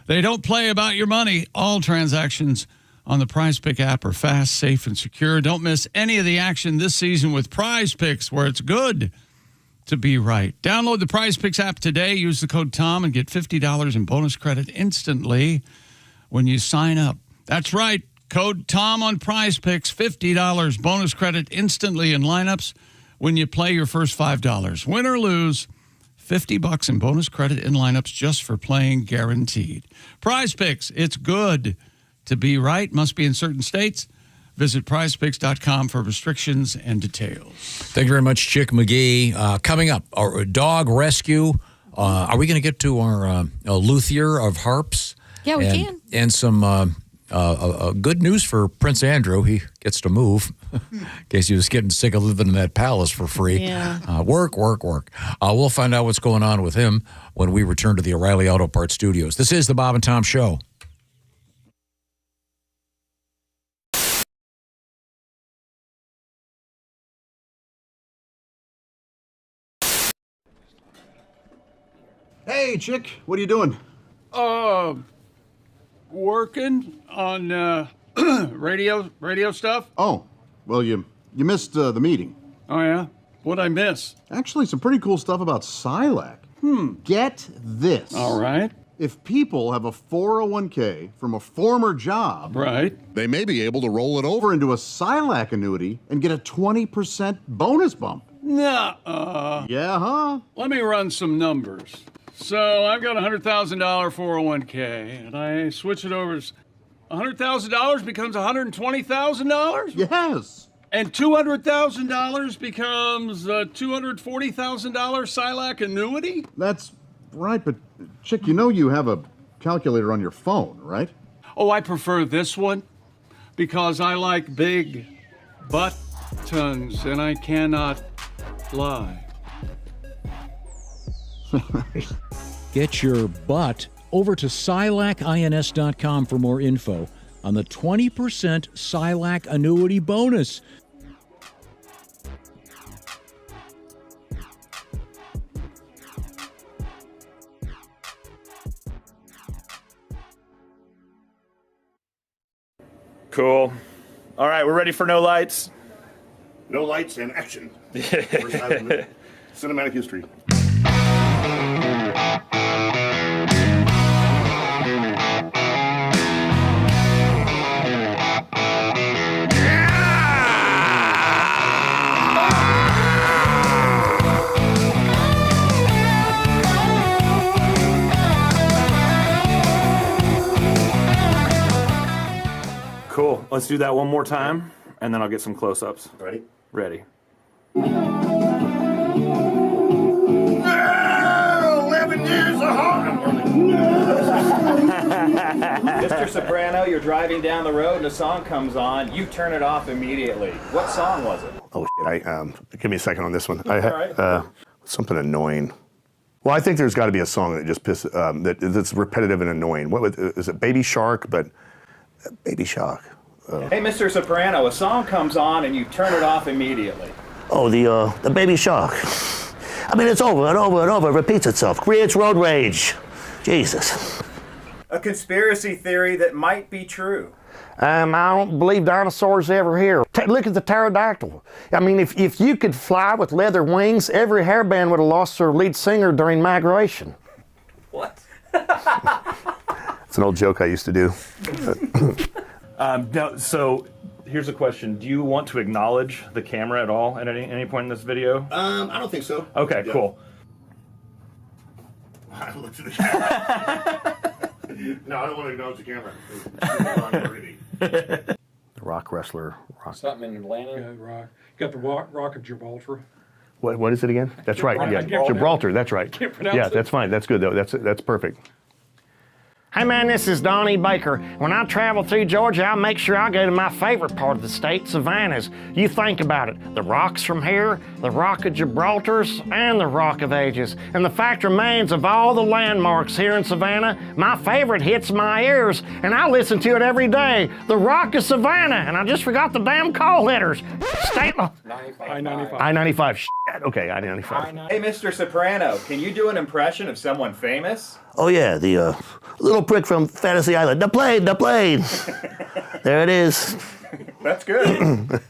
Speaker 4: they don't play about your money. All transactions on the Prize Pick app are fast, safe, and secure. Don't miss any of the action this season with Prize Picks, where it's good to be right. Download the Prize Picks app today. Use the code TOM and get $50 in bonus credit instantly when you sign up. That's right. Code TOM on Prize Picks. $50 bonus credit instantly in lineups when you play your first $5. Win or lose, $50 in bonus credit in lineups just for playing guaranteed. Prize Picks. It's good to be right. Must be in certain states. Visit prizepicks.com for restrictions and details.
Speaker 3: Thank you very much, Chick McGee. Coming up, our dog rescue. Are we going to get to our luthier of harps?
Speaker 5: Yeah, we can.
Speaker 3: And some good news for Prince Andrew. He gets to move in case he was getting sick of living in that palace for free.
Speaker 5: Yeah.
Speaker 3: Work. We'll find out what's going on with him when we return to the O'Reilly Auto Parts studios. This is the Bob and Tom Show.
Speaker 2: Hey, chick, what are you doing?
Speaker 4: Working on radio stuff.
Speaker 2: Oh, well, you missed the meeting.
Speaker 4: Oh yeah, what'd I miss?
Speaker 2: Actually, some pretty cool stuff about Silac. Get this.
Speaker 4: All right.
Speaker 2: If people have a 401k from a former job,
Speaker 4: right,
Speaker 2: they may be able to roll it over into a Silac annuity and get a 20% bonus bump.
Speaker 4: Nah.
Speaker 2: Yeah, huh?
Speaker 4: Let me run some numbers. So I've got a $100,000 401k, and I switch it over. $100,000 becomes $120,000.
Speaker 2: Yes.
Speaker 4: And $200,000 becomes a $240,000 Silac annuity.
Speaker 2: That's right, but chick, you know you have a calculator on your phone, right?
Speaker 4: Oh, I prefer this one because I like big buttons, and I cannot lie.
Speaker 6: Get your butt over to SilacINS.com for more info on the 20% Silac annuity bonus.
Speaker 15: Cool. All right, we're ready for No Lights.
Speaker 18: No lights and action. First time in cinematic history.
Speaker 15: Cool. Let's do that one more time, and then I'll get some close-ups.
Speaker 18: Ready?
Speaker 15: Ready.
Speaker 18: 11 years of
Speaker 20: Mr. Soprano, you're driving down the road and a song comes on. You turn it off immediately. What song was it?
Speaker 18: Oh, shit. Give me a second on this one.
Speaker 20: All right.
Speaker 18: Something annoying. Well, I think there's got to be a song that just pisses, that's repetitive and annoying. Is it Baby Shark? But Baby Shark.
Speaker 20: Hey, Mr. Soprano, a song comes on and you turn it off immediately.
Speaker 18: Oh, the Baby Shark. I mean, it's over and over and over. It repeats itself. Creates road rage. Jesus.
Speaker 20: A conspiracy theory that might be true.
Speaker 18: I don't believe dinosaurs ever here. Look at the pterodactyl. I mean, if you could fly with leather wings, every hairband would have lost their lead singer during migration.
Speaker 20: What?
Speaker 18: It's an old joke I used to do.
Speaker 15: Now, so here's a question. Do you want to acknowledge the camera at all at any point in this video?
Speaker 18: I don't think so.
Speaker 15: Okay,
Speaker 18: Yeah.
Speaker 15: cool.
Speaker 18: I looked at the camera. No, I don't want to acknowledge the camera. The rock wrestler.
Speaker 26: Something in Atlanta. Yeah, rock. You got the rock of Gibraltar.
Speaker 18: What is it again? That's right. Yeah, Gibraltar. That's right.
Speaker 26: Can't pronounce
Speaker 18: Yeah,
Speaker 26: it.
Speaker 18: that's fine. That's good though. That's perfect. Hey man, this is Donnie Baker. When I travel through Georgia, I make sure I go to my favorite part of the state, Savannah's. You think about it. The rocks from here, the Rock of Gibraltar's, and the Rock of Ages. And the fact remains, of all the landmarks here in Savannah, my favorite hits my ears, and I listen to it every day. The Rock of Savannah, and I just forgot the damn call letters. State law.
Speaker 26: I-95.
Speaker 18: I-95. Shit. Okay, I-95.
Speaker 20: Hey, Mr. Soprano, can you do an impression of someone famous?
Speaker 18: Oh yeah, the little prick from Fantasy Island. The plane. There it is.
Speaker 20: That's good.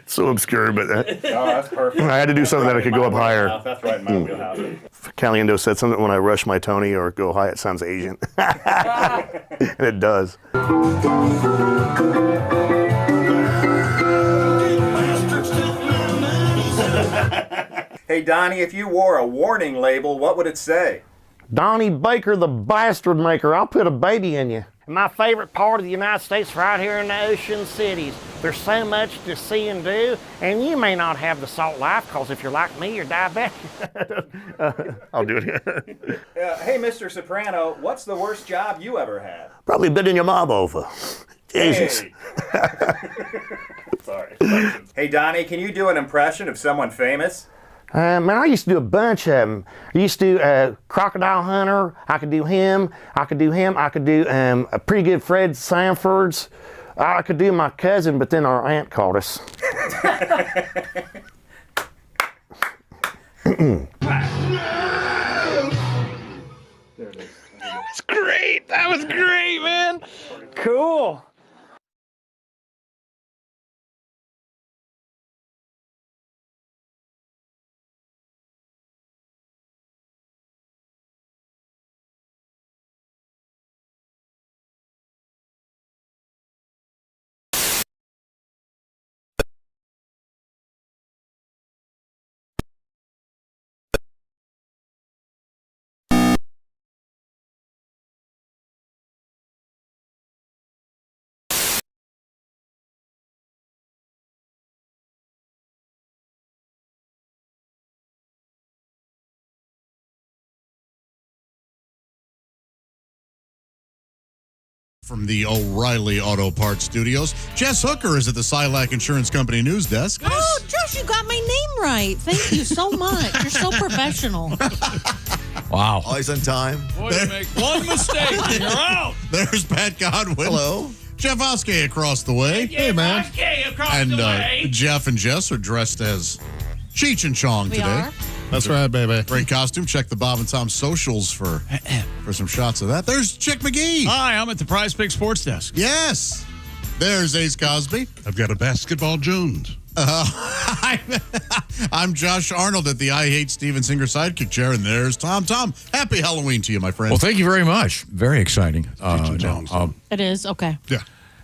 Speaker 18: So obscure, but
Speaker 20: that's perfect.
Speaker 18: I had to do something that I could go up higher.
Speaker 20: That's right in my wheelhouse.
Speaker 18: Caliendo said something, when I rush my Tony or go high, it sounds Asian. And it does.
Speaker 20: Hey, Donnie, if you wore a warning label, what would it say?
Speaker 18: Donnie Baker, the bastard maker. I'll put a baby in you. My favorite part of the United States right here in the ocean cities. There's so much to see and do, and you may not have the salt life because if you're like me, you're diabetic. I'll do it again.
Speaker 20: Hey, Mr. Soprano, what's the worst job you ever had?
Speaker 9: Probably bidding your mom over. Jesus.
Speaker 20: Hey. Sorry. Hey, Donnie, can you do an impression of someone famous?
Speaker 18: Man, I used to do a bunch of them. I used to do Crocodile Hunter. I could do him. I could do a pretty good Fred Sanford's. I could do my cousin, but then our aunt called us.
Speaker 20: That's great. That was great, man. Cool.
Speaker 1: From the O'Reilly Auto Parts Studios, Jess Hooker is at the Silac Insurance Company news desk.
Speaker 5: Oh, Josh, you got my name right. Thank you so much. You're so professional.
Speaker 3: Wow.
Speaker 14: Always on time.
Speaker 4: Boy, you make one mistake and you're out.
Speaker 1: There's Pat Godwin.
Speaker 14: Hello.
Speaker 1: Jeff Oskey across the way.
Speaker 4: Hey, man.
Speaker 1: And Jeff and Jess are dressed as Cheech and Chong
Speaker 5: We
Speaker 1: today.
Speaker 5: are.
Speaker 8: That's right, baby.
Speaker 1: Great costume. Check the Bob and Tom socials for some shots of that. There's Chick McGee.
Speaker 4: Hi, I'm at the Prize Pick Sports Desk.
Speaker 1: Yes. There's Ace Cosby.
Speaker 8: I've got a basketball Jones.
Speaker 1: I'm Josh Arnold at the I Hate Steven Singer sidekick chair, and there's Tom. Tom, happy Halloween to you, my friend.
Speaker 3: Well, thank you very much. Very exciting.
Speaker 5: It is? Okay.
Speaker 1: Yeah.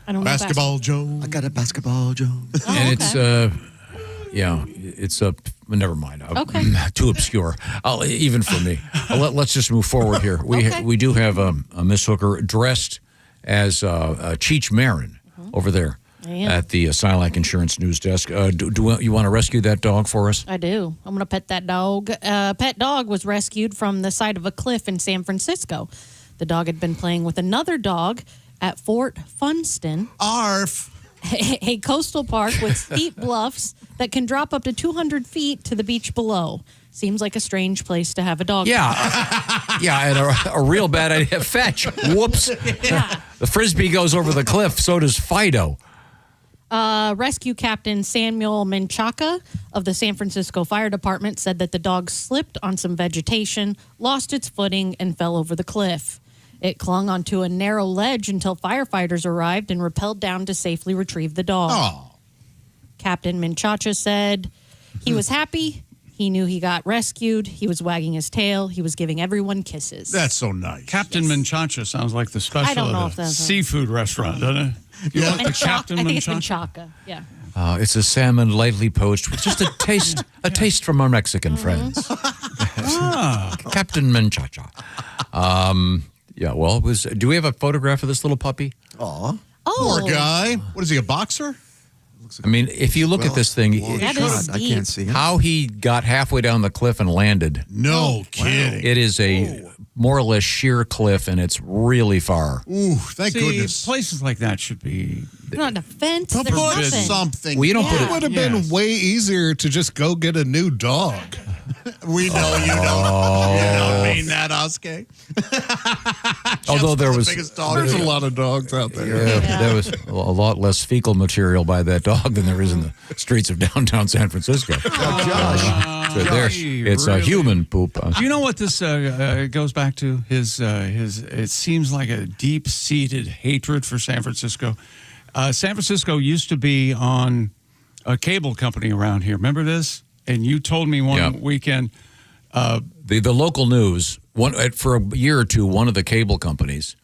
Speaker 5: I don't know
Speaker 1: Basketball Joe.
Speaker 14: I got a basketball Joe.
Speaker 3: And it's never mind.
Speaker 5: Okay.
Speaker 3: Too obscure, even for me. Let's just move forward here. We do have a Miss Hooker dressed as Cheech Marin over there at the Silac Insurance News Desk. Do you want to rescue that dog for us?
Speaker 5: I do. I'm going to pet that dog. Pet dog was rescued from the side of a cliff in San Francisco. The dog had been playing with another dog at Fort Funston.
Speaker 1: Arf.
Speaker 5: A coastal park with steep bluffs that can drop up to 200 feet to the beach below. Seems like a strange place to have a dog.
Speaker 3: Yeah. And a real bad idea. Fetch. Whoops.
Speaker 5: Yeah.
Speaker 3: The Frisbee goes over the cliff, so does Fido.
Speaker 5: Rescue Captain Samuel Menchaca of the San Francisco Fire Department said that the dog slipped on some vegetation, lost its footing, and fell over the cliff. It clung onto a narrow ledge until firefighters arrived and rappelled down to safely retrieve the dog.
Speaker 1: Oh.
Speaker 5: Captain Menchaca said he was happy. He knew he got rescued. He was wagging his tail. He was giving everyone kisses.
Speaker 1: That's so nice.
Speaker 4: Captain Menchaca sounds like the special
Speaker 5: I don't know
Speaker 4: at
Speaker 5: if
Speaker 4: a
Speaker 5: that's
Speaker 4: seafood restaurant, doesn't it? You want the Captain
Speaker 5: I think it's
Speaker 4: Menchaca?
Speaker 5: Menchaca. Yeah.
Speaker 3: It's a salmon lightly poached with just a taste from our Mexican friends. Captain Menchaca. Yeah, well, do we have a photograph of this little puppy?
Speaker 1: Aw. Poor guy. What is he, a boxer?
Speaker 3: I mean, if you look at this thing,
Speaker 5: That is
Speaker 14: I can't see him.
Speaker 3: how he got halfway down the cliff and landed.
Speaker 1: No kidding.
Speaker 3: It is a more or less sheer cliff, and it's really far.
Speaker 1: Ooh, thank goodness.
Speaker 4: Places like that should be.
Speaker 5: Not a fence.
Speaker 1: Put
Speaker 5: There's nothing.
Speaker 1: something.
Speaker 3: Well, you don't put
Speaker 8: It would have been way easier to just go get a new dog.
Speaker 1: We know you don't. You don't mean that, Oskey.
Speaker 3: Although there was
Speaker 8: There's a lot of dogs out there.
Speaker 3: there was a lot less fecal material by that dog than there is in the streets of downtown San Francisco. So it's a human poop.
Speaker 4: Do you know what this goes back to? His it seems like a deep-seated hatred for San Francisco. San Francisco used to be on a cable company around here. Remember this? And you told me one weekend.
Speaker 3: The local news, for a year or two, one of the cable companies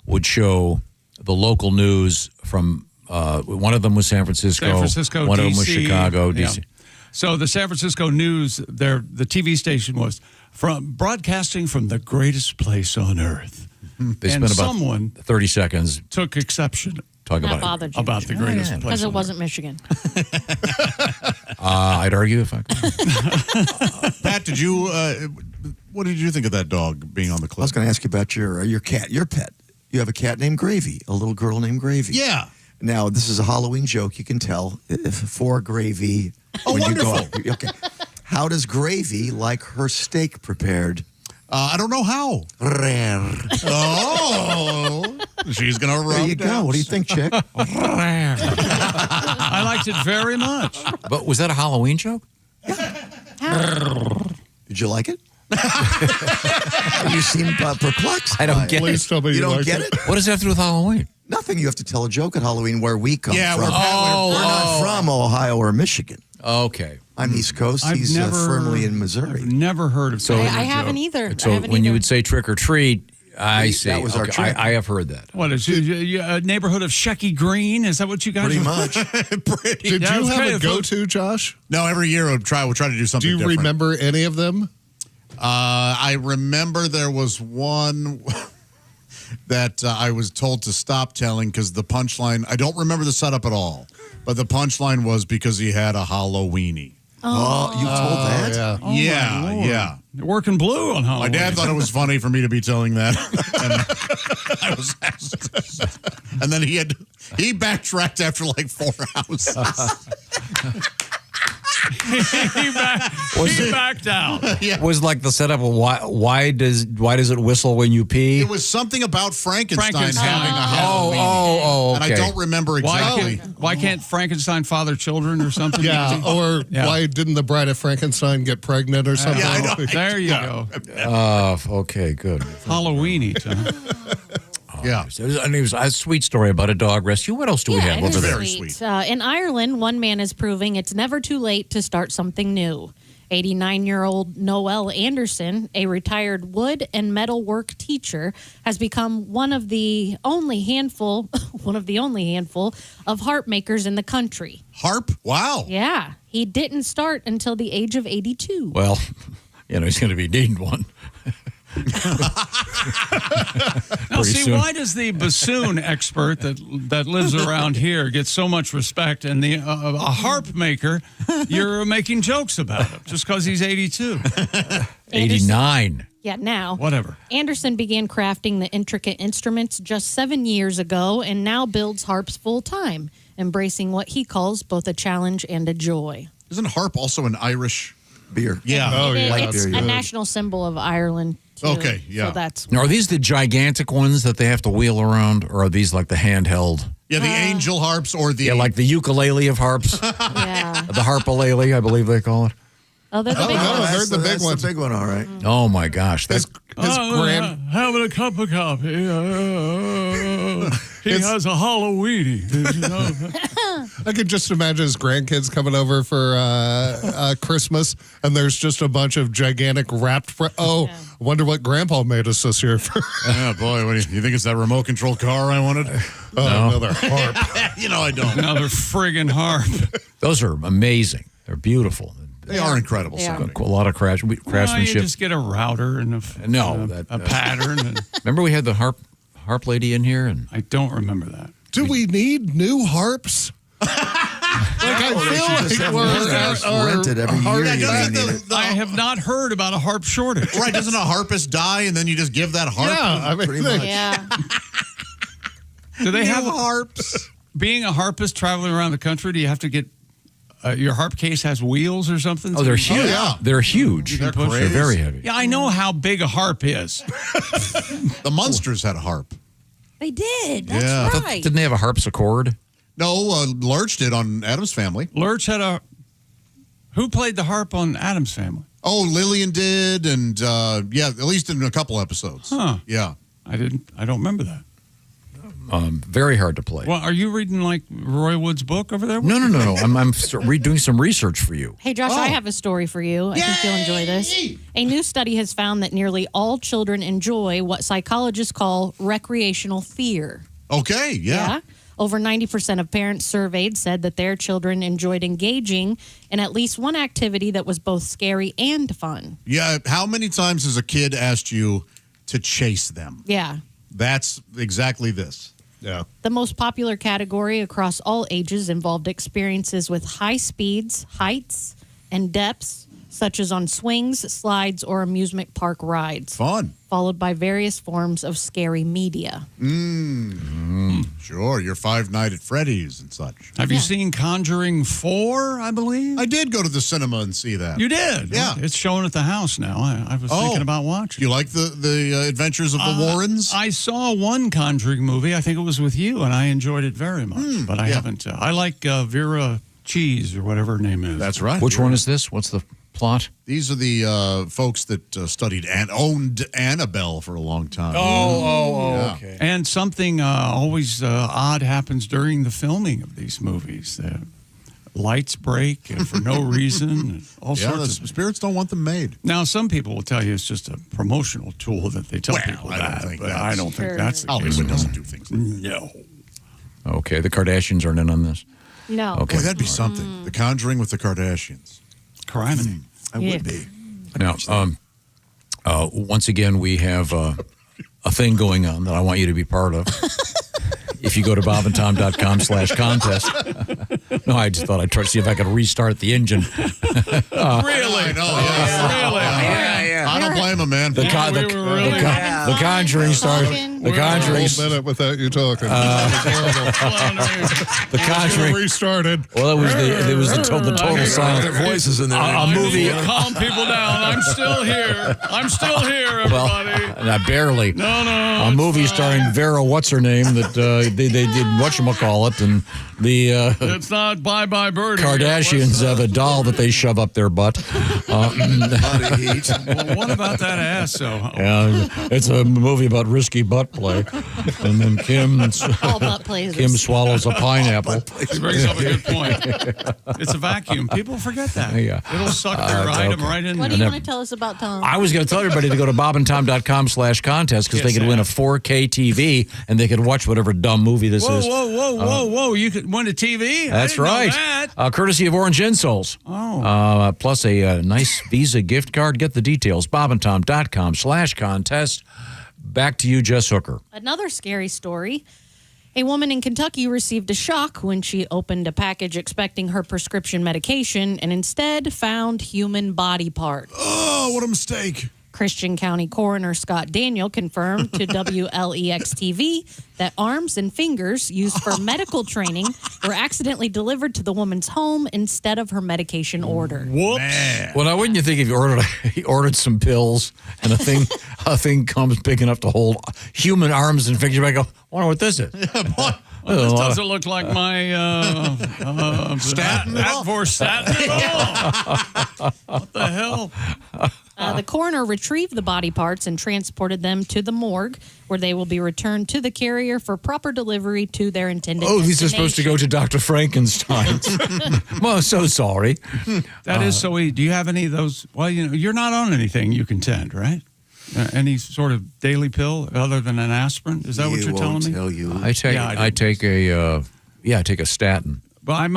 Speaker 3: would show the local news from, one of them was San Francisco, one
Speaker 4: DC,
Speaker 3: of them was Chicago, D.C.
Speaker 4: Yeah. So the San Francisco news, the TV station was broadcasting from the greatest place on earth.
Speaker 3: They
Speaker 4: And
Speaker 3: spent about
Speaker 4: someone
Speaker 3: 30 seconds
Speaker 4: took exception
Speaker 3: talking
Speaker 5: Not
Speaker 3: about
Speaker 5: bothered you.
Speaker 4: about the greatest place.
Speaker 5: Because it
Speaker 4: on
Speaker 5: wasn't Michigan.
Speaker 3: I'd argue if I could.
Speaker 1: Pat, did you? What did you think of that dog being on the
Speaker 14: I
Speaker 1: clip?
Speaker 14: was going to ask you about your cat, your pet. You have a cat named Gravy, a little girl named Gravy.
Speaker 1: Yeah.
Speaker 14: Now, this is a Halloween joke, you can tell, for Gravy.
Speaker 1: Oh,
Speaker 14: when
Speaker 1: wonderful.
Speaker 14: You go out. Okay. How does Gravy like her steak prepared?
Speaker 1: I don't know how.
Speaker 14: Rare.
Speaker 1: Oh, she's gonna rub
Speaker 14: There you go.
Speaker 1: down.
Speaker 14: What do you think, chick?
Speaker 4: I liked it very much.
Speaker 3: But was that a Halloween joke?
Speaker 14: Did you like it? You seem perplexed.
Speaker 3: I don't
Speaker 14: by
Speaker 3: get
Speaker 14: it.
Speaker 3: it.
Speaker 8: tell me
Speaker 14: You don't
Speaker 8: liked
Speaker 14: get
Speaker 8: it.
Speaker 14: it?
Speaker 3: What does it have to do with Halloween?
Speaker 14: Nothing. You have to tell a joke at Halloween where we come
Speaker 1: Yeah,
Speaker 14: from.
Speaker 1: we're
Speaker 14: We're not from Ohio or Michigan.
Speaker 3: Okay.
Speaker 14: I'm East Coast.
Speaker 4: I've
Speaker 14: He's
Speaker 4: never
Speaker 14: firmly in Missouri.
Speaker 4: I've never heard of
Speaker 5: I
Speaker 4: telling a
Speaker 5: haven't
Speaker 4: joke.
Speaker 5: either. I
Speaker 3: So
Speaker 5: haven't
Speaker 3: when you
Speaker 5: either.
Speaker 3: would say trick or treat, I
Speaker 14: We-
Speaker 3: see.
Speaker 14: that was our
Speaker 3: Okay,
Speaker 14: trick.
Speaker 3: I have heard that.
Speaker 4: What is it? A neighborhood of Shecky Green? Is that what you guys
Speaker 14: Pretty
Speaker 4: are-
Speaker 14: much.
Speaker 8: Did
Speaker 4: Yeah,
Speaker 8: you
Speaker 4: it's
Speaker 8: have
Speaker 4: kind
Speaker 8: a
Speaker 4: of-
Speaker 8: go-to, Josh?
Speaker 1: No, every year we'll try to do something
Speaker 8: Do you
Speaker 1: different.
Speaker 8: remember any of them?
Speaker 1: I remember there was one that I was told to stop telling because the punchline, I don't remember the setup at all, but the punchline was because he had a Halloweenie.
Speaker 14: Oh, you told that?
Speaker 8: Yeah.
Speaker 4: Oh, my
Speaker 1: yeah,
Speaker 4: Lord.
Speaker 1: yeah.
Speaker 4: You're working blue on
Speaker 1: My
Speaker 4: Halloween.
Speaker 1: dad thought it was funny for me to be telling that. And I was asked. And then he backtracked after like 4 houses.
Speaker 4: he backed out.
Speaker 1: Yeah.
Speaker 3: Was like the setup of why does it whistle when you pee?
Speaker 1: It was something about Frankenstein having a
Speaker 3: Oh,
Speaker 1: Halloween.
Speaker 3: okay.
Speaker 1: And I don't remember exactly.
Speaker 4: Why can't Frankenstein father children or something?
Speaker 8: Yeah, or
Speaker 4: Yeah.
Speaker 8: why didn't the bride of Frankenstein get pregnant or something?
Speaker 1: Yeah, I know.
Speaker 4: There you go.
Speaker 3: Okay, good.
Speaker 4: Halloweeny, John.
Speaker 1: Yeah.
Speaker 3: And it was a sweet story about a dog rescue. What else do we have
Speaker 5: it
Speaker 3: over
Speaker 5: is
Speaker 3: there?
Speaker 1: Very sweet.
Speaker 5: In Ireland, one man is proving it's never too late to start something new. 89-year-old Noel Anderson, a retired wood and metalwork teacher, has become one of the only handful of harp makers in the country.
Speaker 1: Harp? Wow.
Speaker 5: Yeah, he didn't start until the age of 82.
Speaker 3: Well, he's going to be needing one.
Speaker 4: Now,
Speaker 3: Pretty
Speaker 4: see,
Speaker 3: soon.
Speaker 4: why does the bassoon expert that lives around here get so much respect, and a harp maker, you're making jokes about him just because he's 82?
Speaker 3: 89.
Speaker 5: Yeah, now.
Speaker 4: Whatever.
Speaker 5: Anderson began crafting the intricate instruments just 7 years ago and now builds harps full time, embracing what he calls both a challenge and a joy.
Speaker 1: Isn't harp also an Irish
Speaker 14: beer?
Speaker 1: Yeah.
Speaker 8: Oh, yeah.
Speaker 5: It's
Speaker 8: That's
Speaker 5: a
Speaker 8: good.
Speaker 5: national symbol of Ireland. Too.
Speaker 1: Okay, yeah.
Speaker 5: So that's
Speaker 3: Now, are these the gigantic ones that they have to wheel around, or are these like the handheld?
Speaker 1: Yeah, the angel harps or the...
Speaker 3: Yeah, like the ukulele of harps.
Speaker 5: yeah.
Speaker 3: The harpalele, I believe they call it.
Speaker 5: Oh, they're the big
Speaker 8: no,
Speaker 5: ones.
Speaker 8: they're the big
Speaker 14: That's
Speaker 8: ones.
Speaker 14: the big one, all right.
Speaker 3: Oh my gosh, that's
Speaker 8: His grand.
Speaker 4: Having a cup of coffee. He has a Halloweeny.
Speaker 8: I could just imagine his grandkids coming over for Christmas, and there's just a bunch of gigantic wrapped. I wonder what Grandpa made us this year for.
Speaker 1: Oh, boy. What do you think it's that remote control car I wanted?
Speaker 8: Another harp.
Speaker 1: I don't.
Speaker 4: Another friggin' harp.
Speaker 3: those are amazing. They're beautiful.
Speaker 1: They are incredible.
Speaker 5: They are.
Speaker 1: sounding.
Speaker 3: A lot of
Speaker 4: Well, you
Speaker 3: craftsmanship.
Speaker 4: just get a router and a pattern. And
Speaker 3: Remember we had the harp lady in here, and
Speaker 4: I don't remember that.
Speaker 8: Do we need new harps? I feel like we're
Speaker 14: rented every year.
Speaker 1: Yeah,
Speaker 14: You
Speaker 1: doesn't
Speaker 14: may need it.
Speaker 4: I have not heard about a harp shortage.
Speaker 1: Right, doesn't a harpist die and then you just give that harp?
Speaker 8: Yeah, I mean,
Speaker 14: Pretty much.
Speaker 5: Yeah.
Speaker 4: Do they have
Speaker 1: harps?
Speaker 4: Being a harpist traveling around the country, do you have to get your harp case has wheels or something?
Speaker 3: they're huge.
Speaker 1: yeah.
Speaker 3: They're huge.
Speaker 1: They're
Speaker 3: They're
Speaker 1: crazy.
Speaker 3: very heavy.
Speaker 4: Yeah, I know how big a harp is.
Speaker 1: The Munsters had a harp.
Speaker 5: They did. That's
Speaker 1: Yeah. I thought-
Speaker 5: right.
Speaker 3: Didn't they have a harpsichord?
Speaker 1: No, Lurch did on Adam's Family.
Speaker 4: Lurch had a. Who played the harp on Adam's Family?
Speaker 1: Oh, Lillian did, and at least in a couple episodes.
Speaker 4: Huh.
Speaker 1: Yeah.
Speaker 4: I don't remember that.
Speaker 3: Very hard to play.
Speaker 4: Well, are you reading like Roy Wood's book over there?
Speaker 3: No. I'm doing some research for you.
Speaker 5: Hey, Josh, I have a story for you. I think you'll enjoy this. A new study has found that nearly all children enjoy what psychologists call recreational fear.
Speaker 1: Okay, yeah.
Speaker 5: Over 90% of parents surveyed said that their children enjoyed engaging in at least one activity that was both scary and fun.
Speaker 1: Yeah, how many times has a kid asked you to chase them?
Speaker 5: Yeah.
Speaker 1: That's exactly this.
Speaker 8: Yeah.
Speaker 5: The most popular category across all ages involved experiences with high speeds, heights, and depths, such as on swings, slides, or amusement park rides.
Speaker 1: Fun.
Speaker 5: Followed by various forms of scary media.
Speaker 1: Sure, your Five Nights at Freddy's and such.
Speaker 4: Have you seen Conjuring 4, I believe?
Speaker 1: I did go to the cinema and see that.
Speaker 4: You did?
Speaker 1: Yeah.
Speaker 4: It's showing at the house now. I was thinking about watching.
Speaker 1: You like the Adventures of the Warrens?
Speaker 4: I saw one Conjuring movie. I think it was with you, and I enjoyed it very much. But I haven't. I like Vera Cheese or whatever her name is.
Speaker 1: That's right.
Speaker 3: Which one is this? What's the plot?
Speaker 1: These are the folks that studied and owned Annabelle for a long time.
Speaker 4: Okay. And something always odd happens during the filming of these movies. Lights break for no reason. And all sorts
Speaker 1: of spirits don't want them made.
Speaker 4: Now, some people will tell you it's just a promotional tool that they tell people that. I don't think that's the case.
Speaker 1: Hollywood doesn't do things like that.
Speaker 4: No.
Speaker 3: Okay, the Kardashians aren't in on this.
Speaker 5: No.
Speaker 1: Okay, that'd be something. The Conjuring with the Kardashians.
Speaker 4: Crime.
Speaker 14: I would be.
Speaker 3: Now, once again, we have a thing going on that I want you to be part of. If you go to bobandtom.com/contest. No, I just thought I'd try to see if I could restart the engine.
Speaker 4: Really?
Speaker 1: I know,
Speaker 4: Really?
Speaker 1: I don't blame him, man.
Speaker 3: The Conjuring started. The Conjuring.
Speaker 8: A minute without you talking.
Speaker 3: The Conjuring
Speaker 8: restarted.
Speaker 3: Well, it was the total silence.
Speaker 14: Their voices in there.
Speaker 3: A movie.
Speaker 4: Calm people down. I'm still here. Everybody.
Speaker 3: Well, barely.
Speaker 4: No.
Speaker 3: A movie starring Vera, what's her name? That they did whatchamacallit, and the
Speaker 4: it's not Bye Bye Birdie.
Speaker 3: Kardashians have a doll that they shove up their butt.
Speaker 4: Well, what about that ass?
Speaker 3: Yeah, it's a movie about risky butt play, and then Kim swallows a pineapple.
Speaker 4: He brings up a good point. It's a vacuum. People forget that.
Speaker 3: Yeah.
Speaker 4: It'll suck their item right in.
Speaker 5: What do you want to tell us about Tom?
Speaker 3: I was going to tell everybody to go to bobandtom.com/contest because they could win a 4K TV and they could watch whatever dumb movie this is.
Speaker 4: Whoa. You could win a TV?
Speaker 3: That's right. Courtesy of Orange Insoles.
Speaker 4: Oh.
Speaker 3: Plus a nice Visa gift card. Get the details. bobandtom.com/contest. Back to you, Jess Hooker.
Speaker 5: Another scary story. A woman in Kentucky received a shock when she opened a package expecting her prescription medication and instead found human body parts.
Speaker 1: Oh, what a mistake.
Speaker 5: Christian County Coroner Scott Daniel confirmed to WLEX-TV that arms and fingers used for medical training were accidentally delivered to the woman's home instead of her medication order.
Speaker 4: Whoops.
Speaker 1: Man.
Speaker 3: Well, now wouldn't you think if you ordered some pills and a thing comes big enough to hold human arms and fingers, you might go, I wonder what this is.
Speaker 4: Well, this doesn't look like my
Speaker 1: statin at all.
Speaker 4: What the hell?
Speaker 5: The coroner retrieved the body parts and transported them to the morgue, where they will be returned to the carrier for proper delivery to their intended destination.
Speaker 3: These are supposed to go to Dr. Frankenstein's. Well, so sorry.
Speaker 4: That is so easy. Do you have any of those? Well, you're not on anything, you contend, right? Any sort of daily pill other than an aspirin? Is that what you're telling me?
Speaker 14: Tell you.
Speaker 3: I take a statin.
Speaker 4: Well, I'm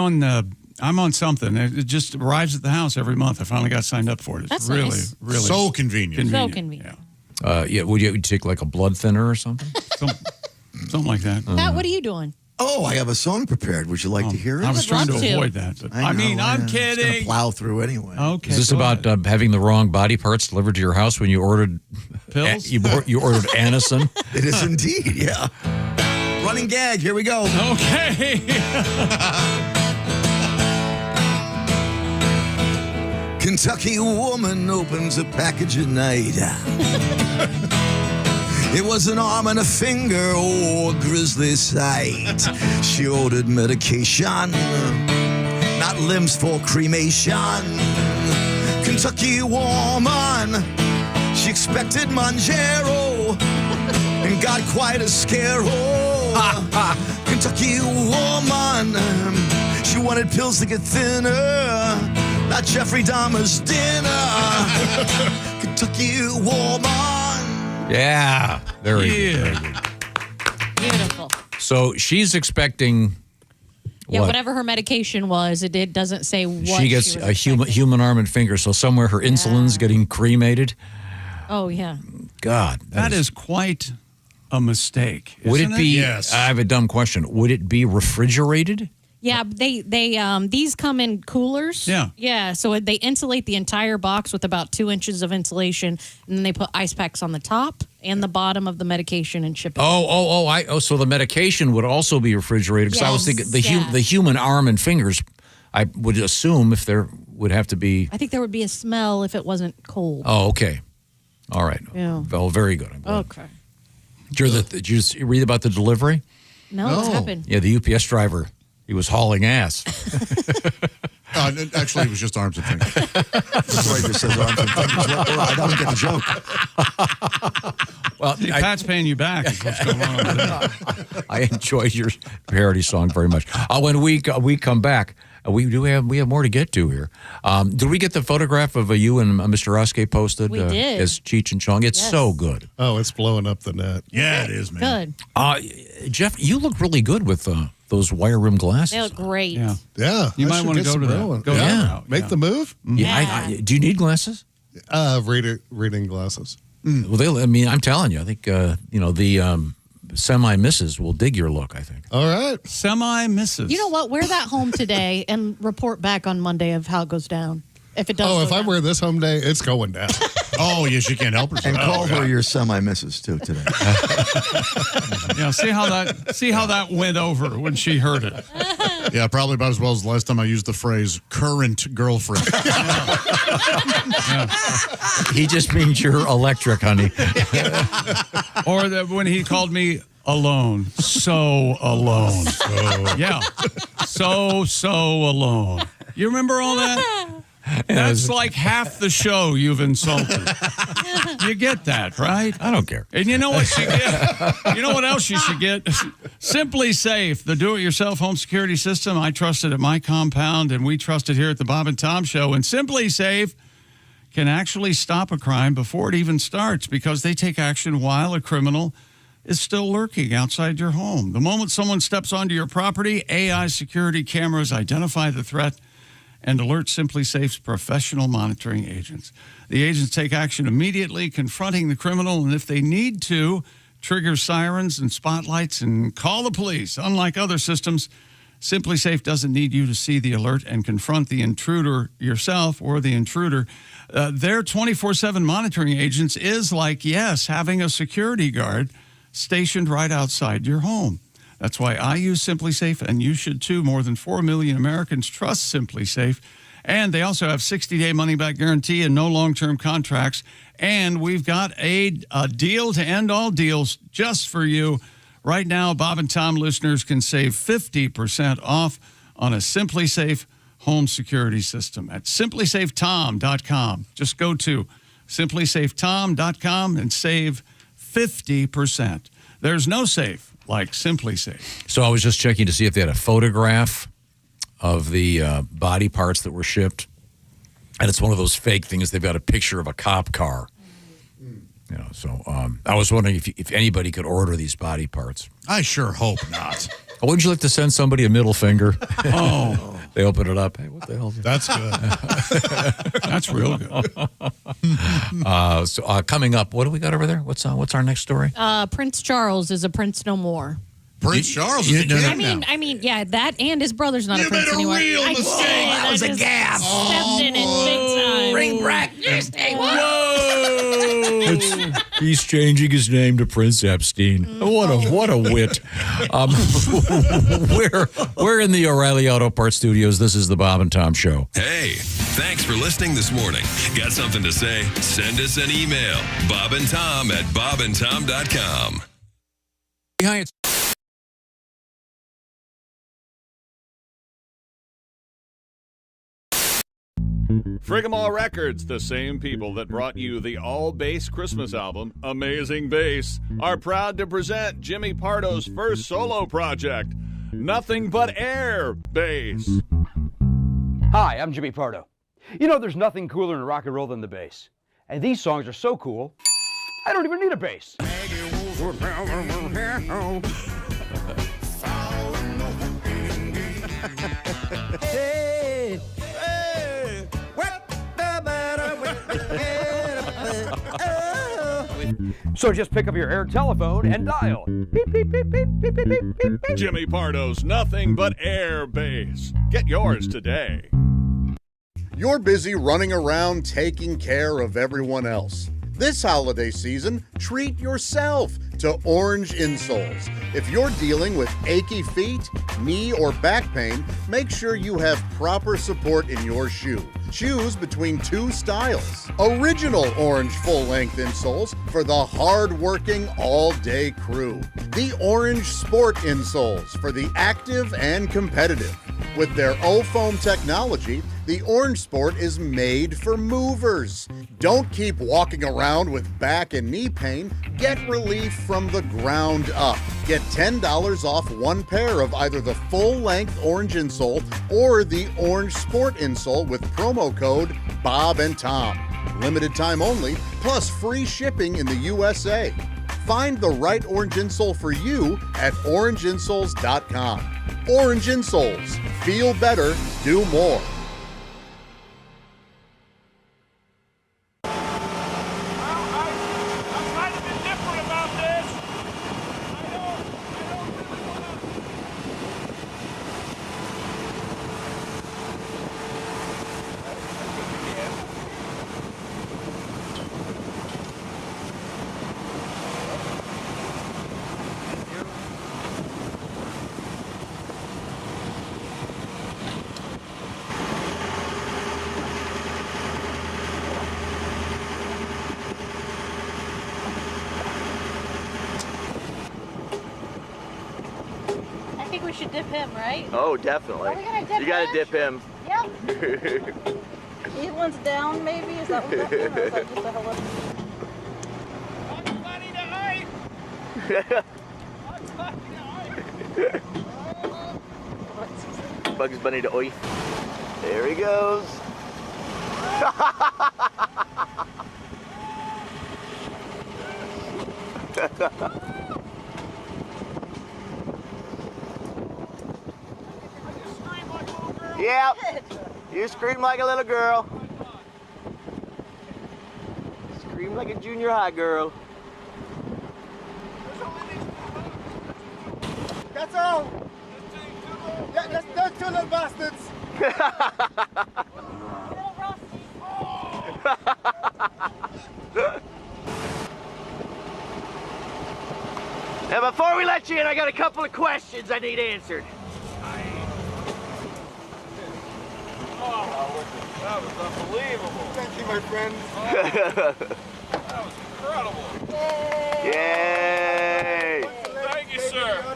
Speaker 4: on something. It just arrives at the house every month. I finally got signed up for it. It's
Speaker 5: That's
Speaker 4: really,
Speaker 5: nice.
Speaker 4: really
Speaker 1: So convenient.
Speaker 5: So convenient.
Speaker 3: Would you take like a blood thinner or something?
Speaker 4: Something like that.
Speaker 5: Matt, what are you doing?
Speaker 14: Oh, I have a song prepared. Would you like to hear it?
Speaker 4: I was trying to
Speaker 5: love to.
Speaker 4: avoid that. But I'm
Speaker 14: It's
Speaker 4: kidding.
Speaker 14: gonna plow through anyway.
Speaker 4: Okay.
Speaker 3: Is this
Speaker 4: go
Speaker 3: about
Speaker 4: ahead.
Speaker 3: having the wrong body parts delivered to your house when you ordered
Speaker 4: Pills?
Speaker 3: You ordered Anacin?
Speaker 14: It is indeed, yeah. Running gag. Here we go.
Speaker 4: Okay.
Speaker 14: Kentucky woman opens a package at night. It was an arm and a finger, a grisly sight. She ordered medication, not limbs for cremation. Kentucky woman, she expected Manjaro and got quite a scare. Kentucky woman, she wanted pills to get thinner, not Jeffrey Dahmer's dinner. Kentucky woman.
Speaker 3: Yeah. Very good.
Speaker 5: Beautiful.
Speaker 3: So she's expecting what?
Speaker 5: Whatever her medication was, it doesn't say what
Speaker 3: She gets
Speaker 5: was
Speaker 3: a human arm and finger, so somewhere her insulin's getting cremated.
Speaker 5: Oh, yeah.
Speaker 3: God.
Speaker 4: That is quite a mistake.
Speaker 3: Would it
Speaker 4: isn't
Speaker 3: be?
Speaker 8: Yes.
Speaker 3: I have a dumb question. Would it be refrigerated?
Speaker 5: Yeah, they these come in coolers.
Speaker 4: Yeah.
Speaker 5: Yeah, so they insulate the entire box with about 2 inches of insulation, and then they put ice packs on the top and the bottom of the medication and ship it.
Speaker 3: So the medication would also be refrigerated. Because I was
Speaker 5: Yes,
Speaker 3: thinking the human arm and fingers, I would assume if there would have to be.
Speaker 5: I think there would be a smell if it wasn't cold.
Speaker 3: Oh, okay. All right.
Speaker 5: Yeah.
Speaker 3: Well, very good. I'm glad.
Speaker 5: Okay.
Speaker 3: Did you read about the delivery?
Speaker 5: No, what's happened?
Speaker 3: Yeah, the UPS driver, he was hauling ass.
Speaker 1: Actually, it was just arms and fingers.
Speaker 14: That's right. This says arms and fingers. I don't get the joke.
Speaker 4: Well, Pat's paying you back. Is what's going on over there.
Speaker 3: I enjoyed your parody song very much. When we come back, we have more to get to here. Did we get the photograph of you and Mr. Oskey posted?
Speaker 5: We did.
Speaker 3: As Cheech and Chong. It's
Speaker 5: Yes.
Speaker 3: so good.
Speaker 8: Oh, it's blowing up the net.
Speaker 1: Yeah, it is, man.
Speaker 5: Good.
Speaker 3: Jeff, you look really good with those wire rim glasses.
Speaker 5: They look great.
Speaker 4: Yeah.
Speaker 8: Yeah.
Speaker 4: You
Speaker 8: I
Speaker 4: might
Speaker 8: should
Speaker 4: want to
Speaker 8: get
Speaker 4: go to
Speaker 8: some
Speaker 4: that.
Speaker 8: real-
Speaker 4: Go
Speaker 8: yeah.
Speaker 4: that route.
Speaker 8: Make the move?
Speaker 3: Yeah. Do you need glasses?
Speaker 8: Reading glasses.
Speaker 3: Well, I'm telling you, I think the semi-misses will dig your look, I think.
Speaker 8: All right.
Speaker 4: Semi-misses.
Speaker 5: You know what? Wear that home today and report back on Monday of how it goes down. If it does.
Speaker 8: Oh,
Speaker 5: go
Speaker 8: if I
Speaker 5: down.
Speaker 8: wear this home day, it's going down.
Speaker 1: Oh, yes, you can't help herself.
Speaker 14: And call her your semi-misses, too, today.
Speaker 4: Yeah, see how that went over when she heard it.
Speaker 1: Yeah, probably about as well as the last time I used the phrase current girlfriend.
Speaker 3: He just means you're electric, honey.
Speaker 4: Or when he called me alone. So alone. Yeah. So alone. You remember all that? That's like half the show you've insulted. You get that, right?
Speaker 3: I don't care.
Speaker 4: And you know what you get? You know what else you should get? Simply Safe, the do-it-yourself home security system. I trust it at my compound, and we trust it here at the Bob and Tom Show. And Simply Safe can actually stop a crime before it even starts because they take action while a criminal is still lurking outside your home. The moment someone steps onto your property, AI security cameras identify the threat and alert Simply Safe's professional monitoring agents. The agents take action immediately, confronting the criminal, and if they need to, trigger sirens and spotlights and call the police. Unlike other systems, Simply Safe doesn't need you to see the alert and confront the intruder yourself or the intruder. Their 24/7 monitoring agents is like, yes, having a security guard stationed right outside your home. That's why I use Simply Safe, and you should too. More than 4 million Americans trust Simply Safe. And they also have 60-day money-back guarantee and no long-term contracts. And we've got a deal to end all deals just for you. Right now, Bob and Tom listeners can save 50% off on a Simply Safe home security system at simplysafetom.com. Just go to simplysafetom.com and save 50%. There's no safe like Simply Safe.
Speaker 3: So I was just checking to see if they had a photograph of the body parts that were shipped. And it's one of those fake things. They've got a picture of a cop car. You know, so I was wondering if anybody could order these body parts.
Speaker 1: I sure hope not.
Speaker 3: Wouldn't you like to send somebody a middle finger? Oh. They open it up. Hey, what the hell?
Speaker 8: That's good.
Speaker 4: That's real good.
Speaker 3: So coming up, what do we got over there? What's our next story?
Speaker 5: Prince Charles is a prince no more.
Speaker 1: Prince Charles is a king now.
Speaker 5: I mean, yeah, that and his brother's not
Speaker 1: You
Speaker 5: a prince
Speaker 1: made a
Speaker 5: anymore.
Speaker 1: real
Speaker 5: I
Speaker 1: mistake.
Speaker 5: did.
Speaker 1: That was
Speaker 5: I
Speaker 1: a
Speaker 5: just
Speaker 1: gaffe.
Speaker 5: Stepped in it big time.
Speaker 3: Bring back He's changing his name to Prince Epstein. What a wit. We're in the O'Reilly Auto Parts Studios. This is the Bob and Tom Show.
Speaker 7: Hey, thanks for listening this morning. Got something to say? Send us an email. bobandtom@bobandtom.com.
Speaker 3: Behind
Speaker 11: Frigamall Records, the same people that brought you the all-bass Christmas album, Amazing Bass, are proud to present Jimmy Pardo's first solo project, Nothing But Air Bass.
Speaker 12: Hi, I'm Jimmy Pardo. You know there's nothing cooler in rock and roll than the bass. And these songs are so cool, I don't even need a bass.
Speaker 14: Hey, what's the matter with the
Speaker 12: So just pick up your Air telephone and dial. Beep, beep, beep, beep, beep, beep, beep, beep, beep.
Speaker 11: Jimmy Pardo's Nothing But Air Base. Get yours today.
Speaker 2: You're busy running around taking care of everyone else. This holiday season, treat yourself to Orange insoles. If you're dealing with achy feet, knee, or back pain, make sure you have proper support in your shoe. Choose between two styles. Original Orange full-length insoles for the hard-working, all-day crew. The Orange Sport insoles for the active and competitive. With their O-foam technology, the Orange Sport is made for movers. Don't keep walking around with back and knee pain. Get relief from the ground up. Get $10 off one pair of either the full-length Orange insole or the Orange Sport insole with promo code Bob and Tom. Limited time only, plus free shipping in the USA. Find the right Orange insole for you at orangeinsoles.com. Orange insoles. Feel better, do more.
Speaker 5: I think we should dip him, right?
Speaker 10: Oh, definitely.
Speaker 5: Are we gonna dip
Speaker 10: You gotta
Speaker 5: him?
Speaker 10: dip him.
Speaker 5: Yep. Evelyn's down, maybe? Is that what that means? Or is that just a hello?
Speaker 10: Bugs Bunny to oi. There he goes. Yep. You scream like a little girl. Scream like a junior high girl.
Speaker 13: That's all. Yeah, that's two little bastards.
Speaker 10: Now, before we let you in, I got a couple of questions I need answered.
Speaker 13: Oh, that was unbelievable. Thank you, my friend.
Speaker 11: That was incredible.
Speaker 10: Yay!
Speaker 11: Thank you, sir.
Speaker 13: I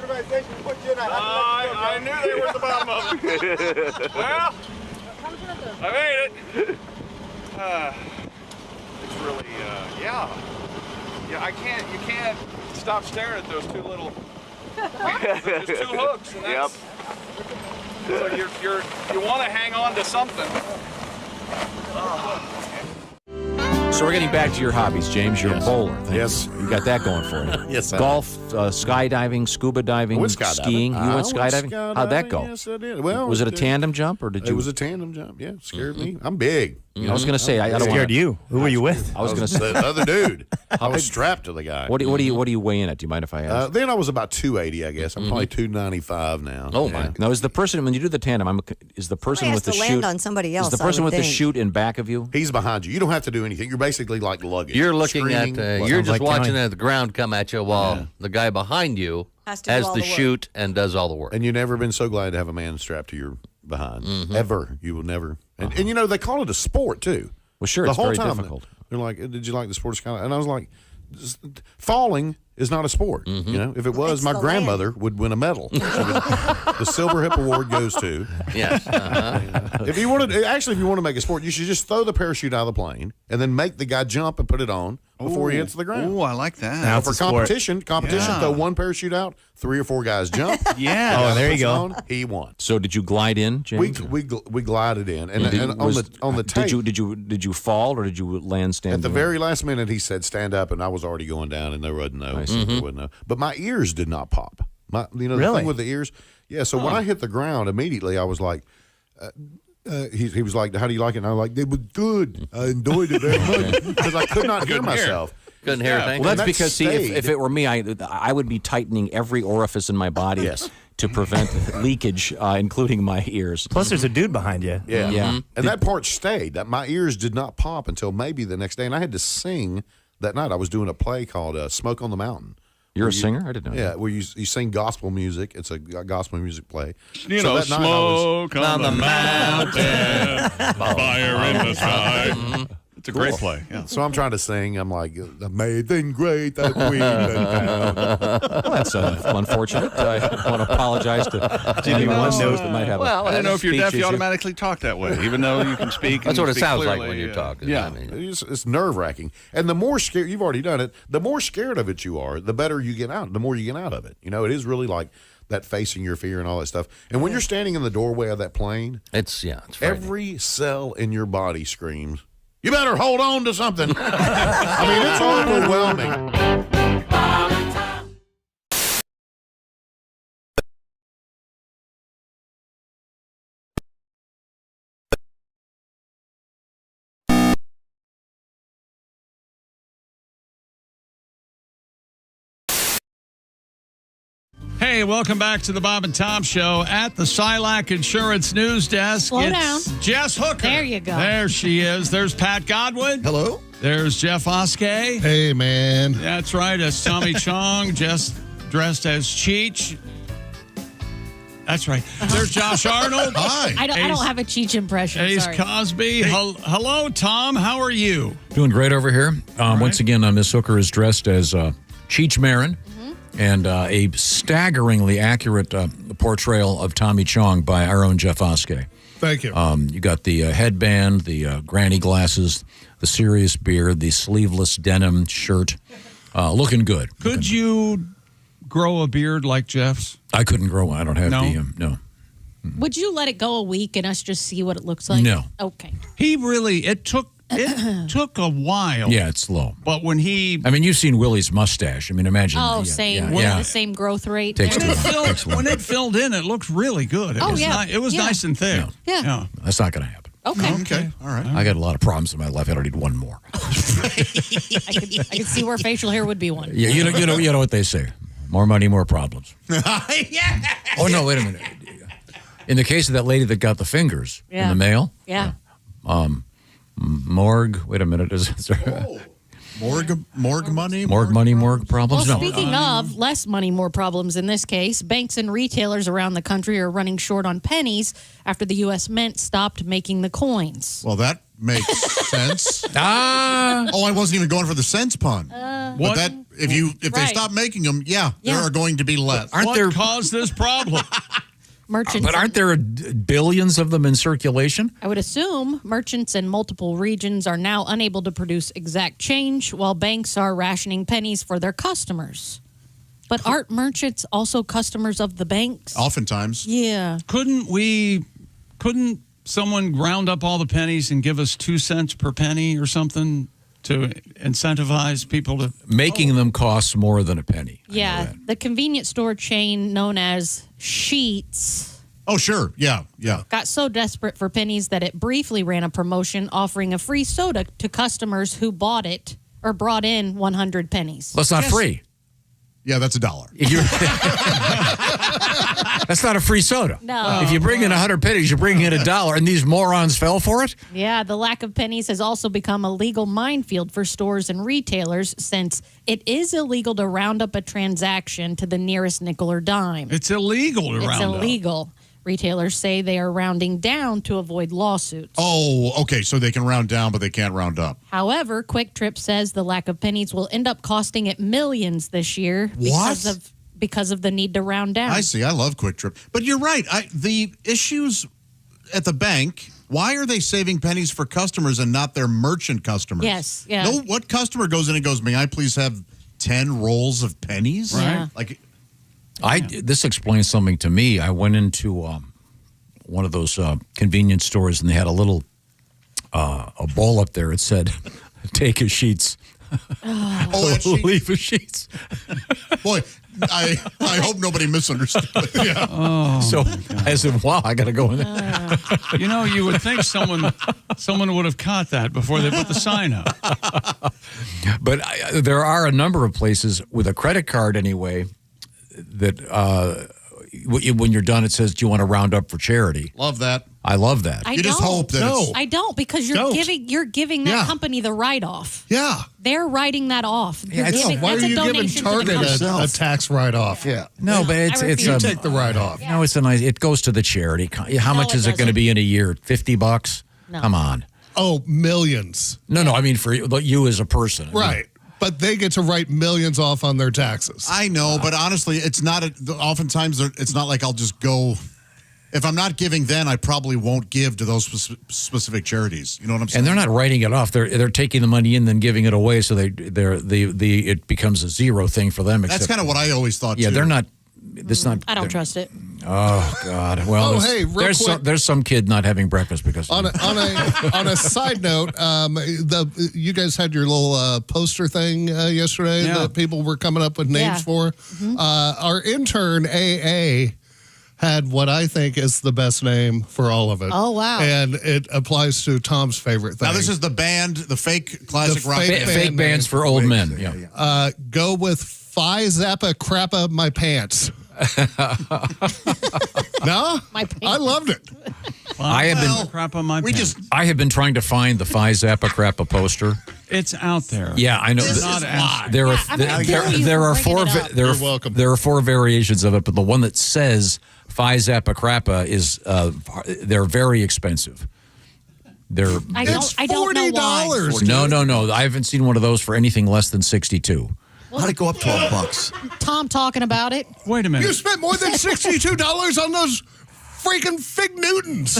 Speaker 11: knew they were at the bottom of it. Well, I made it. It's really, yeah. You can't stop staring at those two little, there's two hooks. And that's, so you want to hang on to something.
Speaker 16: So we're getting back to your hobbies, James. You're a bowler.
Speaker 17: Yes.
Speaker 16: You got that going for you.
Speaker 17: Yes, I
Speaker 16: Golf, skydiving, scuba diving,
Speaker 17: I went skydiving.
Speaker 16: skiing. You went skydiving? How'd that go?
Speaker 17: Yes, I did. Well,
Speaker 16: was it a tandem jump or did you?
Speaker 17: It was a tandem jump. Yeah, scared me. I'm big.
Speaker 16: I was going to say I don't
Speaker 17: scared
Speaker 16: wanna,
Speaker 17: you.
Speaker 19: Who were you with?
Speaker 16: I was going to say
Speaker 17: the other dude. I was strapped to the guy.
Speaker 16: What do you weigh in at? Do you mind if I ask?
Speaker 17: Then I was about 280, I guess. I'm probably 295 now.
Speaker 16: Oh my! Now is the person when you do the tandem? Is the person
Speaker 21: Somebody
Speaker 16: with the
Speaker 21: has to
Speaker 16: chute
Speaker 21: land on somebody else,
Speaker 16: Is the
Speaker 21: I
Speaker 16: person
Speaker 21: would
Speaker 16: with the
Speaker 21: think.
Speaker 16: chute in back of you?
Speaker 17: He's behind you. You don't have to do anything. You're basically like luggage.
Speaker 19: You're looking at,
Speaker 17: Screaming.
Speaker 19: you're just watching the ground come at you while the guy behind you
Speaker 21: Has to do all
Speaker 19: the
Speaker 21: the work.
Speaker 19: chute and does all the work.
Speaker 17: And you've never been so glad to have a man strapped to your behind. Ever. You will never. And you know, they call it a sport, too.
Speaker 16: Well, sure,
Speaker 17: the
Speaker 16: it's
Speaker 17: whole
Speaker 16: very
Speaker 17: time
Speaker 16: difficult.
Speaker 17: They're like, "Did you like the sport of skydiving?" And I was like, "Falling is not a sport. You know, if it was,
Speaker 21: It's
Speaker 17: my
Speaker 21: the
Speaker 17: grandmother would win a medal. The Silver Hip Award goes to.
Speaker 19: Yes.
Speaker 17: If you want to make a sport, you should just throw the parachute out of the plane and then make the guy jump and put it on before he hits the ground.
Speaker 4: Oh, I like that.
Speaker 19: Now
Speaker 17: For
Speaker 19: it's a sport.
Speaker 17: competition,
Speaker 4: Yeah.
Speaker 17: throw one parachute out, 3 or 4 guys jump.
Speaker 4: Yeah.
Speaker 19: Oh, there you
Speaker 17: puts it
Speaker 19: go.
Speaker 17: on, he won.
Speaker 16: So did you glide in, James?
Speaker 17: We glided in, and on the tape.
Speaker 16: Did you fall or did you land standing?
Speaker 17: At the very last minute, he said, "Stand up," and I was already going down, and there wasn't no. There wasn't no. But my ears did not pop. The
Speaker 19: Really?
Speaker 17: thing with the ears. Yeah. So when I hit the ground, immediately I was like, he was like, "How do you like it?" And I was like, "It was good. I enjoyed it very much," because I could not hear myself.
Speaker 19: Couldn't hear a thing.
Speaker 16: Well, that's because, see, if it were me, I would be tightening every orifice in my body to prevent leakage, including my ears.
Speaker 6: Plus, there's a dude behind you.
Speaker 17: Yeah.
Speaker 16: Yeah.
Speaker 17: And that part stayed. That my ears did not pop until maybe the next day. And I had to sing that night. I was doing a play called Smoke on the Mountain.
Speaker 16: You're a singer? I didn't know.
Speaker 17: Yeah, where you sing gospel music. It's a gospel music play.
Speaker 11: You know, smoke on the mountain, fire in the sky. It's a great play. Yeah.
Speaker 17: So I'm trying to sing. I'm like, amazing, great that we found.
Speaker 16: Well, that's unfortunate. I want to apologize to anyone knows that might have
Speaker 11: Well,
Speaker 16: a
Speaker 11: I don't know if you're
Speaker 16: speech
Speaker 11: deaf, you
Speaker 16: issue.
Speaker 11: automatically talk that way, even though you can speak.
Speaker 19: That's what it sounds
Speaker 11: clearly,
Speaker 19: like when you're talking.
Speaker 11: Yeah.
Speaker 19: I mean.
Speaker 17: It's nerve-wracking. And the more scared, you've already done it, the more scared of it you are, the better you get out, the more you get out of it. You know, it is really like that facing your fear and all that stuff. And when you're standing in the doorway of that plane,
Speaker 19: it's
Speaker 17: every cell in your body screams, you better hold on to something. I mean, it's overwhelming.
Speaker 4: Hey, welcome back to the Bob and Tom Show at the Silac Insurance News Desk.
Speaker 5: Slow
Speaker 4: It's
Speaker 5: down.
Speaker 4: Jess Hooker.
Speaker 5: There you go.
Speaker 4: There she is. There's Pat Godwin.
Speaker 8: Hello.
Speaker 4: There's Jeff Oskey.
Speaker 8: Hey, man.
Speaker 4: That's right. It's Tommy Chong, just dressed as Cheech. That's right. There's Josh Arnold.
Speaker 17: Hi.
Speaker 5: I don't have a Cheech impression.
Speaker 4: Ace
Speaker 5: Sorry.
Speaker 4: Cosby. Hello, Tom. How are you?
Speaker 3: Doing great over here. Once again, Miss Hooker is dressed as Cheech Marin. And a staggeringly accurate portrayal of Tommy Chong by our own Jeff Oskey.
Speaker 8: Thank you.
Speaker 3: You got the headband, the granny glasses, the serious beard, the sleeveless denim shirt. Looking good.
Speaker 4: Could you grow a beard like Jeff's?
Speaker 3: I couldn't grow one. I don't have no.
Speaker 5: Would you let it go a week and us just see what it looks like?
Speaker 3: No.
Speaker 5: Okay.
Speaker 4: It took a while.
Speaker 3: Yeah, it's slow.
Speaker 4: But when
Speaker 3: you've seen Willie's mustache. I mean, imagine.
Speaker 5: Oh,
Speaker 3: the
Speaker 5: same growth rate.
Speaker 3: Takes
Speaker 5: there.
Speaker 3: too long.
Speaker 4: When it filled in, it looked really good. It was nice and thick.
Speaker 5: Yeah.
Speaker 3: That's not going to happen.
Speaker 5: Okay.
Speaker 17: All right.
Speaker 3: I got a lot of problems in my life. I don't need one more.
Speaker 5: I could see where facial hair would be one.
Speaker 3: Yeah, you know what they say. More money, more problems.
Speaker 5: Yeah.
Speaker 3: Oh, no, wait a minute. In the case of that lady that got the fingers in the mail.
Speaker 5: Yeah.
Speaker 3: Morgue. Wait a minute. Is there
Speaker 2: morgue money?
Speaker 3: Morgue money, morgue problems?
Speaker 5: Well,
Speaker 3: No.
Speaker 5: speaking of less money, more problems in this case, banks and retailers around the country are running short on pennies after the U.S. Mint stopped making the coins.
Speaker 2: Well, that makes sense.
Speaker 3: Ah.
Speaker 2: Oh, I wasn't even going for the cents pun. But that if they
Speaker 5: Right.
Speaker 2: stop making them, there are going to be less.
Speaker 4: What caused this problem?
Speaker 5: Merchants.
Speaker 3: But aren't there billions of them in circulation?
Speaker 5: I would assume merchants in multiple regions are now unable to produce exact change while banks are rationing pennies for their customers. But aren't merchants also customers of the banks?
Speaker 2: Oftentimes.
Speaker 5: Yeah.
Speaker 4: Couldn't someone ground up all the pennies and give us 2 cents per penny or something to incentivize people to...
Speaker 3: Making them costs more than a penny.
Speaker 5: Yeah. The convenience store chain known as Sheetz
Speaker 2: Oh, sure. Yeah.
Speaker 5: got so desperate for pennies that it briefly ran a promotion offering a free soda to customers who bought it or brought in 100 pennies.
Speaker 3: Well, it's not free.
Speaker 2: Yeah, that's $1.
Speaker 3: That's not a free soda.
Speaker 5: No.
Speaker 3: If you bring in 100 pennies, you bring in $1, and these morons fell for it?
Speaker 5: Yeah, the lack of pennies has also become a legal minefield for stores and retailers since it is illegal to round up a transaction to the nearest nickel or dime.
Speaker 4: It's illegal to round
Speaker 5: It's
Speaker 4: up.
Speaker 5: illegal. Retailers say they are rounding down to avoid lawsuits.
Speaker 2: Oh, okay. So they can round down, but they can't round up.
Speaker 5: However, Quick Trip says the lack of pennies will end up costing it millions this year because of the need to round down.
Speaker 2: I see. I love Quick Trip. But you're right. The issues at the bank, why are they saving pennies for customers and not their merchant customers?
Speaker 5: Yes, yeah.
Speaker 2: No, what customer goes in and goes, may I please have 10 rolls of pennies?
Speaker 5: Right.
Speaker 2: Like,
Speaker 3: This explains something to me. I went into one of those convenience stores, and they had a little a bowl up there. It said, "Take a sheets."
Speaker 2: that sheet.
Speaker 3: Leave a sheets.
Speaker 2: Boy,
Speaker 1: I hope nobody misunderstood. Yeah.
Speaker 4: Oh,
Speaker 3: So, as in, wow, I got to go in there.
Speaker 4: you know, you would think someone would have caught that before they put the sign up.
Speaker 3: But there are a number of places with a credit card anyway that when you're done, it says, do you want to round up for charity?
Speaker 1: Love that.
Speaker 3: I love that.
Speaker 1: You just hope that it's...
Speaker 5: I don't, because you're giving that company the write-off.
Speaker 8: Yeah.
Speaker 5: They're writing that off.
Speaker 8: Why are you giving Target a tax write-off?
Speaker 17: Yeah.
Speaker 3: No, but it's
Speaker 8: you take the write-off.
Speaker 3: No, it's a nice. It goes to the charity. How much is it going to be in a year? $50?
Speaker 5: No.
Speaker 3: Come on.
Speaker 8: Oh, millions.
Speaker 3: No. I mean for you as a person.
Speaker 8: Right. But they get to write millions off on their taxes.
Speaker 1: I know, but honestly, it's not. Oftentimes, it's not like I'll just go. If I'm not giving, then I probably won't give to those specific charities. You know what I'm saying?
Speaker 3: And they're not writing it off. They're taking the money in, then giving it away, so it becomes a zero thing for them.
Speaker 1: That's kind of what I always thought.
Speaker 3: Yeah,
Speaker 1: too.
Speaker 3: they're not. It's not.
Speaker 5: I don't trust it.
Speaker 3: Oh God! Well, there's some kid not having breakfast because
Speaker 8: on a side note, you guys had your little poster thing yesterday that people were coming up with names for.
Speaker 5: Mm-hmm.
Speaker 8: Our intern AA had what I think is the best name for all of it.
Speaker 5: Oh wow!
Speaker 8: And it applies to Tom's favorite thing.
Speaker 1: Now this is the band, the fake classic rock band.
Speaker 3: Fake bands for old men. Yeah.
Speaker 8: Go with Phi Zappa Crappa My Pants. No, I loved it.
Speaker 3: I have been trying to find the Phi Zappa Crappa poster.
Speaker 4: It's out there.
Speaker 3: Yeah, I know. There are four variations of it, but the one that says Phi Zappa Crappa is they're very expensive.
Speaker 5: I don't know why.
Speaker 3: No. I haven't seen one of those for anything less than $62.
Speaker 14: How'd it go up $12?
Speaker 5: Tom talking about it.
Speaker 4: Wait a minute.
Speaker 8: You spent more than $62 on those freaking Fig Newtons.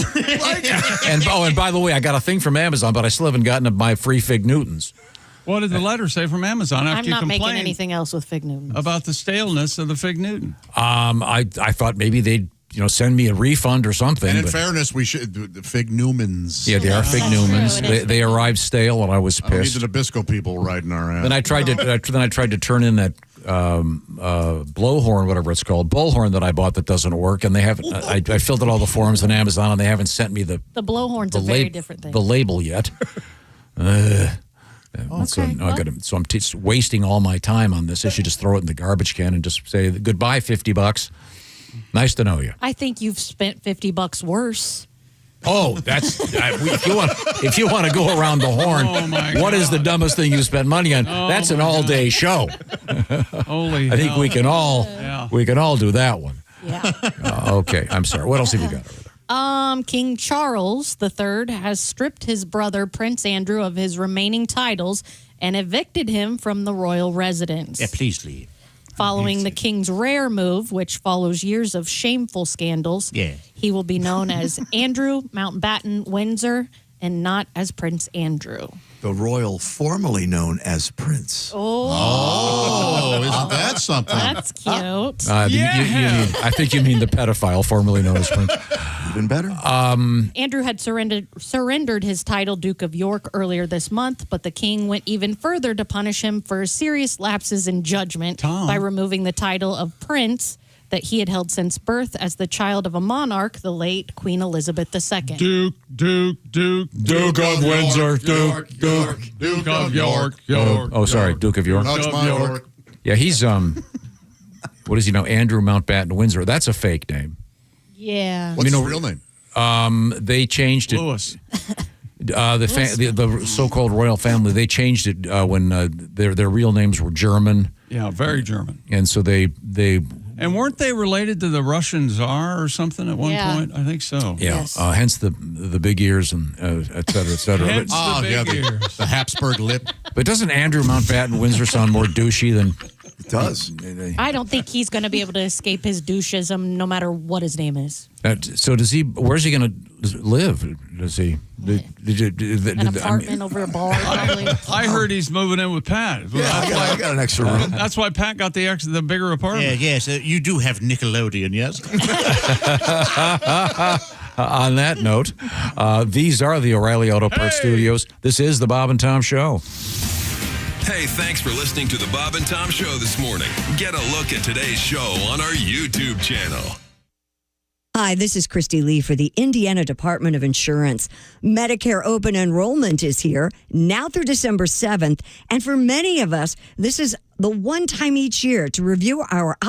Speaker 3: And by the way, I got a thing from Amazon, but I still haven't gotten my free Fig Newtons.
Speaker 4: What did the letter say from Amazon after
Speaker 5: I'm not
Speaker 4: you
Speaker 5: making
Speaker 4: complained
Speaker 5: anything else with Fig Newtons
Speaker 4: about the staleness of the Fig Newton?
Speaker 3: I thought maybe they'd send me a refund or something.
Speaker 1: And in fairness, we should the Fig Newmans.
Speaker 3: Yeah, they are Fig Newmans. They arrived stale, and I was pissed.
Speaker 1: These are the Nabisco people riding our ass.
Speaker 3: Then I tried to turn in that blowhorn, whatever it's called, bullhorn that I bought that doesn't work, and they haven't. I filled out all the forums on Amazon, and they haven't sent me the
Speaker 5: blowhorn's a very different thing.
Speaker 3: The label yet. So I'm wasting all my time on this. I should just throw it in the garbage can and just say goodbye, $50. Nice to know you.
Speaker 5: I think you've spent $50 worse.
Speaker 3: Oh, that's if you want to go around the horn. What is the dumbest thing you spent money on? That's an all-day show.
Speaker 4: Holy!
Speaker 3: I think we can all do that one.
Speaker 5: Yeah.
Speaker 3: Okay, I'm sorry. What else have you got over there?
Speaker 5: King Charles III has stripped his brother Prince Andrew of his remaining titles and evicted him from the royal residence.
Speaker 19: Yeah, please leave.
Speaker 5: Following the king's rare move, which follows years of shameful scandals, he will be known as Andrew Mountbatten Windsor and not as Prince Andrew.
Speaker 14: The royal formerly known as Prince.
Speaker 1: Oh, isn't that something?
Speaker 5: That's cute.
Speaker 3: I think you mean the pedophile formerly known as Prince.
Speaker 14: Even better.
Speaker 5: Andrew had surrendered his title Duke of York earlier this month, but the king went even further to punish him for serious lapses in judgment by removing the title of Prince that he had held since birth as the child of a monarch, the late Queen Elizabeth II.
Speaker 4: Duke
Speaker 3: of Windsor,
Speaker 4: Duke of York.
Speaker 3: Oh, sorry, Duke of York.
Speaker 1: York.
Speaker 3: Yeah, he's what is he now? Andrew Mountbatten Windsor. That's a fake name.
Speaker 5: Yeah.
Speaker 1: What's his real name?
Speaker 3: They changed it.
Speaker 4: Lewis.
Speaker 3: The so-called royal family, they changed it when their real names were German.
Speaker 4: Yeah, very German.
Speaker 3: And so they
Speaker 4: And weren't they related to the Russian Tsar or something at one point? I think so.
Speaker 3: Yeah. Yes. Hence the big ears and et cetera, et cetera.
Speaker 4: Hence the big ears.
Speaker 1: The Habsburg lip.
Speaker 3: But doesn't Andrew Mountbatten Windsor sound more douchey than...
Speaker 14: It does.
Speaker 5: I don't think he's going to be able to escape his doucheism no matter what his name is.
Speaker 3: So does he? Where's he going to live? Does he?
Speaker 5: An apartment over a bar, probably.
Speaker 4: I heard he's moving in with Pat.
Speaker 14: Yeah, I got an extra room.
Speaker 4: That's why Pat got the bigger apartment.
Speaker 19: Yeah, yes. You do have Nickelodeon, yes?
Speaker 3: On that note, these are the O'Reilly Auto Parts Studios. This is the Bob and Tom Show.
Speaker 7: Hey, thanks for listening to the Bob and Tom Show this morning. Get a look at today's show on our YouTube channel.
Speaker 6: Hi, this is Christy Lee for the Indiana Department of Insurance. Medicare open enrollment is here now through December 7th. And for many of us, this is the one time each year to review our options